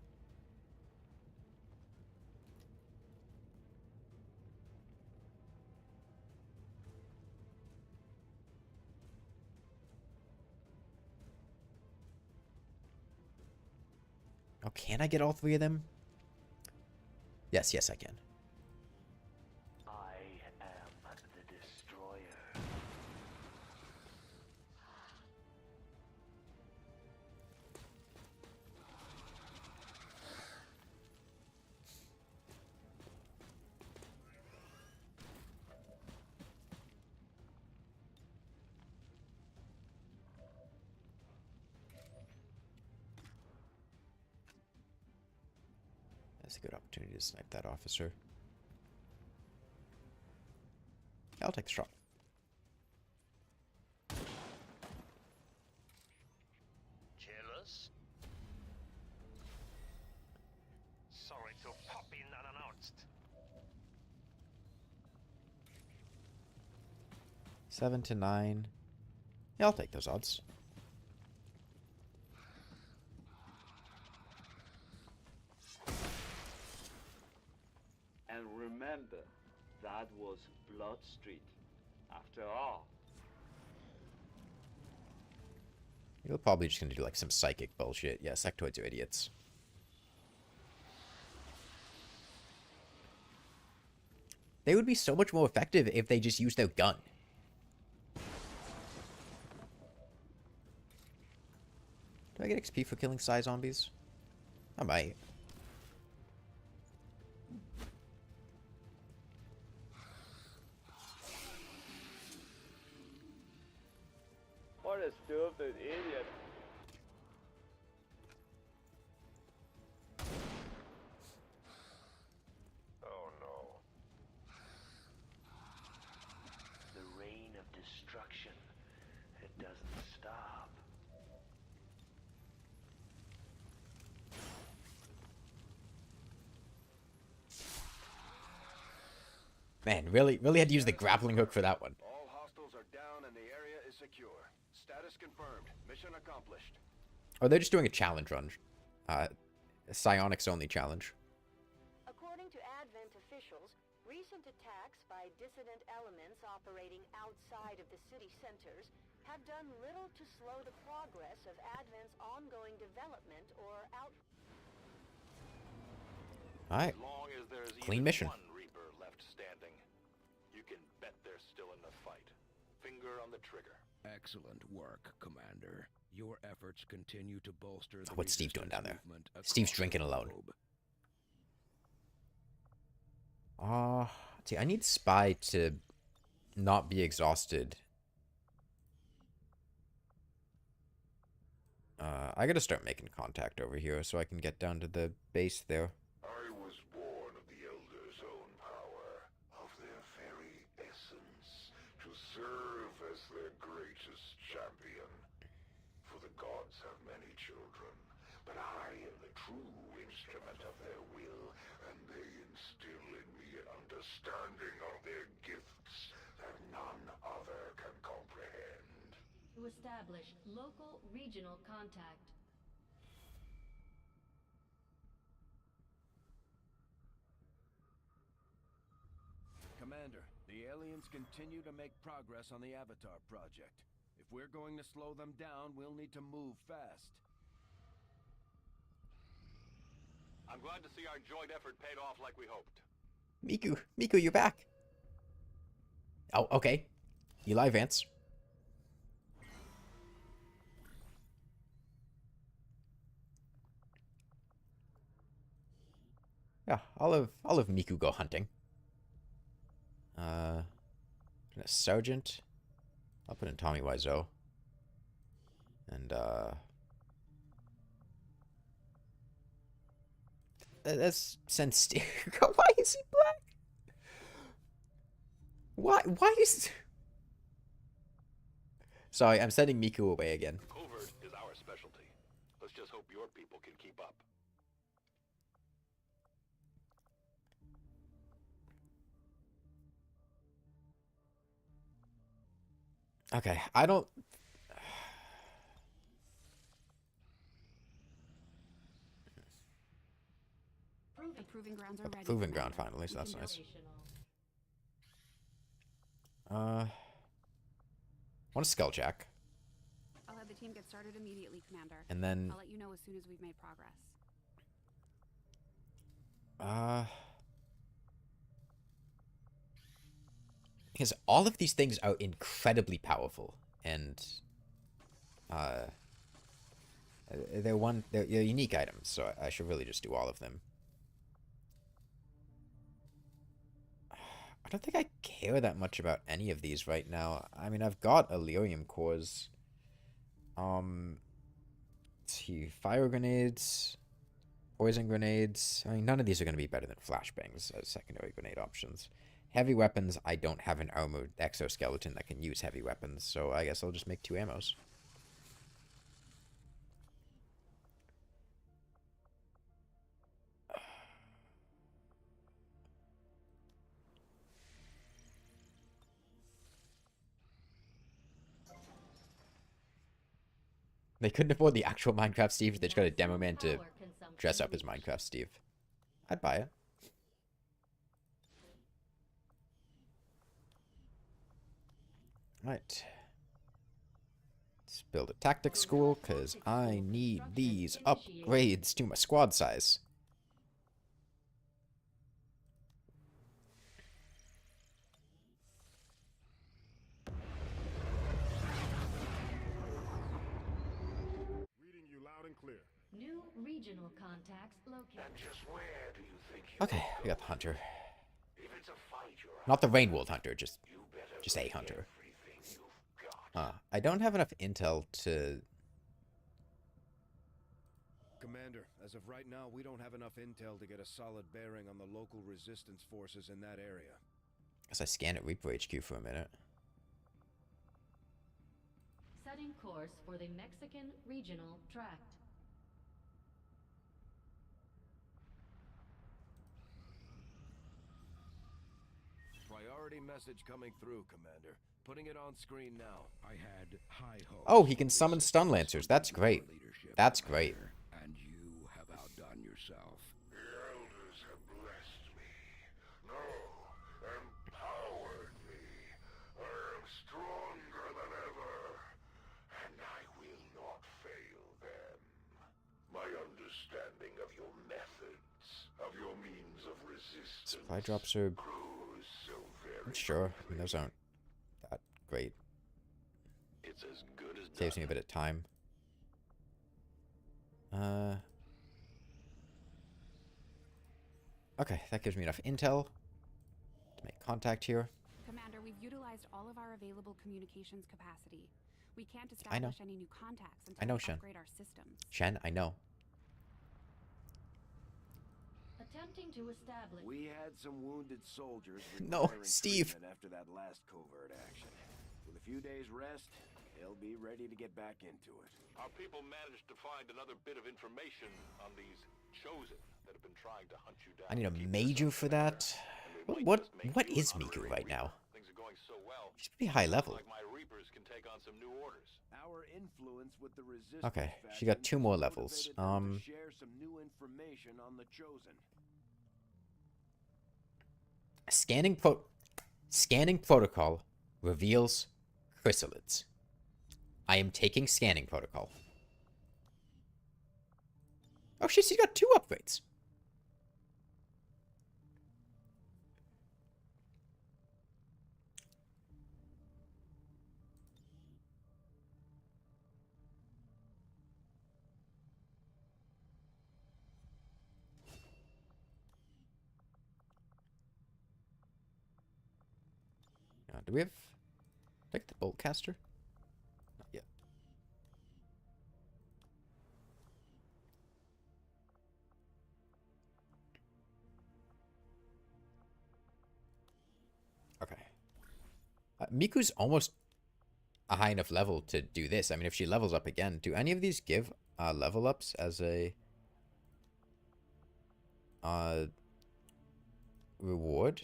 Oh, can I get all three of them? Yes, yes, I can. I am the destroyer. That's a good opportunity to snipe that officer. I'll take the shot. 7 to 9. Yeah, I'll take those odds. And remember, that was Blood Street. After all. You're probably just gonna do like some psychic bullshit. Yeah, sectoids are idiots. They would be so much more effective if they just used their gun. Do I get XP for killing Psy zombies? I might. What a stupid idiot. Oh no. The rain of destruction. It doesn't stop. Man, really had to use the grappling hook for that one. All hostiles are down and the area is secure. Status confirmed. Mission accomplished. Oh, they're just doing a challenge run. A psionics only challenge. According to Advent officials, recent attacks by dissident elements operating outside of the city centers have done little to slow the progress of Advent's ongoing development or out. Alright. As long as there's Clean even mission. one Reaper left standing, you can bet they're still in the fight. Finger on the trigger. Excellent work, Commander. Your efforts continue to bolster the What's Steve doing down there? movement Steve's across drinking the alone. globe. See, I need Spy to not be exhausted. I gotta start making contact over here so I can get down to the base there. I was born of the Elder's own power, of their very essence, to serve as their greatest champion. For the gods have many children, but I am the true instrument of their will, and they instill in me an understanding of their gifts that none other can comprehend. To establish local regional contact. Commander, the aliens continue to make progress on the Avatar project. If we're going to slow them down, we'll need to move fast. I'm glad to see our joint effort paid off like we hoped. Miku, you're back. Oh, okay. Eli Vance. Yeah, I'll have Miku go hunting. A sergeant. I'll put in Tommy Wiseau. And let's send Steve. Why is he black? Why is? Sorry, I'm sending Miku away again. Covert is our specialty. Let's just hope your people can keep up. Okay, I don't. The proving grounds are ready. Proving ground finally, so that's nice. Want a skulljack. I'll have the team get started immediately, Commander. And then I'll let you know as soon as we've made progress. Because all of these things are incredibly powerful, and they're unique items, so I should really just do all of them. I don't think I care that much about any of these right now. I mean, I've got Illyrium cores. Let's see, fire grenades, poison grenades. I mean, none of these are going to be better than flashbangs as secondary grenade options. Heavy weapons, I don't have an armored exoskeleton that can use heavy weapons, so I guess I'll just make 2 ammos. They couldn't afford the actual Minecraft Steve. They just got a demo man to dress up as Minecraft Steve. I'd buy it. Right. Let's build a tactics school, because I need these upgrades to my squad size. Reading you loud and clear. New regional contacts located. And just where do you think Okay, we got the hunter. If it's a fight you're Not the Rainwold hunter, just a hunter. I don't have enough intel to... Commander, as of right now, we don't have enough intel to get a solid bearing on the local resistance forces in that area. Guess I scan at Reaper HQ for a minute. Setting course for the Mexican regional tract. Priority message coming through, Commander. Putting it on screen now. I had high hopes. Oh, he can summon stun lancers. That's great. That's great. And you have outdone yourself. The elders have blessed me. No, empowered me. I am stronger than ever. And I will not fail them. My understanding of your methods, of your means of resistance, Supply drops are... grows so very Sure. I mean, those aren't that great. It's as good as Saves me a bit of time. Okay, that gives me enough intel to make contact here. Commander, we've utilized all of our available communications capacity. We can't I know. establish any new contacts I know, until we Shen. upgrade our systems. Shen, I know. Attempting to establish. We had some wounded soldiers. No, requiring Steve. treatment after that last covert action. With a few days rest, they'll be ready to get back into it. Our people managed to find another bit of information on these chosen that have been trying to hunt you down. I need a major for that. What is Miku right now? Things are going so well. She's pretty high level. Like my Reapers can take on some new orders. Our influence with the resistance. Okay, she got 2 more levels. motivated them to share some new information on the chosen. Scanning protocol reveals chrysalids. I am taking scanning protocol. Oh shit, she's got 2 upgrades. Do we have like the bolt caster? Not yet. Okay. Miku's almost a high enough level to do this. I mean, if she levels up again, do any of these give level ups as a reward?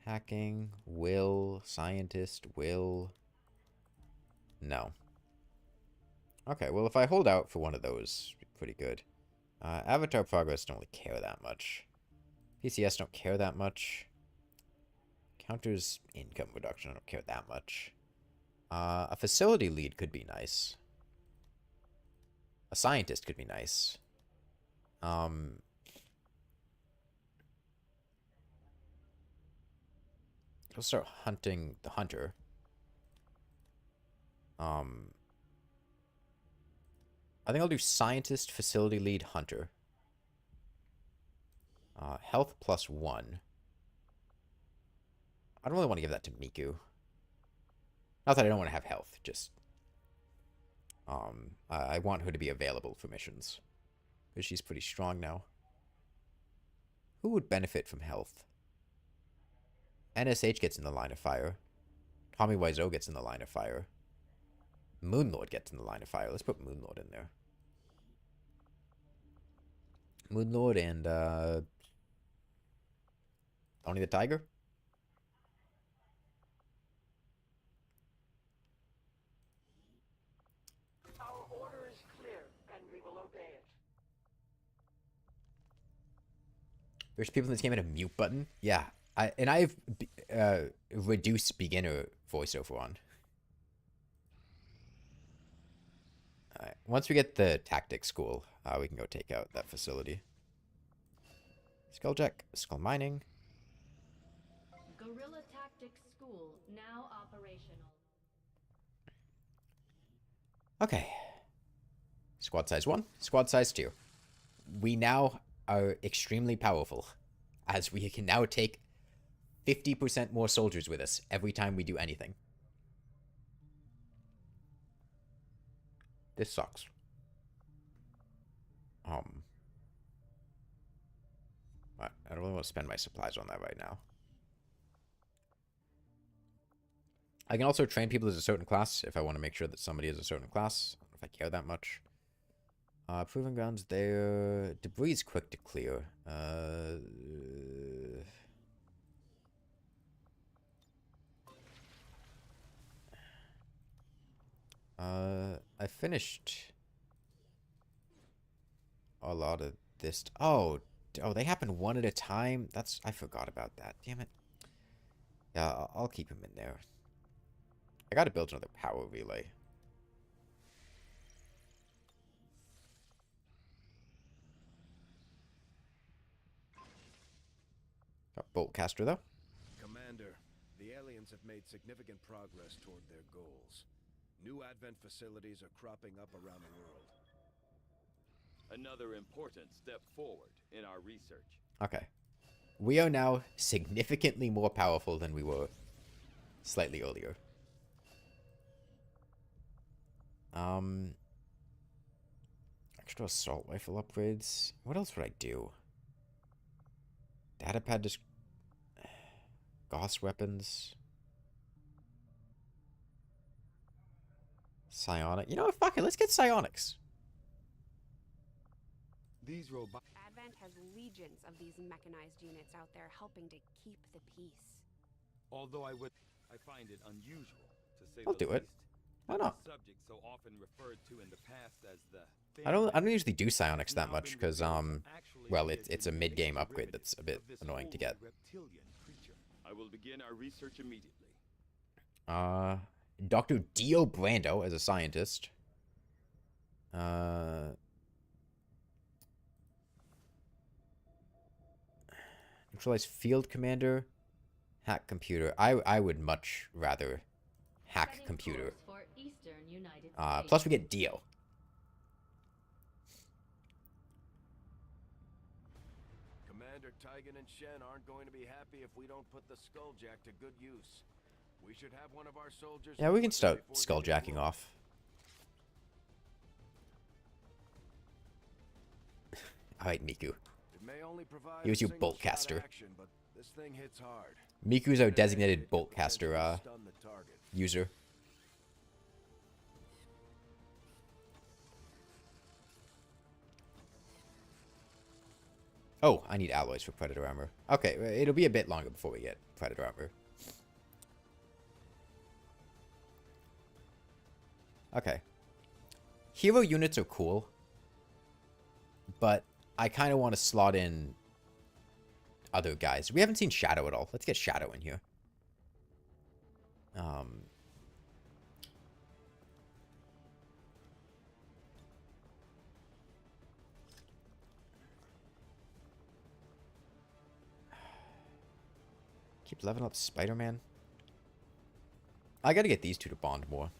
Hacking, will, scientist, will. No. Okay, well, if I hold out for one of those, pretty good. Avatar progress don't really care that much. PCS don't care that much. Counters income reduction, I don't care that much. A facility lead could be nice. A scientist could be nice. I'll start hunting the hunter. I think I'll do scientist, facility lead, hunter. Health +1. I don't really want to give that to Miku. Not that I don't want to have health, just... I want her to be available for missions. Because she's pretty strong now. Who would benefit from health? NSH gets in the line of fire. Tommy Wiseau gets in the line of fire. Moonlord gets in the line of fire. Let's put Moonlord in there. Moonlord and, Tony the Tiger? There's people in this game had a mute button. Yeah, I've reduced beginner voiceover on. Alright, once we get the tactics school, we can go take out that facility. Skulljack, skull mining. Guerrilla Tactics School now operational. Okay. Squad size 1, squad size 2. We now are extremely powerful, as we can now take 50% more soldiers with us every time we do anything. This sucks. I don't really want to spend my supplies on that right now. I can also train people as a certain class if I want to make sure that somebody is a certain class. I don't know if I care that much. Proving grounds there. Debris is quick to clear. I finished a lot of this. Oh, they happen one at a time. I forgot about that. Damn it. Yeah, I'll keep him in there. I gotta build another power relay. Got Boltcaster, though. Commander, the aliens have made significant progress toward their goals. New Advent facilities are cropping up around the world. Another important step forward in our research. Okay. We are now significantly more powerful than we were slightly earlier. Extra assault rifle upgrades. What else would I do? Datapad just... Gauss weapons. Psionic. You know what? Fuck it. Let's get psionics. These robots... Advent has legions of these mechanized units out there helping to keep the peace. Although I find it unusual, to say I'll the do it. least. Why not? Subject so often referred to in the past as the I don't usually do psionics that much because well, it's a mid-game upgrade that's a bit annoying to get. I will begin our research immediately. Dr. Dio Brando as a scientist. Neutralize field commander. Hack computer. I would much rather hack computer. Plus we get Dio. Commander Tigan and Shen aren't going to be happy if we don't put the Skulljack to good use. We should have one of our soldiers... Yeah, we can start skulljacking off. Alright, Miku. Here's your boltcaster. This thing hits hard. Miku's our designated boltcaster user. Oh, I need alloys for Predator armor. Okay, it'll be a bit longer before we get Predator armor. Okay. Hero units are cool, but I kind of want to slot in other guys. We haven't seen Shadow at all. Let's get Shadow in here. Keep leveling up Spider-Man. I gotta get these two to bond more.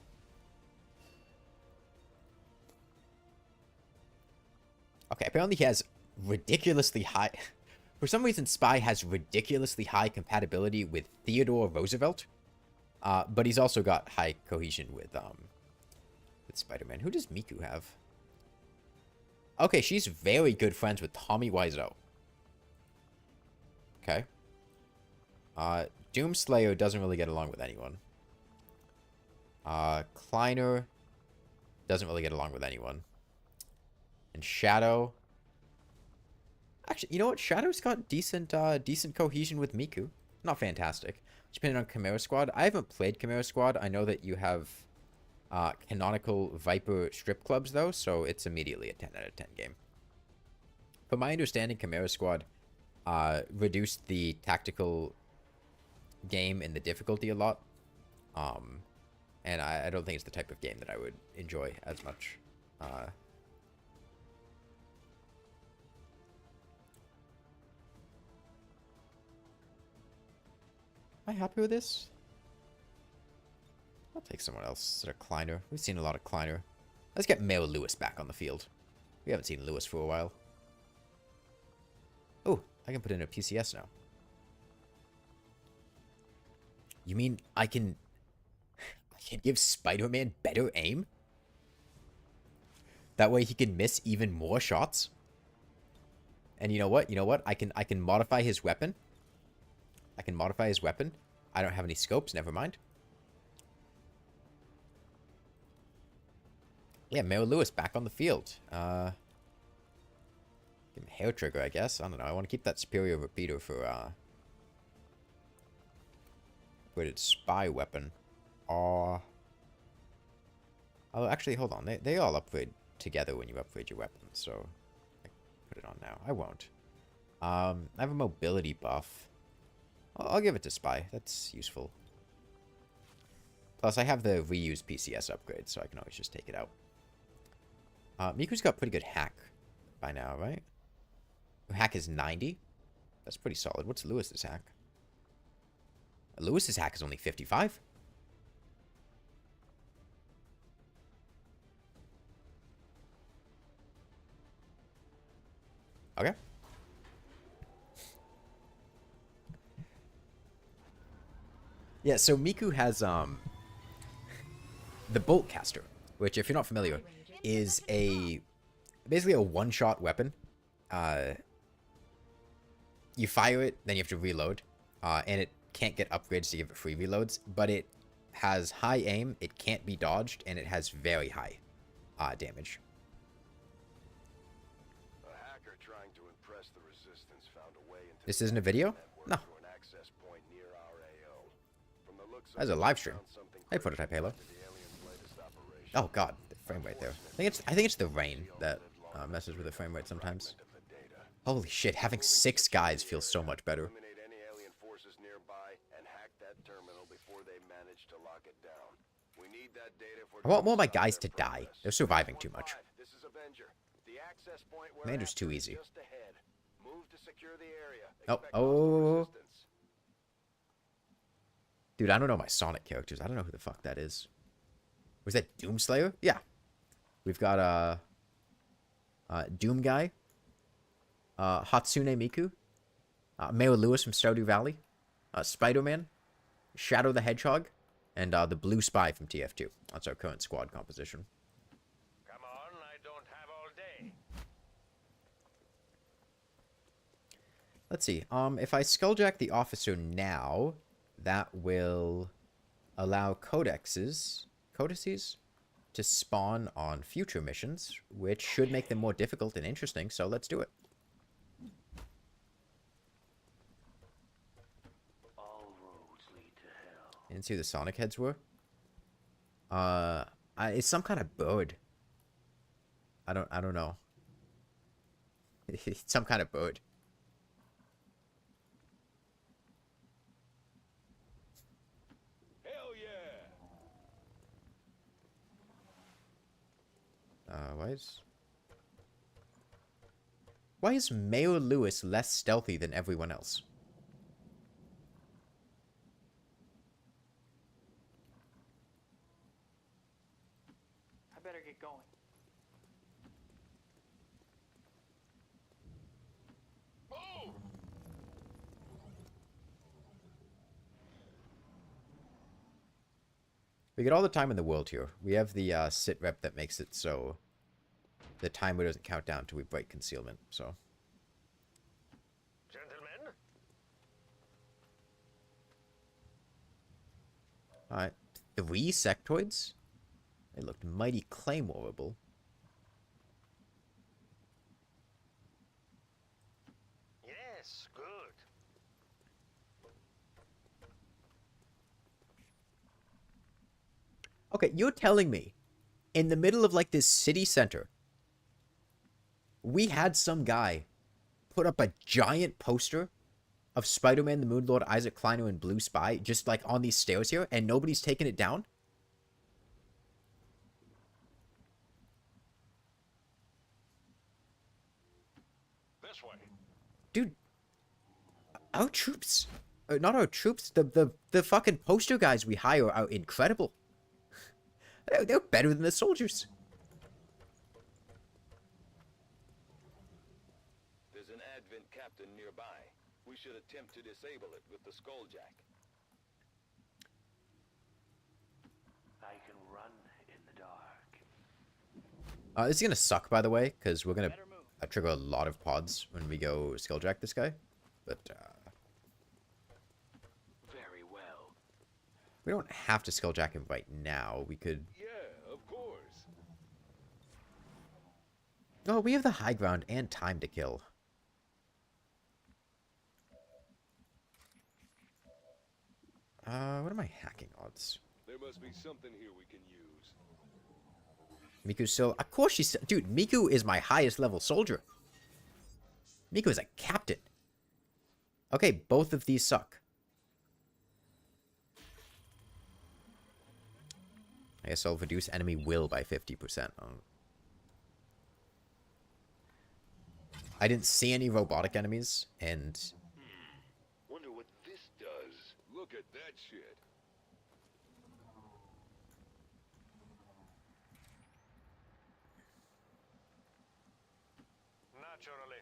Okay, apparently he has ridiculously high... For some reason, Spy has ridiculously high compatibility with Theodore Roosevelt. But he's also got high cohesion with Spider-Man. Who does Miku have? Okay, she's very good friends with Tommy Wiseau. Okay. Doomslayer doesn't really get along with anyone. Kleiner doesn't really get along with anyone. And Shadow... Actually, you know what? Shadow's got decent cohesion with Miku. Not fantastic. Depending on Chimera Squad. I haven't played Chimera Squad. I know that you have canonical Viper strip clubs, though, so it's immediately a 10 out of 10 game. From my understanding, Chimera Squad reduced the tactical game and the difficulty a lot. And I don't think it's the type of game that I would enjoy as much. Am I happy with this? I'll take someone else instead of Kleiner. We've seen a lot of Kleiner. Let's get Mayo Lewis back on the field. We haven't seen Lewis for a while. Oh, I can put in a PCS now. You mean I can give Spider-Man better aim? That way he can miss even more shots? And you know what? You know what? I can modify his weapon. I can modify his weapon. I don't have any scopes, never mind. Yeah, Mayo Lewis back on the field. Give him hair trigger, I guess. I don't know. I want to keep that superior repeater for upgraded spy weapon. Oh, actually, hold on. They all upgrade together when you upgrade your weapon, so I put it on now. I won't. I have a mobility buff. I'll give it to spy. That's useful. Plus, I have the reused PCS upgrade, so I can always just take it out. Miku's got pretty good hack by now, right? Hack is 90. That's pretty solid. What's Lewis's hack? Lewis's hack is only 55. Okay. Yeah, so Miku has the bolt caster, which, if you're not familiar, is basically a one-shot weapon. You fire it, then you have to reload, and it can't get upgrades to give it free reloads, but it has high aim, it can't be dodged, and it has very high damage. A hacker trying to impress the resistance found a way into This isn't a video? No. an access point near our AO. From the looks of That's a live stream. Hey, Prototype Halo. Oh god, the frame rate there. I think it's the rain that messes with the frame rate sometimes. Holy shit, having 6 guys feels so much better. Eliminate any alien forces nearby and hack that terminal before they manage to lock it down. We need that data for I want more of my guys to die. They're surviving too much. This is Avenger. The access point where Commander's too easy. just ahead. Move to secure the area. Oh. Dude, I don't know my Sonic characters. I don't know who the fuck that is. Was that Doomslayer? Yeah. We've got Doom Guy, Hatsune Miku, Mayo Lewis from Stardew Valley, Spider-Man, Shadow the Hedgehog, and the Blue Spy from TF2. That's our current squad composition. Come on, I don't have all day. Let's see. If I skulljack the officer now, that will allow codices to spawn on future missions, which should make them more difficult and interesting, so let's do it. All roads lead to hell. You didn't see who the Sonic heads were? It's some kind of bird. I don't know. It's some kind of bird. Hell yeah! Why is Mayo Lewis less stealthy than everyone else? I better get going. We get all the time in the world here. We have the sit rep that makes it so the timer doesn't count down till we break concealment, so. Gentlemen? Alright. 3 sectoids? They looked mighty claymorable. Yes, good. Okay, you're telling me, in the middle of, like, this city center, we had some guy put up a giant poster of Spider-Man, the Moon Lord, Isaac Kleiner, and Blue Spy just like on these stairs here, and nobody's taking it down? This way. Dude, our troops, not our troops, the fucking poster guys we hire are incredible. They're better than the soldiers. There's an Advent captain nearby. We should attempt to disable it with the Skulljack. I can run in the dark. This is gonna suck, by the way, because we're gonna trigger a lot of pods when we go Skulljack this guy. But, Very well. we don't have to Skulljack him right now. We could... Yeah, of course. Oh, we have the high ground and time to kill. What are my hacking odds? There must be something here we can use. Miku's still... Of course she's still... Dude, Miku is my highest level soldier. Miku is a captain. Okay, both of these suck. I guess I'll reduce enemy will by 50%. I didn't see any robotic enemies, and... Wonder what this does. Look at that shit. Naturally.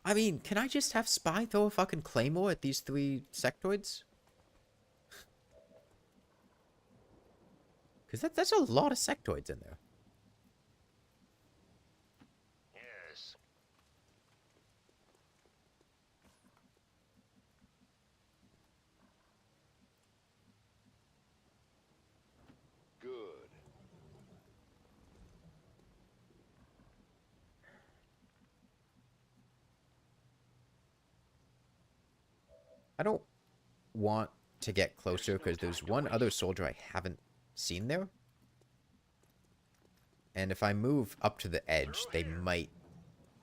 I mean, can I just have Spy throw a fucking claymore at these 3 sectoids? Because that's a lot of sectoids in there. Yes. Good. I don't want to get closer because there's one other soldier I haven't seen there. And if I move up to the edge, they might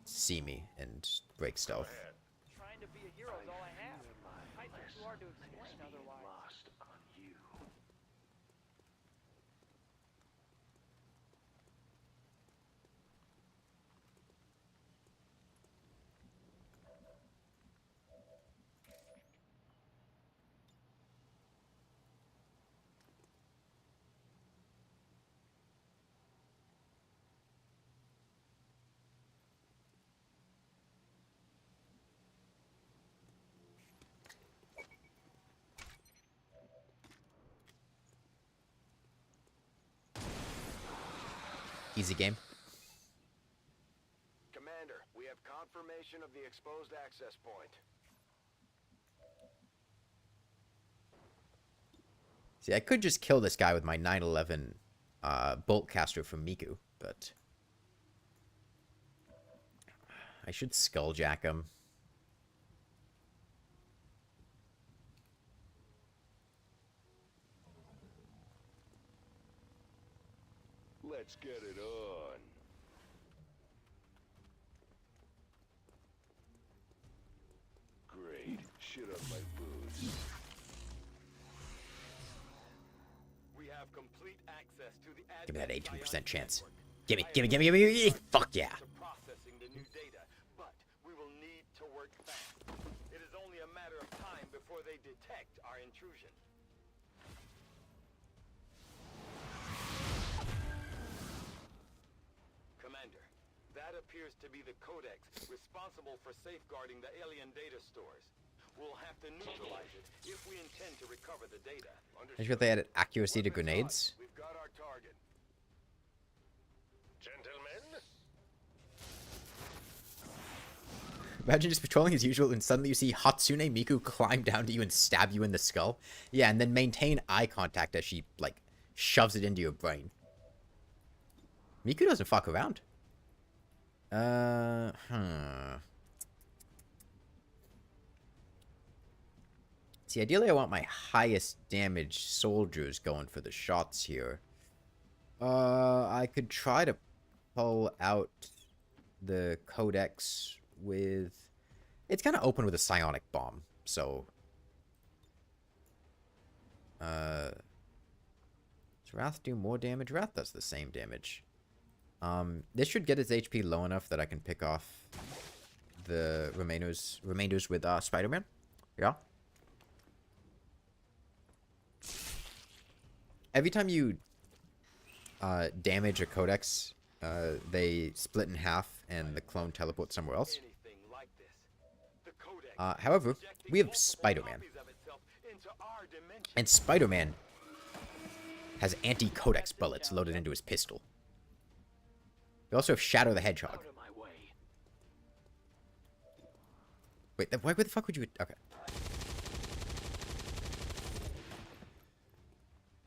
see me and break stealth. Trying to be a hero is all I have. Might be too hard to explain otherwise. Lost on you. Easy game. Commander, we have confirmation of the exposed access point. See, I could just kill this guy with my 911 bolt caster from Miku, but I should Skulljack him. Let's get it on. Great. Shit on my boots. We have complete access to the Give me that Advent 18% chance. network. Gimme, gimme, gimme, gimme, gimme. Fuck yeah. To processing the new data, but we will need to work fast. It is only a matter of time before they detect our intrusion. Commander, that appears to be the codex responsible for safeguarding the alien data stores. We'll have to neutralize it if we intend to recover the data. I just they added accuracy to grenades. We've got our target. Gentlemen? Imagine just patrolling as usual and suddenly you see Hatsune Miku climb down to you and stab you in the skull. Yeah, and then maintain eye contact as she, like, shoves it into your brain. Miku doesn't fuck around. See, ideally I want my highest damage soldiers going for the shots here. I could try to pull out the codex with... It's kind of open with a psionic bomb, so... Does Wrath do more damage? Wrath does the same damage. This should get its HP low enough that I can pick off the remainders with Spider-Man. Yeah. Every time you damage a codex, they split in half and the clone teleports somewhere else. However, we have Spider-Man. And Spider-Man has anti-codex bullets loaded into his pistol. We also have Shadow the Hedgehog. Wait, why the fuck would you... Okay.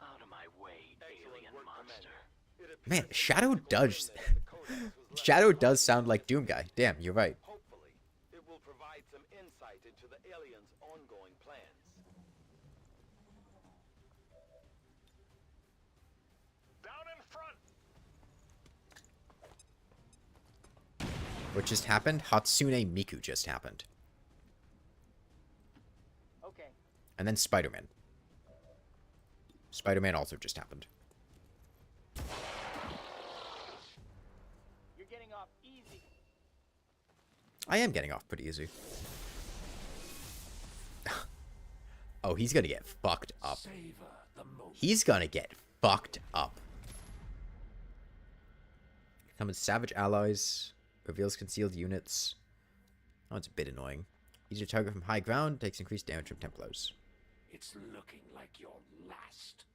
Out of my way, alien monster. Man, Shadow does... Shadow does sound like Doom Guy. Damn, you're right. Hopefully, it will provide some insight into the aliens' ongoing plans. Down in front. What just happened? Hatsune Miku just happened. Okay. And then Spider-Man. Spider-Man also just happened. You're getting off easy. I am getting off pretty easy. Oh, he's gonna get fucked up. He's gonna get fucked up. Summons savage allies. Reveals concealed units. Oh, it's a bit annoying. Easier target from high ground. Takes increased damage from Templars. It's looking like your last.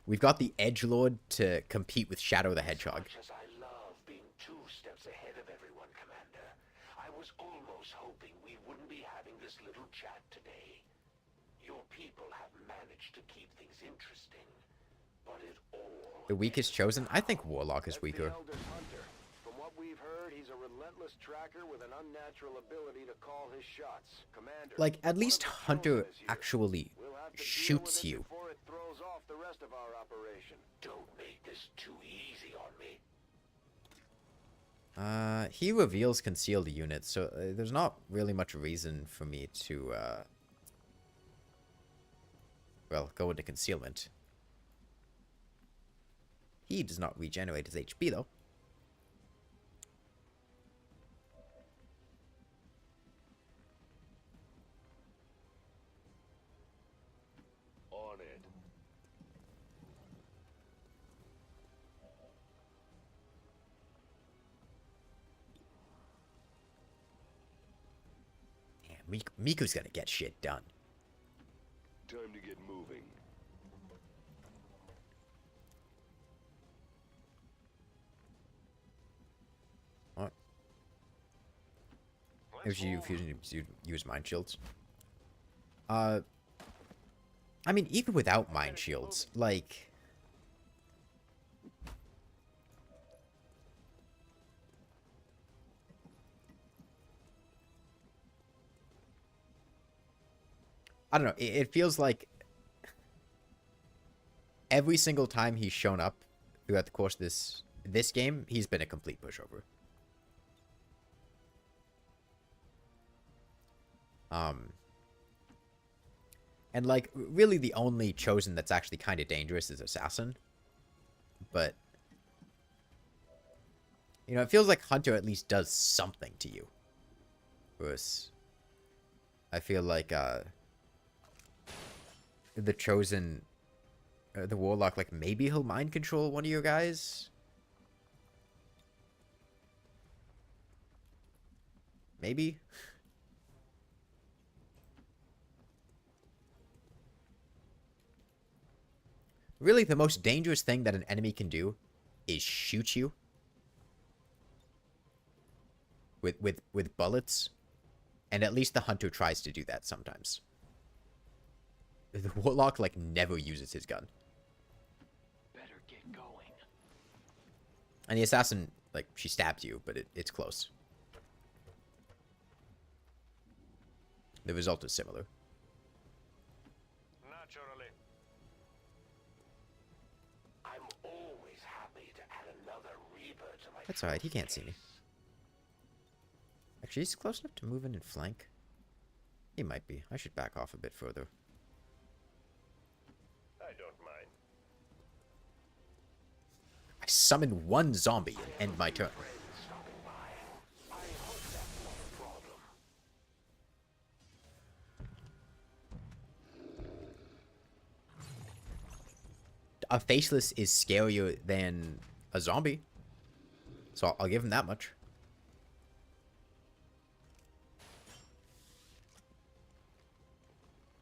We've got the Edgelord to compete with Shadow the Hedgehog. As I love being 2 steps ahead of everyone, Commander, I was almost hoping we wouldn't be having this little chat today. Your people have managed to keep things interesting, but it all... The weakest chosen? I think Warlock is weaker. From what we've heard, he's a relentless tracker with an unnatural ability to call his shots. Commander, Like, at least Hunter actually shoots you. before it throws off the rest of our operation. Don't make this too easy on me. He reveals concealed units, so there's not really much reason for me to, well, go into concealment. He does not regenerate his HP, though. On it. Yeah, Miku's gonna get shit done. Time to get moving. What? If you use mind shields. I mean, even without mind shields, like... I don't know, it feels like every single time he's shown up throughout the course of this game, he's been a complete pushover. And like, really the only chosen that's actually kind of dangerous is Assassin. But, you know, it feels like Hunter at least does something to you. Whereas, I feel like, the chosen, the Warlock, like, maybe he'll mind control one of your guys? Maybe? Really, the most dangerous thing that an enemy can do is shoot you with bullets, and at least the Hunter tries to do that sometimes. The Warlock, like, never uses his gun. Better get going. And the Assassin, like, she stabs you, but it's close. The result is similar. I'm always happy to add another That's alright, he can't see me. Actually, he's close enough to move in and flank. He might be. I should back off a bit further. I don't mind. I summon one zombie and end my turn. A faceless is scarier than a zombie. So I'll give him that much.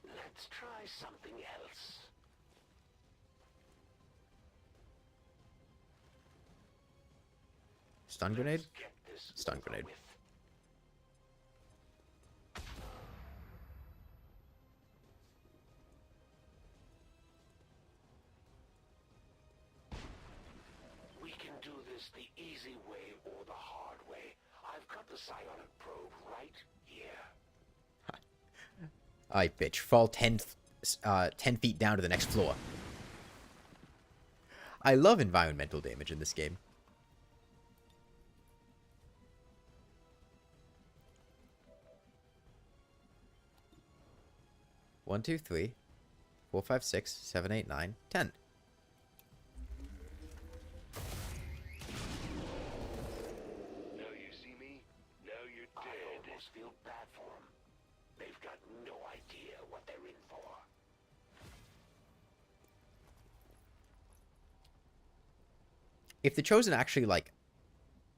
Let's try something else. Stun grenade? Stun grenade. We can do this the easy way or the hard way. I've got the psionic probe right here. Alright, bitch. Fall 10 feet down to the next floor. I love environmental damage in this game. One, two, 3, 4, 5, 6, 7, 8, 9, 10. Now you see me? Now you're dead. I almost feel bad for them. They've got no idea what they're in for. If the Chosen actually, like,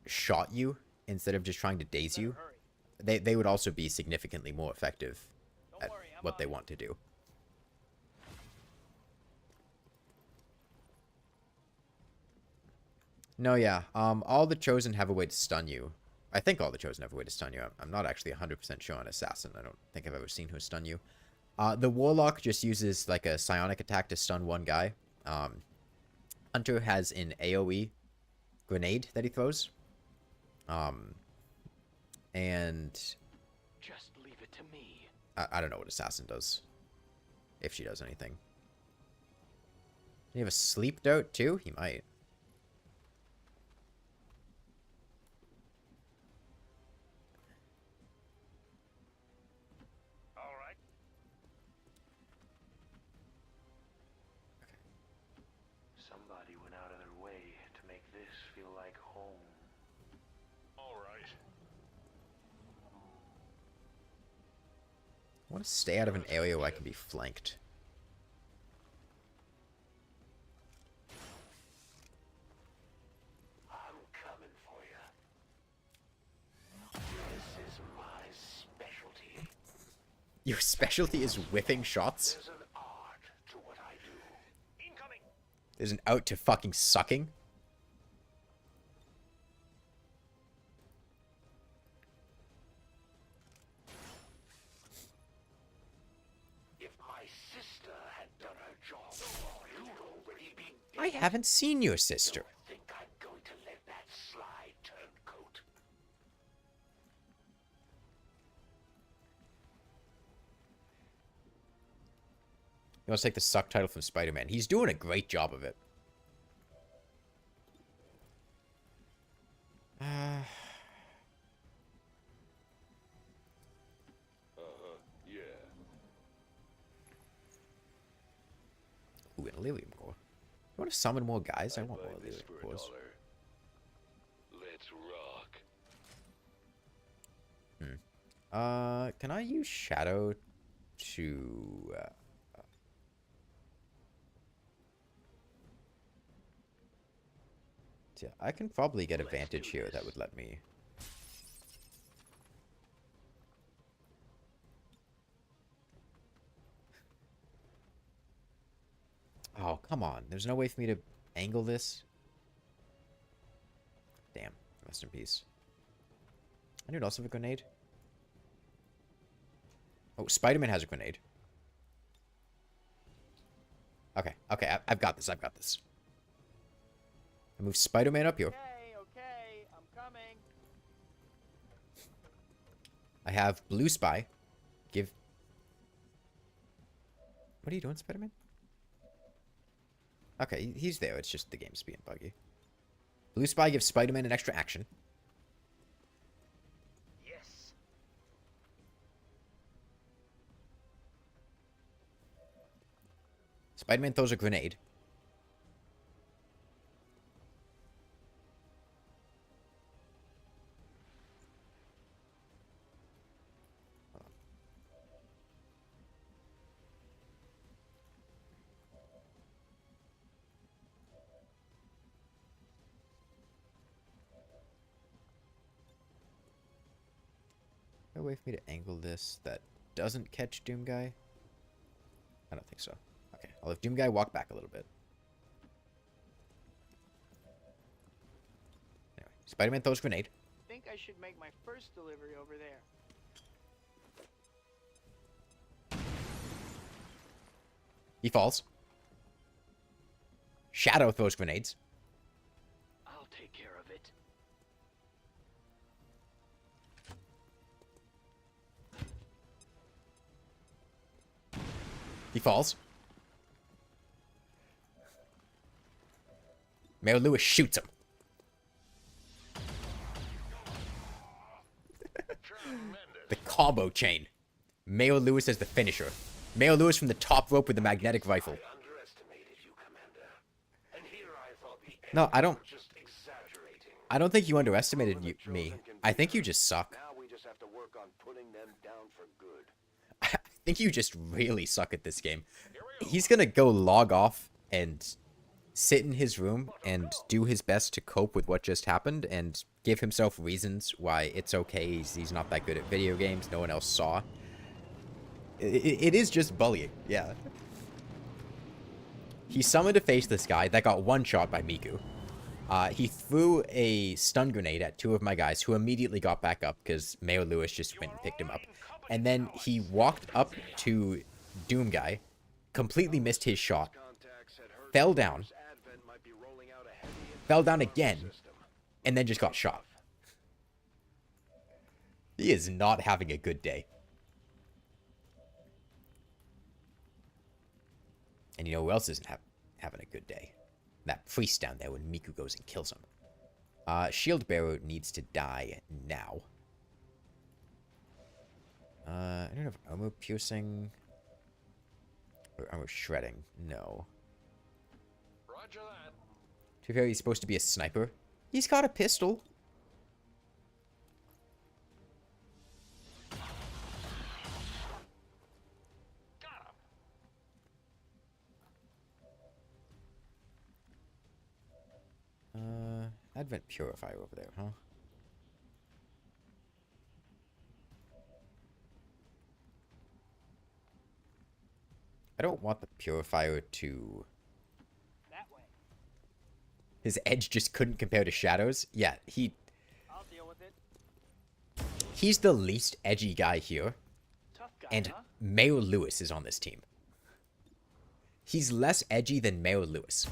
shot you instead of just trying to daze you, they would also be significantly more effective at what they want to do. No, yeah. All the Chosen have a way to stun you. I think all the Chosen have a way to stun you. I'm not actually 100% sure on Assassin. I don't think I've ever seen who stun you. The Warlock just uses, like, a psionic attack to stun one guy. Hunter has an AoE grenade that he throws. And Just leave it to me. I don't know what Assassin does. If she does anything. Does he have a sleep dart too? He might. All right. Somebody went out of their way to make this feel like home. All right. I want to stay out of an area where I can be flanked. I'm coming for you. This is my specialty. Your specialty is whiffing shots? There's an art to what I do. Incoming. There's an out to fucking sucking? If my sister had done her job, you'd already be dead. I haven't seen your sister. Think I'm going to let that slide, turncoat? You want to take the suck title from Spider-Man. He's doing a great job of it. Yeah. Ooh, an Elerium core. You want to summon more guys? I want more Buy this Elerium for cores. $1. Let's rock. Can I use Shadow to... yeah, I can probably get advantage here that would let me... Oh, come on. There's no way for me to angle this. Damn. Rest in peace. I need also have a grenade. Oh, Spider-Man has a grenade. Okay, okay, I've got this, I've got this. I move Spider-Man up here. Okay, I'm coming. I have Blue Spy. Give... What are you doing, Spider-Man? Okay, he's there. It's just the game's being buggy. Blue Spy gives Spider-Man an extra action. Yes. Spider-Man throws a grenade. A way for me to angle this that doesn't catch Doom Guy? I don't think so. Okay, I'll have Doom Guy walk back a little bit. Anyway, Spider-Man throws grenade. I think I should make my first delivery over there. He falls. Shadow throws grenades. I'll take care of it. He falls. Mayor Lewis shoots him. The combo chain. Mayor Lewis as the finisher. Mayor Lewis from the top rope with the magnetic rifle. No, I don't. I don't think you underestimated me. I think you just suck. Now we just have to work on putting them down for good. I think you just really suck at this game. He's gonna go log off and sit in his room and do his best to cope with what just happened and give himself reasons why it's okay. He's not that good at video games. No one else saw. It is just bullying. Yeah. He summoned to face this guy that got one shot by Miku. He threw a stun grenade at two of my guys who immediately got back up because Mayor Lewis just went and picked him up. And then he walked up to Doom Guy, completely missed his shot, fell down again, and then just got shot. He is not having a good day. And you know who else isn't having a good day? That priest down there when Miku goes and kills him. Shield Bearer needs to die now. I don't have armor piercing or armor shredding. No. Roger that. To be fair, he's supposed to be a sniper. He's got a pistol. Advent Purifier over there, huh? I don't want the Purifier to... That way. His edge just couldn't compare to Shadow's. Yeah, I'll deal with it. he's the least edgy guy here. Tough guy, And huh? Mayor Lewis is on this team. He's less edgy than Mayor Lewis.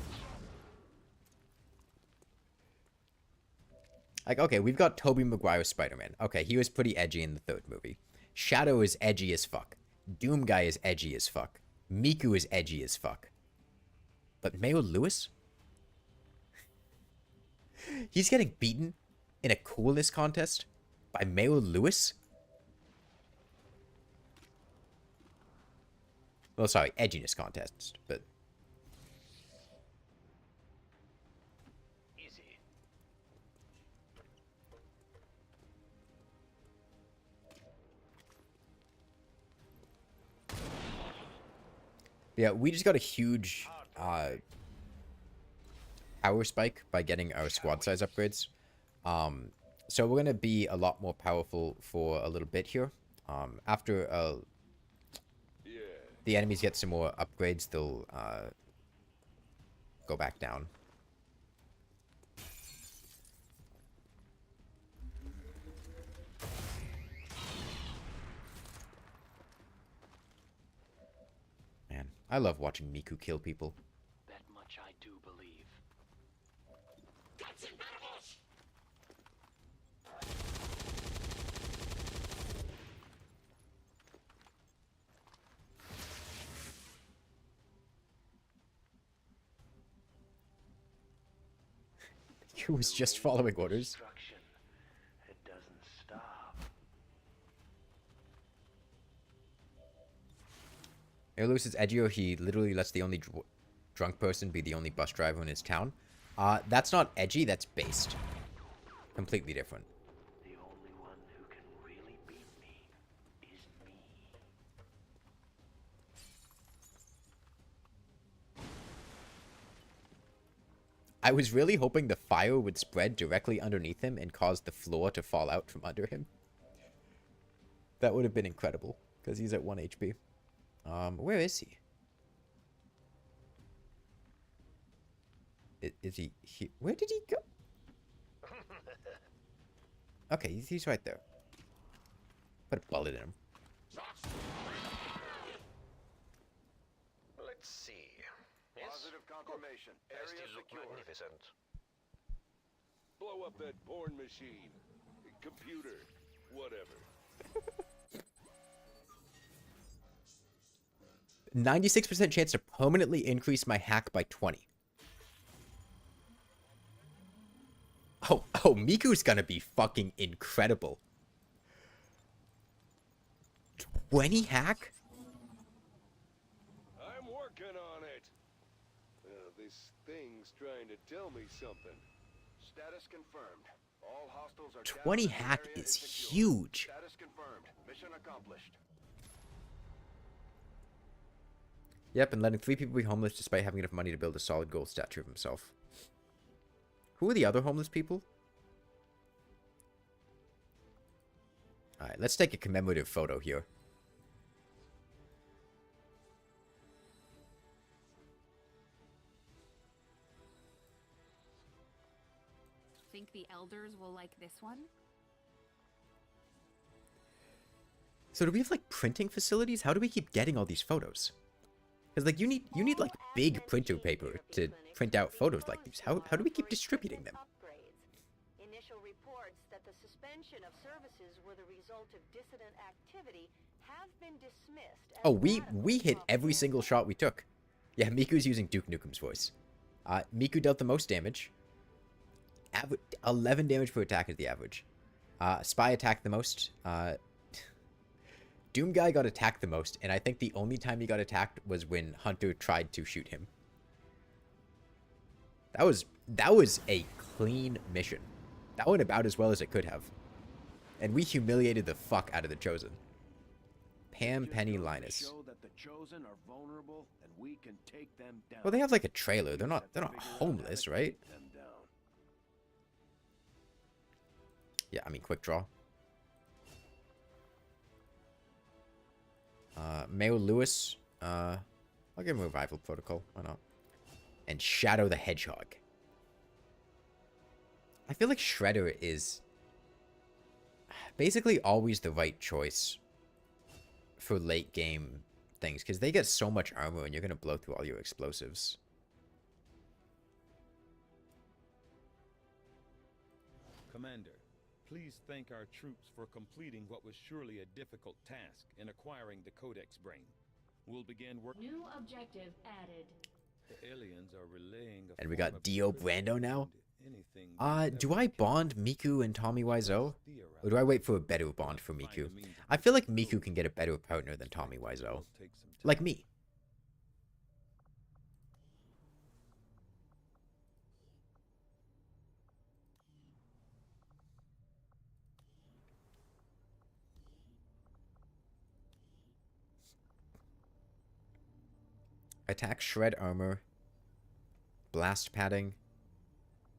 Like, okay, we've got Tobey Maguire's Spider-Man. Okay, he was pretty edgy in the third movie. Shadow is edgy as fuck. Doom Guy is edgy as fuck. Miku is edgy as fuck. But Mayor Lewis? He's getting beaten in a coolness contest by Mayor Lewis? Well, sorry, edginess contest, but... Yeah, we just got a huge power spike by getting our squad size upgrades. So we're going to be a lot more powerful for a little bit here. After the enemies get some more upgrades, they'll go back down. I love watching Miku kill people. That much I do believe. He was just following orders. It doesn't stop. Mayor Lewis is edgier. He literally lets the only drunk person be the only bus driver in his town. That's not edgy, that's based. Completely different. The only one who can really beat me is me. I was really hoping the fire would spread directly underneath him and cause the floor to fall out from under him. That would have been incredible, because he's at 1 HP. Where is he? Is he? Where did he go? Okay, he's right there. Put a bullet in him. Let's see. Yes? Positive confirmation. I Area still look secure. magnificent. Blow up that porn machine. Computer. Whatever. 96% chance to permanently increase my hack by 20. Oh, Miku's gonna be fucking incredible. 20 hack? I'm working on it. This thing's trying to tell me something. Status confirmed. All hostiles are 20 down. hack Area is secure. huge. Status confirmed. Mission accomplished. Yep, and letting 3 people be homeless despite having enough money to build a solid gold statue of himself. Who are the other homeless people? Alright, let's take a commemorative photo here. Think the elders will like this one? So do we have like printing facilities? How do we keep getting all these photos? Because like you need like big printer paper to print out photos like these. How do we keep distributing them? Initial reports that the suspension of services were the result of dissident activity have been dismissed. Oh, we hit every single shot we took. Yeah, Miku's using Duke Nukem's voice. Miku dealt the most damage. 11 damage per attack is the average. Spy attacked the most. Doom Guy got attacked the most, and I think the only time he got attacked was when Hunter tried to shoot him. That was a clean mission. That went about as well as it could have. And we humiliated the fuck out of the Chosen. Pam, Penny, Linus. Show that the Chosen are vulnerable and we can take them down. Well, they have like a trailer. They're not homeless, right? Yeah, I mean quick draw. Mayo Lewis. I'll give him Revival Protocol. Why not? And Shadow the Hedgehog. I feel like Shredder is basically always the right choice for late game things, because they get so much armor and you're going to blow through all your explosives. Commander, please thank our troops for completing what was surely a difficult task in acquiring the Codex Brain. We'll begin work. New objective added. The aliens are relaying a And we form got of Dio privilege Brando now. anything Do I bond Miku and Tommy Wiseau? Or do I wait for a better bond for Miku? I feel like Miku can get a better partner than Tommy Wiseau. Like me. Attack shred armor. Blast padding.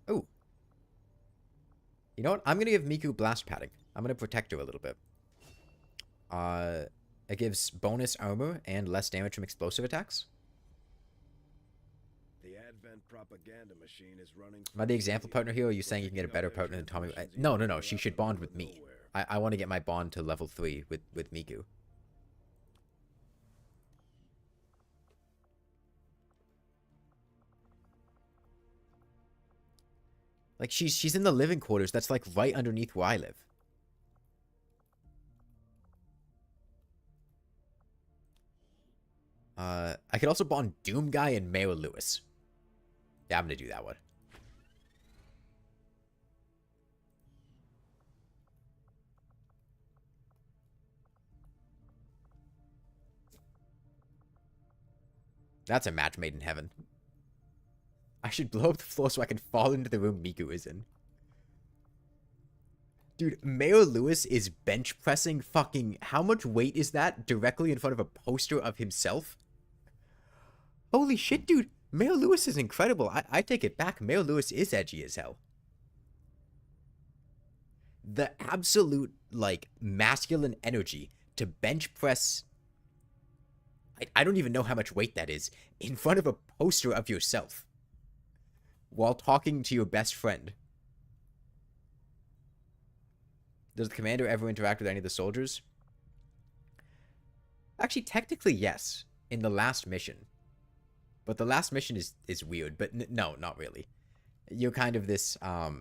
Oh. You know what? I'm going to give Miku blast padding. I'm going to protect her a little bit. It gives bonus armor and less damage from explosive attacks. The Advent propaganda machine is running. Am I the example partner here, or are you saying you can get a better partner than Tommy? No. She should bond with me. I want to get my bond to level 3 with Miku. Like, she's in the living quarters. That's, like, right underneath where I live. I could also bond Doom Guy and Mayo Lewis. Yeah, I'm gonna do that one. That's a match made in heaven. I should blow up the floor so I can fall into the room Miku is in. Dude, Mayor Lewis is bench pressing fucking... How much weight is that directly in front of a poster of himself? Holy shit, dude. Mayor Lewis is incredible. I take it back. Mayor Lewis is edgy as hell. The absolute, like, masculine energy to bench press... I don't even know how much weight that is. In front of a poster of yourself. While talking to your best friend. Does the commander ever interact with any of the soldiers? Actually, technically, yes. In the last mission. But the last mission is weird. But no, not really. You're kind of this, I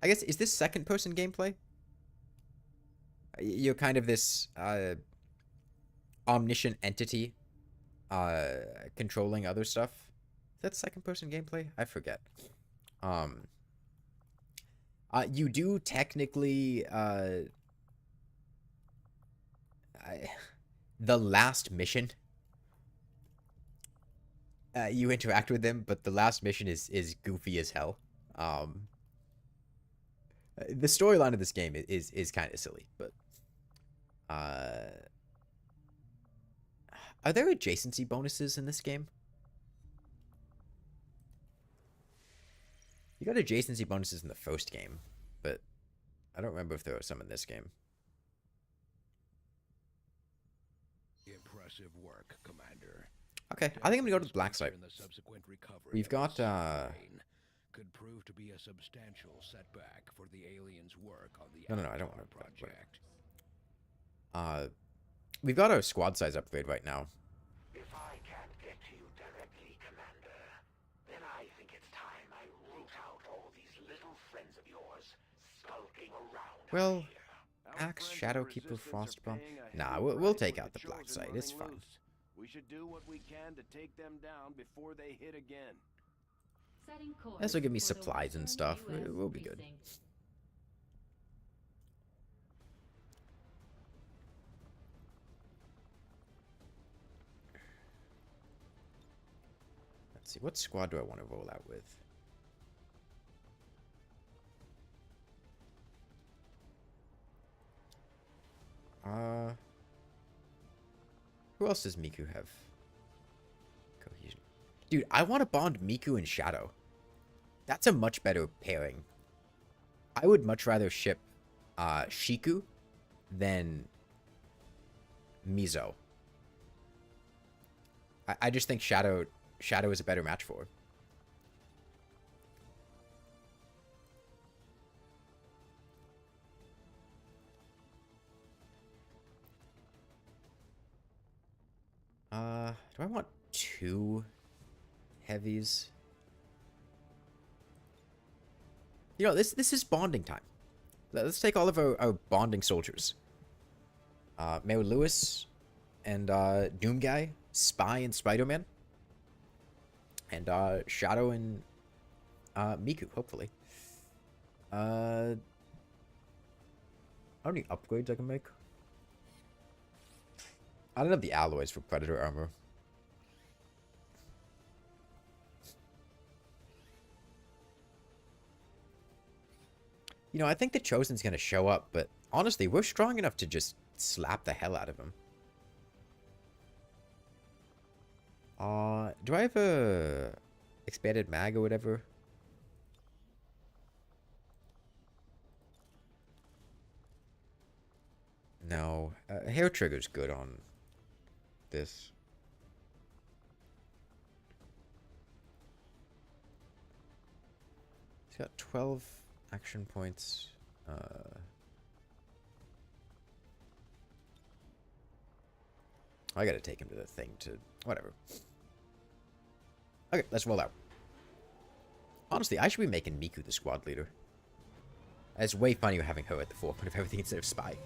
guess, is this second-person gameplay? You're kind of this, omniscient entity, controlling other stuff. Is that second-person gameplay? I forget. You do technically, the last mission, you interact with them, but the last mission is goofy as hell. The storyline of this game is kind of silly, but are there adjacency bonuses in this game? You got adjacency bonuses in the first game, but I don't remember if there were some in this game. Impressive work, Commander. Okay, I think I'm gonna go to the black site. We've got could prove to be a substantial setback for the aliens' work on the No, I don't want to project. We've got our squad size upgrade right now. If I can't get to you directly, Commander, then I think it's time I root out all these little friends of yours skulking around. Well, Axe, Shadowkeeper, Frostbomb. Nah, we'll take out the black site. It's fine. We should do what we can to take them down before they hit again. This will give me supplies and stuff. We'll be good. Let's see, what squad do I want to roll out with? Who else does Miku have? Cohesion. Dude, I want to bond Miku and Shadow. That's a much better pairing. I would much rather ship Shiku than Mizo. I just think Shadow is a better match for her. Do I want 2 heavies? You know, this is bonding time. Let's take all of our bonding soldiers. Mayor Lewis and Doom Guy, Spy and Spider-Man. And Shadow and Miku, hopefully. How many upgrades I can make? I don't have the alloys for Predator armor. You know, I think the Chosen's gonna show up, but honestly, we're strong enough to just slap the hell out of him. Do I have a expanded mag or whatever? No. Hair trigger's good on this. He's got 12 action points. I gotta take him to the thing to... Whatever. Okay, let's roll out. Honestly, I should be making Miku the squad leader. It's way funnier having her at the forefront of everything instead of Spy.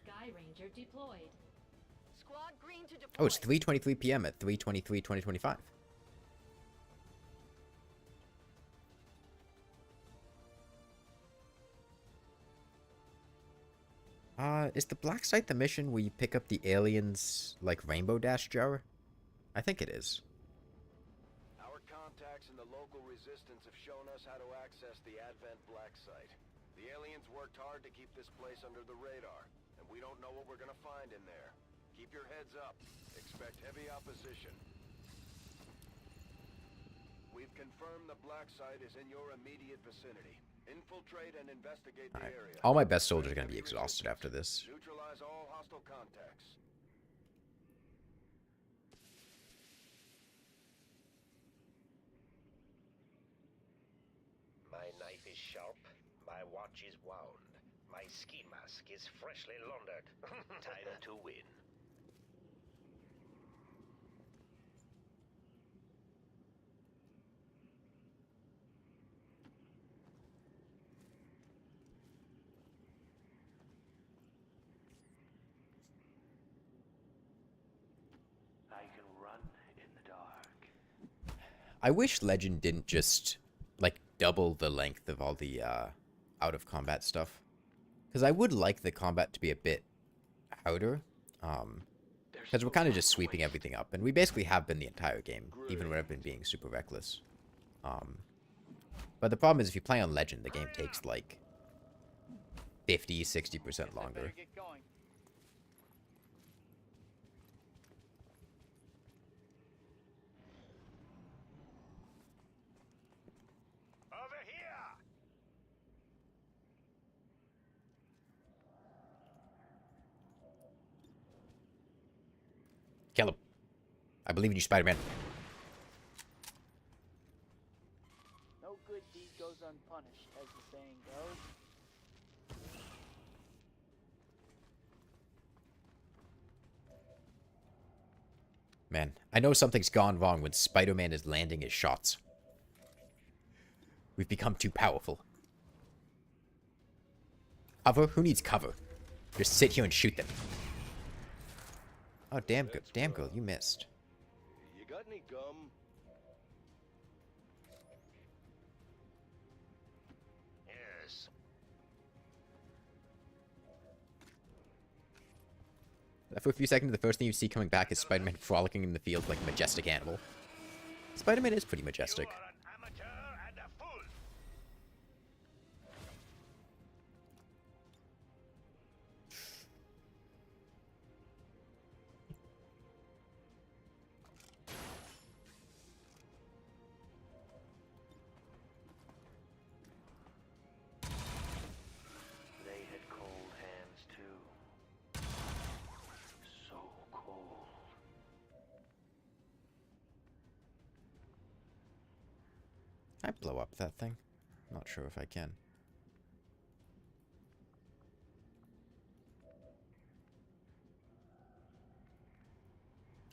Sky Ranger deployed. Squad green to deploy. Oh, it's 3:23 p.m. at 3/23/2025. Is the black site the mission where you pick up the aliens, like, Rainbow Dash jar? I think it is. Our contacts in the local resistance have shown us how to access the Advent black site. The aliens worked hard to keep this place under the radar, and we don't know what we're gonna find in there. Keep your heads up. Expect heavy opposition. We've confirmed the black site is in your immediate vicinity. Infiltrate and investigate the area. All my best soldiers are going to be exhausted after this. Neutralize all hostile contacts. My knife is sharp, my watch is wound, my ski mask is freshly laundered. Time to win. I can run in the dark. I wish Legend didn't just, like, double the length of all the, out-of-combat stuff. Because I would like the combat to be a bit outer. Because we're kind of just sweeping everything up. And we basically have been the entire game, even when I've been being super reckless. But the problem is if you play on Legend, the game takes, like, 50, 60% longer. Over here! Kill him. I believe in you, Spider-Man. No good deed goes unpunished, as the saying goes. Man, I know something's gone wrong when Spider-Man is landing his shots. We've become too powerful. Cover? Who needs cover? Just sit here and shoot them. Oh, damn girl, you missed. You got any gum? Yes. For a few seconds, the first thing you see coming back is Spider-Man frolicking in the field like a majestic animal. Spider-Man is pretty majestic. They had cold hands too. So cold. Can I blow up that thing? I'm not sure if I can.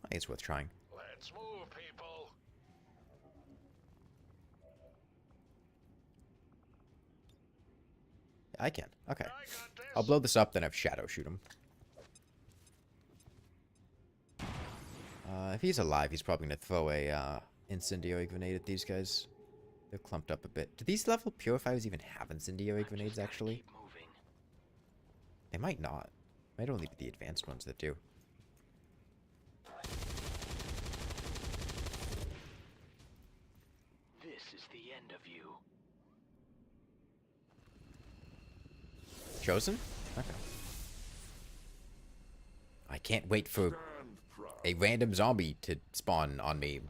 I think it's worth trying. Let's move, people. I can. Okay. I'll blow this up, then have Shadow shoot him. If he's alive, he's probably going to throw a incendiary grenade at these guys. They're clumped up a bit. Do these level purifiers even have incendiary grenades, actually? They might not. Might only be the advanced ones that do. This is the end of you. Chosen? Okay. I can't wait for a random zombie to spawn on me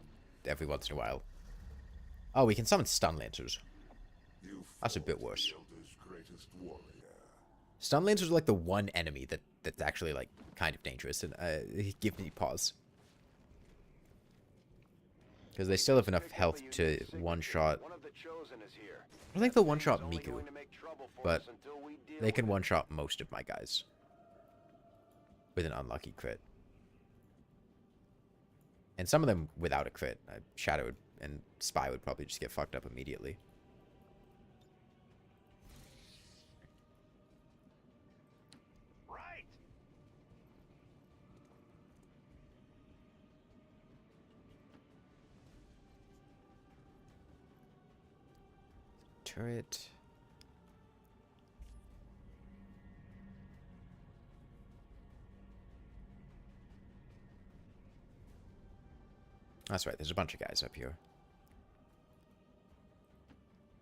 every once in a while. Oh, we can summon stun lancers. That's a bit worse. Stun lancers are like the one enemy that's actually like kind of dangerous, and give me pause. Because they still have enough health to one-shot. I think they'll one-shot Miku, but they can one-shot most of my guys with an unlucky crit. And some of them without a crit. Shadow and Spy would probably just get fucked up immediately. Right. Turret. That's right, there's a bunch of guys up here.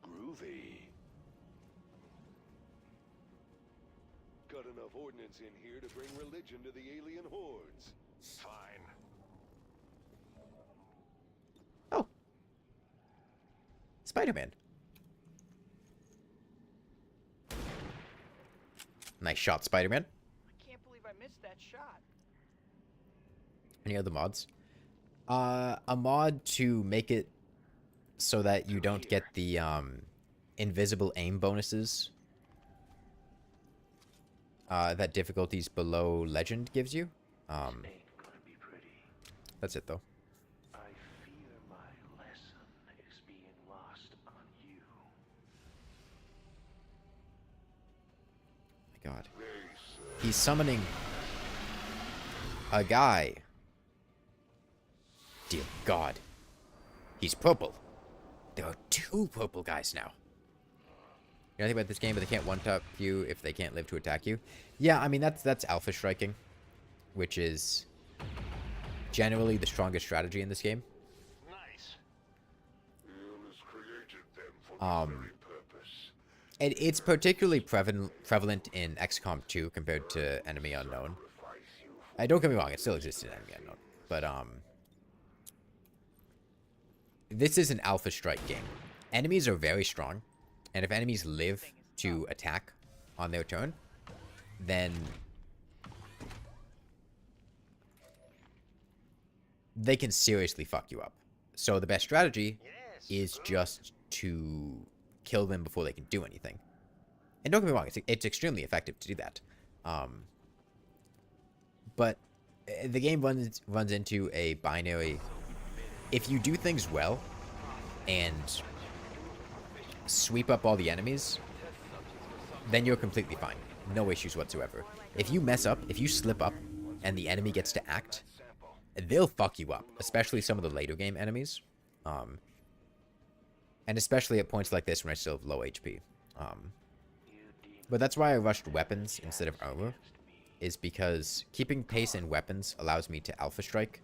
Groovy. Got enough ordnance in here to bring religion to the alien hordes. Fine. Oh. Spider-Man. Nice shot, Spider-Man. I can't believe I missed that shot. Any other mods? A mod to make it so that you don't get the invisible aim bonuses that difficulties below legend gives you. That's it though. I fear my lesson is being lost on you. My God. He's summoning a guy. Dear God. He's purple. There are 2 purple guys now. You know anything about this game, but they can't one-tap you if they can't live to attack you? Yeah, I mean, that's alpha striking, which is generally the strongest strategy in this game. Nice. Has created them for this very purpose. And it's particularly prevalent in XCOM 2 compared to Enemy Unknown. Don't get me wrong, it still exists in Enemy Unknown, but this is an alpha strike game. Enemies are very strong, and if enemies live to attack on their turn, then they can seriously fuck you up. So the best strategy is just to kill them before they can do anything. And don't get me wrong, it's extremely effective to do that. But the game runs into a binary. If you do things well and sweep up all the enemies, then you're completely fine. No issues whatsoever. If you mess up, if you slip up, and the enemy gets to act, they'll fuck you up. Especially some of the later game enemies. And especially at points like this when I still have low HP. But that's why I rushed weapons instead of armor. Is because keeping pace in weapons allows me to alpha strike.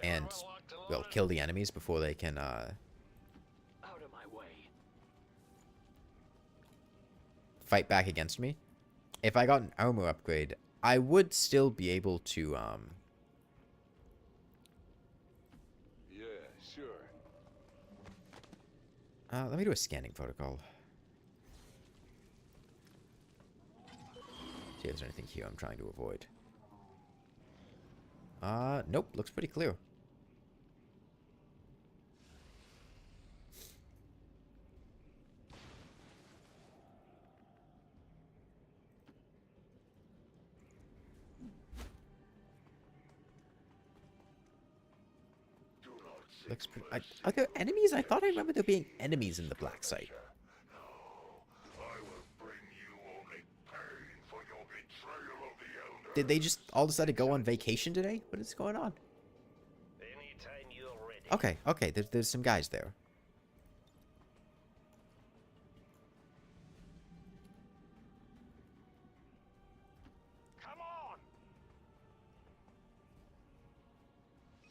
And, well, kill the enemies before they can, Out of my way. fight back against me. If I got an armor upgrade, I would still be able to, Yeah, sure. let me do a scanning protocol. See if there's anything here I'm trying to avoid. Nope, looks pretty clear. Looks pretty. Are there enemies? I thought I remember there being enemies in the black site. Did they just all decide to go on vacation today? What is going on? Anytime you're ready. Okay, okay, there's some guys there. Come on!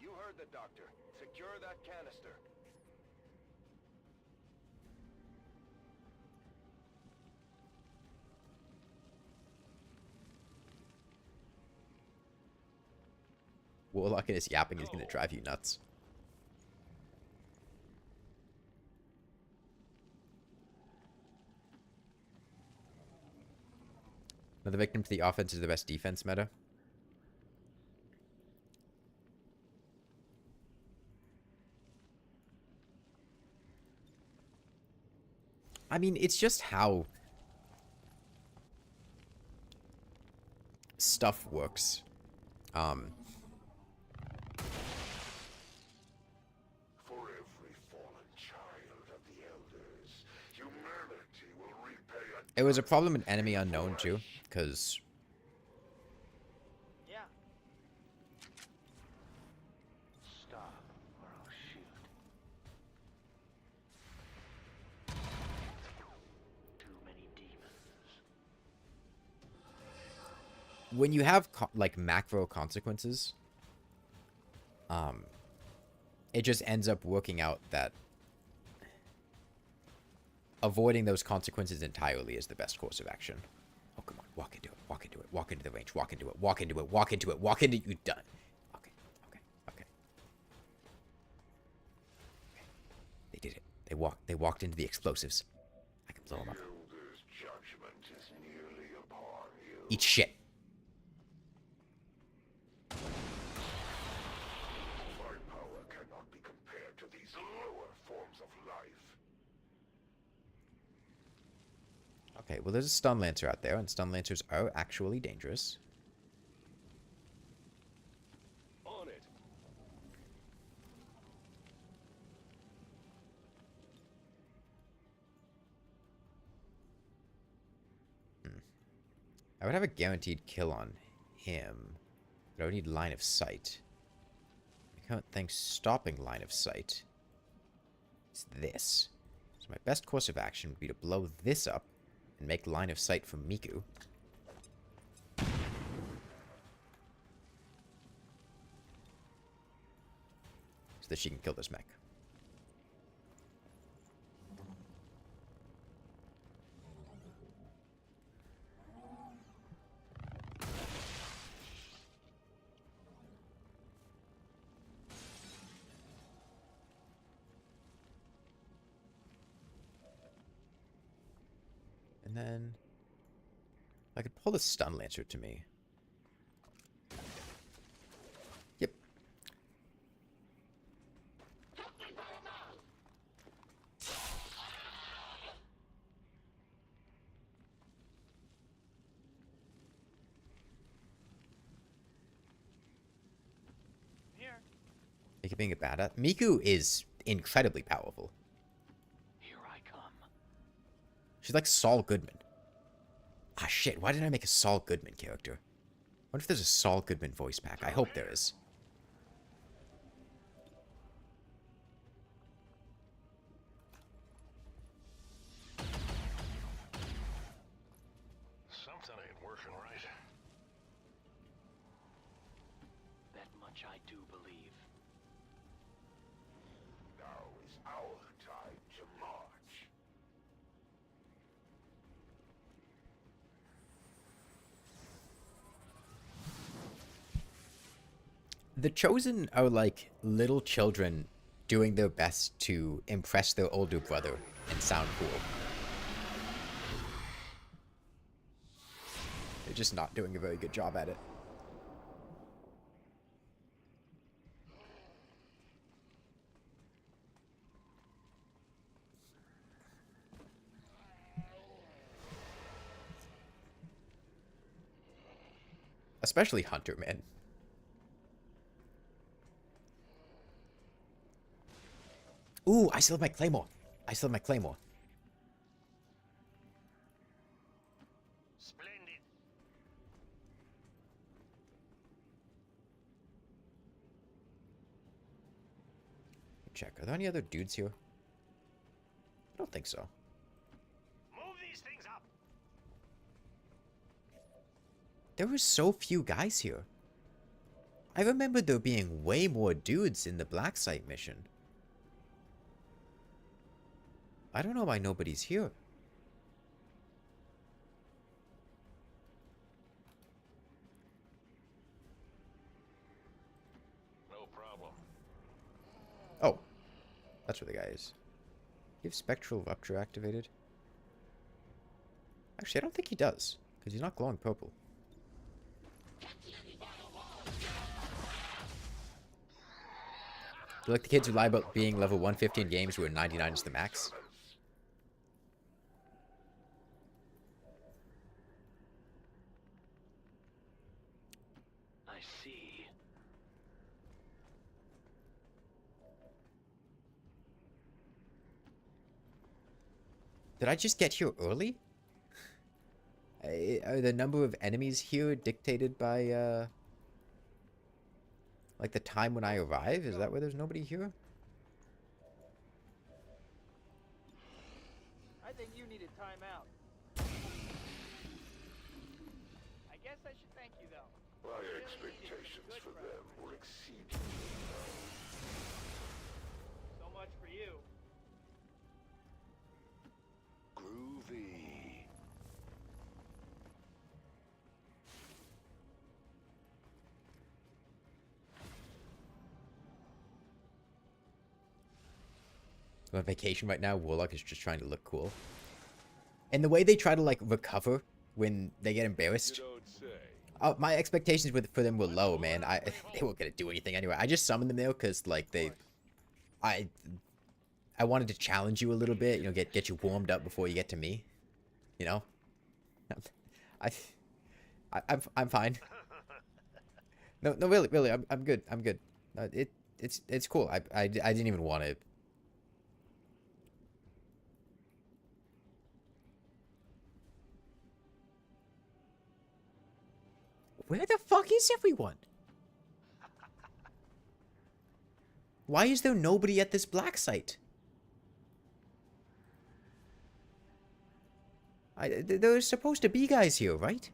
You heard the doctor. Secure that canister. Warlock and his yapping is going to drive you nuts. Another victim to the offense is the best defense meta. I mean, it's just how stuff works. For every fallen child of the elders, humanity will repay a... It was a problem in Enemy Unknown too, because Yeah. Stop, or I'll shoot. Too many demons. when you have like macro consequences, it just ends up working out that avoiding those consequences entirely is the best course of action. Oh, come on. Walk into it. Walk into it. Walk into the range. Walk into it. Walk into it. Walk into it. Walk into it. You're done. Okay. Okay. Okay. Okay. They did it. They walked into the explosives. I can blow them up. Judgment is nearly upon you. Eat shit. My power cannot be compared to these lower forms of life. Okay, well, there's a stun lancer out there, and stun lancers are actually dangerous. On it. I would have a guaranteed kill on him, but I would need line of sight. I can't think stopping line of sight. It's this. So my best course of action would be to blow this up and make line of sight for Miku. So that she can kill this mech. And then I could pull the stun lancer to me. Yep. Here. Miku being a badass. Miku is incredibly powerful. Here I come. She's like Saul Goodman. Ah, shit. Why didn't I make a Saul Goodman character? What if there's a Saul Goodman voice pack? I hope there is. Something ain't working right. That much I do believe. Now is our time to march. The Chosen are like little children doing their best to impress their older brother and sound cool. They're just not doing a very good job at it. Especially Hunter, man. Ooh, I still have my Claymore. I still have my Claymore. Splendid. Check. Are there any other dudes here? I don't think so. Move these things up. There were so few guys here. I remember there being way more dudes in the Black Site mission. I don't know why nobody's here. No problem. Oh. That's where the guy is. You have Spectral Rupture activated? Actually, I don't think he does. Because he's not glowing purple. You're like the kids who lie about being level 150 in games where 99 is the max. I see. Did I just get here early? Are the number of enemies here dictated by, like the time when I arrive? Is that why there's nobody here? I think you needed time out. I guess I should thank you, though. My expectations for them were exceedingly low. I'm on vacation right now. Warlock is just trying to look cool. And the way they try to, like, recover when they get embarrassed. My expectations for them were low, man. They weren't gonna do anything anyway. I just summoned them there because, like, I wanted to challenge you a little bit. You know, get you warmed up before you get to me. You know? I'm fine. No, really, I'm good. I'm good. It's cool. I didn't even want to. Where the fuck is everyone? Why is there nobody at this black site? There's supposed to be guys here, right?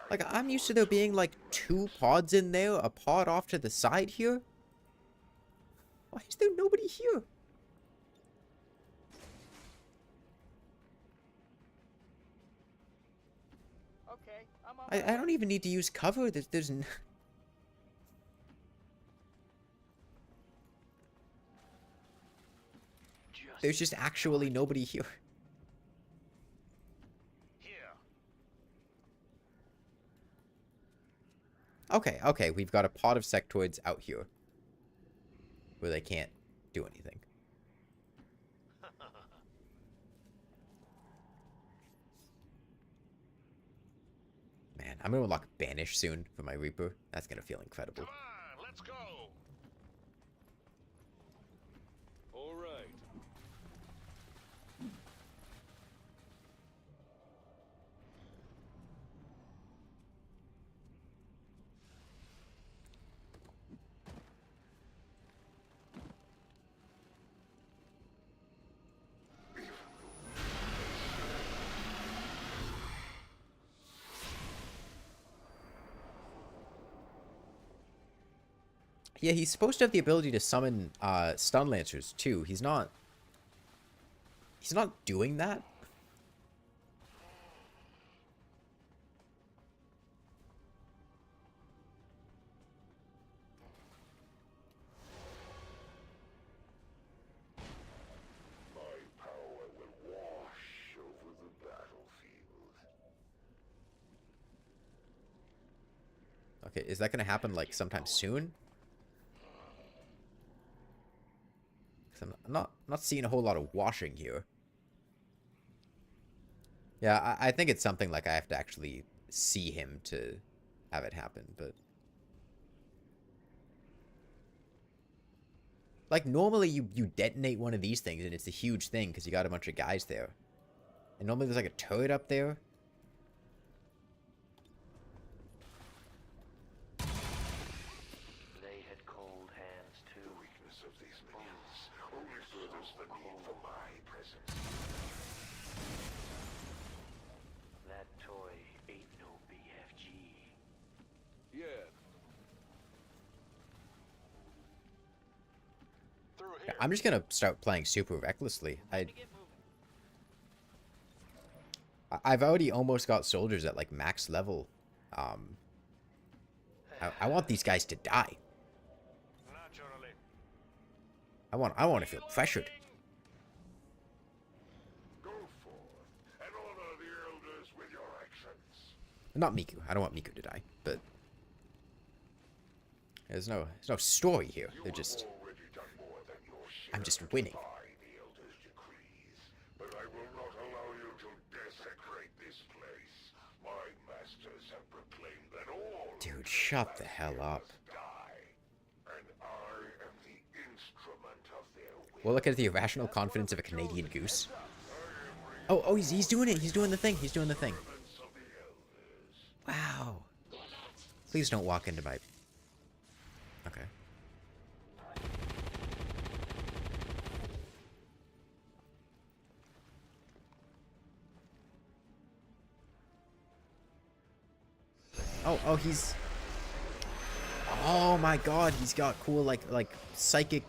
Like, I'm used to there being, like, 2 pods in there, a pod off to the side here. Why is there nobody here? Okay, I'm on I don't even need to use cover. There's just actually nobody here. Okay, we've got a pod of sectoids out here. Where they can't do anything. Man, I'm gonna unlock Banish soon for my Reaper. That's gonna feel incredible. Come on, let's go. All right. Yeah, he's supposed to have the ability to summon stun lancers too. He's not doing that. My power will wash over the battlefield. Okay, is that gonna happen like sometime soon? I'm not seeing a whole lot of washing here. Yeah, I think it's something like I have to actually see him to have it happen, but... Like, normally you detonate one of these things and it's a huge thing because you got a bunch of guys there. And normally there's like a turret up there. They had cold hands too. The weakness of these minions only furthers the need for my presence. That toy ain't no BFG. Yeah. I'm just gonna start playing super recklessly. I've already almost got soldiers at like max level. I want these guys to die. I want to feel pressured. Go forth and honor the elders with your actions. Not Miku. I don't want Miku to die, but there's no story here. They're just I'm just winning. The elders' decrees, but I will not allow you to desecrate this place. My masters have proclaimed that all Dude, shut the hell up. die, and I am the instrument of their will. Well, look at the irrational confidence of a Canadian goose. Oh, he's doing it. He's doing the thing. He's doing the thing. Wow. Please don't walk into my... Okay. Oh, he's... Oh my god, he's got cool, like psychic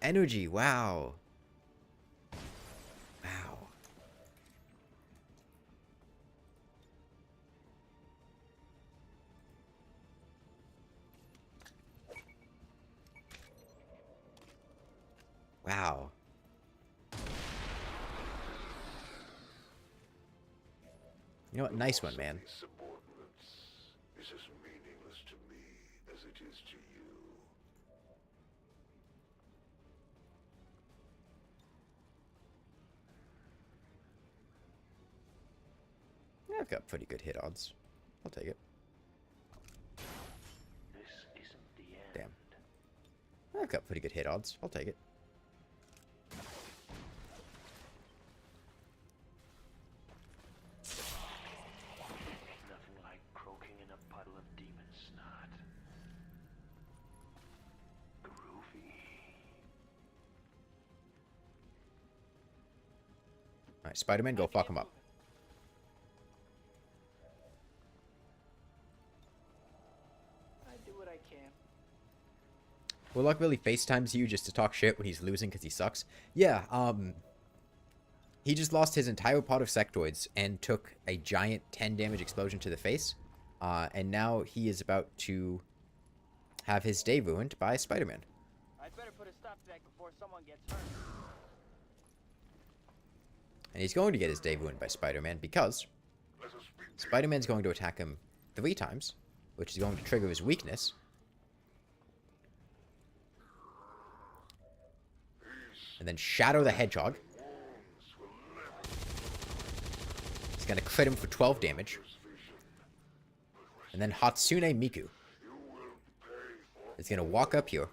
energy. Wow. Wow. Wow. You know what? Nice one, man. Subordinates is as meaningless to me as it is to you. I've got pretty good hit odds. I'll take it. This isn't the end. Damn. I've got pretty good hit odds. I'll take it. Nothing like croaking in a puddle of demon snot. Groovy. Alright, Spider-Man, go fuck him up. I do what I can. Warlock really FaceTimes you just to talk shit when he's losing because he sucks. Yeah, he just lost his entire pot of sectoids and took a giant 10 damage explosion to the face. And now he is about to have his day ruined by Spider-Man. I'd better put a stop to that before someone gets hurt. And he's going to get his day ruined by Spider-Man because Spider-Man's going to attack him 3 times, which is going to trigger his weakness. And then Shadow the Hedgehog. He's going to crit him for 12 damage. And then Hatsune Miku is going to walk up here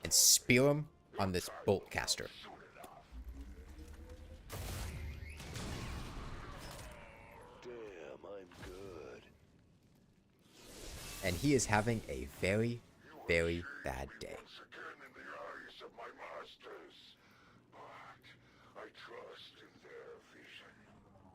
and spear him on this bolt caster. Damn, I'm good. And he is having a very, very bad day. Once again in the eyes of my masters, but I trust in their vision.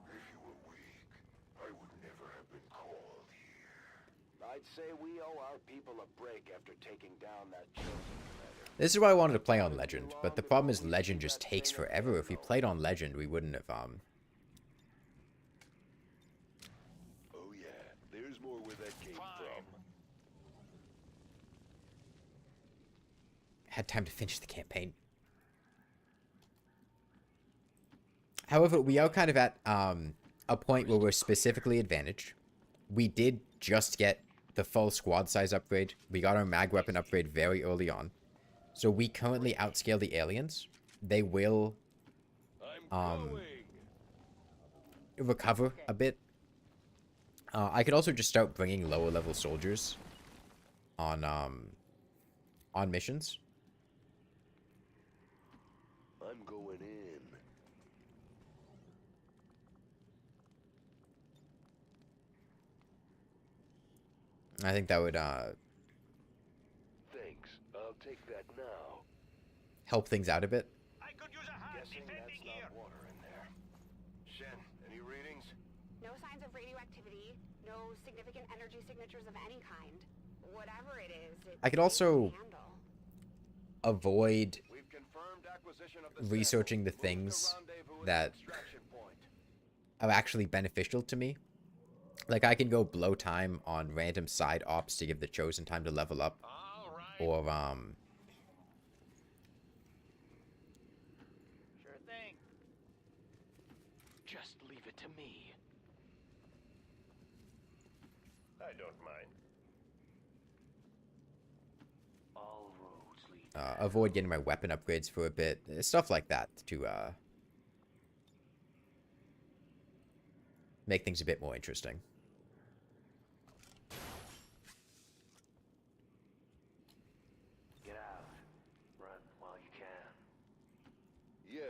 If you were weak, I would never have been called here. I'd say we owe our people a break after taking down that chosen commander. This is why I wanted to play on Legend, but the problem is Legend just takes forever. If we played on Legend, we wouldn't have, Oh yeah, there's more where that came from. had time to finish the campaign. However, we are kind of at a point where we're specifically advantaged. We did just get the full squad size upgrade. We got our mag weapon upgrade very early on. So we currently outscale the aliens. They will recover a bit. I could also just start bringing lower level soldiers on missions. I'm going in. I think that would Thanks. I'll take that now. help things out a bit. Guessing that's not water in there. Shen, any readings? No signs of radioactivity, no significant energy signatures of any kind. Whatever it is, I could also avoid researching the things that are actually beneficial to me. Like, I can go blow time on random side ops to give the Chosen time to level up. Or, Sure thing. Just leave it to me. I don't mind. All roads lead. avoid getting my weapon upgrades for a bit. Stuff like that to, make things a bit more interesting. Get out. Run while you can. Yeah.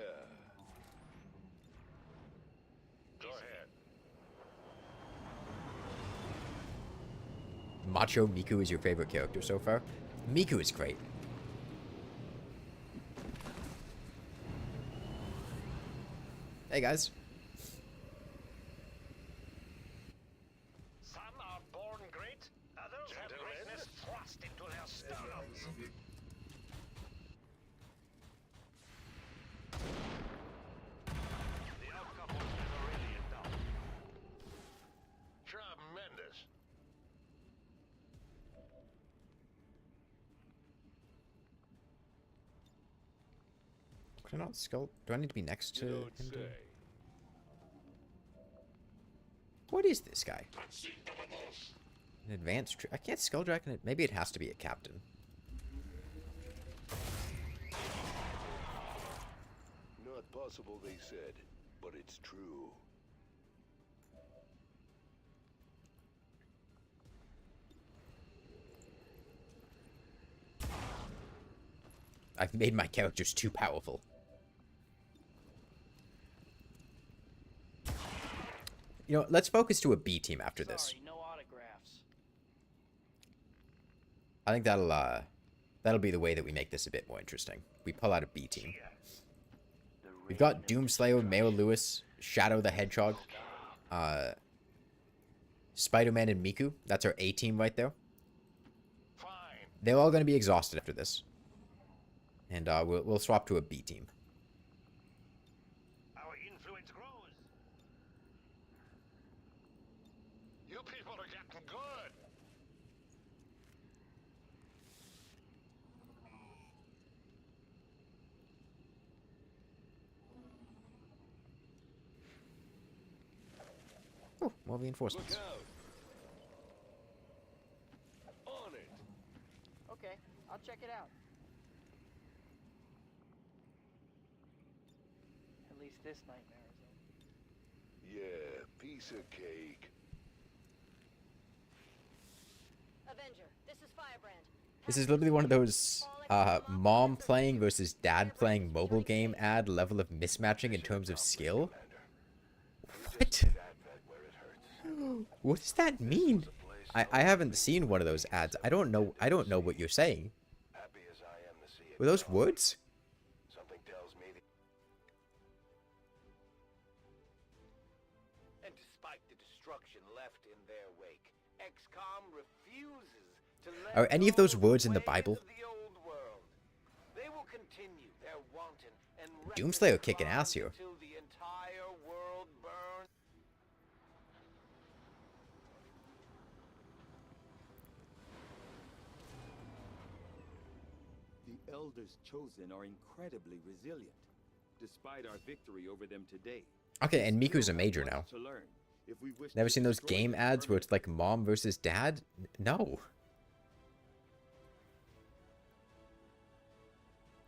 Go ahead. Macho Miku is your favorite character so far? Miku is great. Hey guys. Some are born great, others have greatness thrust into their sternums. The outcome was never really in doubt. Tremendous. Can I not skull? Do I need to be next to him? What is this guy? An advanced I can't skulljack in it. Maybe it has to be a captain. Not possible, they said, but it's true. I've made my characters too powerful. You know, let's focus to a B team after this. Sorry, no autographs. I think that'll be the way that we make this a bit more interesting. We pull out a B team. We've got Doomslayer, Mayor Lewis, Shadow the Hedgehog, Spider-Man, and Miku. That's our A team right there. They're all going to be exhausted after this. And we'll swap to a B team. Our influence grows. You people are getting good. Oh, more reinforcements. On it. Okay, I'll check it out. At least this nightmare is over. Yeah, piece of cake. Avenger, this is Firebrand. This is literally one of those mom playing versus dad playing mobile game ad level of mismatching in terms of skill. What? What does that mean? I haven't seen one of those ads. I don't know what you're saying. Were those words? Something tells me And despite the destruction left in their wake, XCOM refuses to let Are any of those words in the Bible? the old world. They will continue their wanton and Doomslayer kicking ass here. until the entire world burns. The elders chosen are incredibly resilient. Despite our victory over them today. Okay, and Miku's a major now. To learn. If we wish Never to seen those destroy game them ads where it's like mom versus dad? No.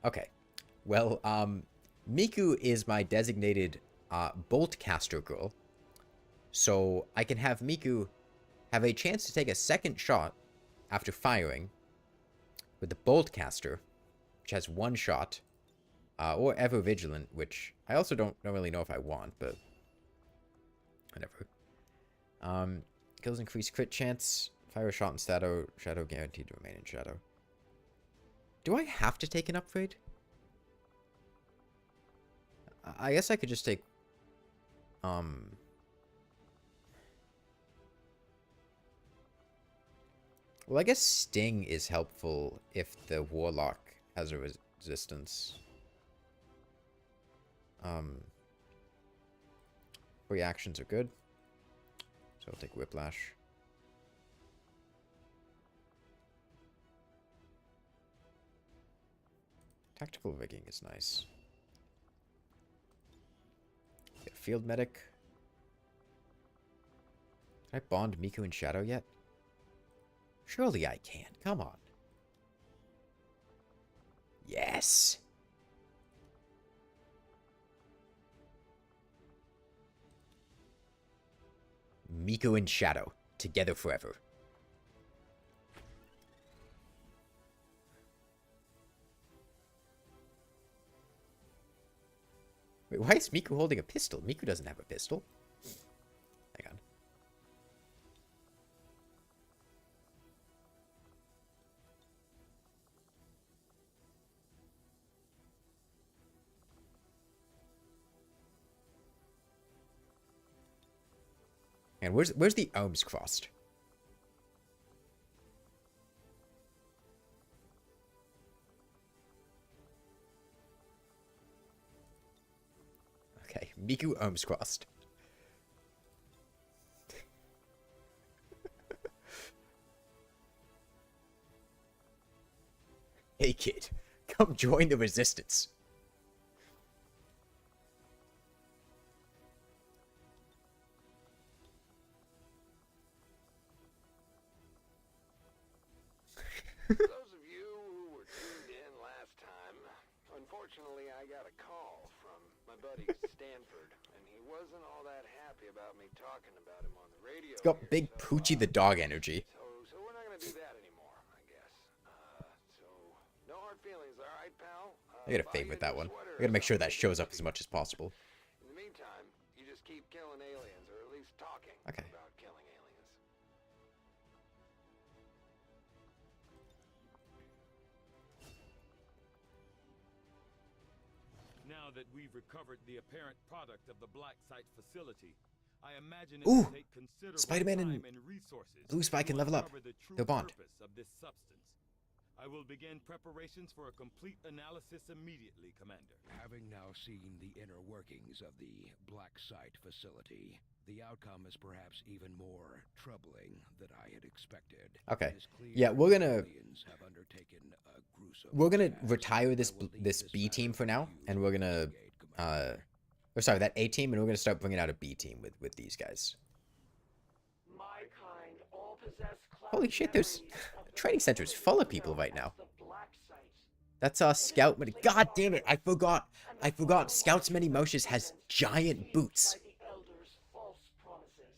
Okay. Well, Miku is my designated bolt caster girl. So I can have Miku have a chance to take a second shot after firing with the bolt caster, which has one shot, or ever vigilant, which I also don't really know if I want, but whatever. Kills increase crit chance. Fire a shot in shadow. Shadow guaranteed to remain in shadow. Do I have to take an upgrade? I guess I could just take... Well, I guess Sting is helpful if the Warlock has a resistance. Reactions are good. So I'll take Whiplash. Tactical rigging is nice. Get Field Medic. Can I bond Miku and Shadow yet? Surely I can. Come on. Yes! Miku and Shadow, together forever. Wait, why is Miku holding a pistol? Miku doesn't have a pistol. Hang on. And where's the arms crossed? Okay, Miku arms crossed. Hey kid, come join the resistance. For those of you who were tuned in last time, unfortunately I got a call from my buddy Stanford, and he wasn't all that happy about me talking about him on the radio. It's got big Poochie the dog energy. So we're not gonna do that anymore, I guess. So no hard feelings, all right, pal? I gotta favorite that one. I gotta make sure that shows up as much as possible. In the meantime, you just keep killing aliens, or at least talking about killing aliens. Now that we've recovered the apparent product of the Black Site facility, I imagine it Ooh! will take considerable Spider-Man time and resources Blue Spike can to level up. uncover the true No bond. purpose of this substance. I will begin preparations for a complete analysis immediately, Commander. Having now seen the inner workings of the Black Site facility, the outcome is perhaps even more troubling than I had expected. Okay. It is clear Yeah, we're the gonna aliens have undertaken a gruesome retire this B team for now, and we're gonna or sorry, that A team, and we're gonna start bringing out a B team with these guys. My kind all possess Holy shit, there's training center is full of people right now. the black site. That's Scout. God damn it! I forgot. Scout's Many Motions has giant boots. The elders' false promises.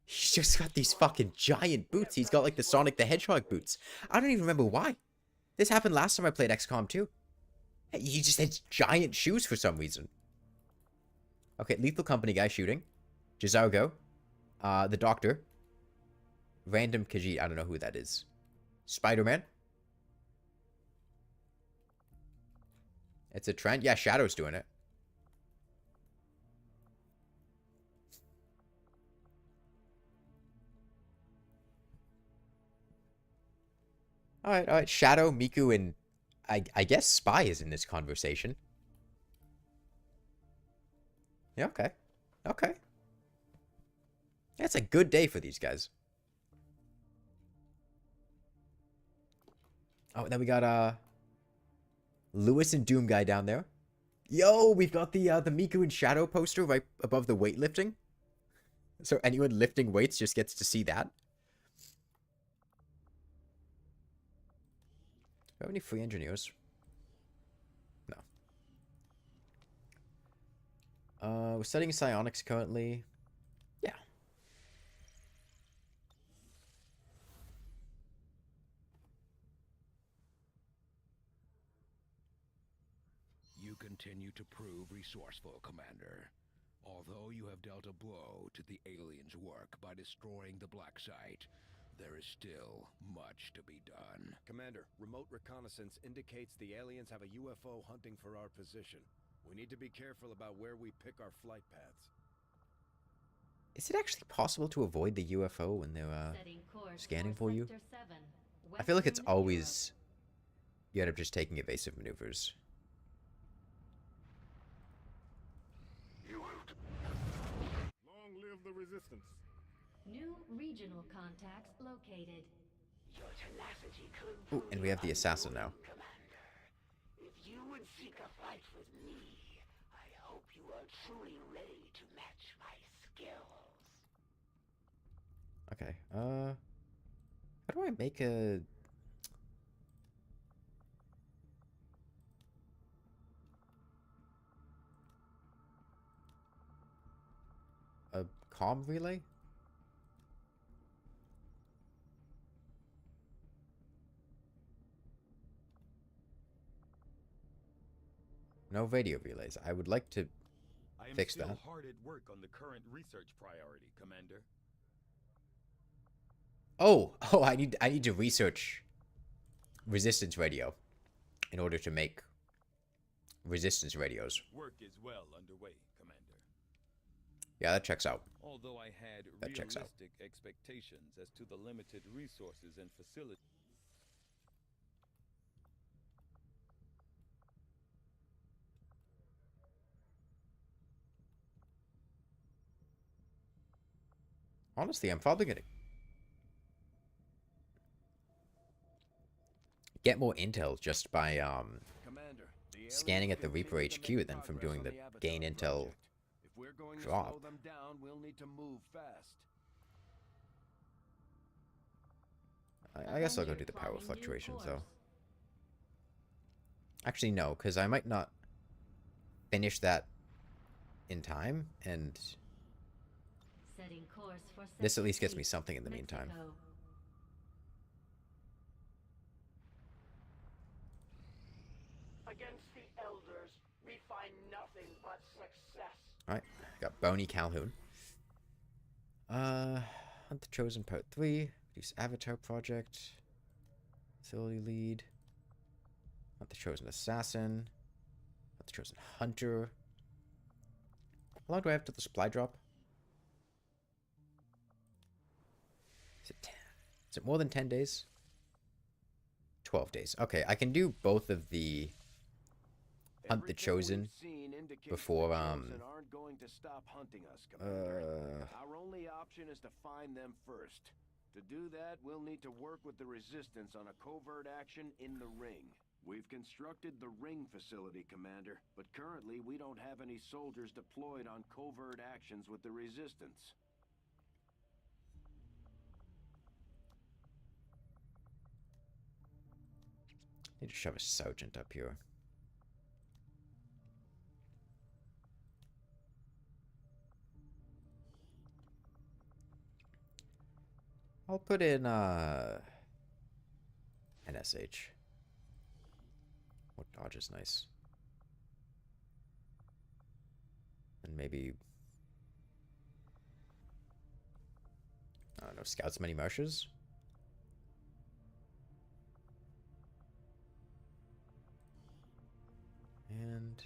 He's just got these fucking giant boots. He's got like the Sonic the Hedgehog boots. I don't even remember why. This happened last time I played XCOM 2. He just had giant shoes for some reason. Okay, Lethal Company guy shooting. Jazargo. The Doctor. Random Khajiit. I don't know who that is. Spider-Man. It's a trend. Yeah, Shadow's doing it. Alright. Shadow, Miku, and I guess Spy is in this conversation. Yeah, okay. That's a good day for these guys. Oh, then we got Lewis and Doom guy down there. Yo, we've got the Miku and Shadow poster right above the weightlifting. So anyone lifting weights just gets to see that. Do we have any free engineers? No. We're studying psionics currently. Yeah. You continue to prove resourceful, Commander. Although you have dealt a blow to the aliens' work by destroying the Black Site, there is still much to be done. Commander, remote reconnaissance indicates the aliens have a UFO hunting for our position. We need to be careful about where we pick our flight paths. Is it actually possible to avoid the UFO when they're scanning for you? I feel like it's always you end up just taking evasive maneuvers. Long live the resistance. New regional contacts located. Your tenacity could Ooh, and we have the assassin now. Commander. If you would seek a fight with me, I hope you are truly ready to match my skills. Okay, how do I make a... comm relay? No radio relays. I would like to fix that. I am still hard at work on the current research priority, Commander. Oh, I need to research resistance radio in order to make resistance radios. Work is well underway, Commander. Yeah, that checks out. Although I had That checks out. realistic expectations as to the limited resources and facilities. Honestly, I'm probably gonna get more intel just by Commander, the scanning at the aliens Reaper continue to HQ make then from progress doing on the Avatar gain intel project. If we're going to drop. slow them down, we'll need to move fast. I guess I'll go do the power fluctuations, though. Actually, no, because I might not finish that in time, and this at least gets me something in the meantime. Against the elders, we find nothing but success. Alright, got Boney Calhoun. Hunt the Chosen Part 3. Reduce Avatar Project. Facility Lead. Hunt the Chosen Assassin. Hunt the Chosen Hunter. How long do I have to the supply drop? Is it more than 10 days? 12 days. Okay, I can do both of the Hunt the Chosen before, aren't going to stop hunting us, Commander. Our only option is to find them first. To do that, we'll need to work with the Resistance on a covert action in the Ring. We've constructed the Ring facility, Commander, but currently we don't have any soldiers deployed on covert actions with the Resistance. Need to shove a sergeant up here. I'll put in NSH. What dodge is nice. And maybe, I don't know, Scouts Many Marshes? And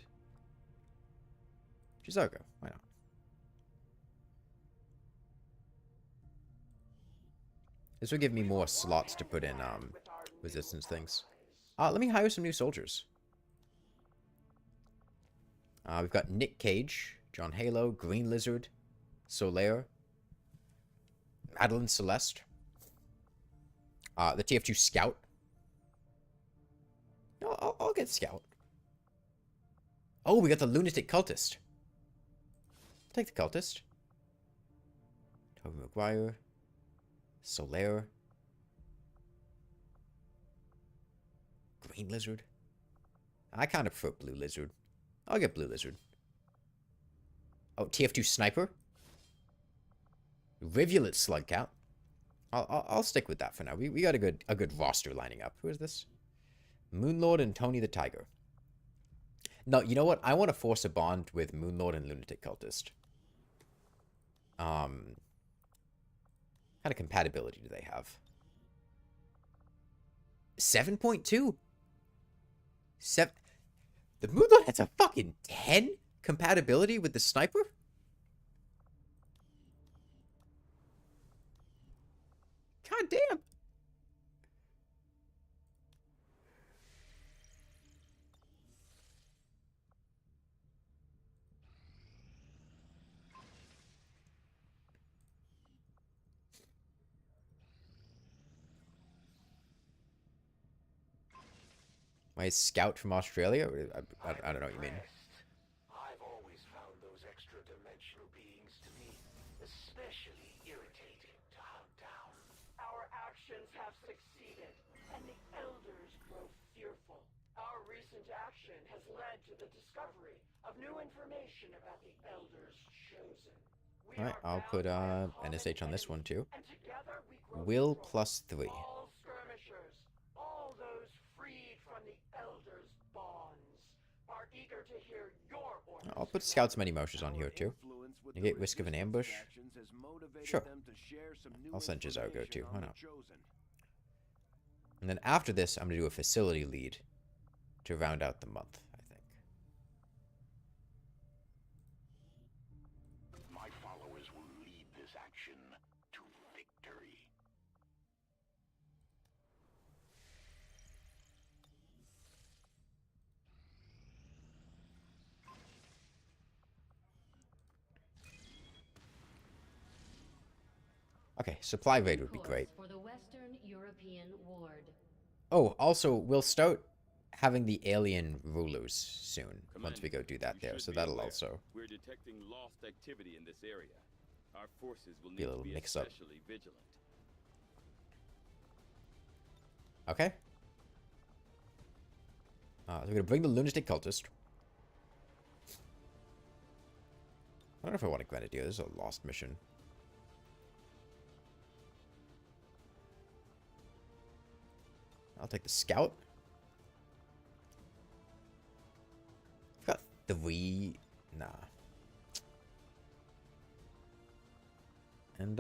Chizago, why not? This will give me more slots to put in resistance things. Let me hire some new soldiers. We've got Nick Cage, John Halo, Green Lizard, Solaire, Madeline Celeste, the TF2 Scout. No, I'll get Scout. Oh, we got the Lunatic Cultist. I'll take the Cultist. Toby Maguire. Solaire. Green Lizard. I kind of prefer Blue Lizard. I'll get Blue Lizard. Oh, TF2 Sniper. Rivulet Slugcat. I'll stick with that for now. We got a good roster lining up. Who is this? Moonlord and Tony the Tiger. No, you know what? I want to force a bond with Moonlord and Lunatic Cultist. What kind of compatibility do they have? 7.2? The Moonlord has a fucking 10 compatibility with the Sniper? God damn. My scout from Australia? I don't know what you mean. I've always found those extra-dimensional beings to be especially irritating to hunt down. Our actions have succeeded, and the Elders grow fearful. Our recent action has led to the discovery of new information about the Elders chosen. Alright, I'll put NSH on this one too. Will plus 3. All skirmishers, all those freed from the Elders' bonds, are eager to hear your orders. I'll put Scouts Many Marshes on here too. Negate risk of an ambush. Sure. I'll send Chizago too. Why not? And then after this, I'm going to do a facility lead to round out the month, I think. My followers will lead this action to victory. Okay, supply raid would be great. For the Western European Ward. Oh, also, we'll start having the alien rulers soon, once we go do that there, so that'll also We're detecting lost activity in this area. Our forces will be a need little to be mix-up. especially vigilant. Okay. So we're gonna bring the lunatic cultist. I don't know if I want a grenadier. This is a lost mission. I'll take the scout. I've got 3. Nah. And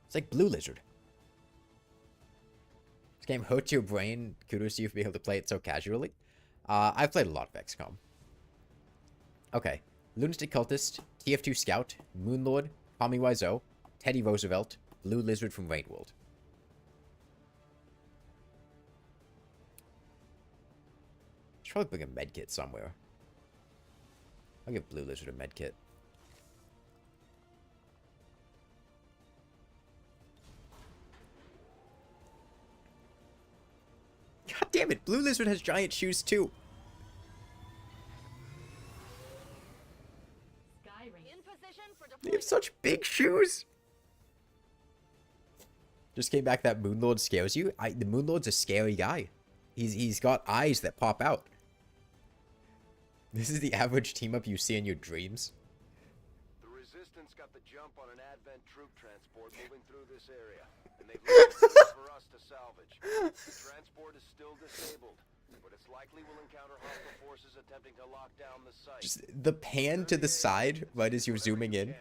it's like Blue Lizard. This game hurts your brain. Kudos to you for being able to play it so casually. I've played a lot of XCOM. Okay. Lunatic Cultist, TF2 Scout, Moonlord, Tommy Wiseau, Teddy Roosevelt, Blue Lizard from Rainworld. Should probably bring a medkit somewhere. I'll give Blue Lizard a medkit. God damn it, Blue Lizard has giant shoes too. They have such big shoes. Just came back that Moonlord scares you. The Moonlord's a scary guy. He's got eyes that pop out. This is the average team up you see in your dreams. The Resistance got the jump on an Advent troop transport moving through this area, and they've left it for us to salvage. The transport is still disabled, but it's likely we'll encounter hostile forces attempting to lock down the site. Just the pan to the side right as you're zooming in.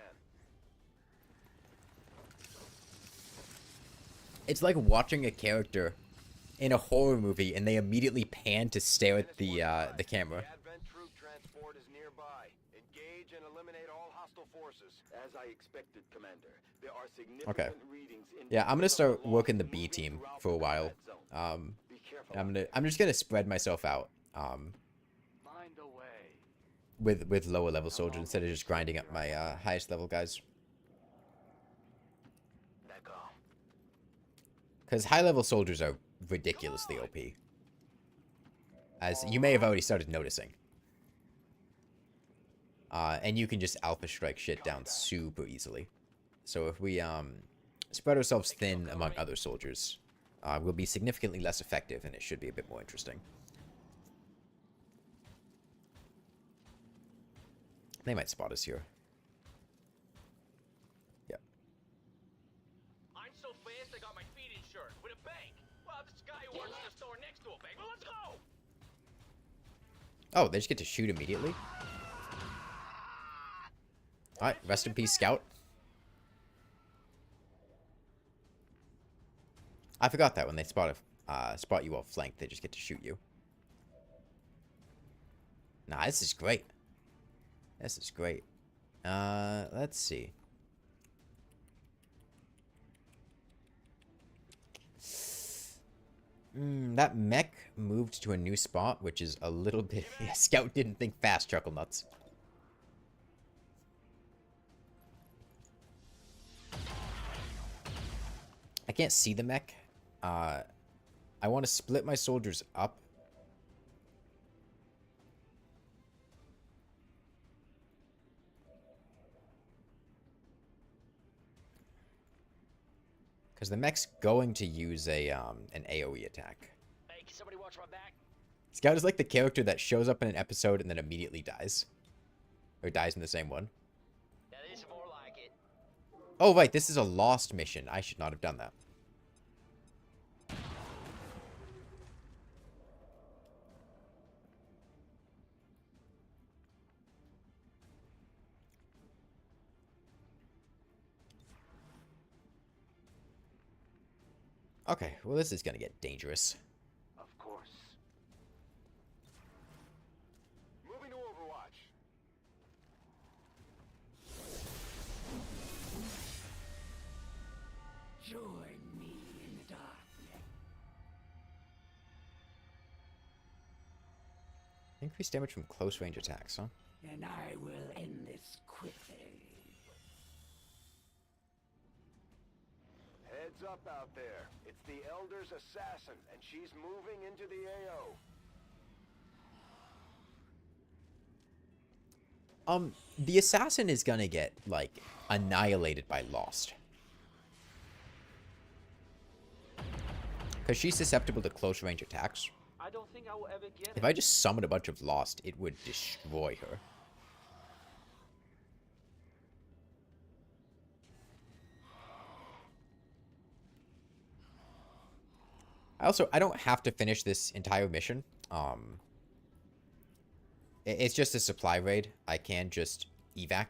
It's like watching a character in a horror movie and they immediately pan to stare at the camera. Advent troop transport is nearby. Engage and eliminate all hostile forces. As I expected, Commander, there are significant readings in Yeah, I'm gonna start working the B team for a while. I'm just gonna spread myself out. With lower level soldiers instead of just grinding up my highest level guys. Because high level soldiers are ridiculously OP. As you may have already started noticing. And you can just alpha strike shit down super easily. So if we spread ourselves thin among other soldiers, we'll be significantly less effective and it should be a bit more interesting. They might spot us here. Yep. I'm so fast I got my feet insured with a bank. Well, this guy who works in the store next to a bank. Well, let's go. Oh, they just get to shoot immediately? Alright, rest in peace, Scout. I forgot that when they spot you off flank, they just get to shoot you. Nah, this is great. This is great. Let's see. That mech moved to a new spot, which is a little bit... Yeah, Scout didn't think fast, Chuckle Nuts. I can't see the mech. I want to split my soldiers up. Because the mech's going to use a an AoE attack. Hey, can somebody watch my back? Scout is like the character that shows up in an episode and then immediately dies. Or dies in the same one. That is more like it. Oh, right, this is a lost mission. I should not have done that. Okay, well this is gonna get dangerous. Of course. Moving to Overwatch. Join me in the darkness. Increased damage from close range attacks, huh? And I will end this quickly. Heads up out there. It's the Elder's assassin, and she's moving into the AO. The assassin is gonna get, like, annihilated by Lost. Because she's susceptible to close range attacks. I don't think I will ever get If I just summon a bunch of Lost, it would destroy her. I don't have to finish this entire mission. It's just a supply raid. I can just evac.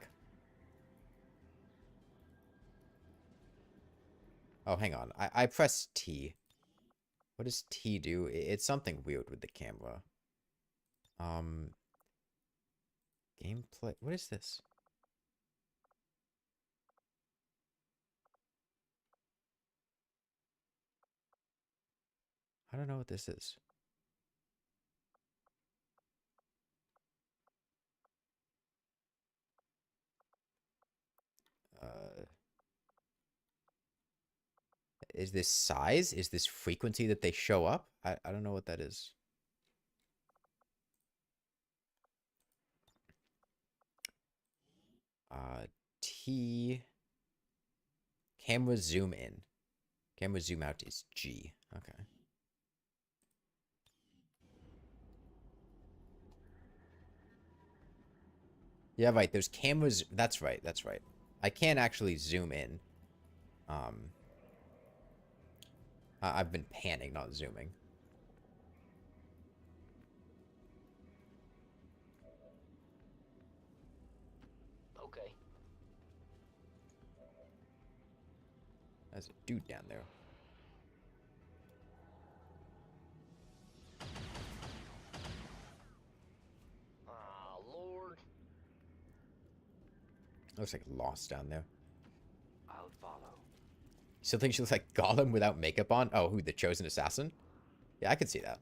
Oh, hang on. I press T. What does T do? It's something weird with the camera. Gameplay. What is this? I don't know what this is. Is this size? Is this frequency that they show up? I don't know what that is. T. Camera zoom in. Camera zoom out is G. Okay. Yeah, right. There's cameras. That's right. That's right. I can't actually zoom in. I've been panning, not zooming. Okay. There's a dude down there. Ah, Lord. Looks like Lost down there. I'll follow. Still think she looks like Gollum without makeup on? Oh, who, the chosen assassin? Yeah, I could see that.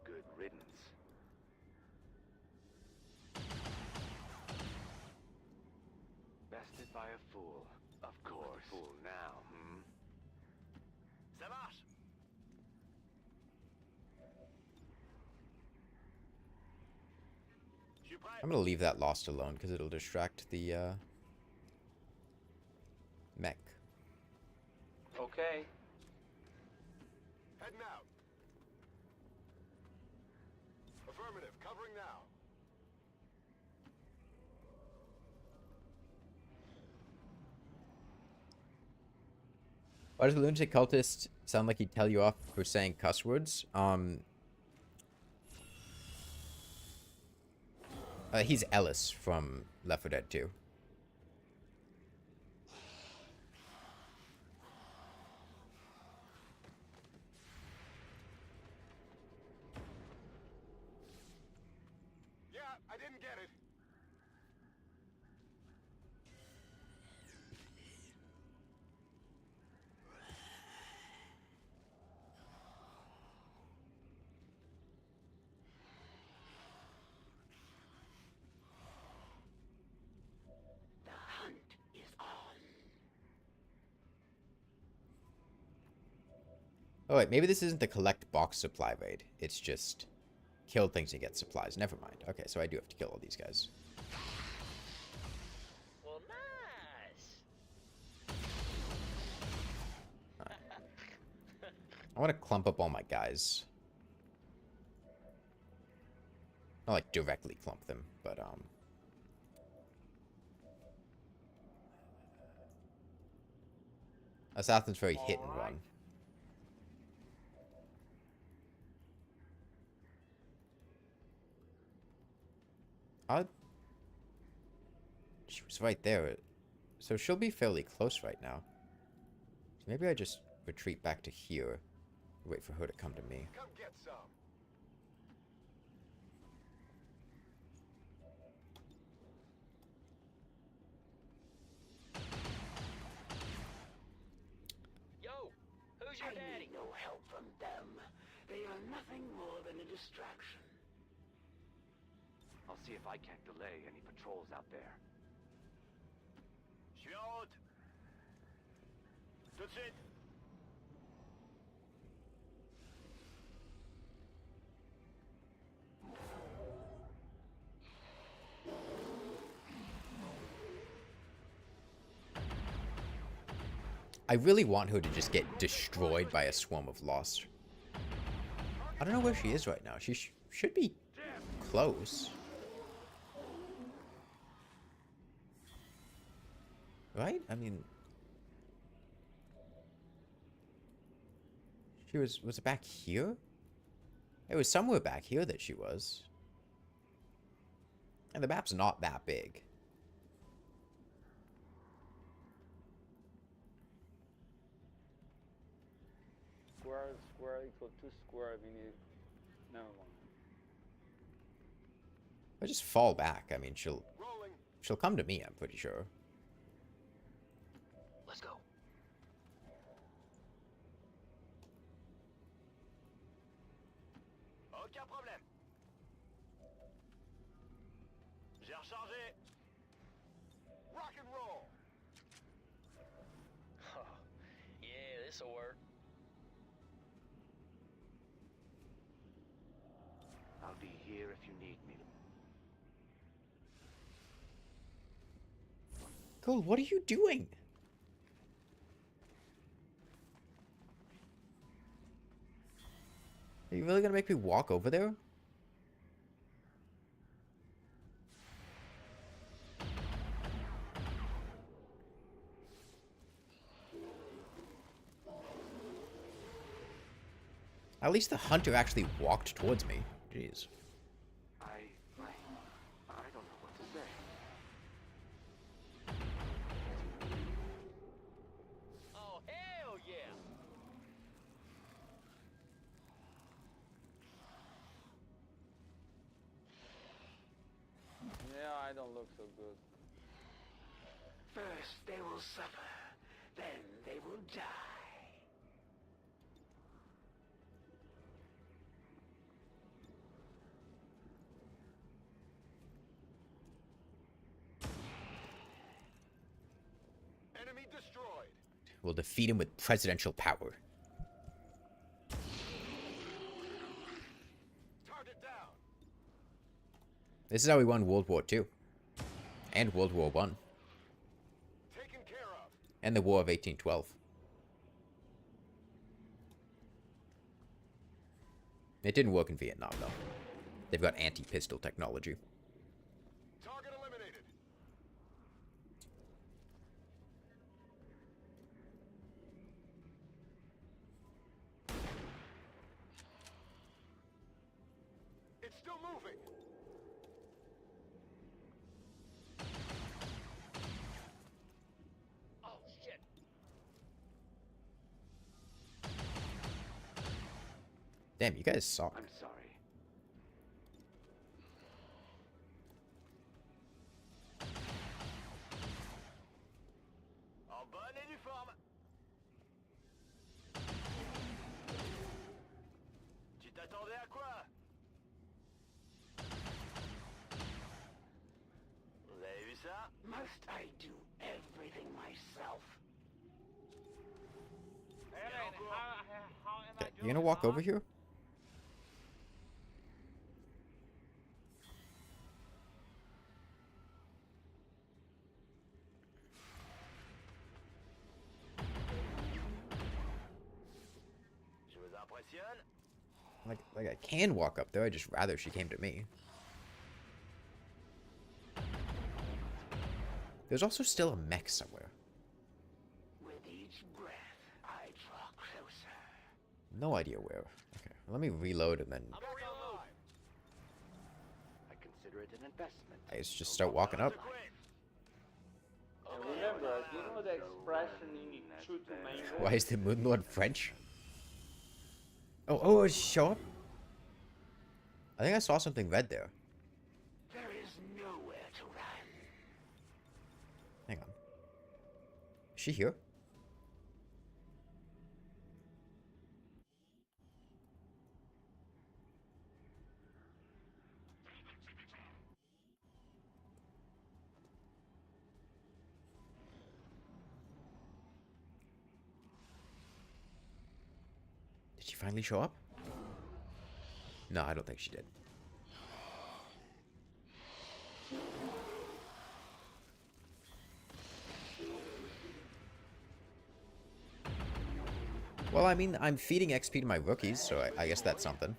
Good riddance. Bested by a fool. Of course. A fool now, Sabash! I'm gonna leave that Lost alone because it'll distract the mech. Okay. Heading out. Affirmative. Covering now. Why does the lunatic cultist sound like he'd tell you off for saying cuss words? He's Ellis from Left 4 Dead 2. Yeah, I didn't get it. The hunt is on. Oh wait, maybe this isn't the collect box supply raid. It's just kill things and get supplies. Never mind. Okay, so I do have to kill all these guys. Well, nice. I want to clump up all my guys. Not like directly clump them, but Assassin's very hit and run. She was right there. So she'll be fairly close right now. So maybe I just retreat back to here. Wait for her to come to me. Come get some. Yo, who's your daddy? need no help from them. They are nothing more than a distraction. I'll see if I can't delay any patrols out there. Shoot! That's it. I really want her to just get destroyed by a swarm of Lost. I don't know where she is right now. She should be close. Right? I mean... She was it back here? It was somewhere back here that she was. And the map's not that big. Square equal to square, we need... Never mind. I just fall back. I mean, she'll come to me, I'm pretty sure. Let's go. Aucun problème. J'ai rechargé. Rock and roll. Yeah, this'll work. I'll be here if you need me. Cool, what are you doing? Are you really gonna make me walk over there? At least the hunter actually walked towards me. Jeez. I don't know what to say. Oh, hell yeah! Yeah, I don't look so good. First they will suffer, then they will die. Enemy destroyed. We'll defeat him with presidential power. Target down. This is how we won World War II. And World War I. Taken care of. And the War of 1812. It didn't work in Vietnam, though. They've got anti-pistol technology. Target eliminated. It's still moving. Oh, shit! Damn, you guys suck. I'm sorry. En bonne et due forme. Tu t'attendais à quoi? Vous avez vu ça? Must I do everything myself? You gonna walk over here? Je vous impressionne? Like I can walk up there, I'd just rather she came to me. There's also still a mech somewhere. With each breath, I draw closer. No idea where. Okay, let me reload and then I consider it an investment. I guess just start walking up. And remember, you know the expression you need true to main goal? Why is the Moon Lord French? Oh, show up? I think I saw something red there. There is nowhere to run. Hang on. Is she here? Did she finally show up? No, I don't think she did. Well, I mean, I'm feeding XP to my rookies, so I guess that's something.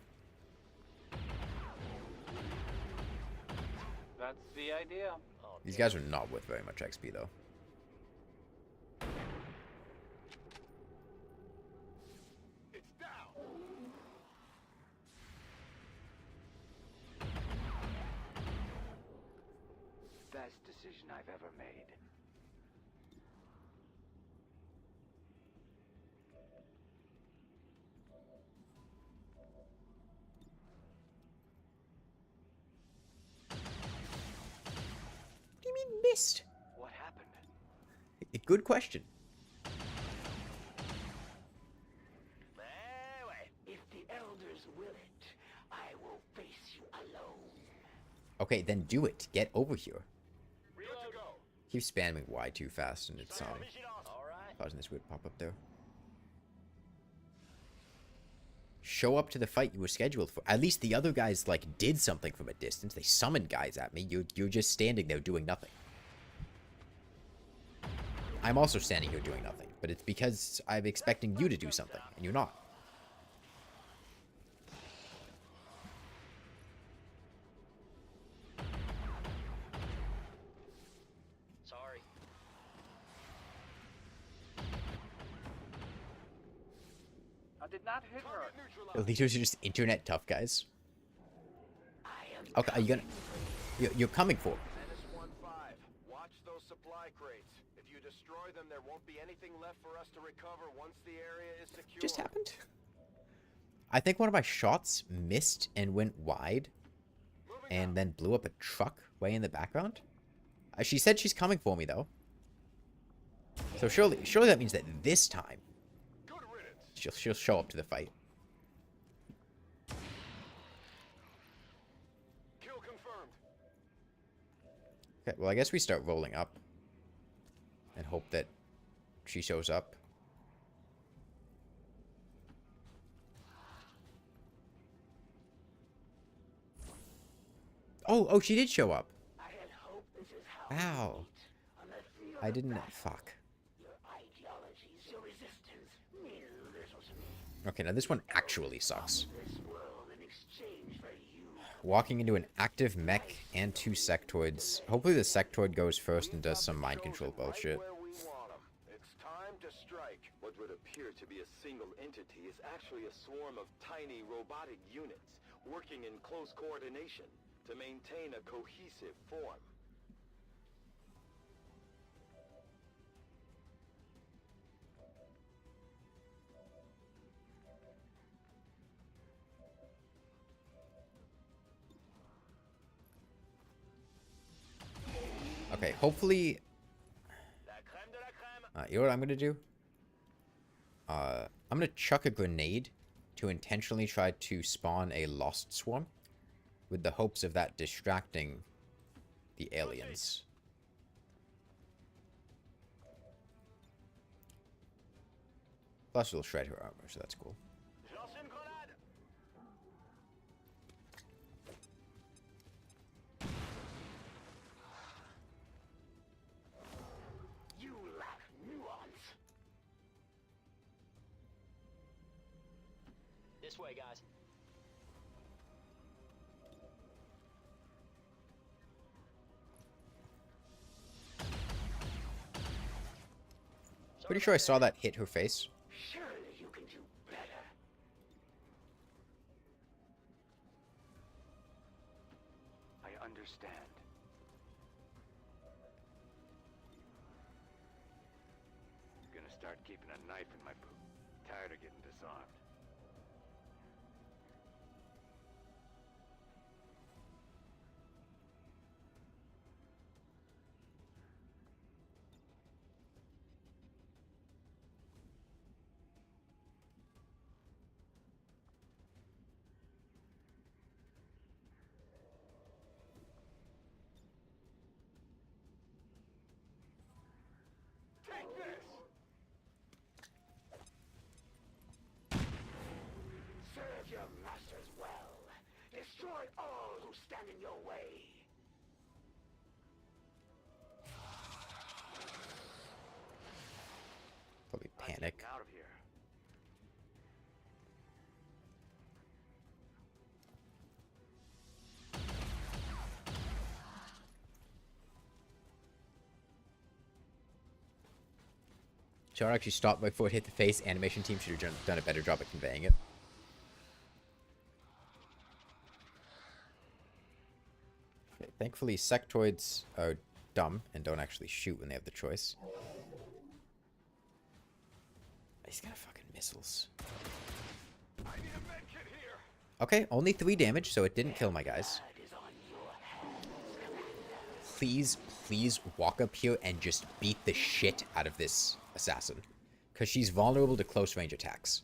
That's the idea. These guys are not worth very much XP, though. It's down. Best decision I've ever made. What do you mean missed? What happened? Good question. If the elders will it, I will face you alone. Okay, then do it. Get over here. Keep spamming Y too fast, and it's causing this weird pop up there. Show up to the fight you were scheduled for. At least the other guys like did something from a distance. They summoned guys at me. You're just standing there doing nothing. I'm also standing here doing nothing, but it's because I'm expecting you to do something, and you're not. Sorry. I did not hit her. These are just internet tough guys. Okay, are you gonna... You're coming for me. -1-5. Watch those supply crates. If you destroy them, there won't be anything left for us to recover once the area is secure. Just happened? I think one of my shots missed and went wide, and then blew up a truck way in the background. She said she's coming for me, though. So surely that means that this time she'll show up to the fight. Kill confirmed. Okay, well, I guess we start rolling up and hope that she shows up. Oh, she did show up. Wow. I didn't... Fuck. Okay, now this one actually sucks. Walking into an active mech and 2 sectoids. Hopefully the sectoid goes first and does some mind control bullshit. It's time to strike. What would appear to be a single entity is actually a swarm of tiny robotic units working in close coordination to maintain a cohesive form. Okay, hopefully... you know what I'm gonna do? I'm gonna chuck a grenade to intentionally try to spawn a lost swarm, with the hopes of that distracting the aliens. Plus it'll shred her armor, so that's cool. You lack nuance. This way, guys. Pretty sure I saw that hit her face. Surely you can do better. I understand. I'm gonna start keeping a knife in my boot. Tired of getting disarmed. Take this. Serve your masters well. Destroy all who stand in your way. Probably panic. Out of here. Char actually stopped before it hit the face. Animation team should have done a better job at conveying it. Okay, thankfully, sectoids are dumb and don't actually shoot when they have the choice. He's got fucking missiles. Okay, only 3 damage, so it didn't kill my guys. Please, please walk up here and just beat the shit out of this assassin. Because she's vulnerable to close range attacks.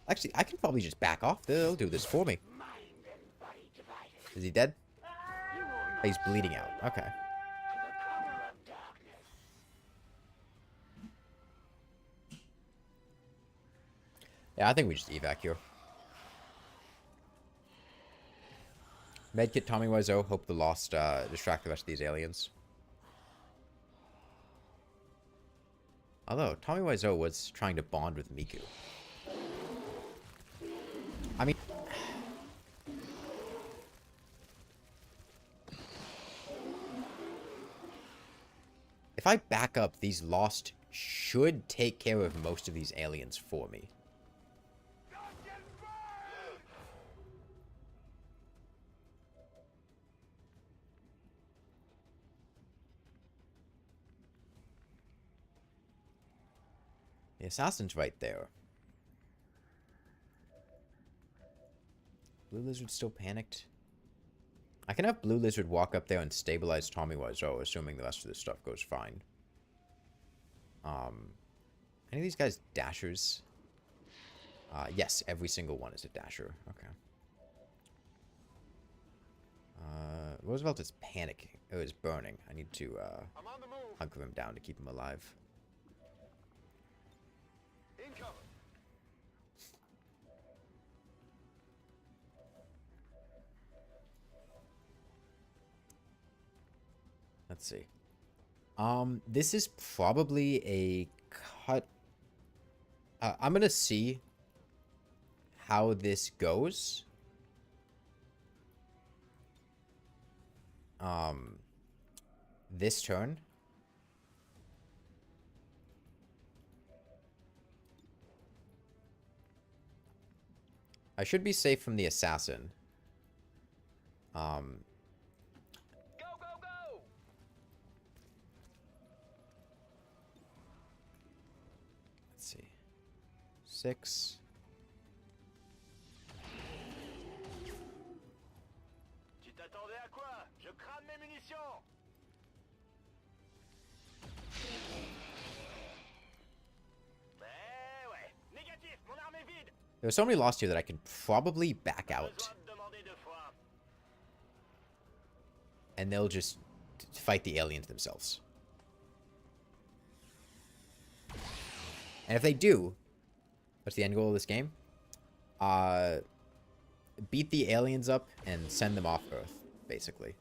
Actually, I can probably just back off. They'll do this for me. Is he dead? Oh, he's bleeding out. Okay. Yeah, I think we just evac here. Medkit Tommy Wiseau. Hope the Lost distract the rest of these aliens. Although, Tommy Wiseau was trying to bond with Miku. I mean... if I back up, these Lost should take care of most of these aliens for me. The assassin's right there. Blue Lizard still panicked. I can have Blue Lizard walk up there and stabilize Tommy Wiseau, assuming the rest of this stuff goes fine. Any of these guys dashers? Yes, every single one is a dasher. Okay. Roosevelt is panicking. Oh, is burning. I need to hunker him down to keep him alive. Let's see. This is probably a cut. I'm gonna see how this goes. This turn. I should be safe from the assassin. Go, go, go! Let's see. 6. Tu t'attendais à quoi? Je crame mes munitions! Eh ouais, négatif, mon arme est vide! There's so many Lost here that I can probably back out. And they'll just fight the aliens themselves. And if they do, what's the end goal of this game? Beat the aliens up and send them off Earth, basically.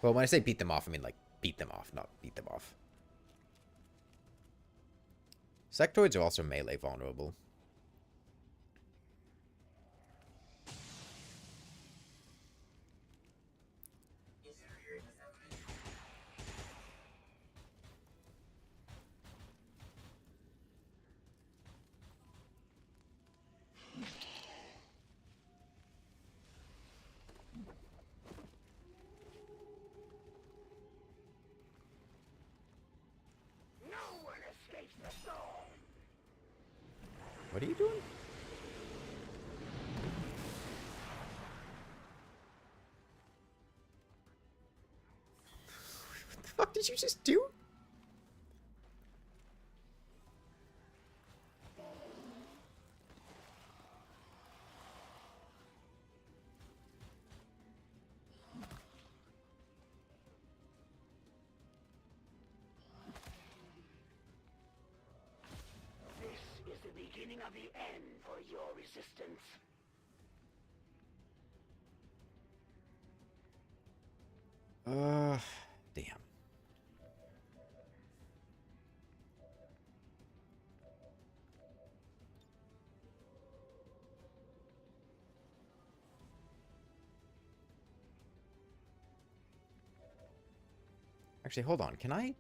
Well, when I say beat them off, I mean like beat them off, not beat them off. Sectoids are also melee vulnerable. What are you doing? What the fuck did you just do? Of the end for your resistance. Damn. Actually, hold on. Can I?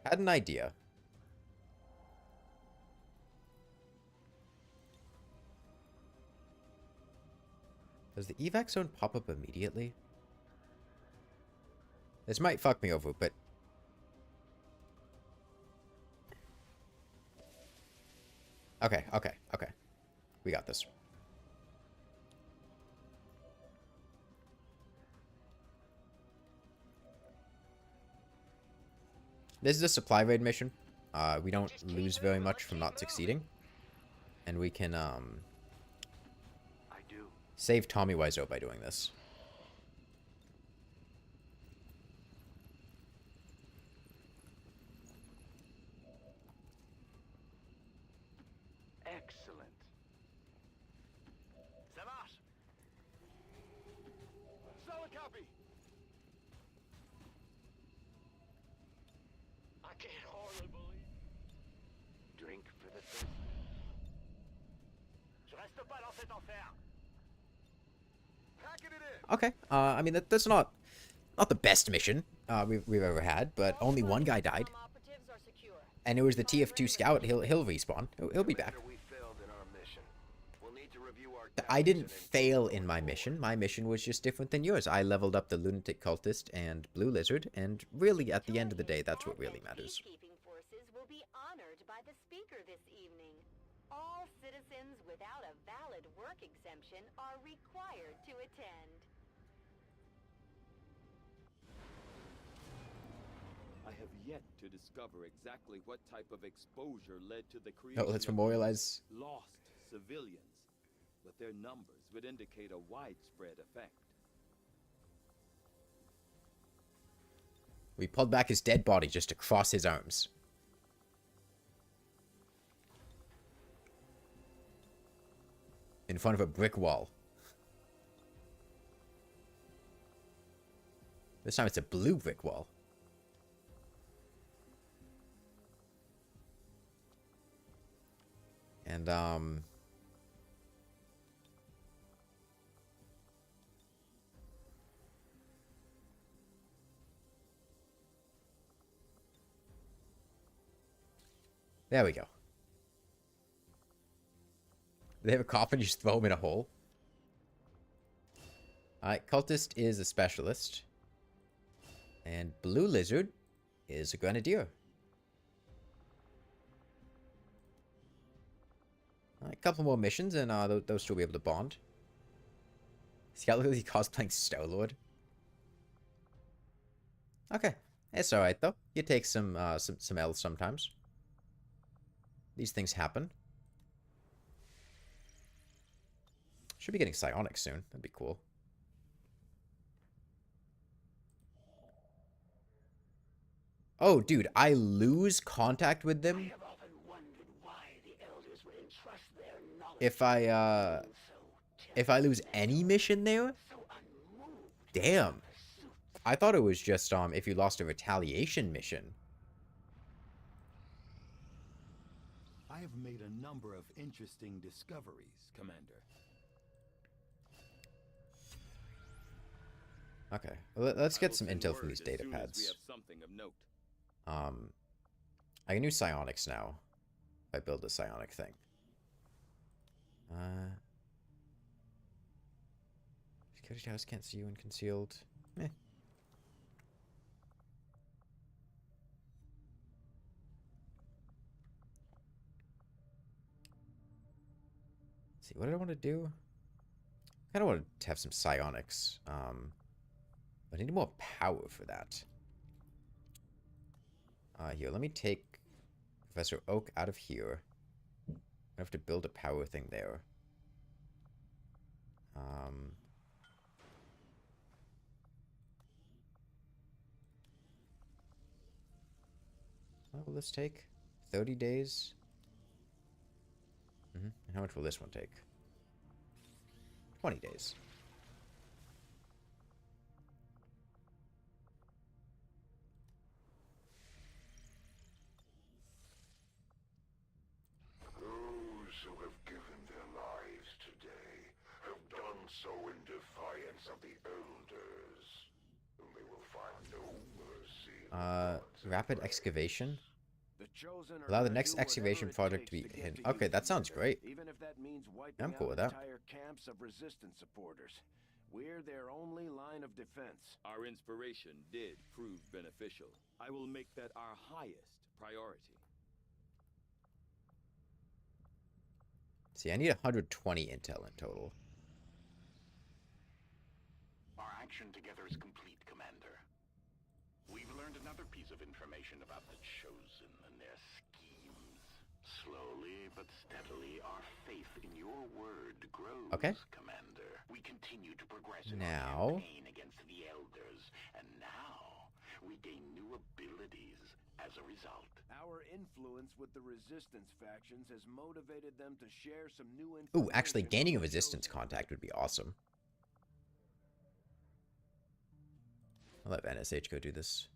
Had an idea. Does the evac zone pop up immediately? This might fuck me over, but... Okay. We got this. This is a supply raid mission. We don't lose very much from not succeeding. And we can, save Tommy Wiseau by doing this. Excellent. Ça marche. Solid copy. I can't hardly believe. Drink for the thirsty. Je reste pas dans cet enfer. Packing it in. Okay. I mean, that's not the best mission we've ever had, but only one guy died. And it was the TF2 scout. He'll respawn. He'll be back. I didn't fail in my mission. My mission was just different than yours. I leveled up the lunatic cultist and blue lizard, and really, at the end of the day, that's what really matters. Peacekeeping forces will be honored by the speaker this evening. All citizens without a valid work exemption are required to attend. I have yet to discover exactly what type of exposure led to the creation Oh, let's of memorialize. lost civilians, but their numbers would indicate a widespread effect. We pulled back his dead body just to cross his arms. In front of a brick wall. This time it's a blue brick wall. And, there we go. They have a coffin, you just throw him in a hole. Alright, cultist is a specialist. And blue lizard is a grenadier. A couple more missions, and those two will be able to bond. Scout Lily cosplaying Star-Lord. Okay, it's alright though. You take some L's sometimes. These things happen. Should be getting psionics soon. That'd be cool. Oh, dude, I lose contact with them if I lose any mission there. Damn. I thought it was just if you lost a retaliation mission. I have made a number of interesting discoveries, Commander. Okay, well, let's get some intel from these data pads. I can use psionics now. If I build a psionic thing. Security house can't see you when concealed. Meh. Let's see, what did I want to do? I kind of want to have some psionics. I need more power for that. Here, let me take Professor Oak out of here. I have to build a power thing there. What will this take? 30 days? And how much will this one take? 20 days. Those who have given their lives today have done attacks of the Elders, whom they will find no mercy in the Rapid excavation. The Chosen are Allow the gonna next do excavation whatever it project to be takes get hidden. to you, Okay, that sounds Commander, great. Even if that means wiping I'm cool out with that. entire camps of resistance supporters. We're their only line of defense. Our inspiration did prove beneficial. I will make that our highest priority. See, I need 120 intel in total. Our action together is complete, Commander. We've learned another piece of information about the Chosen and their schemes. Slowly but steadily, our faith in your word grows, Okay. Commander. We continue to progress in Now. our campaign against the Elders, and now we gain new abilities as a result. Our influence with the resistance factions has motivated them to share some new information. Ooh, actually, gaining a with the resistance Chosen. contact would be awesome. I'll let NSH go do this.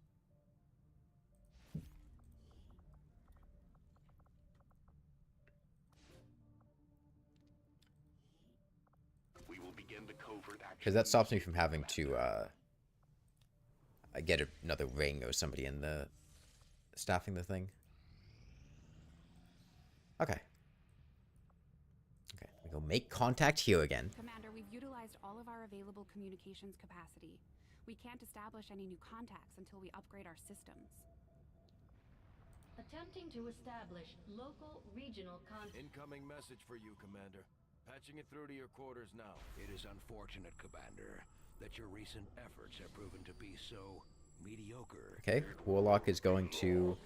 We will begin the covert action. Because that stops me from having to get another ring or somebody in the staffing the thing. Okay. Okay, we go make contact here again. Commander, we've utilized all of our available communications capacity. We can't establish any new contacts until we upgrade our systems. Attempting to establish local regional contact. Incoming message for you, Commander. Patching it through to your quarters now. It is unfortunate, Commander, that your recent efforts have proven to be so mediocre. Okay, Warlock is going to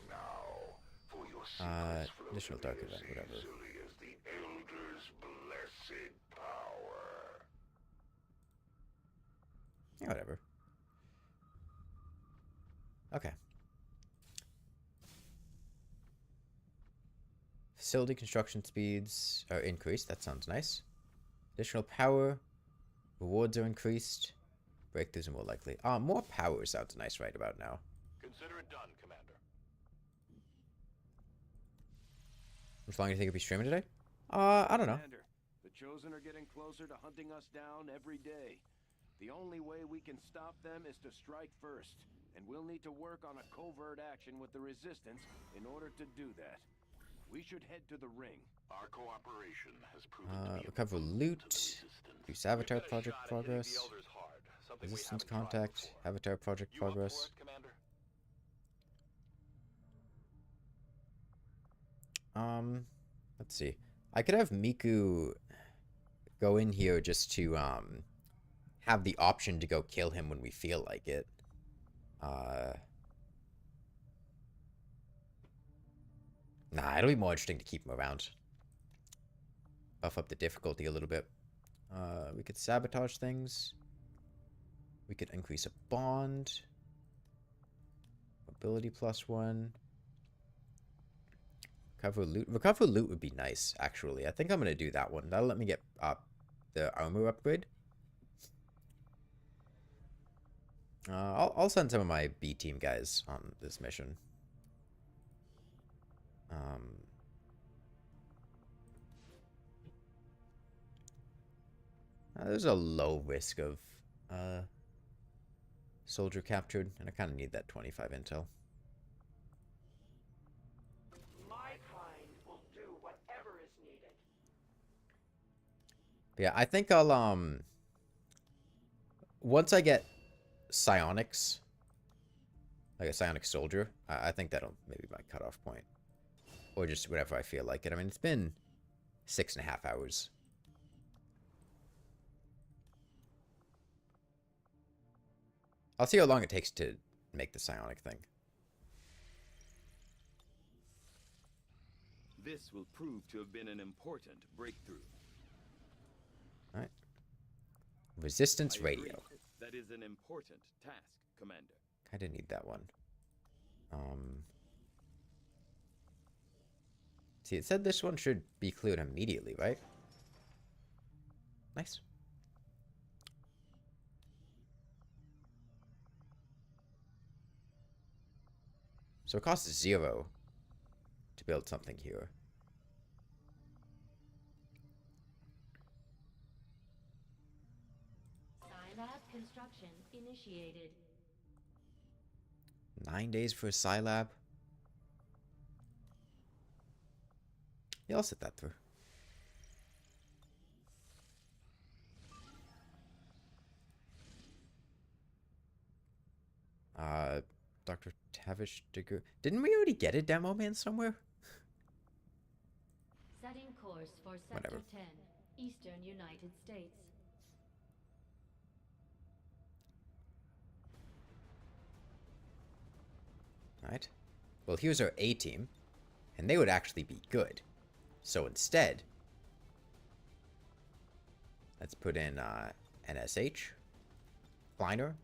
For your additional dark event, whatever. easily as the Elders' blessed power. Yeah, whatever. Okay. Facility construction speeds are increased. That sounds nice. Additional power. Rewards are increased. Breakthroughs are more likely. More power sounds nice right about now. Consider it done, Commander. How long do you think you'll be streaming today? I don't know. Commander, the Chosen are getting closer to hunting us down every day. The only way we can stop them is to strike first, and we'll need to work on a covert action with the Resistance in order to do that. We should head to the ring. Our cooperation has proven to be Recover loot. Reduce avatar project progress. Resistance contact. Avatar project progress. Let's see. I could have Miku go in here just to have the option to go kill him when we feel like it. Nah, it'll be more interesting to keep him around. Buff up the difficulty a little bit. We could sabotage things. We could increase a bond. Mobility +1. Recover loot. Recover loot would be nice, actually. I think I'm going to do that one. That'll let me get the armor upgrade. I'll send some of my B team guys on this mission. There's a low risk of soldier captured, and I kind of need that 25 intel. My kind will do whatever is needed. But yeah, I think I'll once I get psionics, like a psionic soldier, I think that'll maybe my cutoff point, or just whenever I feel like it. I mean, it's been 6.5 hours. I'll see how long it takes to make the psionic thing. This will prove to have been an important breakthrough. Alright. Resistance I agree. radio. That is an important task, Commander. Kinda need that one. See, it said this one should be cleared immediately, right? Nice. So it costs 0 to build something here. Sign Pad construction initiated. 9 days for a Scilab. Yeah, I'll sit that through. Dr. Tavish Digger. Didn't we already get a demo man somewhere? Setting course for Sector Whatever. 10, Eastern United States. Alright. Well, here's our A team, and they would actually be good. So instead, let's put in NSH, Kleiner.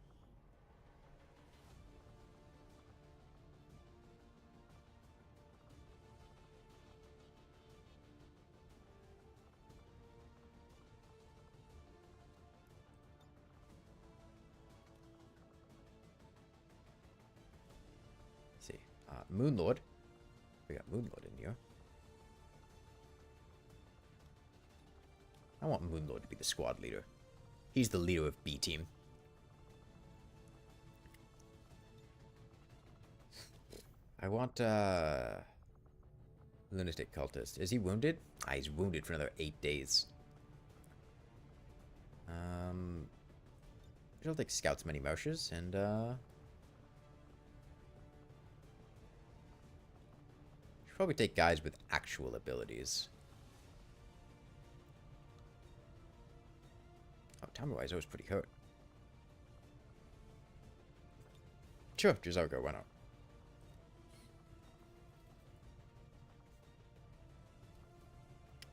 See, Moonlord. We got Moonlord in here. I want Moonlord to be the squad leader. He's the leader of B team. I want Lunatic Cultist. Is he wounded? Ah, he's wounded for another 8 days. I'll take Scouts Many Marshes and should probably take guys with actual abilities. Oh, Tamawai's always pretty hurt. Sure, Jizargo, why not?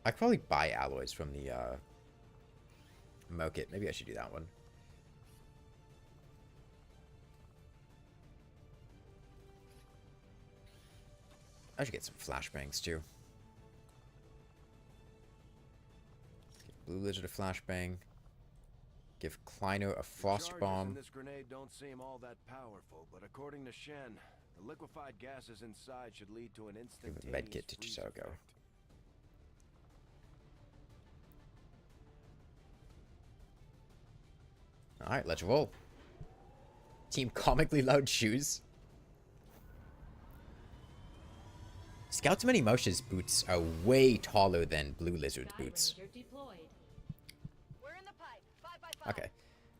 I could probably buy alloys from the Mokit. Maybe I should do that one. I should get some flashbangs too. Give Blue Lizard a flashbang. Give Kleiner a frost bomb. This grenade don't seem all that powerful, but according to Shen, the liquefied gases inside should lead to an instantaneous Medkit to Chisago. Alright, let's roll. Team Comically Loud Shoes. Scouts Many Moshe's boots are way taller than Blue Lizard's boots. We're in the pipe. 5 by 5. Okay.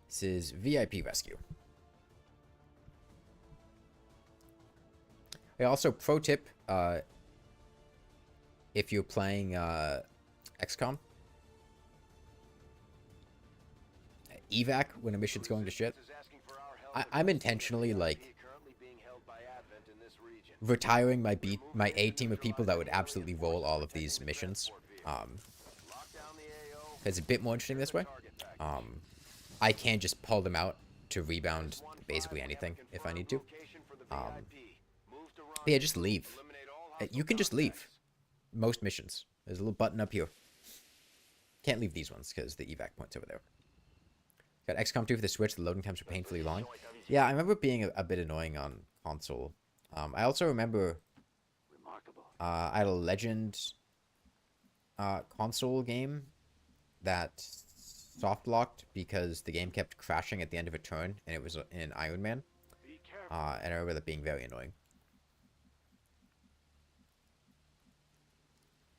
This is VIP Rescue. Hey, also, pro tip, if you're playing XCOM, evac when a mission's going to shit. I'm intentionally like retiring my A team of people that would absolutely roll all of these missions. It's a bit more interesting this way. I can just pull them out to rebound basically anything if I need to. Yeah, just leave. You can just leave most missions. There's a little button up here. Can't leave these ones because the evac point's over there. Got XCOM 2 for the Switch. The loading times are painfully long. Yeah, I remember being a bit annoying on console. I also remember I had a Legend console game that soft locked because the game kept crashing at the end of a turn, and it was in Iron Man. And I remember that being very annoying.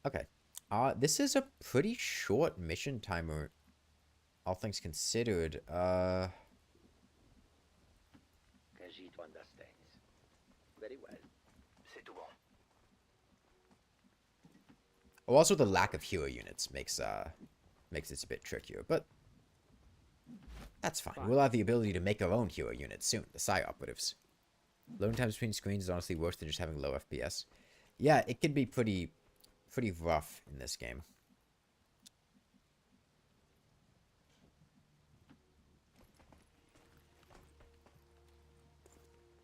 Okay. This is a pretty short mission timer, all things considered. Brigitte understands. Very well. C'est tout bon. Oh, also, the lack of hero units makes this a bit trickier, but that's fine. We'll have the ability to make our own hero units soon, the Psi Operatives. Loading times between screens is honestly worse than just having low FPS. Yeah, it can be pretty rough in this game.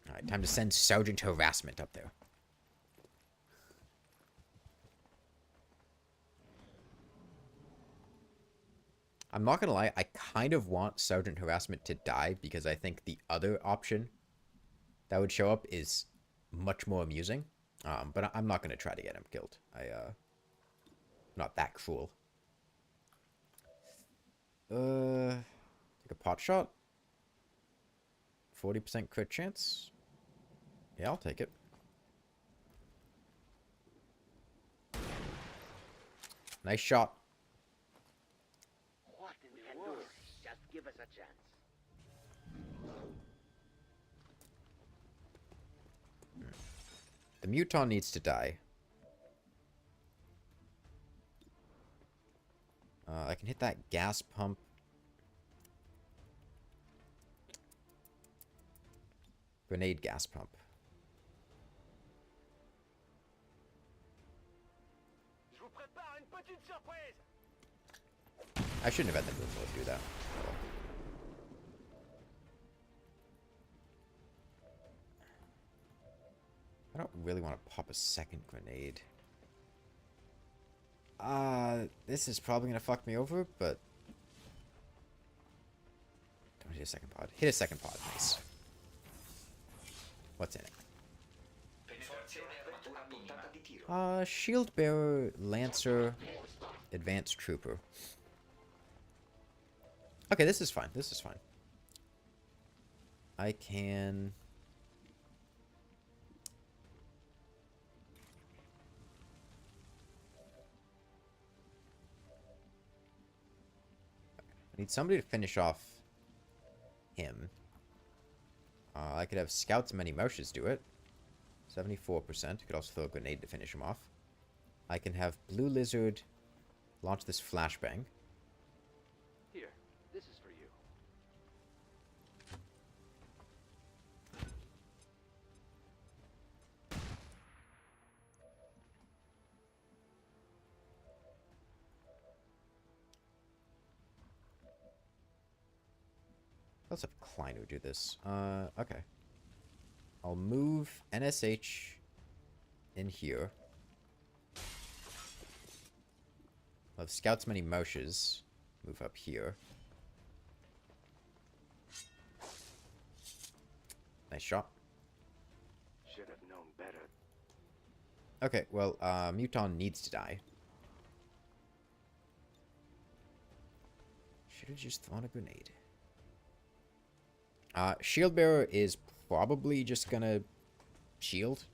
Alright, time to send Sergeant Harassment up there. I'm not gonna lie, I kind of want Sergeant Harassment to die because I think the other option that would show up is much more amusing. But I'm not gonna try to get him killed. Not that cruel. Take a pot shot. 40% crit chance. Yeah, I'll take it. Nice shot. What in the world? Just give us a chance. The Muton needs to die. I can hit that gas pump. Grenade gas pump. I shouldn't have had the move to do that. I don't really want to pop a second grenade. This is probably going to fuck me over, but... Don't hit a second pod. Hit a second pod, nice. What's in it? Shield Bearer, Lancer, Advanced Trooper. Okay, this is fine. This is fine. I can... I need somebody to finish off him. I could have Scouts Many Moshes do it. 74%. Could also throw a grenade to finish him off. I can have Blue Lizard launch this flashbang. Here, this is for you. Let's have Kleiner do this. Okay. I'll move NSH in here. I'll have Scouts Many Moshes move up here. Nice shot. Should have known better. Okay, well, Muton needs to die. Should have just thrown a grenade. Shield Bearer is probably just gonna shield.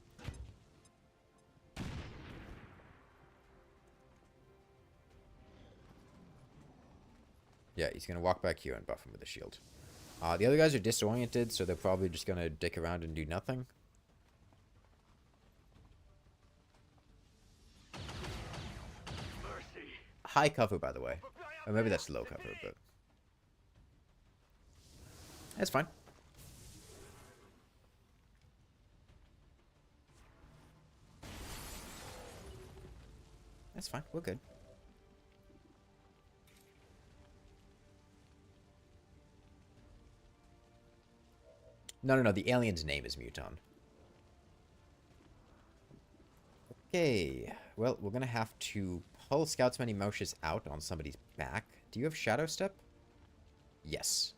Yeah, he's gonna walk back here and buff him with a shield. The other guys are disoriented, so they're probably just gonna dick around and do nothing. Mercy. High cover, by the way. Or maybe that's low cover, but... That's fine. That's fine. We're good. No. The alien's name is Muton. Okay. Well, we're going to have to pull Scouts Many Moshes out on somebody's back. Do you have Shadow Step? Yes.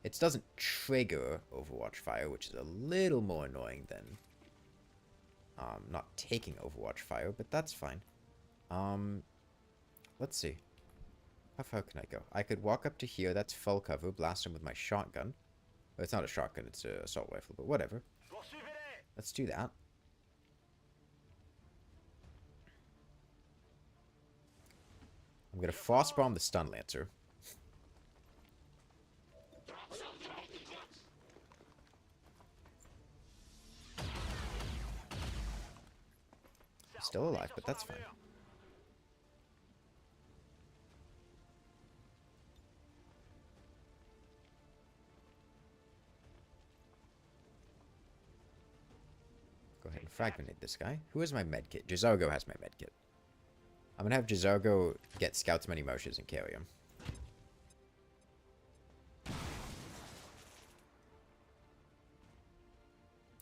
It doesn't trigger Overwatch Fire, which is a little more annoying than not taking Overwatch Fire, but that's fine. Let's see. How far can I go? I could walk up to here. That's full cover. Blast him with my shotgun. Well, it's not a shotgun. It's an assault rifle, but whatever. Let's do that. I'm going to Frost Bomb the Stun Lancer. Still alive, but that's fine. Go ahead and fragment this guy. Who has my medkit? Jizargo has my medkit. I'm gonna have Jizargo get Scouts Many Moshes and carry him.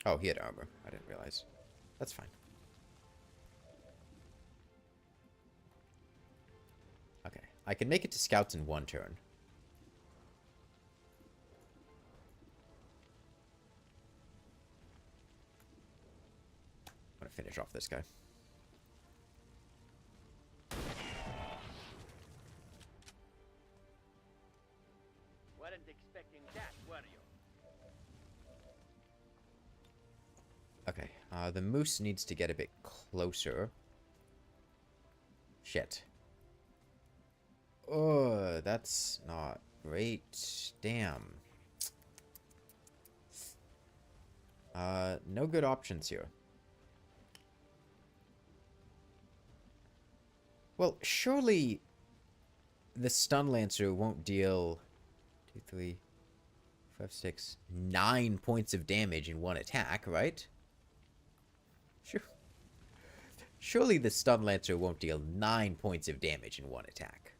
Oh, he had armor. I didn't realize. That's fine. Okay. I can make it to Scouts in one turn. I'm gonna finish off this guy. What an weren't expecting that, were you? Okay, the moose needs to get a bit closer. Shit. Oh, that's not great. Damn. No good options here. Well, surely the stun lancer won't deal 2, 3, 5, 6, 9 points of damage in one attack, right? Sure. Surely the stun lancer won't deal 9 points of damage in one attack.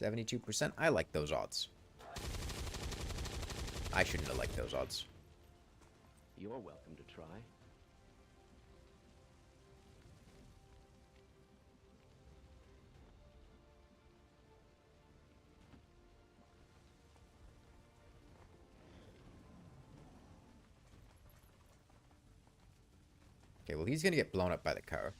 %. I like those odds. I shouldn't have liked those odds. You're welcome to try. Okay, well, he's gonna get blown up by the car.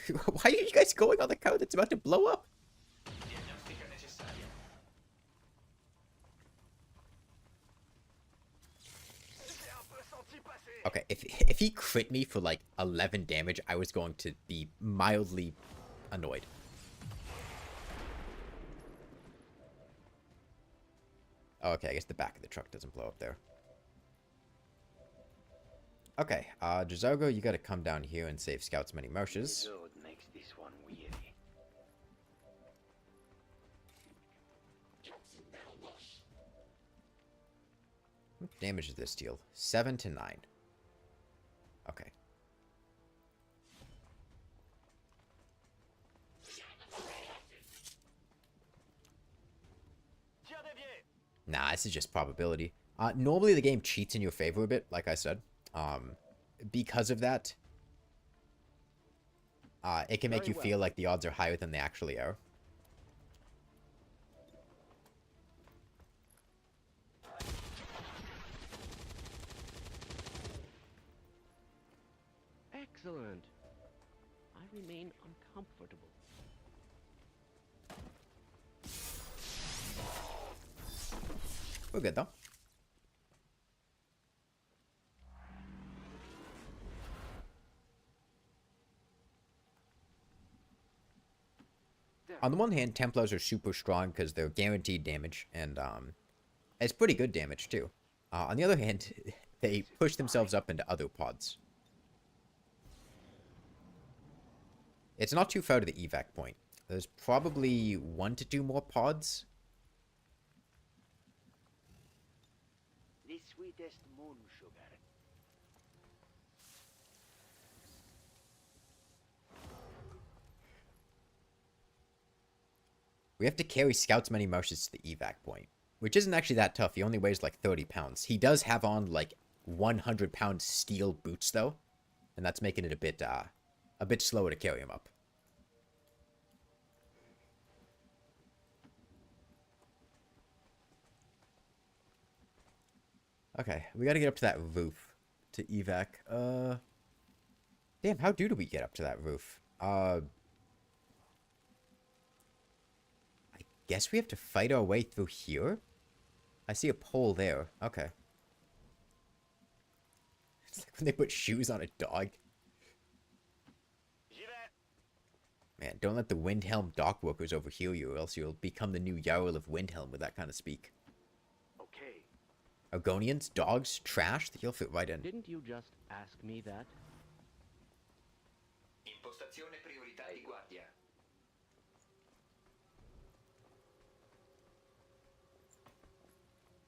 Why are you guys going on the car that's about to blow up? Okay, if he crit me for like 11 damage, I was going to be mildly annoyed. Oh, okay, I guess the back of the truck doesn't blow up there. Okay, Jazogo, you gotta come down here and save Scout's many marshes. Makes this one weary. What damage does this deal? 7 to 9. Okay. Nah, this is just probability. Normally the game cheats in your favor a bit, like I said. Because of that, it can make you feel like the odds are higher than they actually are. Excellent. I remain uncomfortable. We're good, though. On the one hand, Templars are super strong because they're guaranteed damage, and it's pretty good damage, too. On the other hand, they push themselves up into other pods. It's not too far to the evac point. There's probably 1 to 2 more pods. The sweetest moon sugar. We have to carry Scout's many marshes to the evac point, which isn't actually that tough. He only weighs like 30 pounds. He does have on like 100-pound steel boots, though, and that's making it a bit slower to carry him up. Okay, we gotta get up to that roof to evac. Damn, how do we get up to that roof? I guess we have to fight our way through here? I see a pole there. Okay. It's like when they put shoes on a dog. Man, don't let the Windhelm dock workers overhear you, or else you'll become the new Jarl of Windhelm with that kind of speak. Okay. Argonians, dogs, trash, he'll fit right in. Didn't you just ask me that? Impostazione priorità di guardia.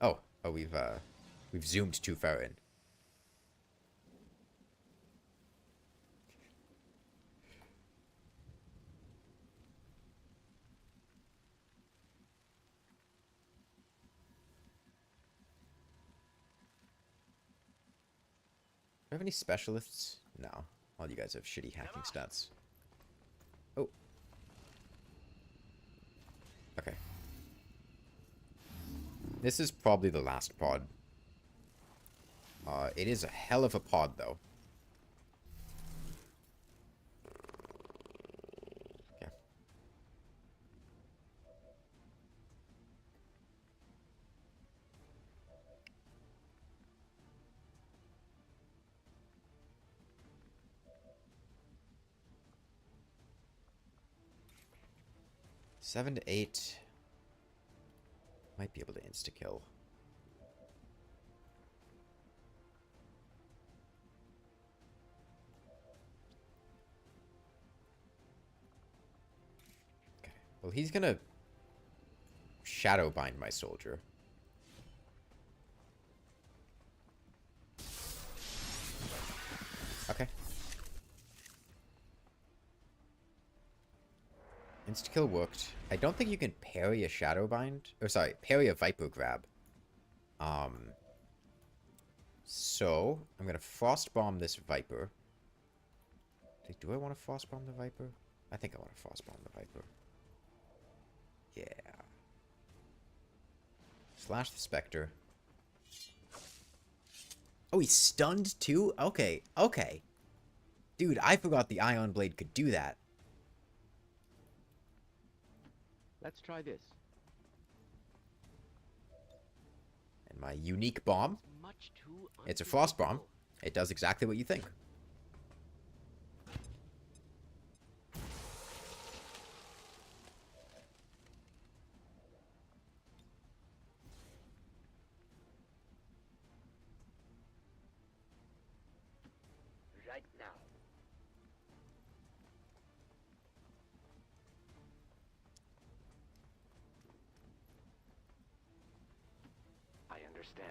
Oh, we've zoomed too far in. I have any specialists? No. All you guys have shitty hacking stats. Oh. Okay. This is probably the last pod. It is a hell of a pod, though. Okay. Seven to 8. Might be able to insta-kill. Okay. Well, he's gonna shadow bind my soldier. Okay. Insta-kill worked. I don't think you can parry a shadow bind. Or sorry, parry a viper grab. So I'm gonna frost bomb this viper. Do I want to frost bomb the viper? I think I want to frost bomb the viper. Yeah. Slash the specter. Oh, he's stunned too? Okay, okay. Dude, I forgot the ion blade could do that. Let's try this. And my unique bomb. It's a frost bomb. It does exactly what you think. Right now. I understand.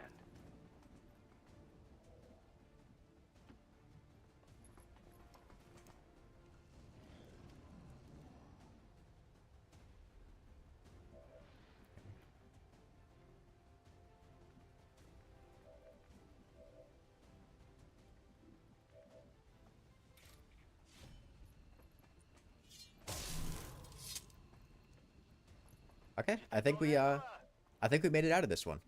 Okay, I think we made it out of this one.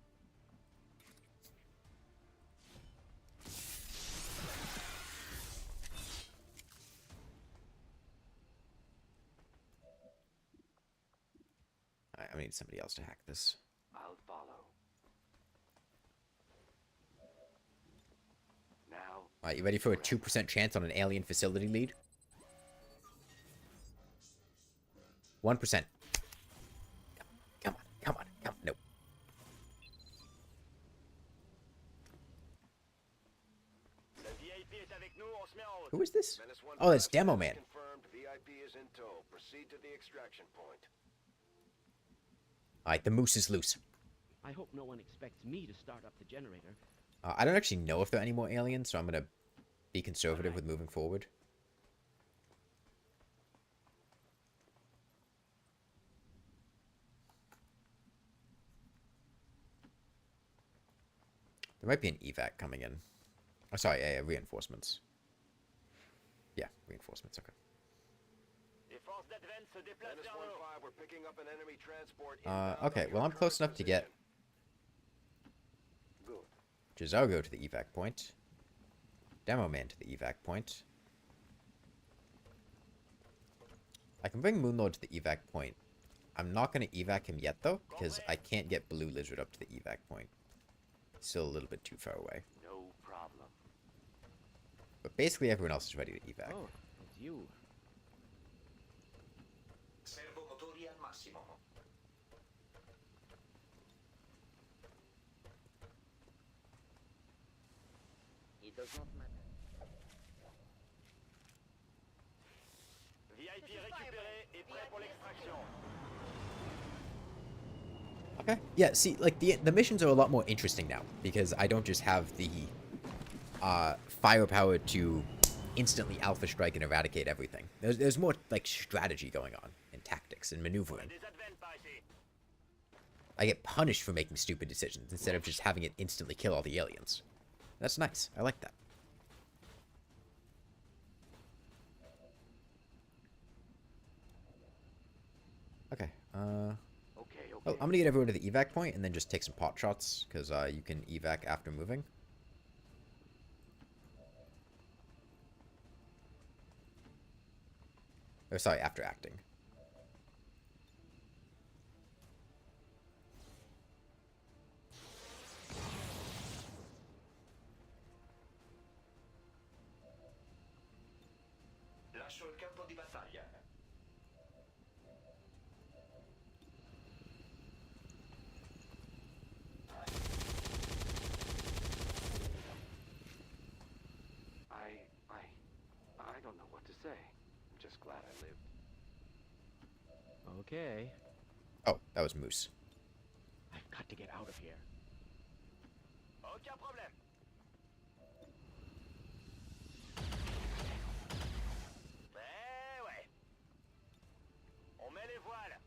Alright, I need somebody else to hack this. I'll follow. Now. Alright, you ready for a 2% chance on an alien facility lead? 1%. Come on. Nope. Who is this? Oh, it's Demo Man. Confirmed. VIP is in tow. Proceed to the extraction point. Alright, the moose is loose. I hope no one expects me to start up the generator. I don't actually know if there are any more aliens, so I'm gonna be conservative with moving forward. There might be an evac coming in. Oh, sorry, reinforcements. Yeah, reinforcements, okay. We're picking up an enemy transport. Okay, well, I'm close enough to get Jazargo to the evac point. Demo Man to the evac point. I can bring Moonlord to the evac point. I'm not going to evac him yet, though, because I can't get Blue Lizard up to the evac point. Still a little bit too far away. No problem. But basically everyone else is ready to evac. Oh, it's you. Servomotori al massimo. It does not matter. VIP récupéré et prêt pour l'extraction. Okay. Yeah, see, like, the missions are a lot more interesting now, because I don't just have the firepower to instantly alpha strike and eradicate everything. There's more, like, strategy going on, and tactics, and maneuvering. I get punished for making stupid decisions, instead of just having it instantly kill all the aliens. That's nice. I like that. Okay. Okay. Oh, I'm gonna get everyone to the evac point and then just take some pot shots because you can evac after moving. Or sorry, after acting. Lascio il campo di battaglia. I don't know what to say. I'm just glad I lived. Okay. Oh, that was Moose. I've got to get out of here. Aucun problème. Ouais. On met les voiles.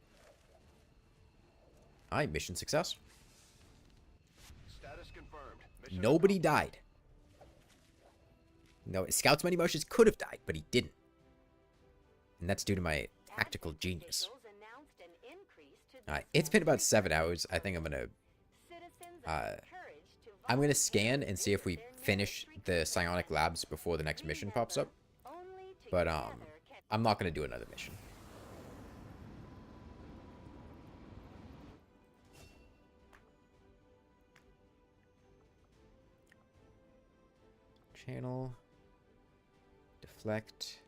Alright, mission success. Status confirmed. Mission Nobody died. No, Scout's many motions could have died, but he didn't. And that's due to my tactical genius. Alright, it's been about 7 hours. I think I'm gonna scan and see if we finish the psionic labs before the next mission pops up. But I'm not gonna do another mission. Channel. Deflect.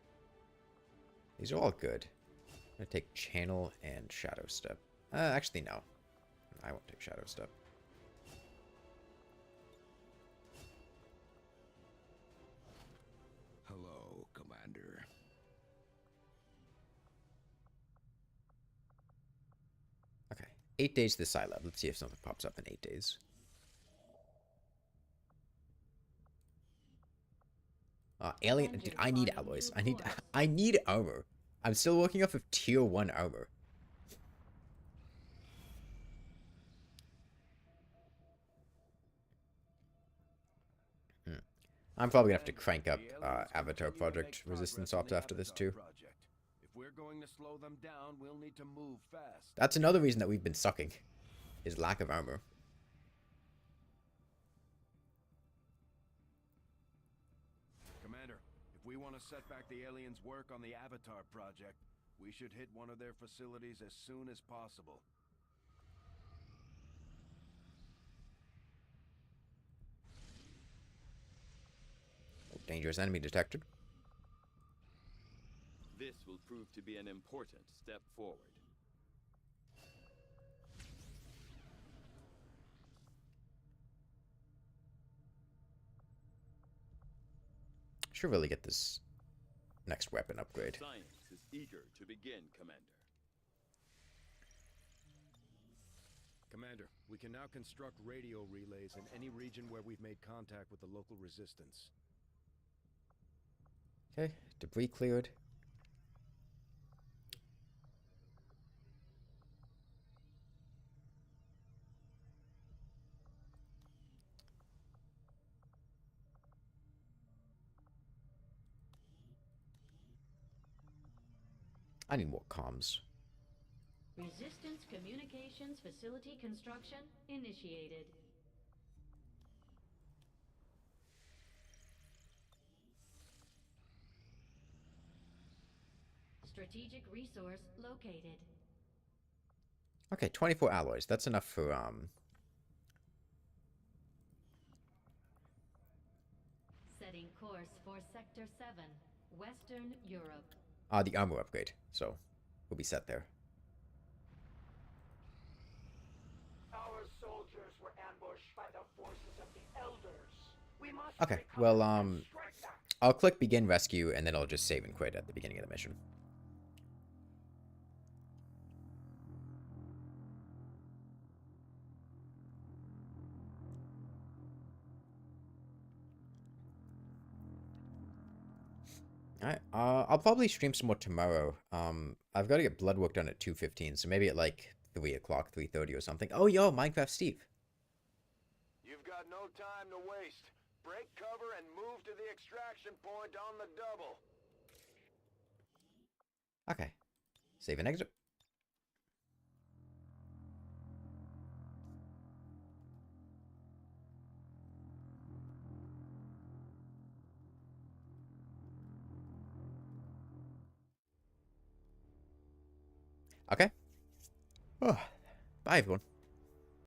These are all good. I'm gonna take channel and shadow step. Actually, no. I won't take shadow step. Hello, Commander. Okay. 8 days to the side lab. Let's see if something pops up in 8 days. Alien. Dude, I need alloys. I need armor. I'm still working off of tier 1 armor. I'm probably gonna have to crank up Avatar Project Resistance ops after this too. If we're going to slow them down, we'll need to move fast. That's another reason that we've been sucking, is lack of armor. Commander, if we want to set back the aliens' work on the Avatar Project, we should hit one of their facilities as soon as possible. Dangerous enemy detected. This will prove to be an important step forward. Should really get this next weapon upgrade. Science is eager to begin, Commander. Commander, we can now construct radio relays in any region where we've made contact with the local resistance. Okay, debris cleared. I need more comms. Resistance Communications Facility construction initiated. Strategic resource located. Okay, 24 alloys. That's enough for Setting course for Sector 7, Western Europe. The armor upgrade. So we'll be set there. Our soldiers were ambushed by the forces of the Elders. We must Okay, recover well and strike back. I'll click begin rescue and then I'll just save and quit at the beginning of the mission. Alright, I'll probably stream some more tomorrow. I've got to get blood work done at 2:15, so maybe at like 3 o'clock, 3:30 or something. Oh, yo, Minecraft Steve. You've got no time to waste. Break cover and move to the extraction point on the double. Okay. Save and exit. Okay. Oh, bye, everyone.